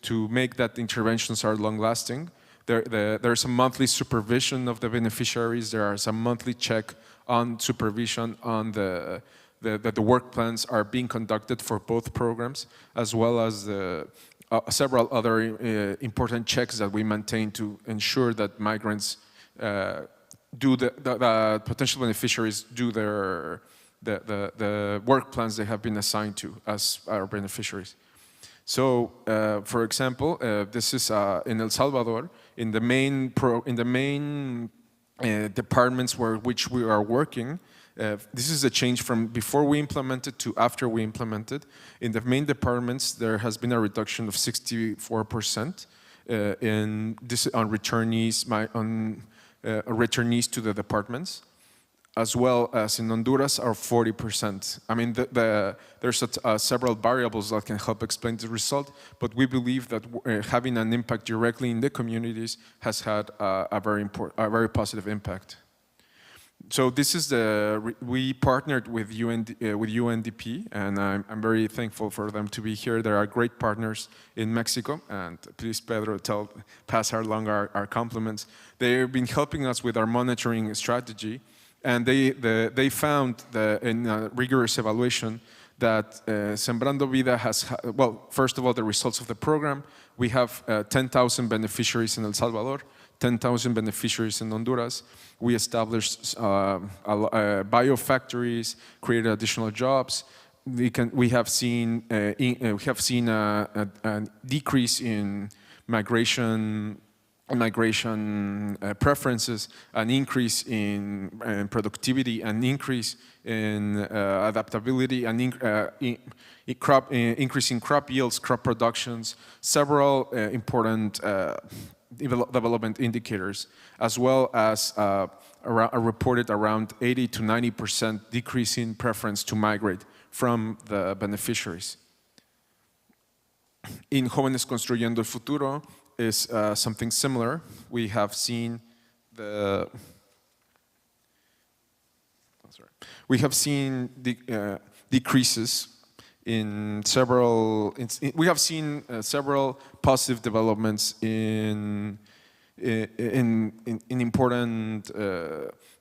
to make that interventions are long-lasting. There's a monthly supervision of the beneficiaries. There is a monthly check on supervision on that the work plans are being conducted for both programs, as well as several other important checks that we maintain to ensure that migrants the potential beneficiaries do the work plans they have been assigned to as our beneficiaries. So, for example, this is in El Salvador, in the main departments which we are working. This is a change from before we implemented to after we implemented. In the main departments, there has been a reduction of 64% on returnees to the departments, as well as in Honduras are 40%. I mean, there's several variables that can help explain the result, but we believe that having an impact directly in the communities has had a very positive impact. So this is we partnered with UNDP, and I'm very thankful for them to be here. They are great partners in Mexico, and please, Pedro, pass along our compliments. They've been helping us with our monitoring strategy, and they found in a rigorous evaluation that Sembrando Vida has, well, first of all, the results of the program. We have 10,000 beneficiaries in El Salvador, 10,000 beneficiaries in Honduras. We established biofactories, created additional jobs. We have seen a decrease in migration preferences, an increase in productivity, an increase in adaptability, an increase in crop yields, crop productions, several important development indicators, as well as reported around 80 to 90% decrease in preference to migrate from the beneficiaries. In Jóvenes Construyendo el Futuro is something similar. We have seen decreases in several. We have seen several positive developments in important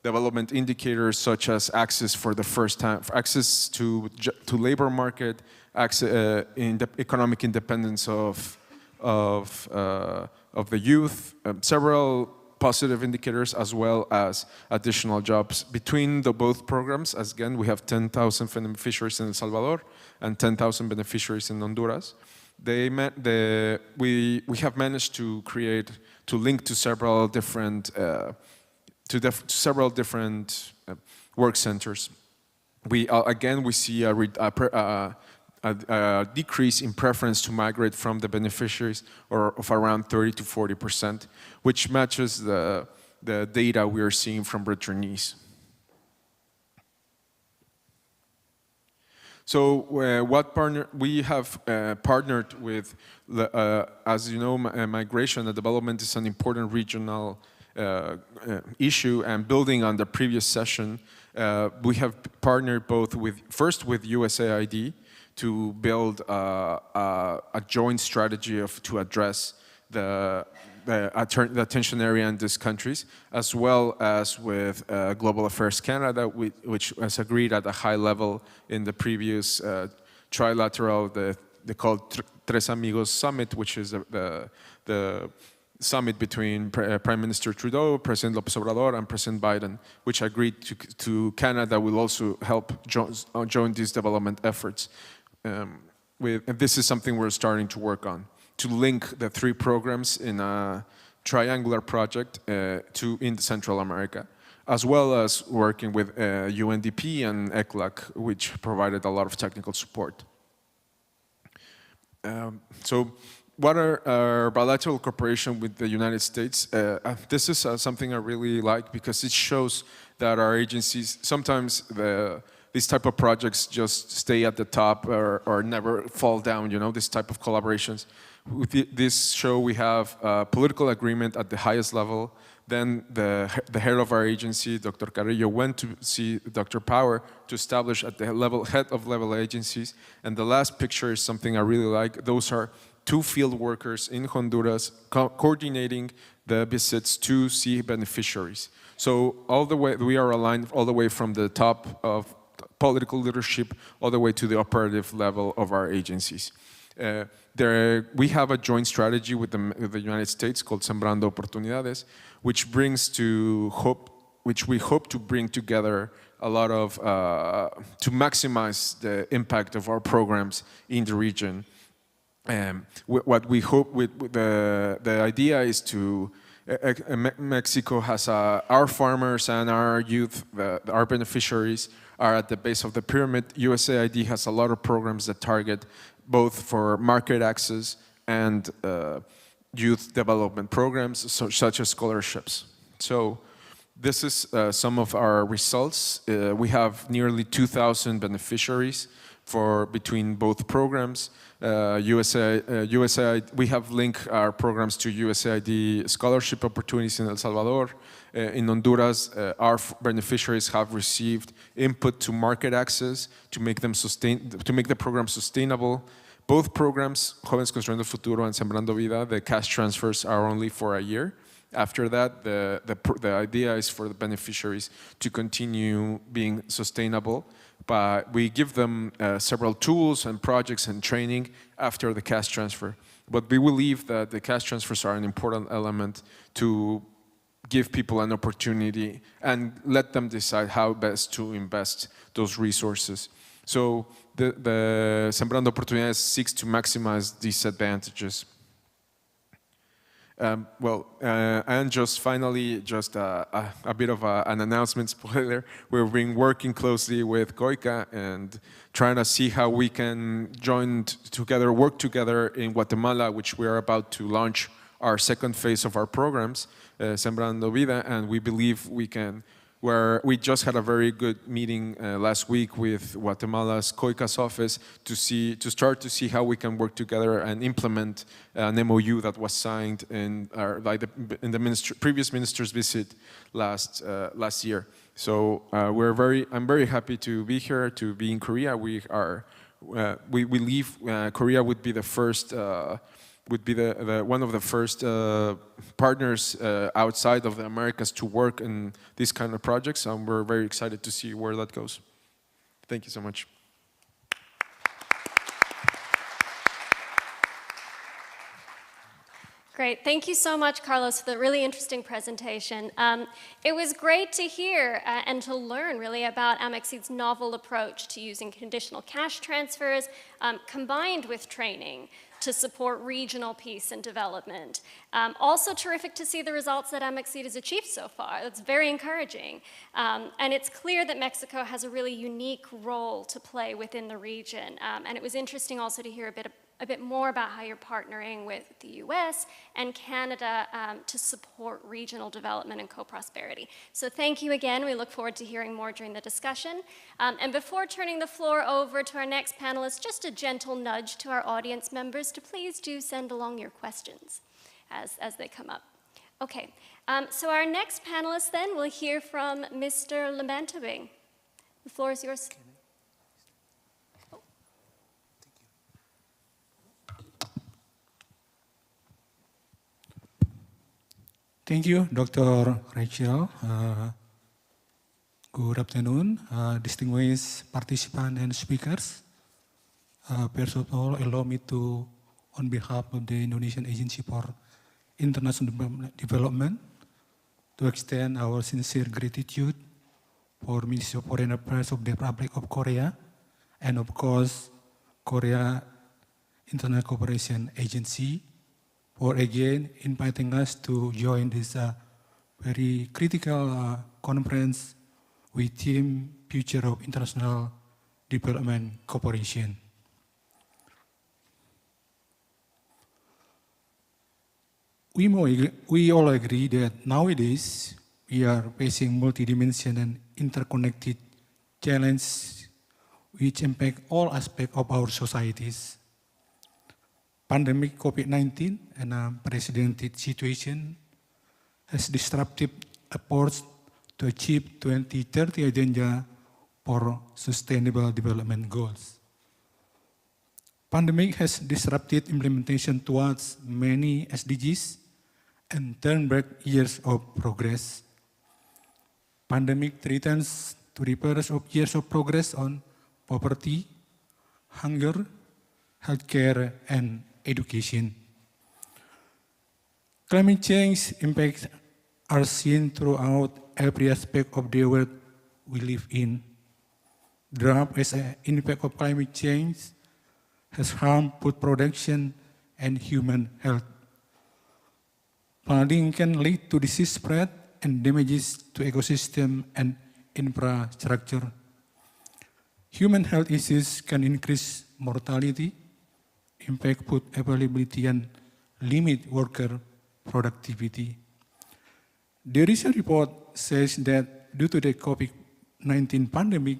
development indicators, such as access for the first time, access to labor market, in the economic independence of the youth, several positive indicators, as well as additional jobs. Between both programs, as again, we have 10,000 beneficiaries in El Salvador and 10,000 beneficiaries in Honduras. We have managed to link to several different work centers. We see a decrease in preference to migrate from the beneficiaries of around 30 to 40%, which matches the data we are seeing from returnees. So we have partnered with, as you know, migration and development is an important regional issue, and building on the previous session, we have partnered first with USAID to build a joint strategy to address the attention area in these countries, as well as with Global Affairs Canada, which was agreed at a high level in the previous trilateral, they called Tres Amigos Summit, which is the summit between Prime Minister Trudeau, President López Obrador, and President Biden, which agreed to Canada will also help join these development efforts. And this is something we're starting to work on, to link the 3 programs in a triangular project in Central America, as well as working with UNDP and ECLAC, which provided a lot of technical support. So what are our bilateral cooperation with the United States? This is something I really like because it shows that our agencies, sometimes these type of projects just stay at the top or never fall down, you know, this type of collaborations. With this show, we have a political agreement at the highest level. Then the head of our agency, Dr. Carrillo, went to see Dr. Power to establish at the head of level agencies. And the last picture is something I really like. Those are 2 field workers in Honduras coordinating the visits to see beneficiaries. So all the way, we are aligned all the way from the top of political leadership all the way to the operative level of our agencies. We have a joint strategy with the United States called Sembrando Oportunidades, which we hope to bring together a lot of, to maximize the impact of our programs in the region. What we hope the idea is to, Mexico has our farmers and our youth, our beneficiaries are at the base of the pyramid. USAID has a lot of programs that target both for market access and youth development programs, such as scholarships. So this is some of our results. We have nearly 2,000 beneficiaries between both programs. USAID, we have linked our programs to USAID scholarship opportunities in El Salvador. In Honduras, our beneficiaries have received input to market access to make the program sustainable. Both programs, Jóvenes Construyendo Futuro and Sembrando Vida, the cash transfers are only for a year. After that, the idea is for the beneficiaries to continue being sustainable, but we give them several tools and projects and training after the cash transfer. But we believe that the cash transfers are an important element to give people an opportunity and let them decide how best to invest those resources. So the Sembrando Oportunidades seeks to maximize these advantages. And just finally, just a bit of an announcement spoiler. We've been working closely with KOICA and trying to see how we can work together in Guatemala, which we are about to launch our second phase of our programs, Sembrando Vida, and we believe we can. We just had a very good meeting last week with Guatemala's KOICA's office to start to see how we can work together and implement an MOU that was signed in the previous minister's visit last year. So I'm very happy to be here, to be in Korea. We believe Korea would be the first. Would be one of the first partners outside of the Americas to work in these kind of projects, and we're very excited to see where that goes. Thank you so much. Great. Thank you so much, Carlos, for the really interesting presentation. It was great to hear and to learn really about Amexid's novel approach to using conditional cash transfers combined with training to support regional peace and development. Also terrific to see the results that Amexid has achieved so far. That's very encouraging. And it's clear that Mexico has a really unique role to play within the region. And it was interesting also to hear a bit more about how you're partnering with the US and Canada to support regional development and co-prosperity. So thank you again. We look forward to hearing more during the discussion. And before turning the floor over to our next panelist, just a gentle nudge to our audience members to please do send along your questions as they come up. Okay, so our next panelist then, we'll hear from Mr. Lamantabing. The floor is yours. Thank you, Dr. Rachel. Good afternoon, distinguished participants and speakers. First of all, allow me to, on behalf of the Indonesian Agency for international development, to extend our sincere gratitude for Ministry of Foreign Affairs of the Republic of Korea, and of course, Korea International Cooperation Agency for again inviting us to join this very critical conference with theme Future of International Development Cooperation. We all agree that nowadays we are facing multidimensional and interconnected challenges which impact all aspects of our societies. Pandemic COVID-19 and unprecedented situation has disrupted efforts to achieve 2030 agenda for sustainable development goals. Pandemic has disrupted implementation towards many SDGs and turned back years of progress. Pandemic threatens to reverse of years of progress on poverty, hunger, healthcare, and education. Climate change impacts are seen throughout every aspect of the world we live in. Drought as an impact of climate change has harmed food production and human health. Flooding can lead to disease spread and damages to ecosystem and infrastructure. Human health issues can increase mortality, impact food availability, and limit worker productivity. The recent report says that due to the COVID-19 pandemic,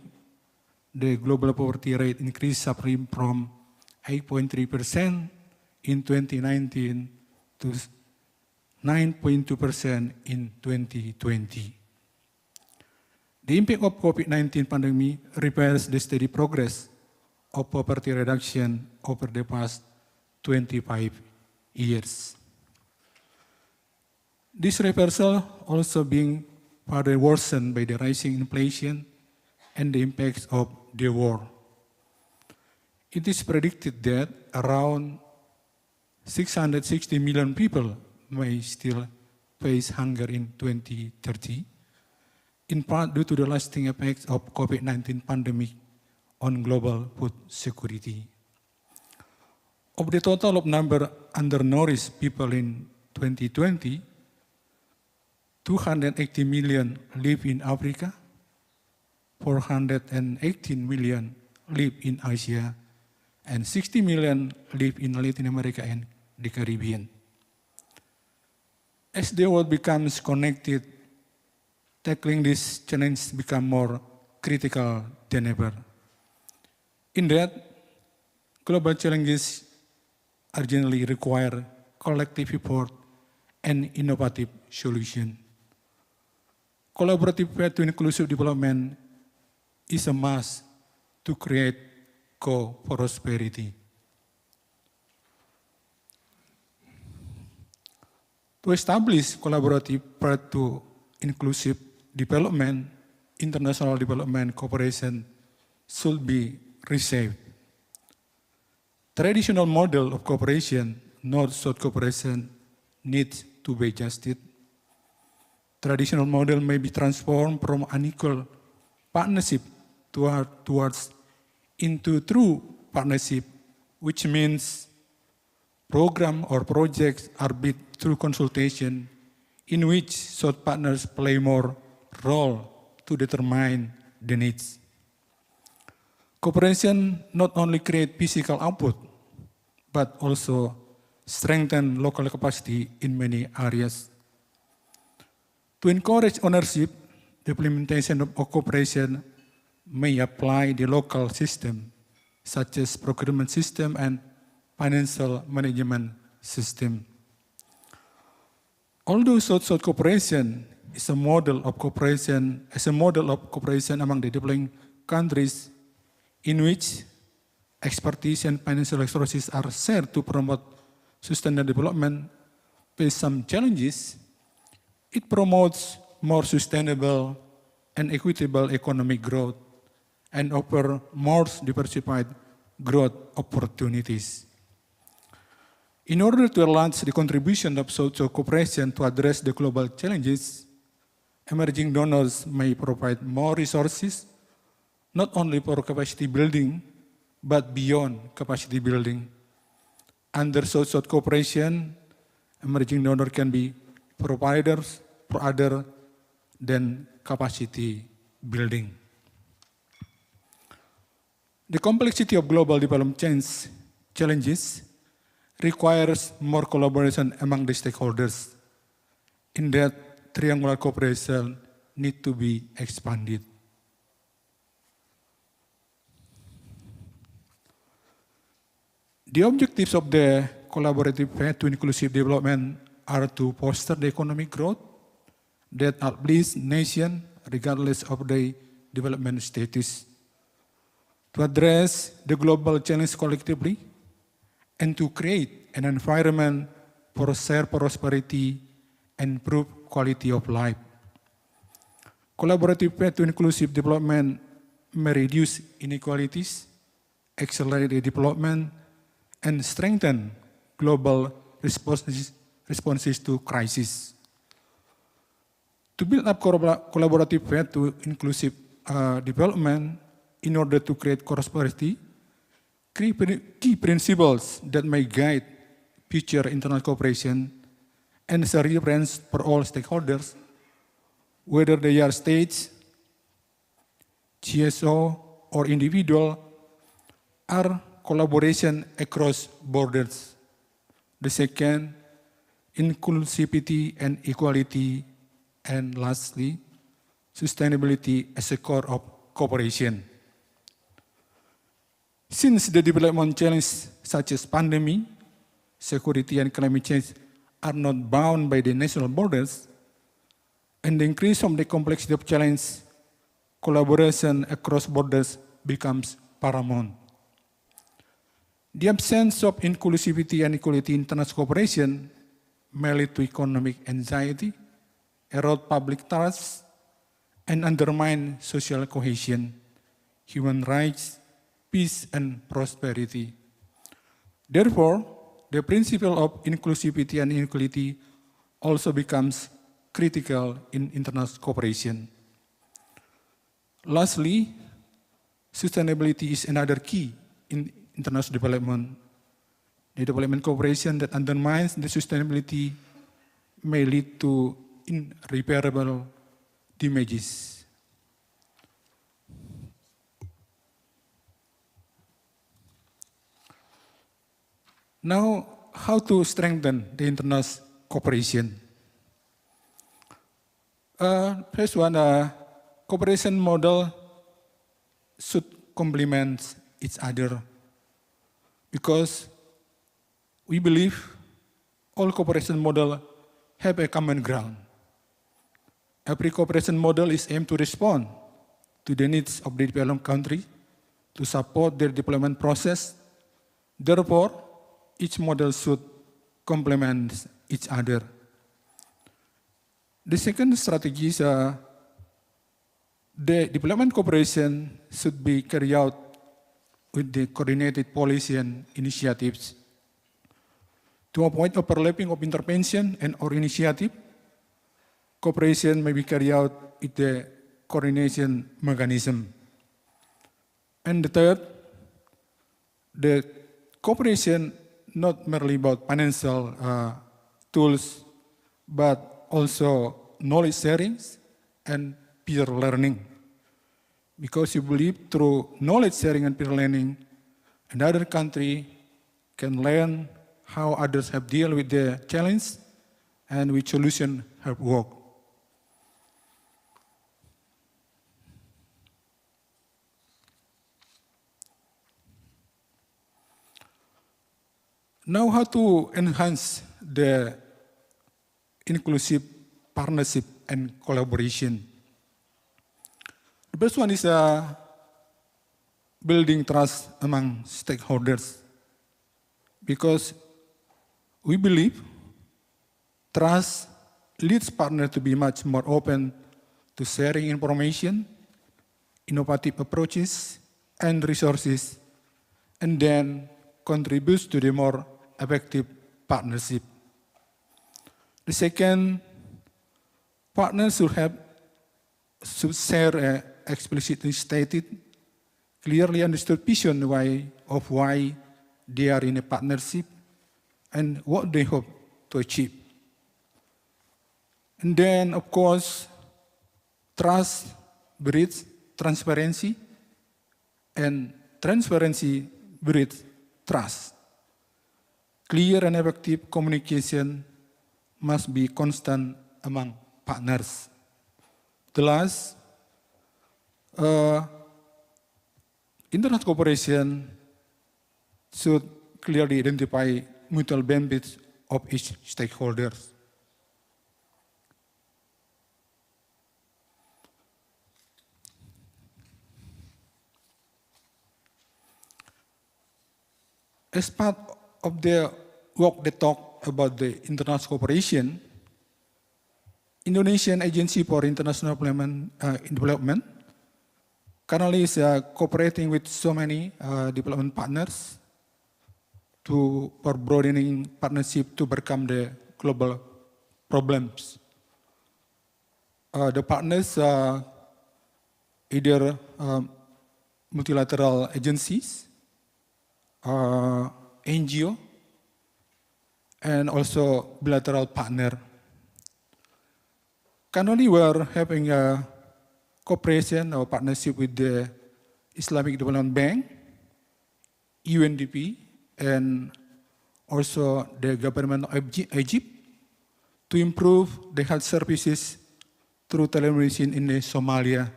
the global poverty rate increased sharply from 8.3% in 2019 to 9.2% in 2020. The impact of COVID-19 pandemic reveals the steady progress of poverty reduction over the past 25 years. This reversal also being further worsened by the rising inflation and the impacts of the war. It is predicted that around 660 million people may still face hunger in 2030, in part due to the lasting effects of COVID-19 pandemic on global food security. Of the total of number undernourished people in 2020, 280 million live in Africa, 418 million live in Asia, and 60 million live in Latin America and the Caribbean. As the world becomes connected, tackling this challenge becomes more critical than ever. In that, global challenges urgently require collective effort and innovative solutions. Collaborative path to inclusive development is a must to create co-prosperity. To establish collaborative path to inclusive development, international development cooperation should be reshaped. Traditional model of cooperation, North-South cooperation, needs to be adjusted. Traditional model may be transformed from unequal partnership towards into true partnership, which means program or projects are built through consultation in which South partners play more role to determine the needs. Cooperation not only creates physical output, but also strengthen local capacity in many areas. To encourage ownership, the implementation of cooperation may apply the local system, such as procurement system and financial management system. Although South-South cooperation is a model of cooperation, among the developing countries, in which expertise and financial resources are shared to promote sustainable development, with some challenges, it promotes more sustainable and equitable economic growth and offer more diversified growth opportunities. In order to enhance the contribution of social cooperation to address the global challenges, emerging donors may provide more resources, not only for capacity building, but beyond capacity building. Under social cooperation, emerging donors can be providers for other than capacity building. The complexity of global development challenges requires more collaboration among the stakeholders. In that, triangular cooperation needs to be expanded. The objectives of the collaborative path to inclusive development are to foster the economic growth that uplifts nations regardless of their development status, to address the global challenge collectively, and to create an environment for shared prosperity and improved quality of life. Collaborative path to inclusive development may reduce inequalities, accelerate the development, and strengthen global responses to crises. To build up collaborative path to inclusive development in order to create prosperity, key principles that may guide future international cooperation and set reference for all stakeholders, whether they are states, GSO, or individual, are collaboration across borders. The second, inclusivity and equality, and lastly, sustainability as a core of cooperation. Since the development challenges such as pandemic, security, and climate change are not bound by the national borders, and the increase of the complexity of challenge, collaboration across borders becomes paramount. The absence of inclusivity and equality in international cooperation may lead to economic anxiety, erode public trust, and undermine social cohesion, human rights, peace, and prosperity. Therefore, the principle of inclusivity and equality also becomes critical in international cooperation. Lastly, sustainability is another key in international development. The development cooperation that undermines the sustainability may lead to irreparable damages. Now, how to strengthen the international cooperation? First one, cooperation model should complement each other, because we believe all cooperation models have a common ground. Every cooperation model is aimed to respond to the needs of the developing country, to support their development process. Therefore, each model should complement each other. The second strategy is the development cooperation should be carried out with the coordinated policy and initiatives. To avoid overlapping of intervention and or initiative, cooperation may be carried out with the coordination mechanism. And the third, the cooperation not merely about financial tools, but also knowledge sharing and peer learning. Because you believe through knowledge sharing and peer learning, another country can learn how others have dealt with the challenge and which solution have worked. Now, how to enhance the inclusive partnership and collaboration? The first one is building trust among stakeholders, because we believe trust leads partners to be much more open to sharing information, innovative approaches, and resources, and then contributes to the more effective partnership. The second, partners should share a explicitly stated, clearly understood vision of why they are in a partnership and what they hope to achieve. And then, of course, trust breeds transparency, and transparency breeds trust. Clear and effective communication must be constant among partners. The last, international cooperation should clearly identify mutual benefits of each stakeholder. As part of the work that talk about the international cooperation, Indonesian Agency for International Development currently is cooperating with so many development partners for broadening partnership to overcome the global problems. The partners are either multilateral agencies, NGO, and also bilateral partner. Currently, we are having a cooperation or partnership with the Islamic Development Bank, UNDP, and also the government of Egypt to improve the health services through telemedicine in Somalia.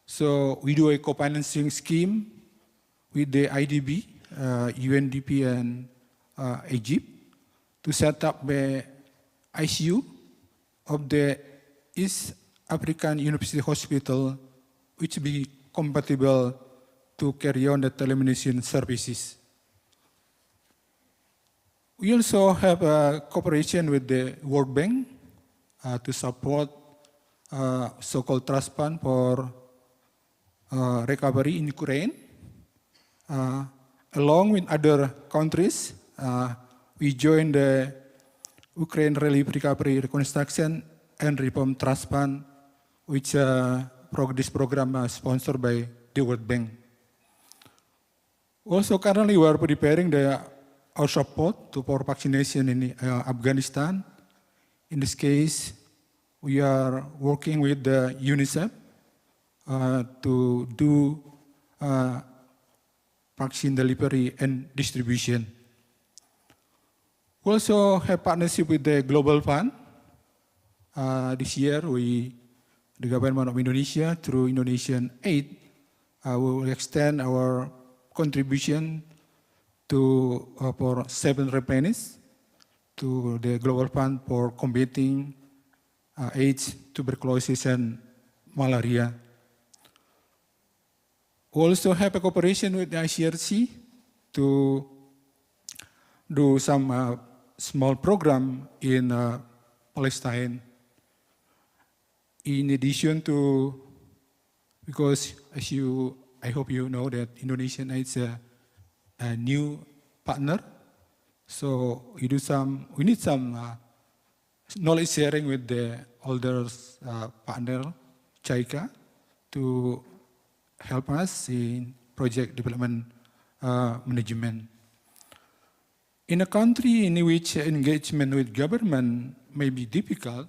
So we do a co-financing scheme with the IDB, UNDP, and Egypt to set up the ICU of the East African University Hospital, which be compatible to carry on the telemedicine services. We also have a cooperation with the World Bank to support so-called trust fund for recovery in Ukraine. Along with other countries, we joined the Ukraine Relief Recovery Reconstruction and Reform Trust Fund, which this program is sponsored by the World Bank. Also, currently we are preparing our support for vaccination in Afghanistan. In this case, we are working with the UNICEF to do vaccine delivery and distribution. We also have partnership with the Global Fund. This year, the government of Indonesia, through Indonesian Aid, will extend our contribution for 7 replenishes to the Global Fund for combating AIDS, tuberculosis, and malaria. We also have a cooperation with the ICRC to do some small program in Palestine. In addition to, because I hope you know that Indonesia is a new partner, so we need some knowledge sharing with the older partner, KOICA, to help us in project development management. In a country in which engagement with government may be difficult,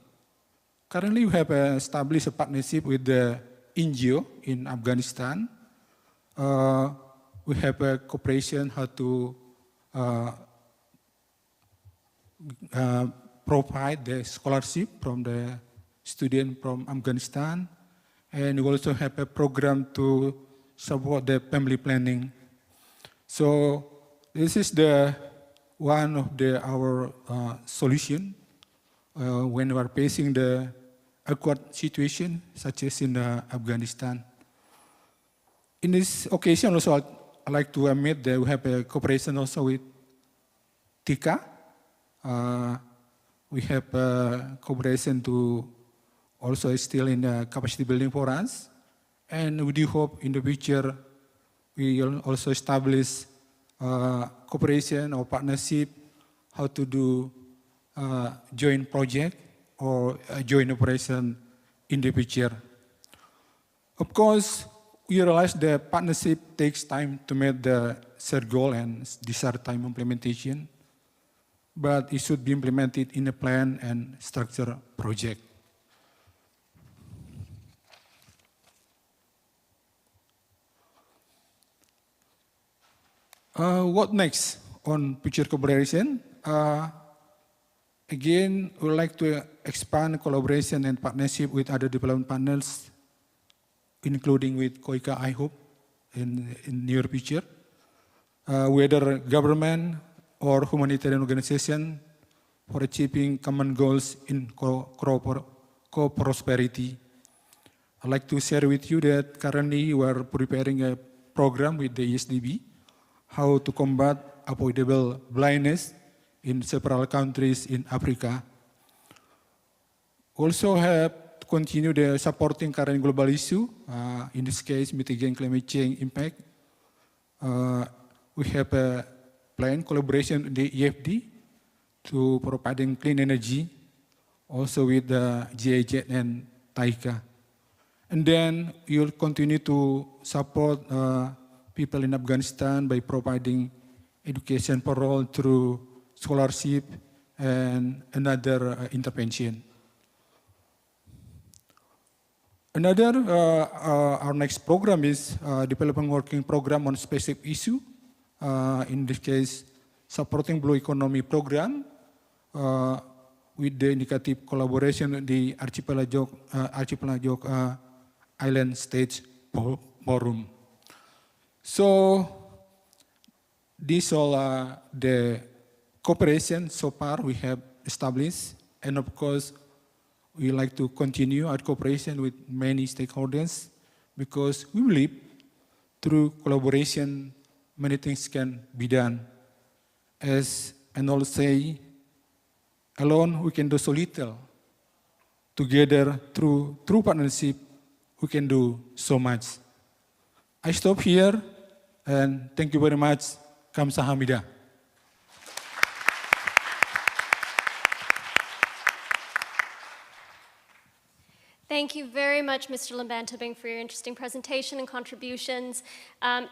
currently we have established a partnership with the NGO in Afghanistan. We have a cooperation how to provide the scholarship from the student from Afghanistan. And we also have a program to support the family planning. So this is one of our solution when we are facing the awkward situation, such as in Afghanistan. In this occasion, also I'd like to admit that we have a cooperation also with TICA. We have a cooperation to also still in capacity building for us. And we do hope in the future we will also establish cooperation or partnership how to do joint project or a joint operation in the future. Of course, we realize that partnership takes time to meet the shared goal and desired time implementation, but it should be implemented in a plan and structured project. What next on future cooperation? Again, we would like to expand collaboration and partnership with other development partners, including with KOICA, I hope, in near future. Whether government or humanitarian organization for achieving common goals in co-prosperity. I'd like to share with you that currently we are preparing a program with the ESDB, how to combat avoidable blindness in several countries in Africa. Also have to continue the supporting current global issue, in this case, mitigating climate change impact. We have a plan collaboration with the EFD to providing clean energy, also with the GIZ and KOICA. And then we will continue to support people in Afghanistan by providing education for all through scholarship and another intervention. Our next program is developing working program on specific issue. In this case, supporting Blue Economy program with the indicative collaboration with the Archipelago Island States Forum. So these all are the cooperation so far we have established, and of course, we like to continue our cooperation with many stakeholders because we believe through collaboration, many things can be done. As Arnold say, alone we can do so little. Together, through true partnership, we can do so much. I stop here, and thank you very much. Kamsahamnida. Thank you very much, Mr. Lembantobing, for your interesting presentation and contributions.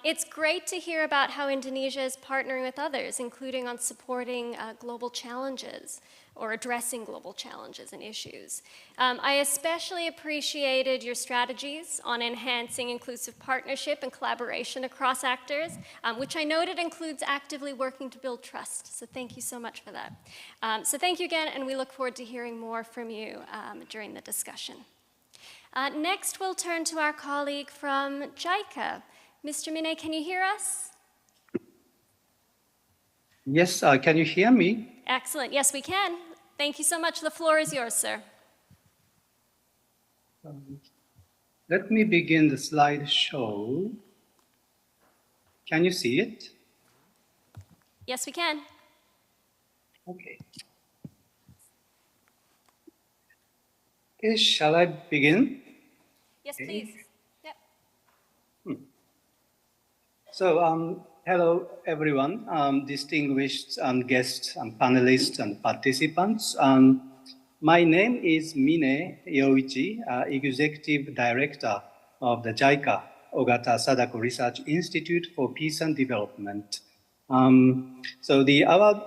It's great to hear about how Indonesia is partnering with others, including on supporting global challenges or addressing global challenges and issues. I especially appreciated your strategies on enhancing inclusive partnership and collaboration across actors, which I noted includes actively working to build trust. So thank you so much for that. So thank you again, and we look forward to hearing more from you during the discussion. Next, we'll turn to our colleague from JICA. Mr. Mine, can you hear us? Yes, can you hear me? Excellent. Yes, we can. Thank you so much. The floor is yours, sir. Let me begin the slideshow. Can you see it? Yes, we can. Okay. Okay, shall I begin? Yes, Okay. please. Yep. So, hello, everyone, distinguished guests and panelists and participants. My name is Mine Yoichi, Executive Director of the JICA, Ogata Sadako Research Institute for Peace and Development. Our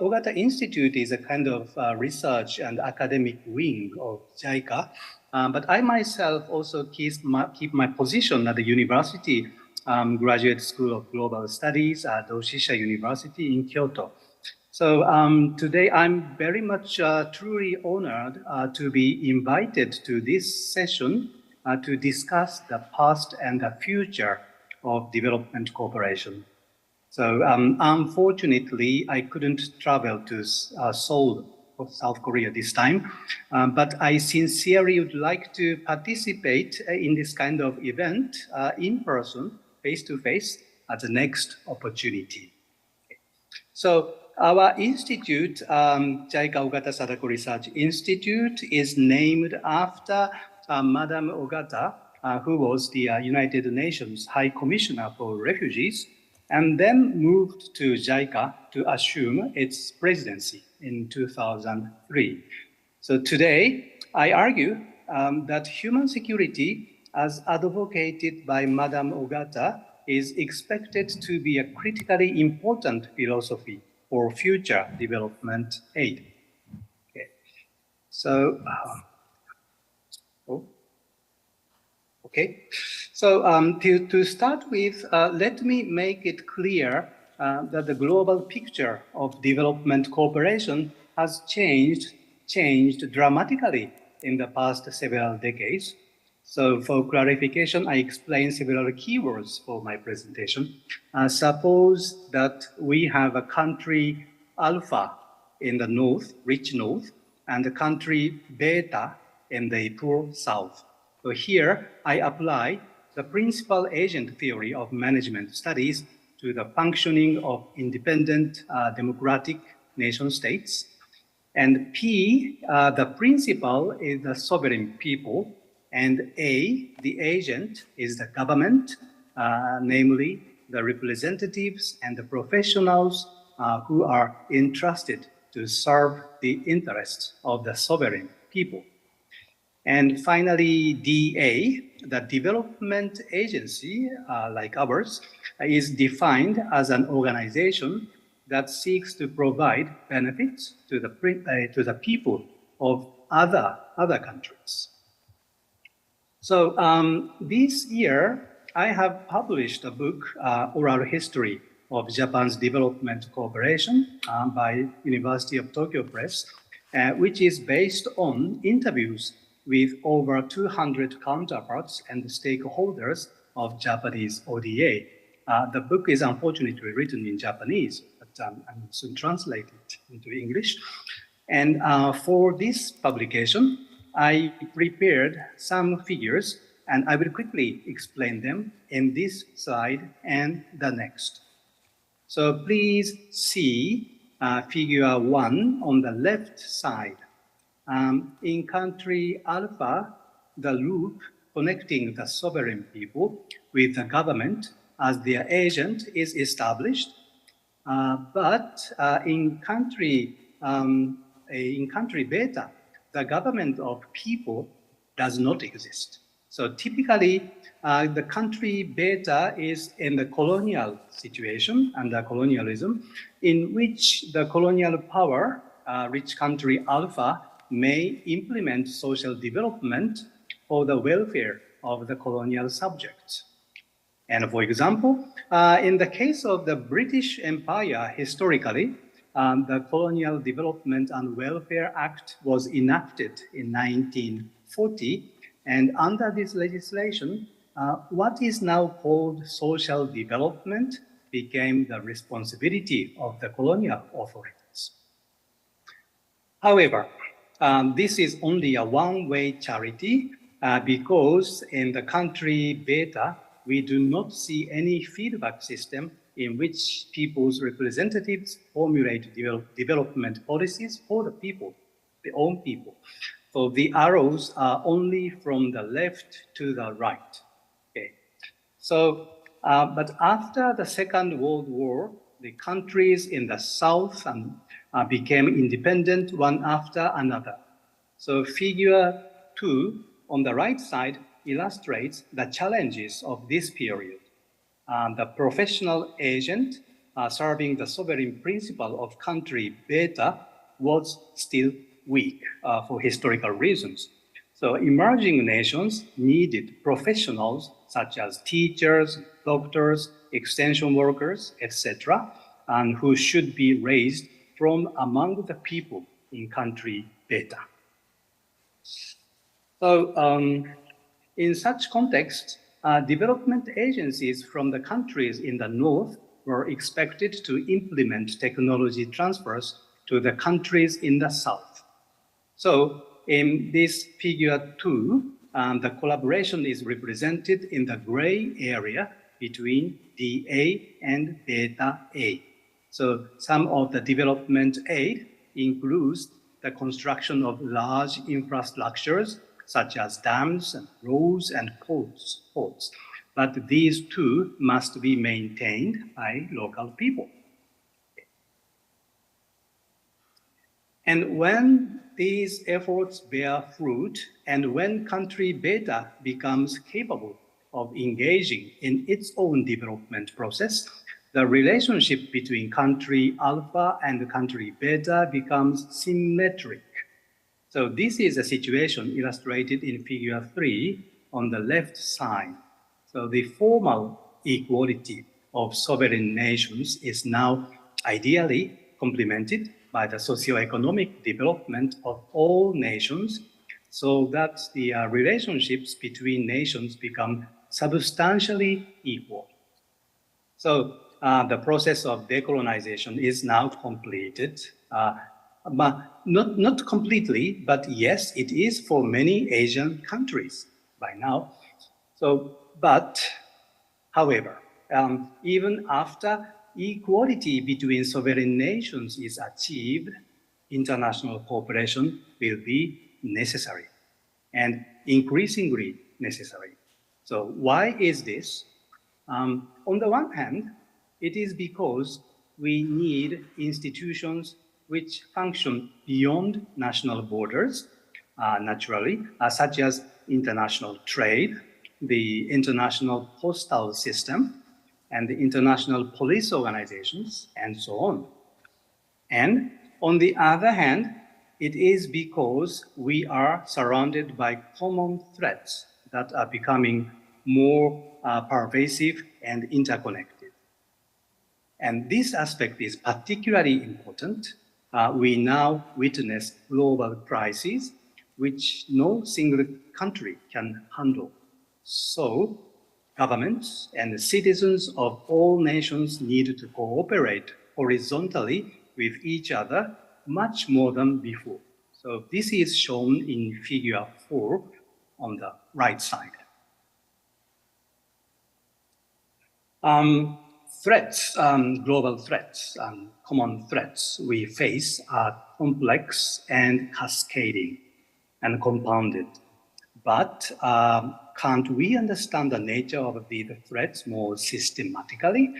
Ogata Institute is a kind of research and academic wing of JICA, but I myself also keep my position at the university Graduate School of Global Studies at Doshisha University in Kyoto. So today I'm very much truly honored to be invited to this session to discuss the past and the future of development cooperation. So unfortunately, I couldn't travel to Seoul, South Korea this time, but I sincerely would like to participate in this kind of event in person, face-to-face, at the next opportunity. So our institute, JICA Ogata Sadako Research Institute, is named after Madame Ogata, who was the United Nations High Commissioner for Refugees, and then moved to JICA to assume its presidency. in 2003. So today, I argue that human security, as advocated by Madame Ogata, is expected to be a critically important philosophy for future development aid. Okay. So, okay. So to start with, let me make it clear that the global picture of development cooperation has changed dramatically in the past several decades. So for clarification, I explain several keywords for my presentation. Suppose that we have a country alpha in the north, rich north, and a country beta in the poor south. So here I apply the principal agent theory of management studies to the functioning of independent democratic nation states. And P, the principal is the sovereign people, and A, the agent, is the government, namely the representatives and the professionals who are entrusted to serve the interests of the sovereign people. And finally, DA, the development agency, like ours, is defined as an organization that seeks to provide benefits to the people of other countries. So this year, I have published a book, Oral History of Japan's Development Cooperation by University of Tokyo Press, which is based on interviews with over 200 counterparts and stakeholders of Japanese ODA. The book is unfortunately written in Japanese, but I'm soon translate it into English. And for this publication, I prepared some figures, and I will quickly explain them in this slide and the next. So please see figure 1 on the left side. In country alpha, the loop connecting the sovereign people with the government as their agent is established. But in country beta, the government of people does not exist. So typically, the country beta is in the colonial situation under colonialism, in which the colonial power, rich country alpha, may implement social development for the welfare of the colonial subjects. And for example, in the case of the British Empire, historically, the Colonial Development and Welfare Act was enacted in 1940. And under this legislation, what is now called social development became the responsibility of the colonial authorities. However, this is only a one-way charity because in the country beta, we do not see any feedback system in which people's representatives formulate development policies for the people, their own people. So the arrows are only from the left to the right. Okay. So, but after the Second World War, the countries in the south became independent one after another. So figure 2 on the right side illustrates the challenges of this period. The professional agent serving the sovereign principle of country beta was still weak for historical reasons. So emerging nations needed professionals such as teachers, doctors, extension workers, etc., and who should be raised from among the people in country beta. So in such context, development agencies from the countries in the north were expected to implement technology transfers to the countries in the south. So in this figure 2, the collaboration is represented in the gray area between DA and beta A. So some of the development aid includes the construction of large infrastructures such as dams, and roads, and ports. But these two must be maintained by local people. And when these efforts bear fruit, and when country beta becomes capable of engaging in its own development process, the relationship between country alpha and country beta becomes symmetric. So this is a situation illustrated in figure 3 on the left side. So the formal equality of sovereign nations is now ideally complemented by the socio-economic development of all nations, so that the relationships between nations become substantially equal. So the process of decolonization is now completed, but not completely, but yes, it is for many Asian countries by now. So, but, however, even after equality between sovereign nations is achieved, international cooperation will be necessary and increasingly necessary. So why is this? On the one hand, it is because we need institutions which function beyond national borders, naturally, such as international trade, the international postal system, and the international police organizations, and so on. And on the other hand, it is because we are surrounded by common threats that are becoming more pervasive and interconnected. And this aspect is particularly important. We now witness global crises which no single country can handle. So governments and citizens of all nations need to cooperate horizontally with each other much more than before. So this is shown in figure 4 on the right side. Threats, global threats, common threats we face are complex and cascading and compounded. But can't we understand the nature of the threats more systematically?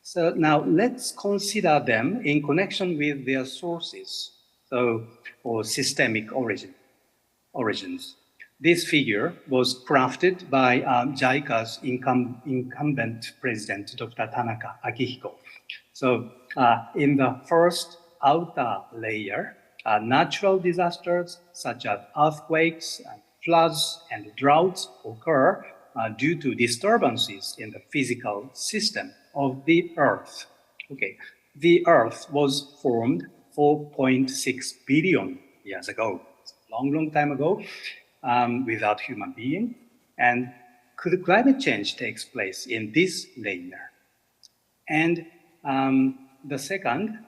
So now let's consider them in connection with their sources, or systemic origins. This figure was crafted by JICA's incumbent president, Dr. Tanaka Akihiko. So in the first outer layer, natural disasters such as earthquakes, floods, and droughts occur due to disturbances in the physical system of the Earth. Okay, the Earth was formed 4.6 billion years ago, long time ago, without human being. And climate change takes place in this layer. And the second,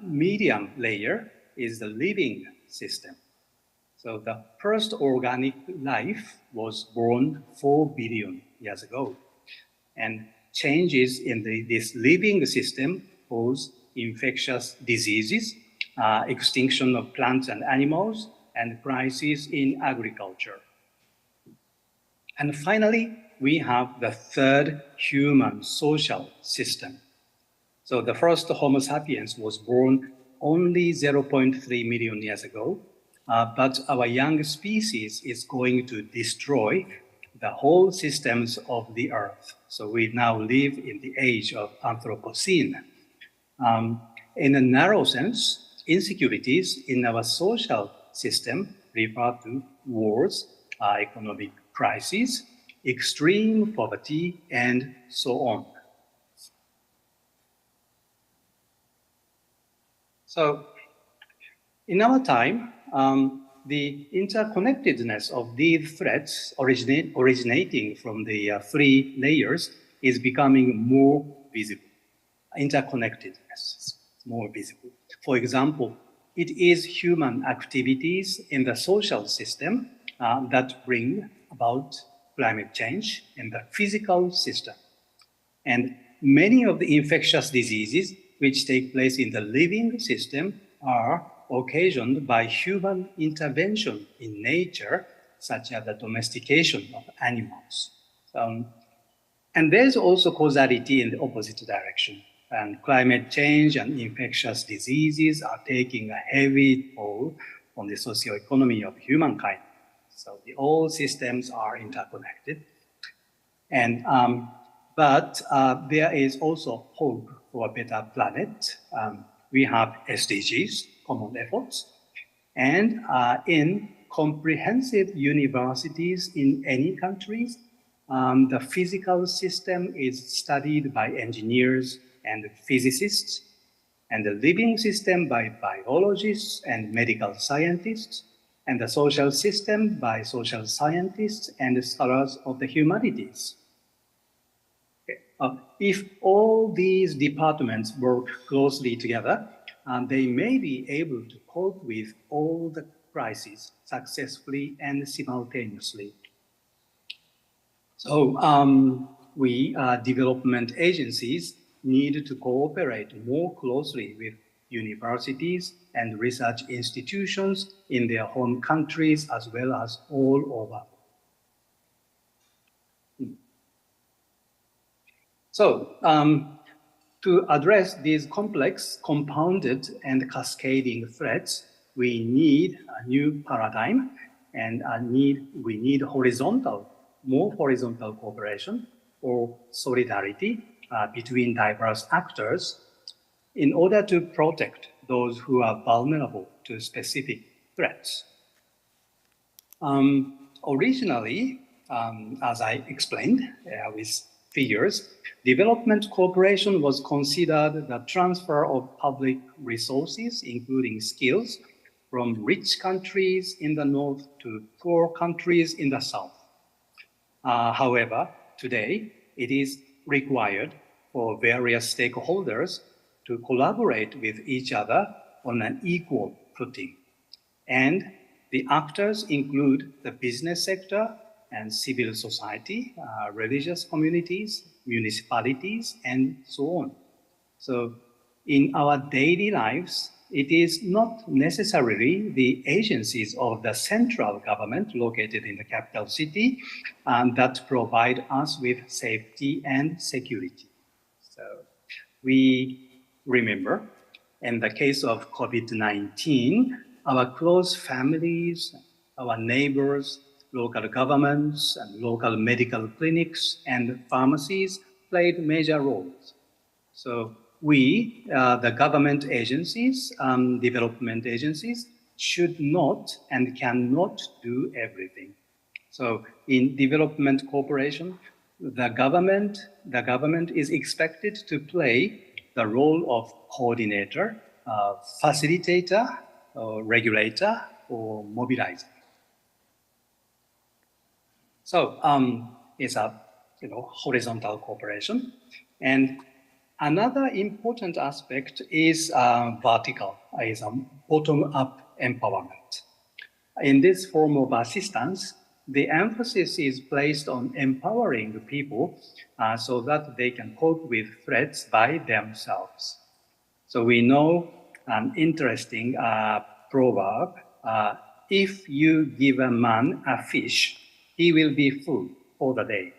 medium layer is the living system. So the first organic life was born 4 billion years ago. And changes in this living system cause infectious diseases, extinction of plants and animals, and crises in agriculture. And finally, we have the third human social system. So the first Homo sapiens was born only 0.3 million years ago, but our young species is going to destroy the whole systems of the Earth. So we now live in the age of Anthropocene. In a narrow sense, insecurities in our social system refer to wars, economic crises, extreme poverty, and so on. So in our time, the interconnectedness of these threats originating from the 3 layers is becoming more visible. Interconnectedness is more visible. For example, it is human activities in the social system that bring about climate change in the physical system. And many of the infectious diseases which take place in the living system are occasioned by human intervention in nature, such as the domestication of animals. And there's also causality in the opposite direction. And climate change and infectious diseases are taking a heavy toll on the socioeconomy of humankind. So all systems are interconnected. And, but there is also hope for a better planet. We have SDGs, common efforts, and in comprehensive universities in any countries, the physical system is studied by engineers and physicists, and the living system by biologists and medical scientists, and the social system by social scientists and scholars of the humanities. If all these departments work closely together, they may be able to cope with all the crises successfully and simultaneously. So we development agencies need to cooperate more closely with universities and research institutions in their home countries as well as all over. So to address these complex, compounded, and cascading threats, we need a new paradigm and we need more horizontal cooperation or solidarity between diverse actors in order to protect those who are vulnerable to specific threats. Originally, as I explained with figures, development cooperation was considered the transfer of public resources, including skills, from rich countries in the north to poor countries in the south. However, today, it is required for various stakeholders to collaborate with each other on an equal footing. And the actors include the business sector and civil society, religious communities, municipalities, and so on. So in our daily lives, it is not necessarily the agencies of the central government located in the capital city that provide us with safety and security. So we remember, in the case of COVID-19, our close families, our neighbors, local governments, and local medical clinics and pharmacies played major roles. So we, the government agencies, development agencies, should not and cannot do everything. So in development cooperation, the government is expected to play the role of coordinator, facilitator, regulator, or mobilizer. So it's a horizontal cooperation. And another important aspect is vertical, is a bottom-up empowerment. In this form of assistance, the emphasis is placed on empowering the people so that they can cope with threats by themselves. So we know an interesting proverb, if you give a man a fish, he will be full for the day.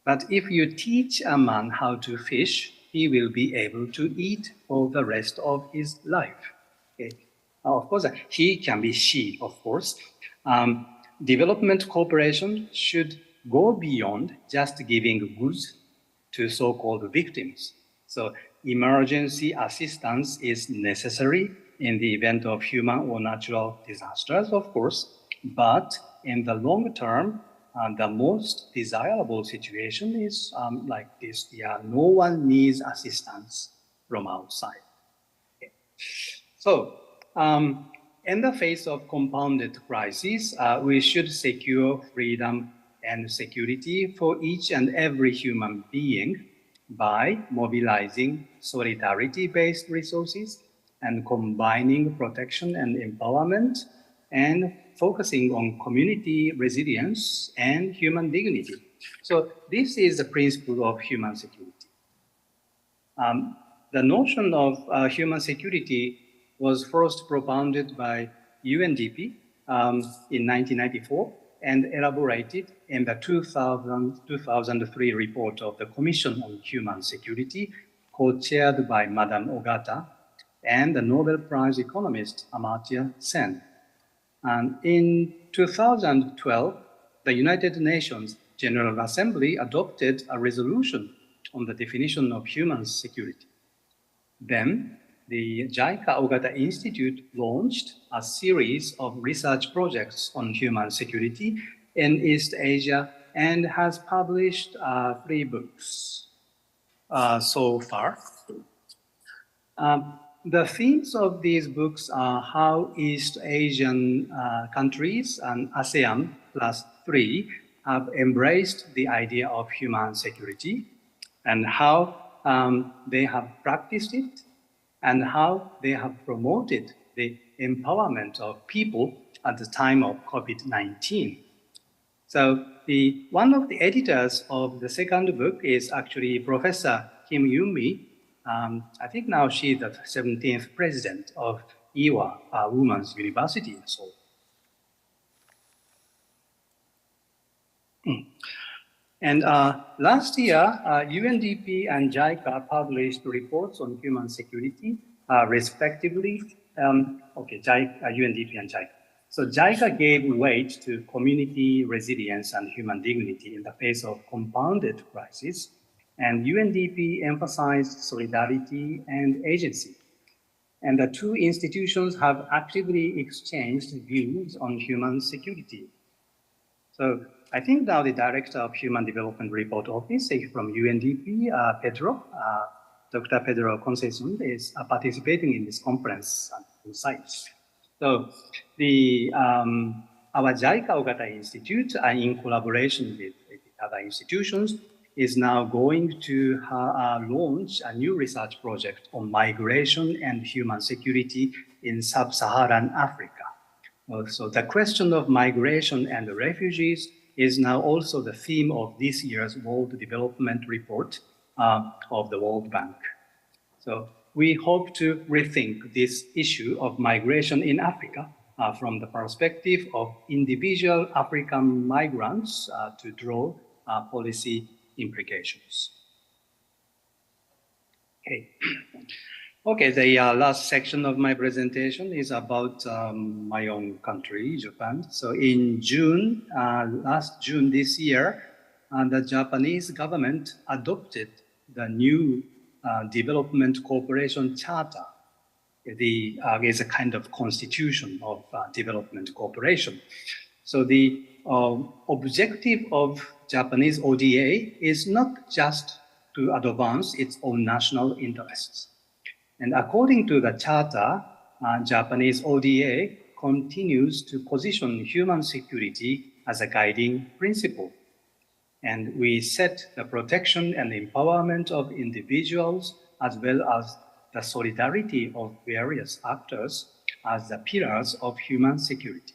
But if you teach a man how to fish, he will be able to eat for the rest of his life. Okay. Of course, he can be she, of course. Development cooperation should go beyond just giving goods to so-called victims. So emergency assistance is necessary in the event of human or natural disasters, of course, but in the long term, the most desirable situation is like this. Yeah, no one needs assistance from outside. Okay. So, in the face of compounded crises, we should secure freedom and security for each and every human being by mobilizing solidarity-based resources and combining protection and empowerment and focusing on community resilience and human dignity. So this is the principle of human security. The notion of human security was first propounded by UNDP in 1994 and elaborated in the 2003 report of the Commission on Human Security co-chaired by Madame Ogata and the Nobel Prize economist Amartya Sen. And in 2012, the United Nations General Assembly adopted a resolution on the definition of human security. Then, the JICA Ogata Institute launched a series of research projects on human security in East Asia and has published 3 books so far. The themes of these books are how East Asian countries and ASEAN +3 have embraced the idea of human security and how they have practiced it and how they have promoted the empowerment of people at the time of COVID-19. So one of the editors of the second book is actually Professor Kim Yoon-mi. I think now she's the 17th president of Ewha Women's University in Seoul. And last year, UNDP and JICA published reports on human security, respectively. UNDP and JICA. So JICA gave weight to community resilience and human dignity in the face of compounded crisis, and UNDP emphasized solidarity and agency. And the 2 institutions have actively exchanged views on human security. So I think now the Director of Human Development Report Office from UNDP, Dr. Pedro Conceição, is participating in this conference on site. So our JICA Ogata Institute, in collaboration with other institutions, is now going to launch a new research project on migration and human security in sub-Saharan Africa. So the question of migration and the refugees is now also the theme of this year's World Development Report of the World Bank. So we hope to rethink this issue of migration in Africa from the perspective of individual African migrants to draw policy implications. Okay, the last section of my presentation is about my own country, Japan. So in June, last June this year, the Japanese government adopted the new Development Cooperation Charter. Is a kind of constitution of development cooperation. So the objective of Japanese ODA is not just to advance its own national interests. And according to the charter, Japanese ODA continues to position human security as a guiding principle. And we set the protection and empowerment of individuals as well as the solidarity of various actors as the pillars of human security.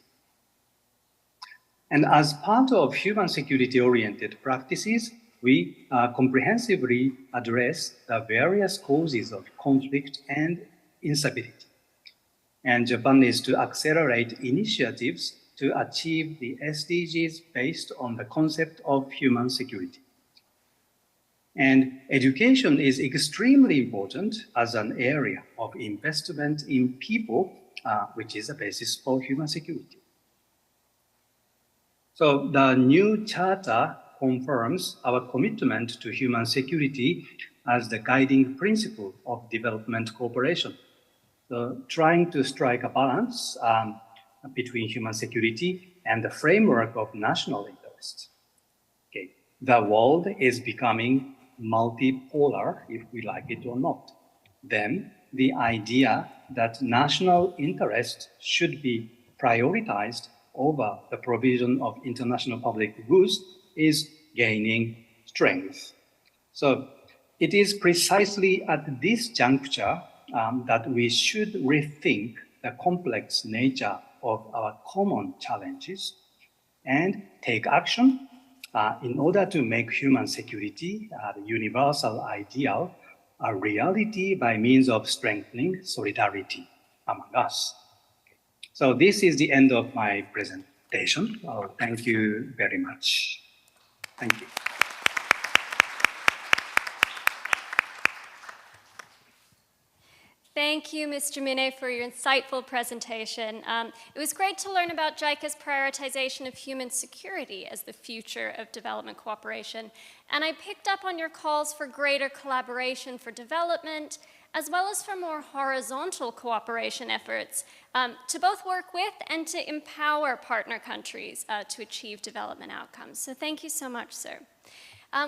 And as part of human security-oriented practices, we comprehensively address the various causes of conflict and instability. And Japan is to accelerate initiatives to achieve the SDGs based on the concept of human security. And education is extremely important as an area of investment in people, which is a basis for human security. So the new charter confirms our commitment to human security as the guiding principle of development cooperation. So trying to strike a balance between human security and the framework of national interests. Okay. The world is becoming multipolar, if we like it or not. Then the idea that national interest should be prioritized over the provision of international public goods is gaining strength. So it is precisely at this juncture that we should rethink the complex nature of our common challenges and take action in order to make human security, the universal ideal, a reality by means of strengthening solidarity among us. So this is the end of my presentation. Thank you very much. Thank you. Thank you, Mr. Mine, for your insightful presentation. It was great to learn about JICA's prioritization of human security as the future of development cooperation. And I picked up on your calls for greater collaboration for development, as well as for more horizontal cooperation efforts to both work with and to empower partner countries to achieve development outcomes. So thank you so much, sir.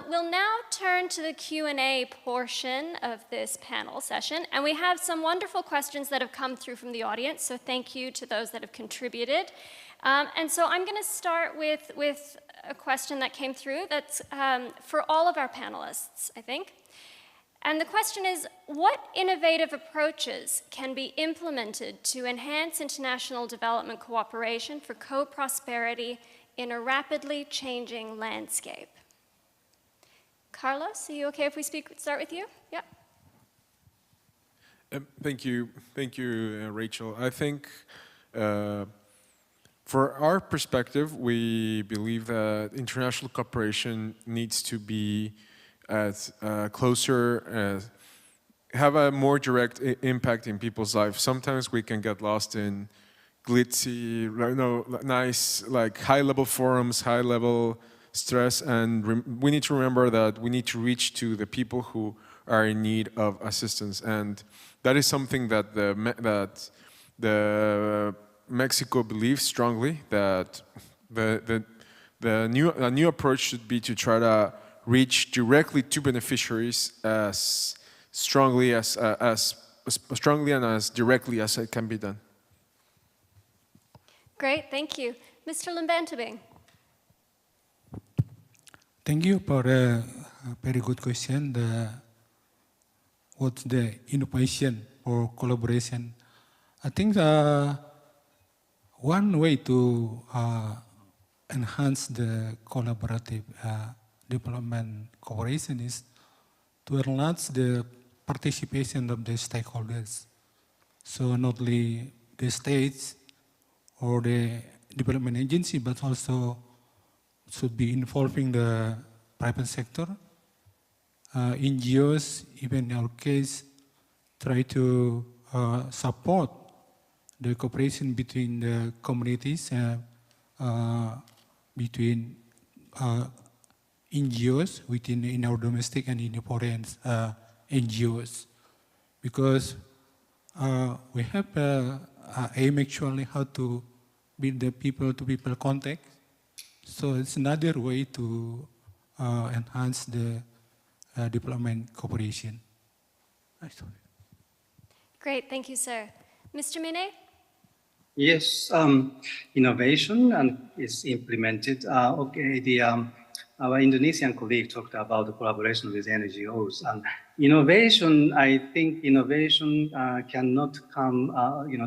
We'll now turn to the Q&A portion of this panel session, and we have some wonderful questions that have come through from the audience, so thank you to those that have contributed. And so I'm going to start with a question that came through that's for all of our panelists, I think. And the question is, what innovative approaches can be implemented to enhance international development cooperation for co-prosperity in a rapidly changing landscape? Carlos, are you okay if we start with you? Yeah. Thank you, Rachel. I think for our perspective, we believe that international cooperation needs to be closer, have a more direct impact in people's lives. Sometimes we can get lost in glitzy, nice, like high-level forums, high-level stress, and we need to remember that we need to reach to the people who are in need of assistance, and that is something that the Mexico believes strongly, that the new approach should be to try to reach directly to beneficiaries as strongly and as directly as it can be done. Great, thank you. Mr. Limbantabing. Thank you for a very good question. What's the innovation or collaboration? I think one way to enhance the collaborative development cooperation is to enlarge the participation of the stakeholders. So not only the states or the development agency, but also should be involving the private sector. NGOs, even in our case, try to support the cooperation between the communities, between NGOs in our domestic and in foreign NGOs, because we have aim actually how to build the people-to-people contact. So it's another way to enhance the development cooperation. Great, thank you, sir. Mr. Mine? Yes, innovation is implemented. Our Indonesian colleague talked about the collaboration with NGOs. And innovation, I think innovation cannot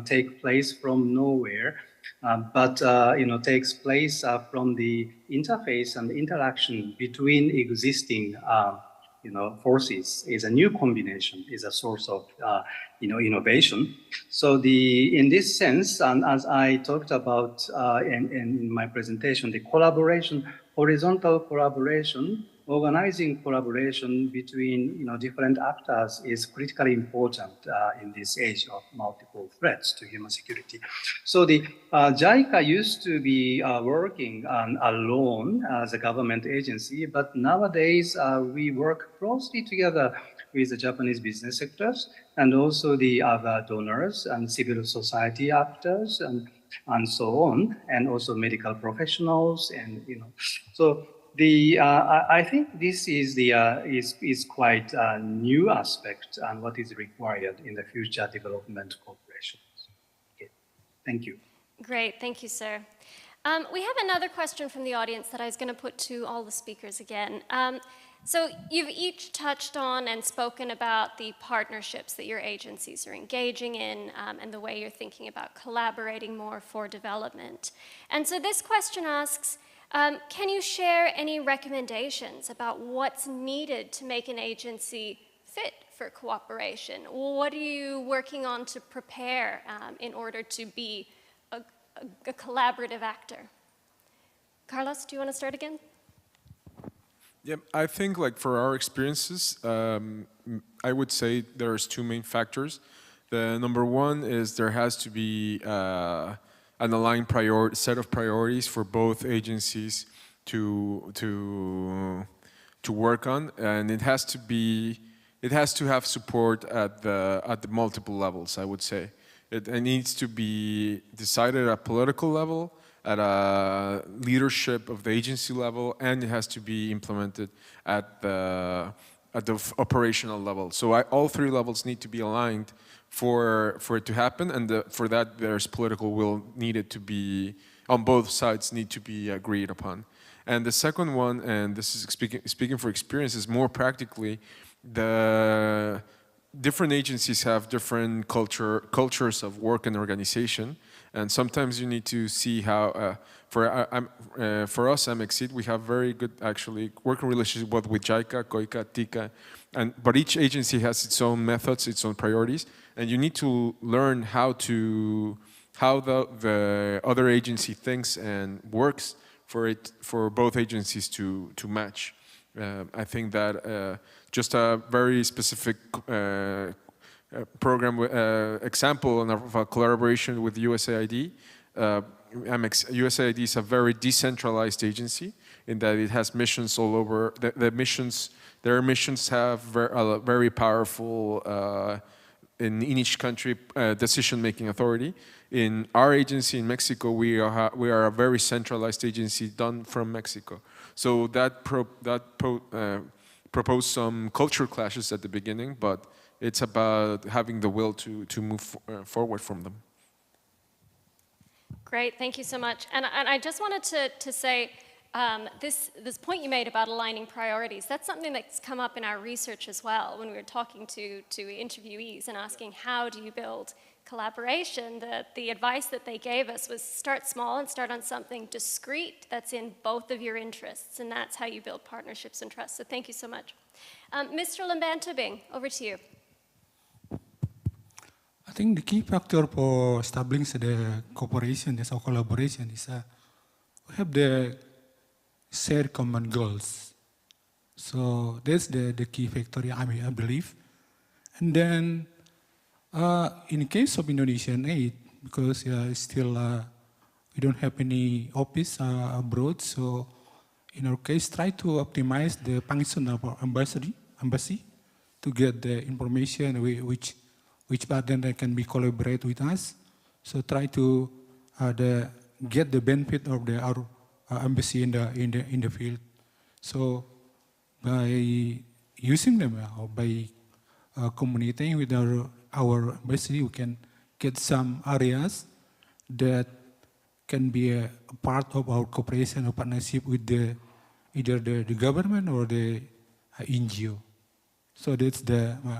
take place from nowhere, but takes place from the interface and interaction between existing forces. Is a new combination, is a source of innovation. So in this sense, and as I talked about in my presentation, the collaboration, horizontal collaboration, organizing collaboration between different actors is critically important in this age of multiple threats to human security. So the JICA used to be working alone as a government agency, but nowadays we work closely together with the Japanese business sectors and also the other donors and civil society actors and so on, and also medical professionals, and so I think this is quite a new aspect and what is required in the future development cooperation. Okay. Thank you. Great, thank you, sir. We have another question from the audience that I was going to put to all the speakers again. So you've each touched on and spoken about the partnerships that your agencies are engaging in and the way you're thinking about collaborating more for development. And so this question asks, can you share any recommendations about what's needed to make an agency fit for cooperation? What are you working on to prepare in order to be a collaborative actor? Carlos, do you want to start again? Yeah, I think for our experiences, I would say there's two main factors. The number one is there has to be an aligned set of priorities for both agencies to work on, and it has to have support at the multiple levels, I would say. It needs to be decided at political level, at a leadership of the agency level, and it has to be implemented at the operational level. So all three levels need to be aligned for it to happen, and for that there's political will needed to be, on both sides, need to be agreed upon. And the second one, and this is speaking for experience, is more practically, the different agencies have different cultures of work and organization, and sometimes you need to see how, for us, MXIT, we have very good, actually, working relationship both with JICA, KOICA, TICA, but each agency has its own methods, its own priorities, and you need to learn how the other agency thinks and works for both agencies to match. I think that just a very specific program example of a collaboration with USAID. USAID is a very decentralized agency in that it has missions all over. Their missions have a very powerful, in each country, decision-making authority. In our agency in Mexico, we are a very centralized agency done from Mexico. So that proposed some cultural clashes at the beginning, but it's about having the will to move forward from them. Great, thank you so much. And I just wanted to say, this point you made about aligning priorities, that's something that's come up in our research as well when we were talking to interviewees and asking how do you build collaboration. The advice that they gave us was start small and start on something discrete that's in both of your interests, and that's how you build partnerships and trust. So thank you so much. Mr. Lambantobing, over to you. I think the key factor for establishing the cooperation or collaboration is we have the shared common goals. So that's the key factor, I believe. And then in the case of Indonesian aid, because still we don't have any office abroad, so in our case, try to optimize the function of our embassy to get the information which partner can be collaborate with us. So try to get the benefit of our embassy in the field. So by using them or by communicating with our embassy, we can get some areas that can be a part of our cooperation or partnership with either the government or the NGO. So that's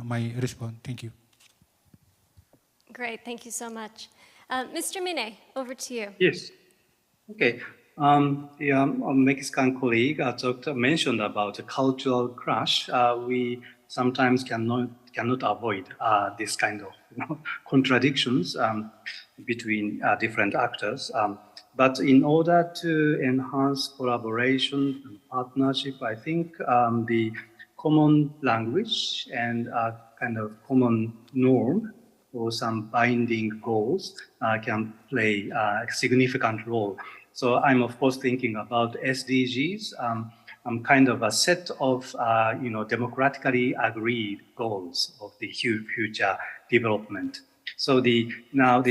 my response. Thank you. Great, thank you so much. Mr. Mine, over to you. Yes. Okay. A Mexican colleague mentioned about a cultural clash. We sometimes cannot avoid this kind of contradictions between different actors. But in order to enhance collaboration and partnership, I think the common language and kind of common norm or some binding goals can play a significant role. So I'm of course thinking about SDGs, kind of a set of democratically agreed goals of the future development. So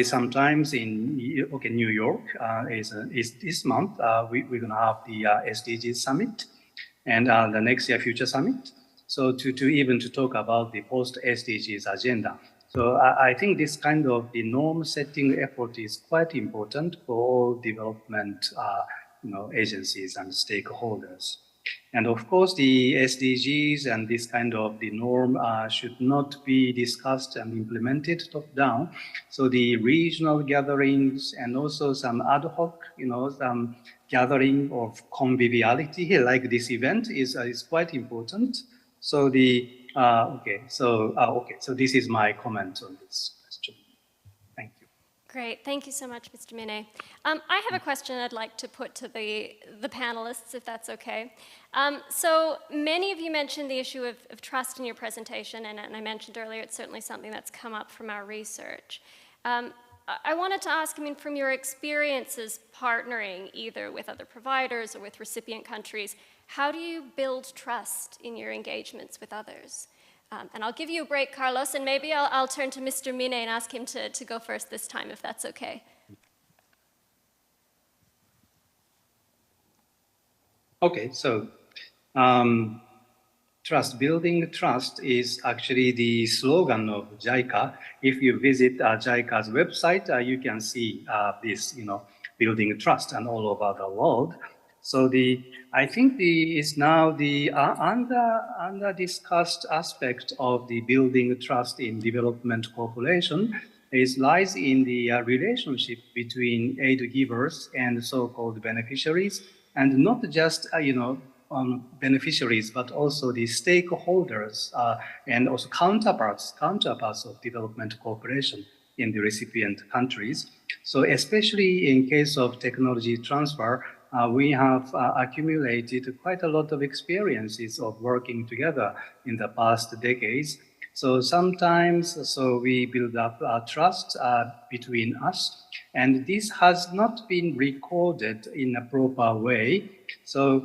sometimes in New York is this month we're gonna have the SDGs summit, and the next year future summit. So to talk about the post SDGs agenda. So I think this kind of the norm setting effort is quite important for all development agencies and stakeholders. And of course, the SDGs and this kind of the norm should not be discussed and implemented top down. So the regional gatherings and also some ad hoc, some gathering of conviviality like this event is quite important. So so this is my comment on this question. Thank you. Great, thank you so much, Mr. Mine. I have a question I'd like to put to the panelists, if that's okay. So many of you mentioned the issue of trust in your presentation, and I mentioned earlier it's certainly something that's come up from our research. I wanted to ask, from your experiences partnering either with other providers or with recipient countries, how do you build trust in your engagements with others? And I'll give you a break, Carlos, and maybe I'll turn to Mr. Mine and ask him to go first this time, if that's okay. Okay, so building trust is actually the slogan of JICA. If you visit JICA's website, you can see this, building trust and all over the world. So I think is now the under discussed aspect of the building trust in development cooperation lies in the relationship between aid givers and so-called beneficiaries, and not just beneficiaries, but also the stakeholders and also counterparts of development cooperation in the recipient countries. So especially in case of technology transfer, we have accumulated quite a lot of experiences of working together in the past decades. So sometimes, we build up trust between us, and this has not been recorded in a proper way. So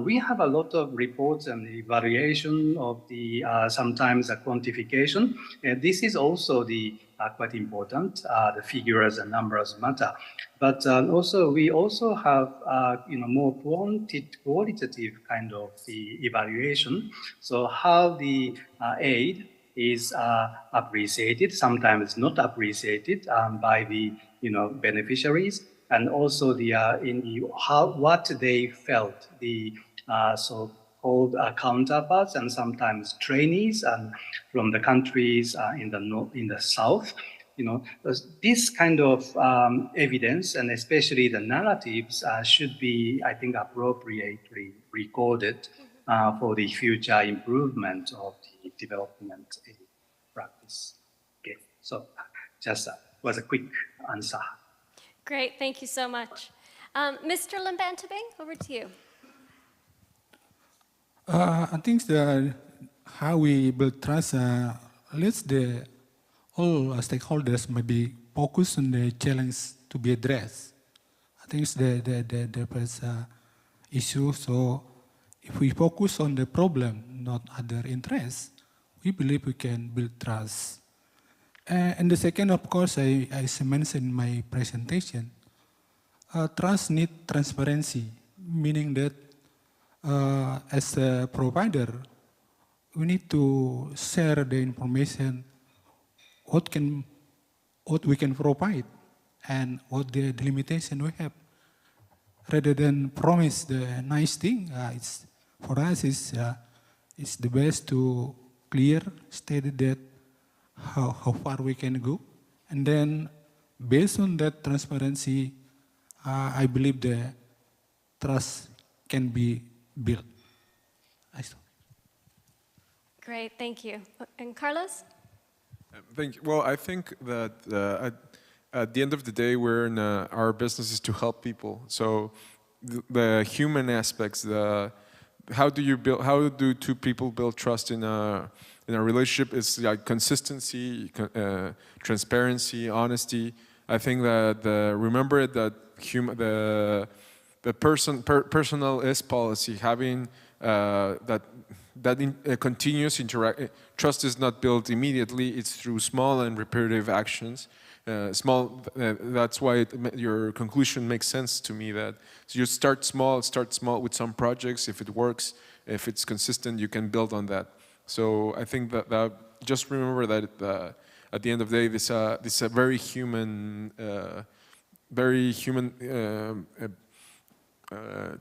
we have a lot of reports and evaluation of the sometimes a quantification. This is also quite important. The figures and numbers matter, but we also have more qualitative kind of the evaluation. So how the aid is appreciated, sometimes not appreciated by the beneficiaries, and also what they felt the so-called counterparts and sometimes trainees from the countries in the south. This kind of evidence, and especially the narratives, should be, I think, appropriately recorded for the future improvement of the development practice. Okay, so just was a quick answer. Great, thank you so much. Mr. Limbantabing, over to you. I think how we build trust, all stakeholders may be focused on the challenge to be addressed. I think it's the first issue. So if we focus on the problem, not other interests, we believe we can build trust. And the second, of course, as I mentioned in my presentation, trust needs transparency, meaning that as a provider, we need to share the information, what we can provide, and what the limitation we have, rather than promise the nice thing. For us, it's the best to clear, state that how far we can go, and then based on that transparency, I believe the trust can be built. Great, thank you. And Carlos? Thank you. Well, I think that at the end of the day, our business is to help people. So the human aspects, how do two people build trust in a relationship? Is like consistency, transparency, honesty. I think that remember that the personal is policy, having continuous interaction. Trust is not built immediately; it's through small and repetitive actions. That's why your conclusion makes sense to me. That so you start small with some projects. If it works, if it's consistent, you can build on that. So I think that just remember that at the end of the day, this is a very human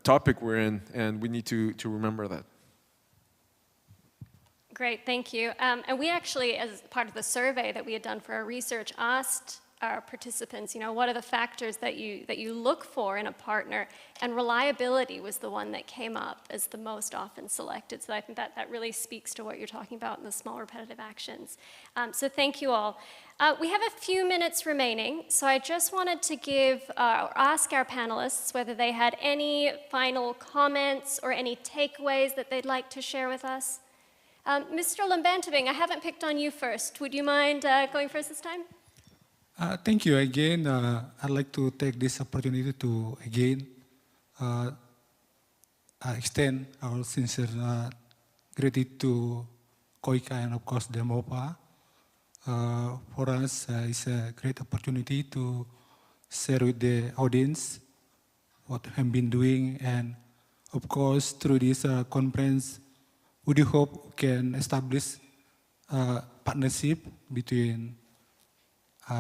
topic we're in, and we need to remember that. Great, thank you. And we actually, as part of the survey that we had done for our research, asked our participants, what are the factors that you look for in a partner? And reliability was the one that came up as the most often selected. So I think that really speaks to what you're talking about in the small repetitive actions. So thank you all. We have a few minutes remaining, so I just wanted to ask our panelists whether they had any final comments or any takeaways that they'd like to share with us. Mr. Lambantabing, I haven't picked on you first. Would you mind going first this time? Thank you again. I'd like to take this opportunity to again extend our sincere gratitude to KOICA and of course the MOPA. For us, it's a great opportunity to share with the audience what we have been doing, and of course through this conference, we do hope we can establish a partnership between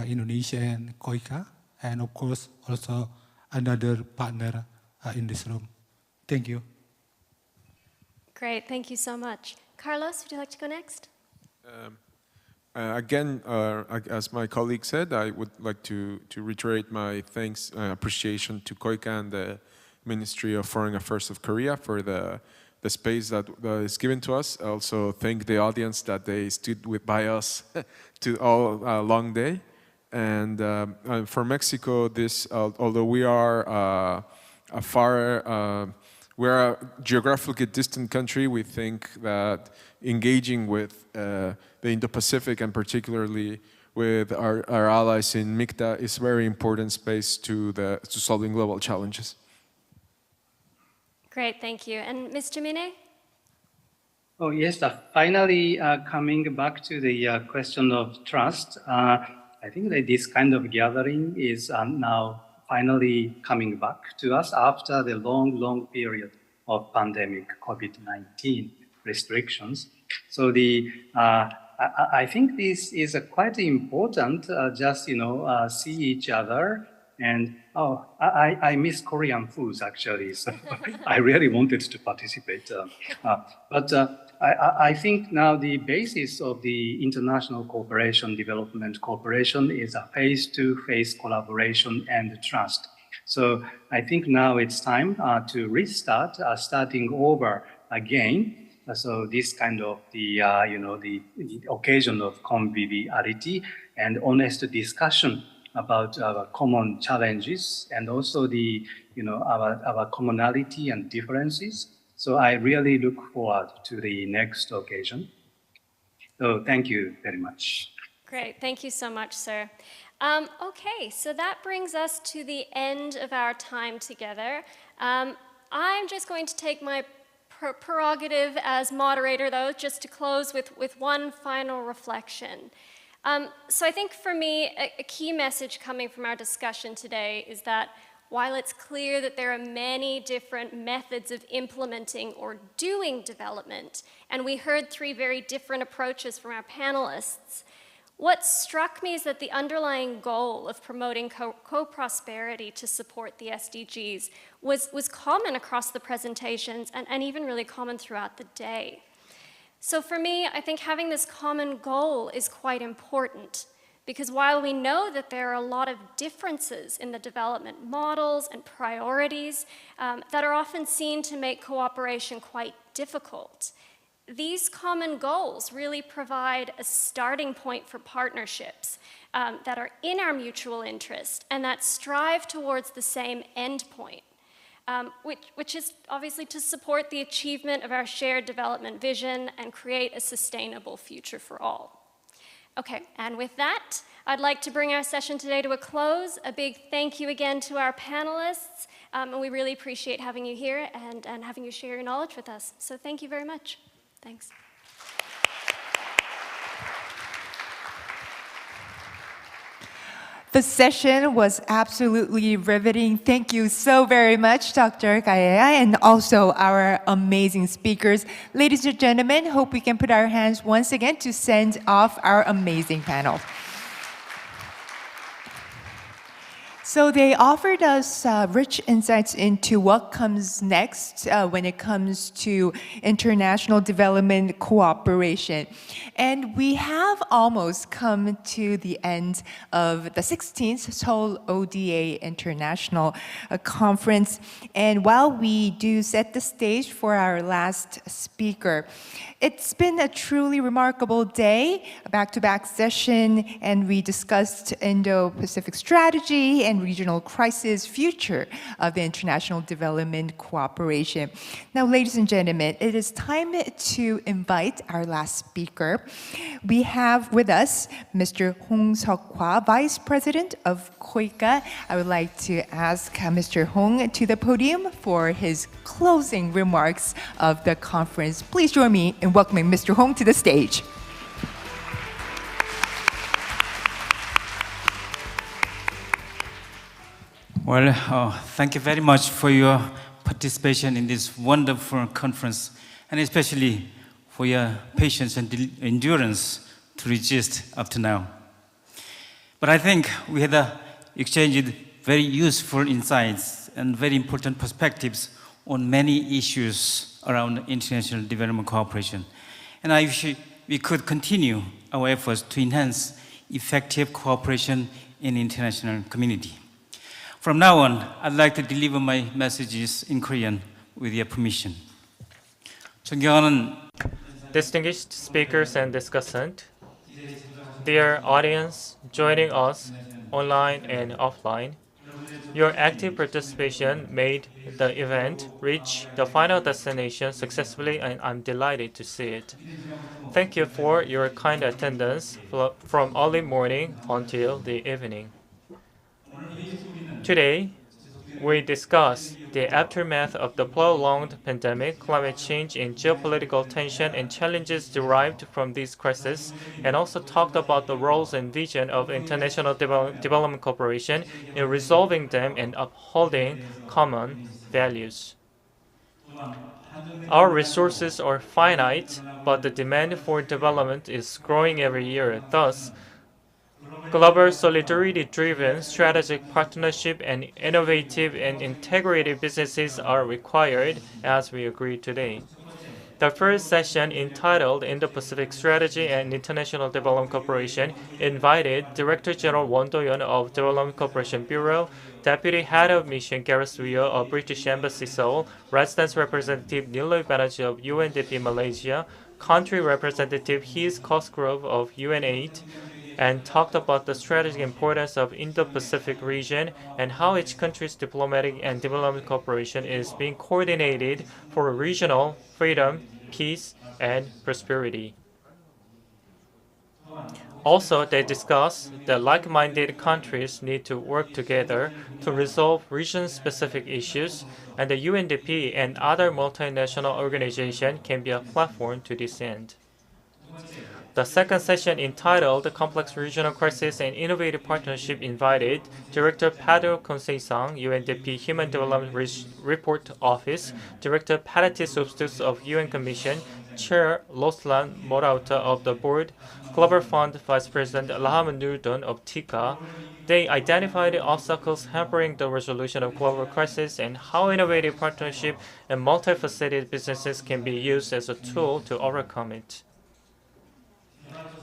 Indonesia and KOICA, and of course also another partner in this room. Thank you. Great, thank you so much. Carlos, would you like to go next? Again, as my colleague said, I would like to reiterate my thanks, appreciation to KOICA and the Ministry of Foreign Affairs of Korea for the space that is given to us. I also thank the audience that they stood by us to all long day. And for Mexico, although we are we're a geographically distant country, we think that engaging with the Indo-Pacific and particularly with our allies in MICTA is a very important space to solving global challenges. Great, thank you. And Mr. Mine? Oh, yes, finally coming back to the question of trust, I think that this kind of gathering is now finally coming back to us after the long period of pandemic COVID-19 restrictions. So I think this is quite important, just, see each other. And I miss Korean foods actually, so I really wanted to participate. But I think now the basis of the international cooperation, development cooperation is a face-to-face collaboration and trust. So I think now it's time to restart, starting over again. So this kind of the occasion of conviviality and honest discussion about our common challenges and also our commonality and differences. So I really look forward to the next occasion. So thank you very much. Great, thank you so much, sir. Okay, so that brings us to the end of our time together. I'm just going to take my prerogative as moderator, though, just to close with one final reflection. So I think for me, a key message coming from our discussion today is that while it's clear that there are many different methods of implementing or doing development, and we heard 3 very different approaches from our panelists, what struck me is that the underlying goal of promoting co-prosperity to support the SDGs was common across the presentations and even really common throughout the day. So for me, I think having this common goal is quite important, because while we know that there are a lot of differences in the development models and priorities that are often seen to make cooperation quite difficult, these common goals really provide a starting point for partnerships that are in our mutual interest and that strive towards the same end point. Which is obviously to support the achievement of our shared development vision and create a sustainable future for all. Okay, and with that, I'd like to bring our session today to a close. A big thank you again to our panelists, and we really appreciate having you here and having you share your knowledge with us. So thank you very much. Thanks. The session was absolutely riveting. Thank you so very much, Dr. Kaya, and also our amazing speakers. Ladies and gentlemen, hope we can put our hands once again to send off our amazing panel. So they offered us rich insights into what comes next when it comes to international development cooperation. And we have almost come to the end of the 16th Seoul ODA International Conference. And while we do set the stage for our last speaker, it's been a truly remarkable day, a back-to-back session, and we discussed Indo-Pacific strategy and regional crisis future of the international development cooperation. Now, ladies and gentlemen, it is time to invite our last speaker. We have with us Mr. Hong Seok-hwa, Vice President of KOICA. I would like to ask Mr. Hong to the podium for his closing remarks of the conference. Please join me in welcoming Mr. Hong to the stage. Well, thank you very much for your participation in this wonderful conference, and especially for your patience and endurance to resist up to now. But I think we had exchanged very useful insights and very important perspectives on many issues around international development cooperation. And I wish we could continue our efforts to enhance effective cooperation in the international community. From now on, I'd like to deliver my messages in Korean with your permission. 존경하는 distinguished speakers and discussant, dear audience joining us online and offline, your active participation made the event reach the final destination successfully, and I'm delighted to see it. Thank you for your kind attendance from early morning until the evening. Today, we discuss the aftermath of the prolonged pandemic, climate change, and geopolitical tension and challenges derived from these crises, and also talked about the roles and vision of international development cooperation in resolving them and upholding common values. Our resources are finite, but the demand for development is growing every year. Thus, global solidarity-driven strategic partnership and innovative and integrated businesses are required, as we agreed today. The first session, entitled Indo-Pacific Strategy and International Development Cooperation, invited Director General Won Do-yeon of Development Cooperation Bureau, Deputy Head of Mission Gareth Wheel of British Embassy Seoul, Residence Representative Niloy Banerjee of UNDP Malaysia, Country Representative Heath Cosgrove of UNAID, and talked about the strategic importance of Indo-Pacific region and how each country's diplomatic and development cooperation is being coordinated for regional freedom, peace, and prosperity. Also, they discussed that like-minded countries need to work together to resolve region-specific issues, and the UNDP and other multinational organizations can be a platform to this end. The second session, entitled Complex Regional Crisis and Innovative Partnership, invited Director Pedro Conceição, UNDP Human Development Report Office, Director Patty Substus of UN Commission, Chair Loslan Morauta of the Board, Global Fund Vice President Laham Nurdon of TICA. They identified obstacles hampering the resolution of global crisis and how innovative partnership and multifaceted businesses can be used as a tool to overcome it.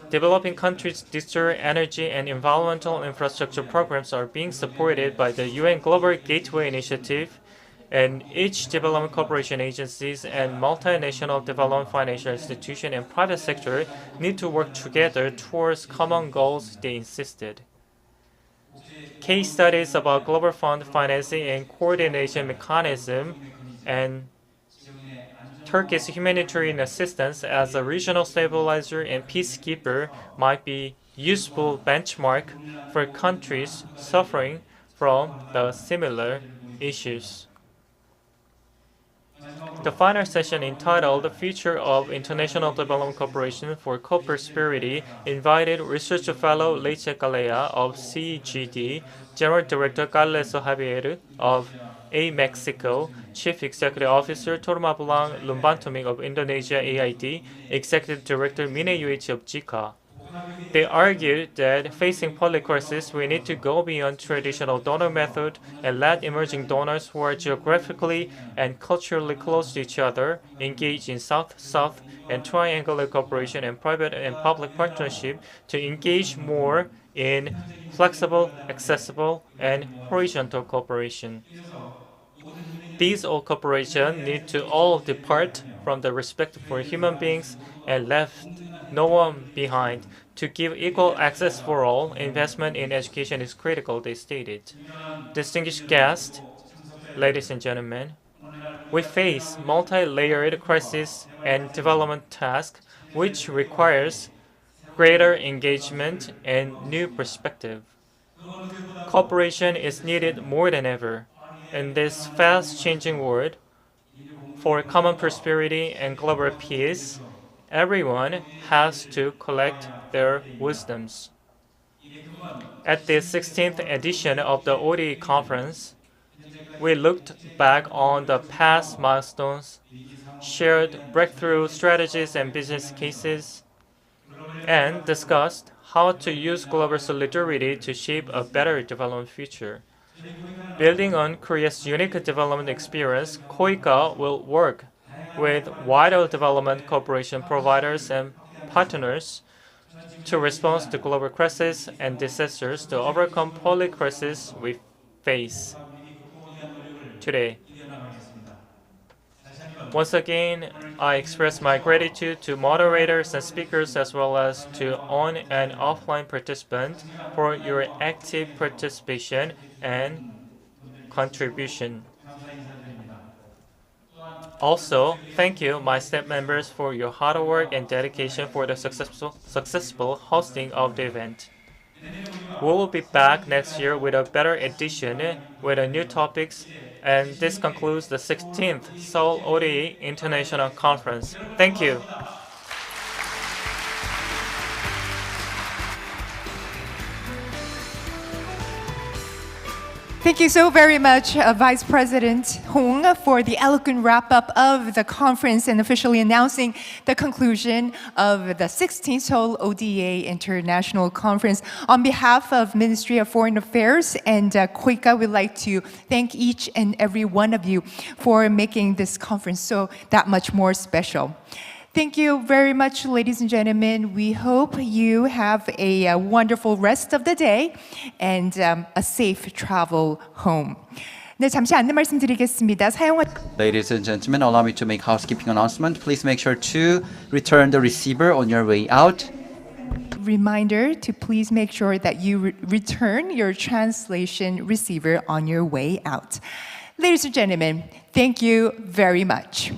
Developing countries' digital, energy, and environmental infrastructure programs are being supported by the UN Global Gateway Initiative, and each development cooperation agencies and multinational development financial institution and private sector need to work together towards common goals, they insisted. Case studies about Global Fund financing and coordination mechanism and Turkey's humanitarian assistance as a regional stabilizer and peacekeeper might be useful benchmark for countries suffering from the similar issues. The final session, entitled The Future of International Development Cooperation for Co-Prosperity, invited Research Fellow Leice Galea of CGD, General Director Carlos Javier of Mexico, Chief Executive Officer Torma Bulang Lumbantuming of Indonesia AID, Executive Director Mine Yuichi of JICA. They argued that facing public crisis, we need to go beyond traditional donor method and let emerging donors who are geographically and culturally close to each other engage in South-South and triangular cooperation and private and public partnership to engage more in flexible, accessible, and horizontal cooperation. These all cooperation need to all depart from the respect for human beings and left no one behind. To give equal access for all, investment in education is critical, they stated. Distinguished guests, ladies and gentlemen, we face multi-layered crisis and development task, which requires greater engagement and new perspective. Cooperation is needed more than ever. In this fast-changing world, for common prosperity and global peace, everyone has to collect their wisdoms. At the 16th edition of the ODA conference, we looked back on the past milestones, shared breakthrough strategies and business cases, and discussed how to use global solidarity to shape a better development future. Building on Korea's unique development experience, KOICA will work with wider development cooperation providers and partners to respond to global crises and disasters to overcome public crises we face today. Once again, I express my gratitude to moderators and speakers as well as to on and offline participants for your active participation and contribution. Also, thank you, my staff members, for your hard work and dedication for the successful hosting of the event. We will be back next year with a better edition with new topics, and this concludes the 16th Seoul ODA International Conference. Thank you. Thank you so very much, Vice President Hong, for the eloquent wrap-up of the conference and officially announcing the conclusion of the 16th Seoul ODA International Conference. On behalf of Ministry of Foreign Affairs and KOICA, we'd like to thank each and every one of you for making this conference so that much more special. Thank you very much, ladies and gentlemen. We hope you have a wonderful rest of the day and a safe travel home. 네, 잠시 안내 말씀드리겠습니다. Ladies and gentlemen, allow me to make housekeeping announcement. Please make sure to return the receiver on your way out. Reminder to please make sure that you return your translation receiver on your way out. Ladies and gentlemen, thank you very much.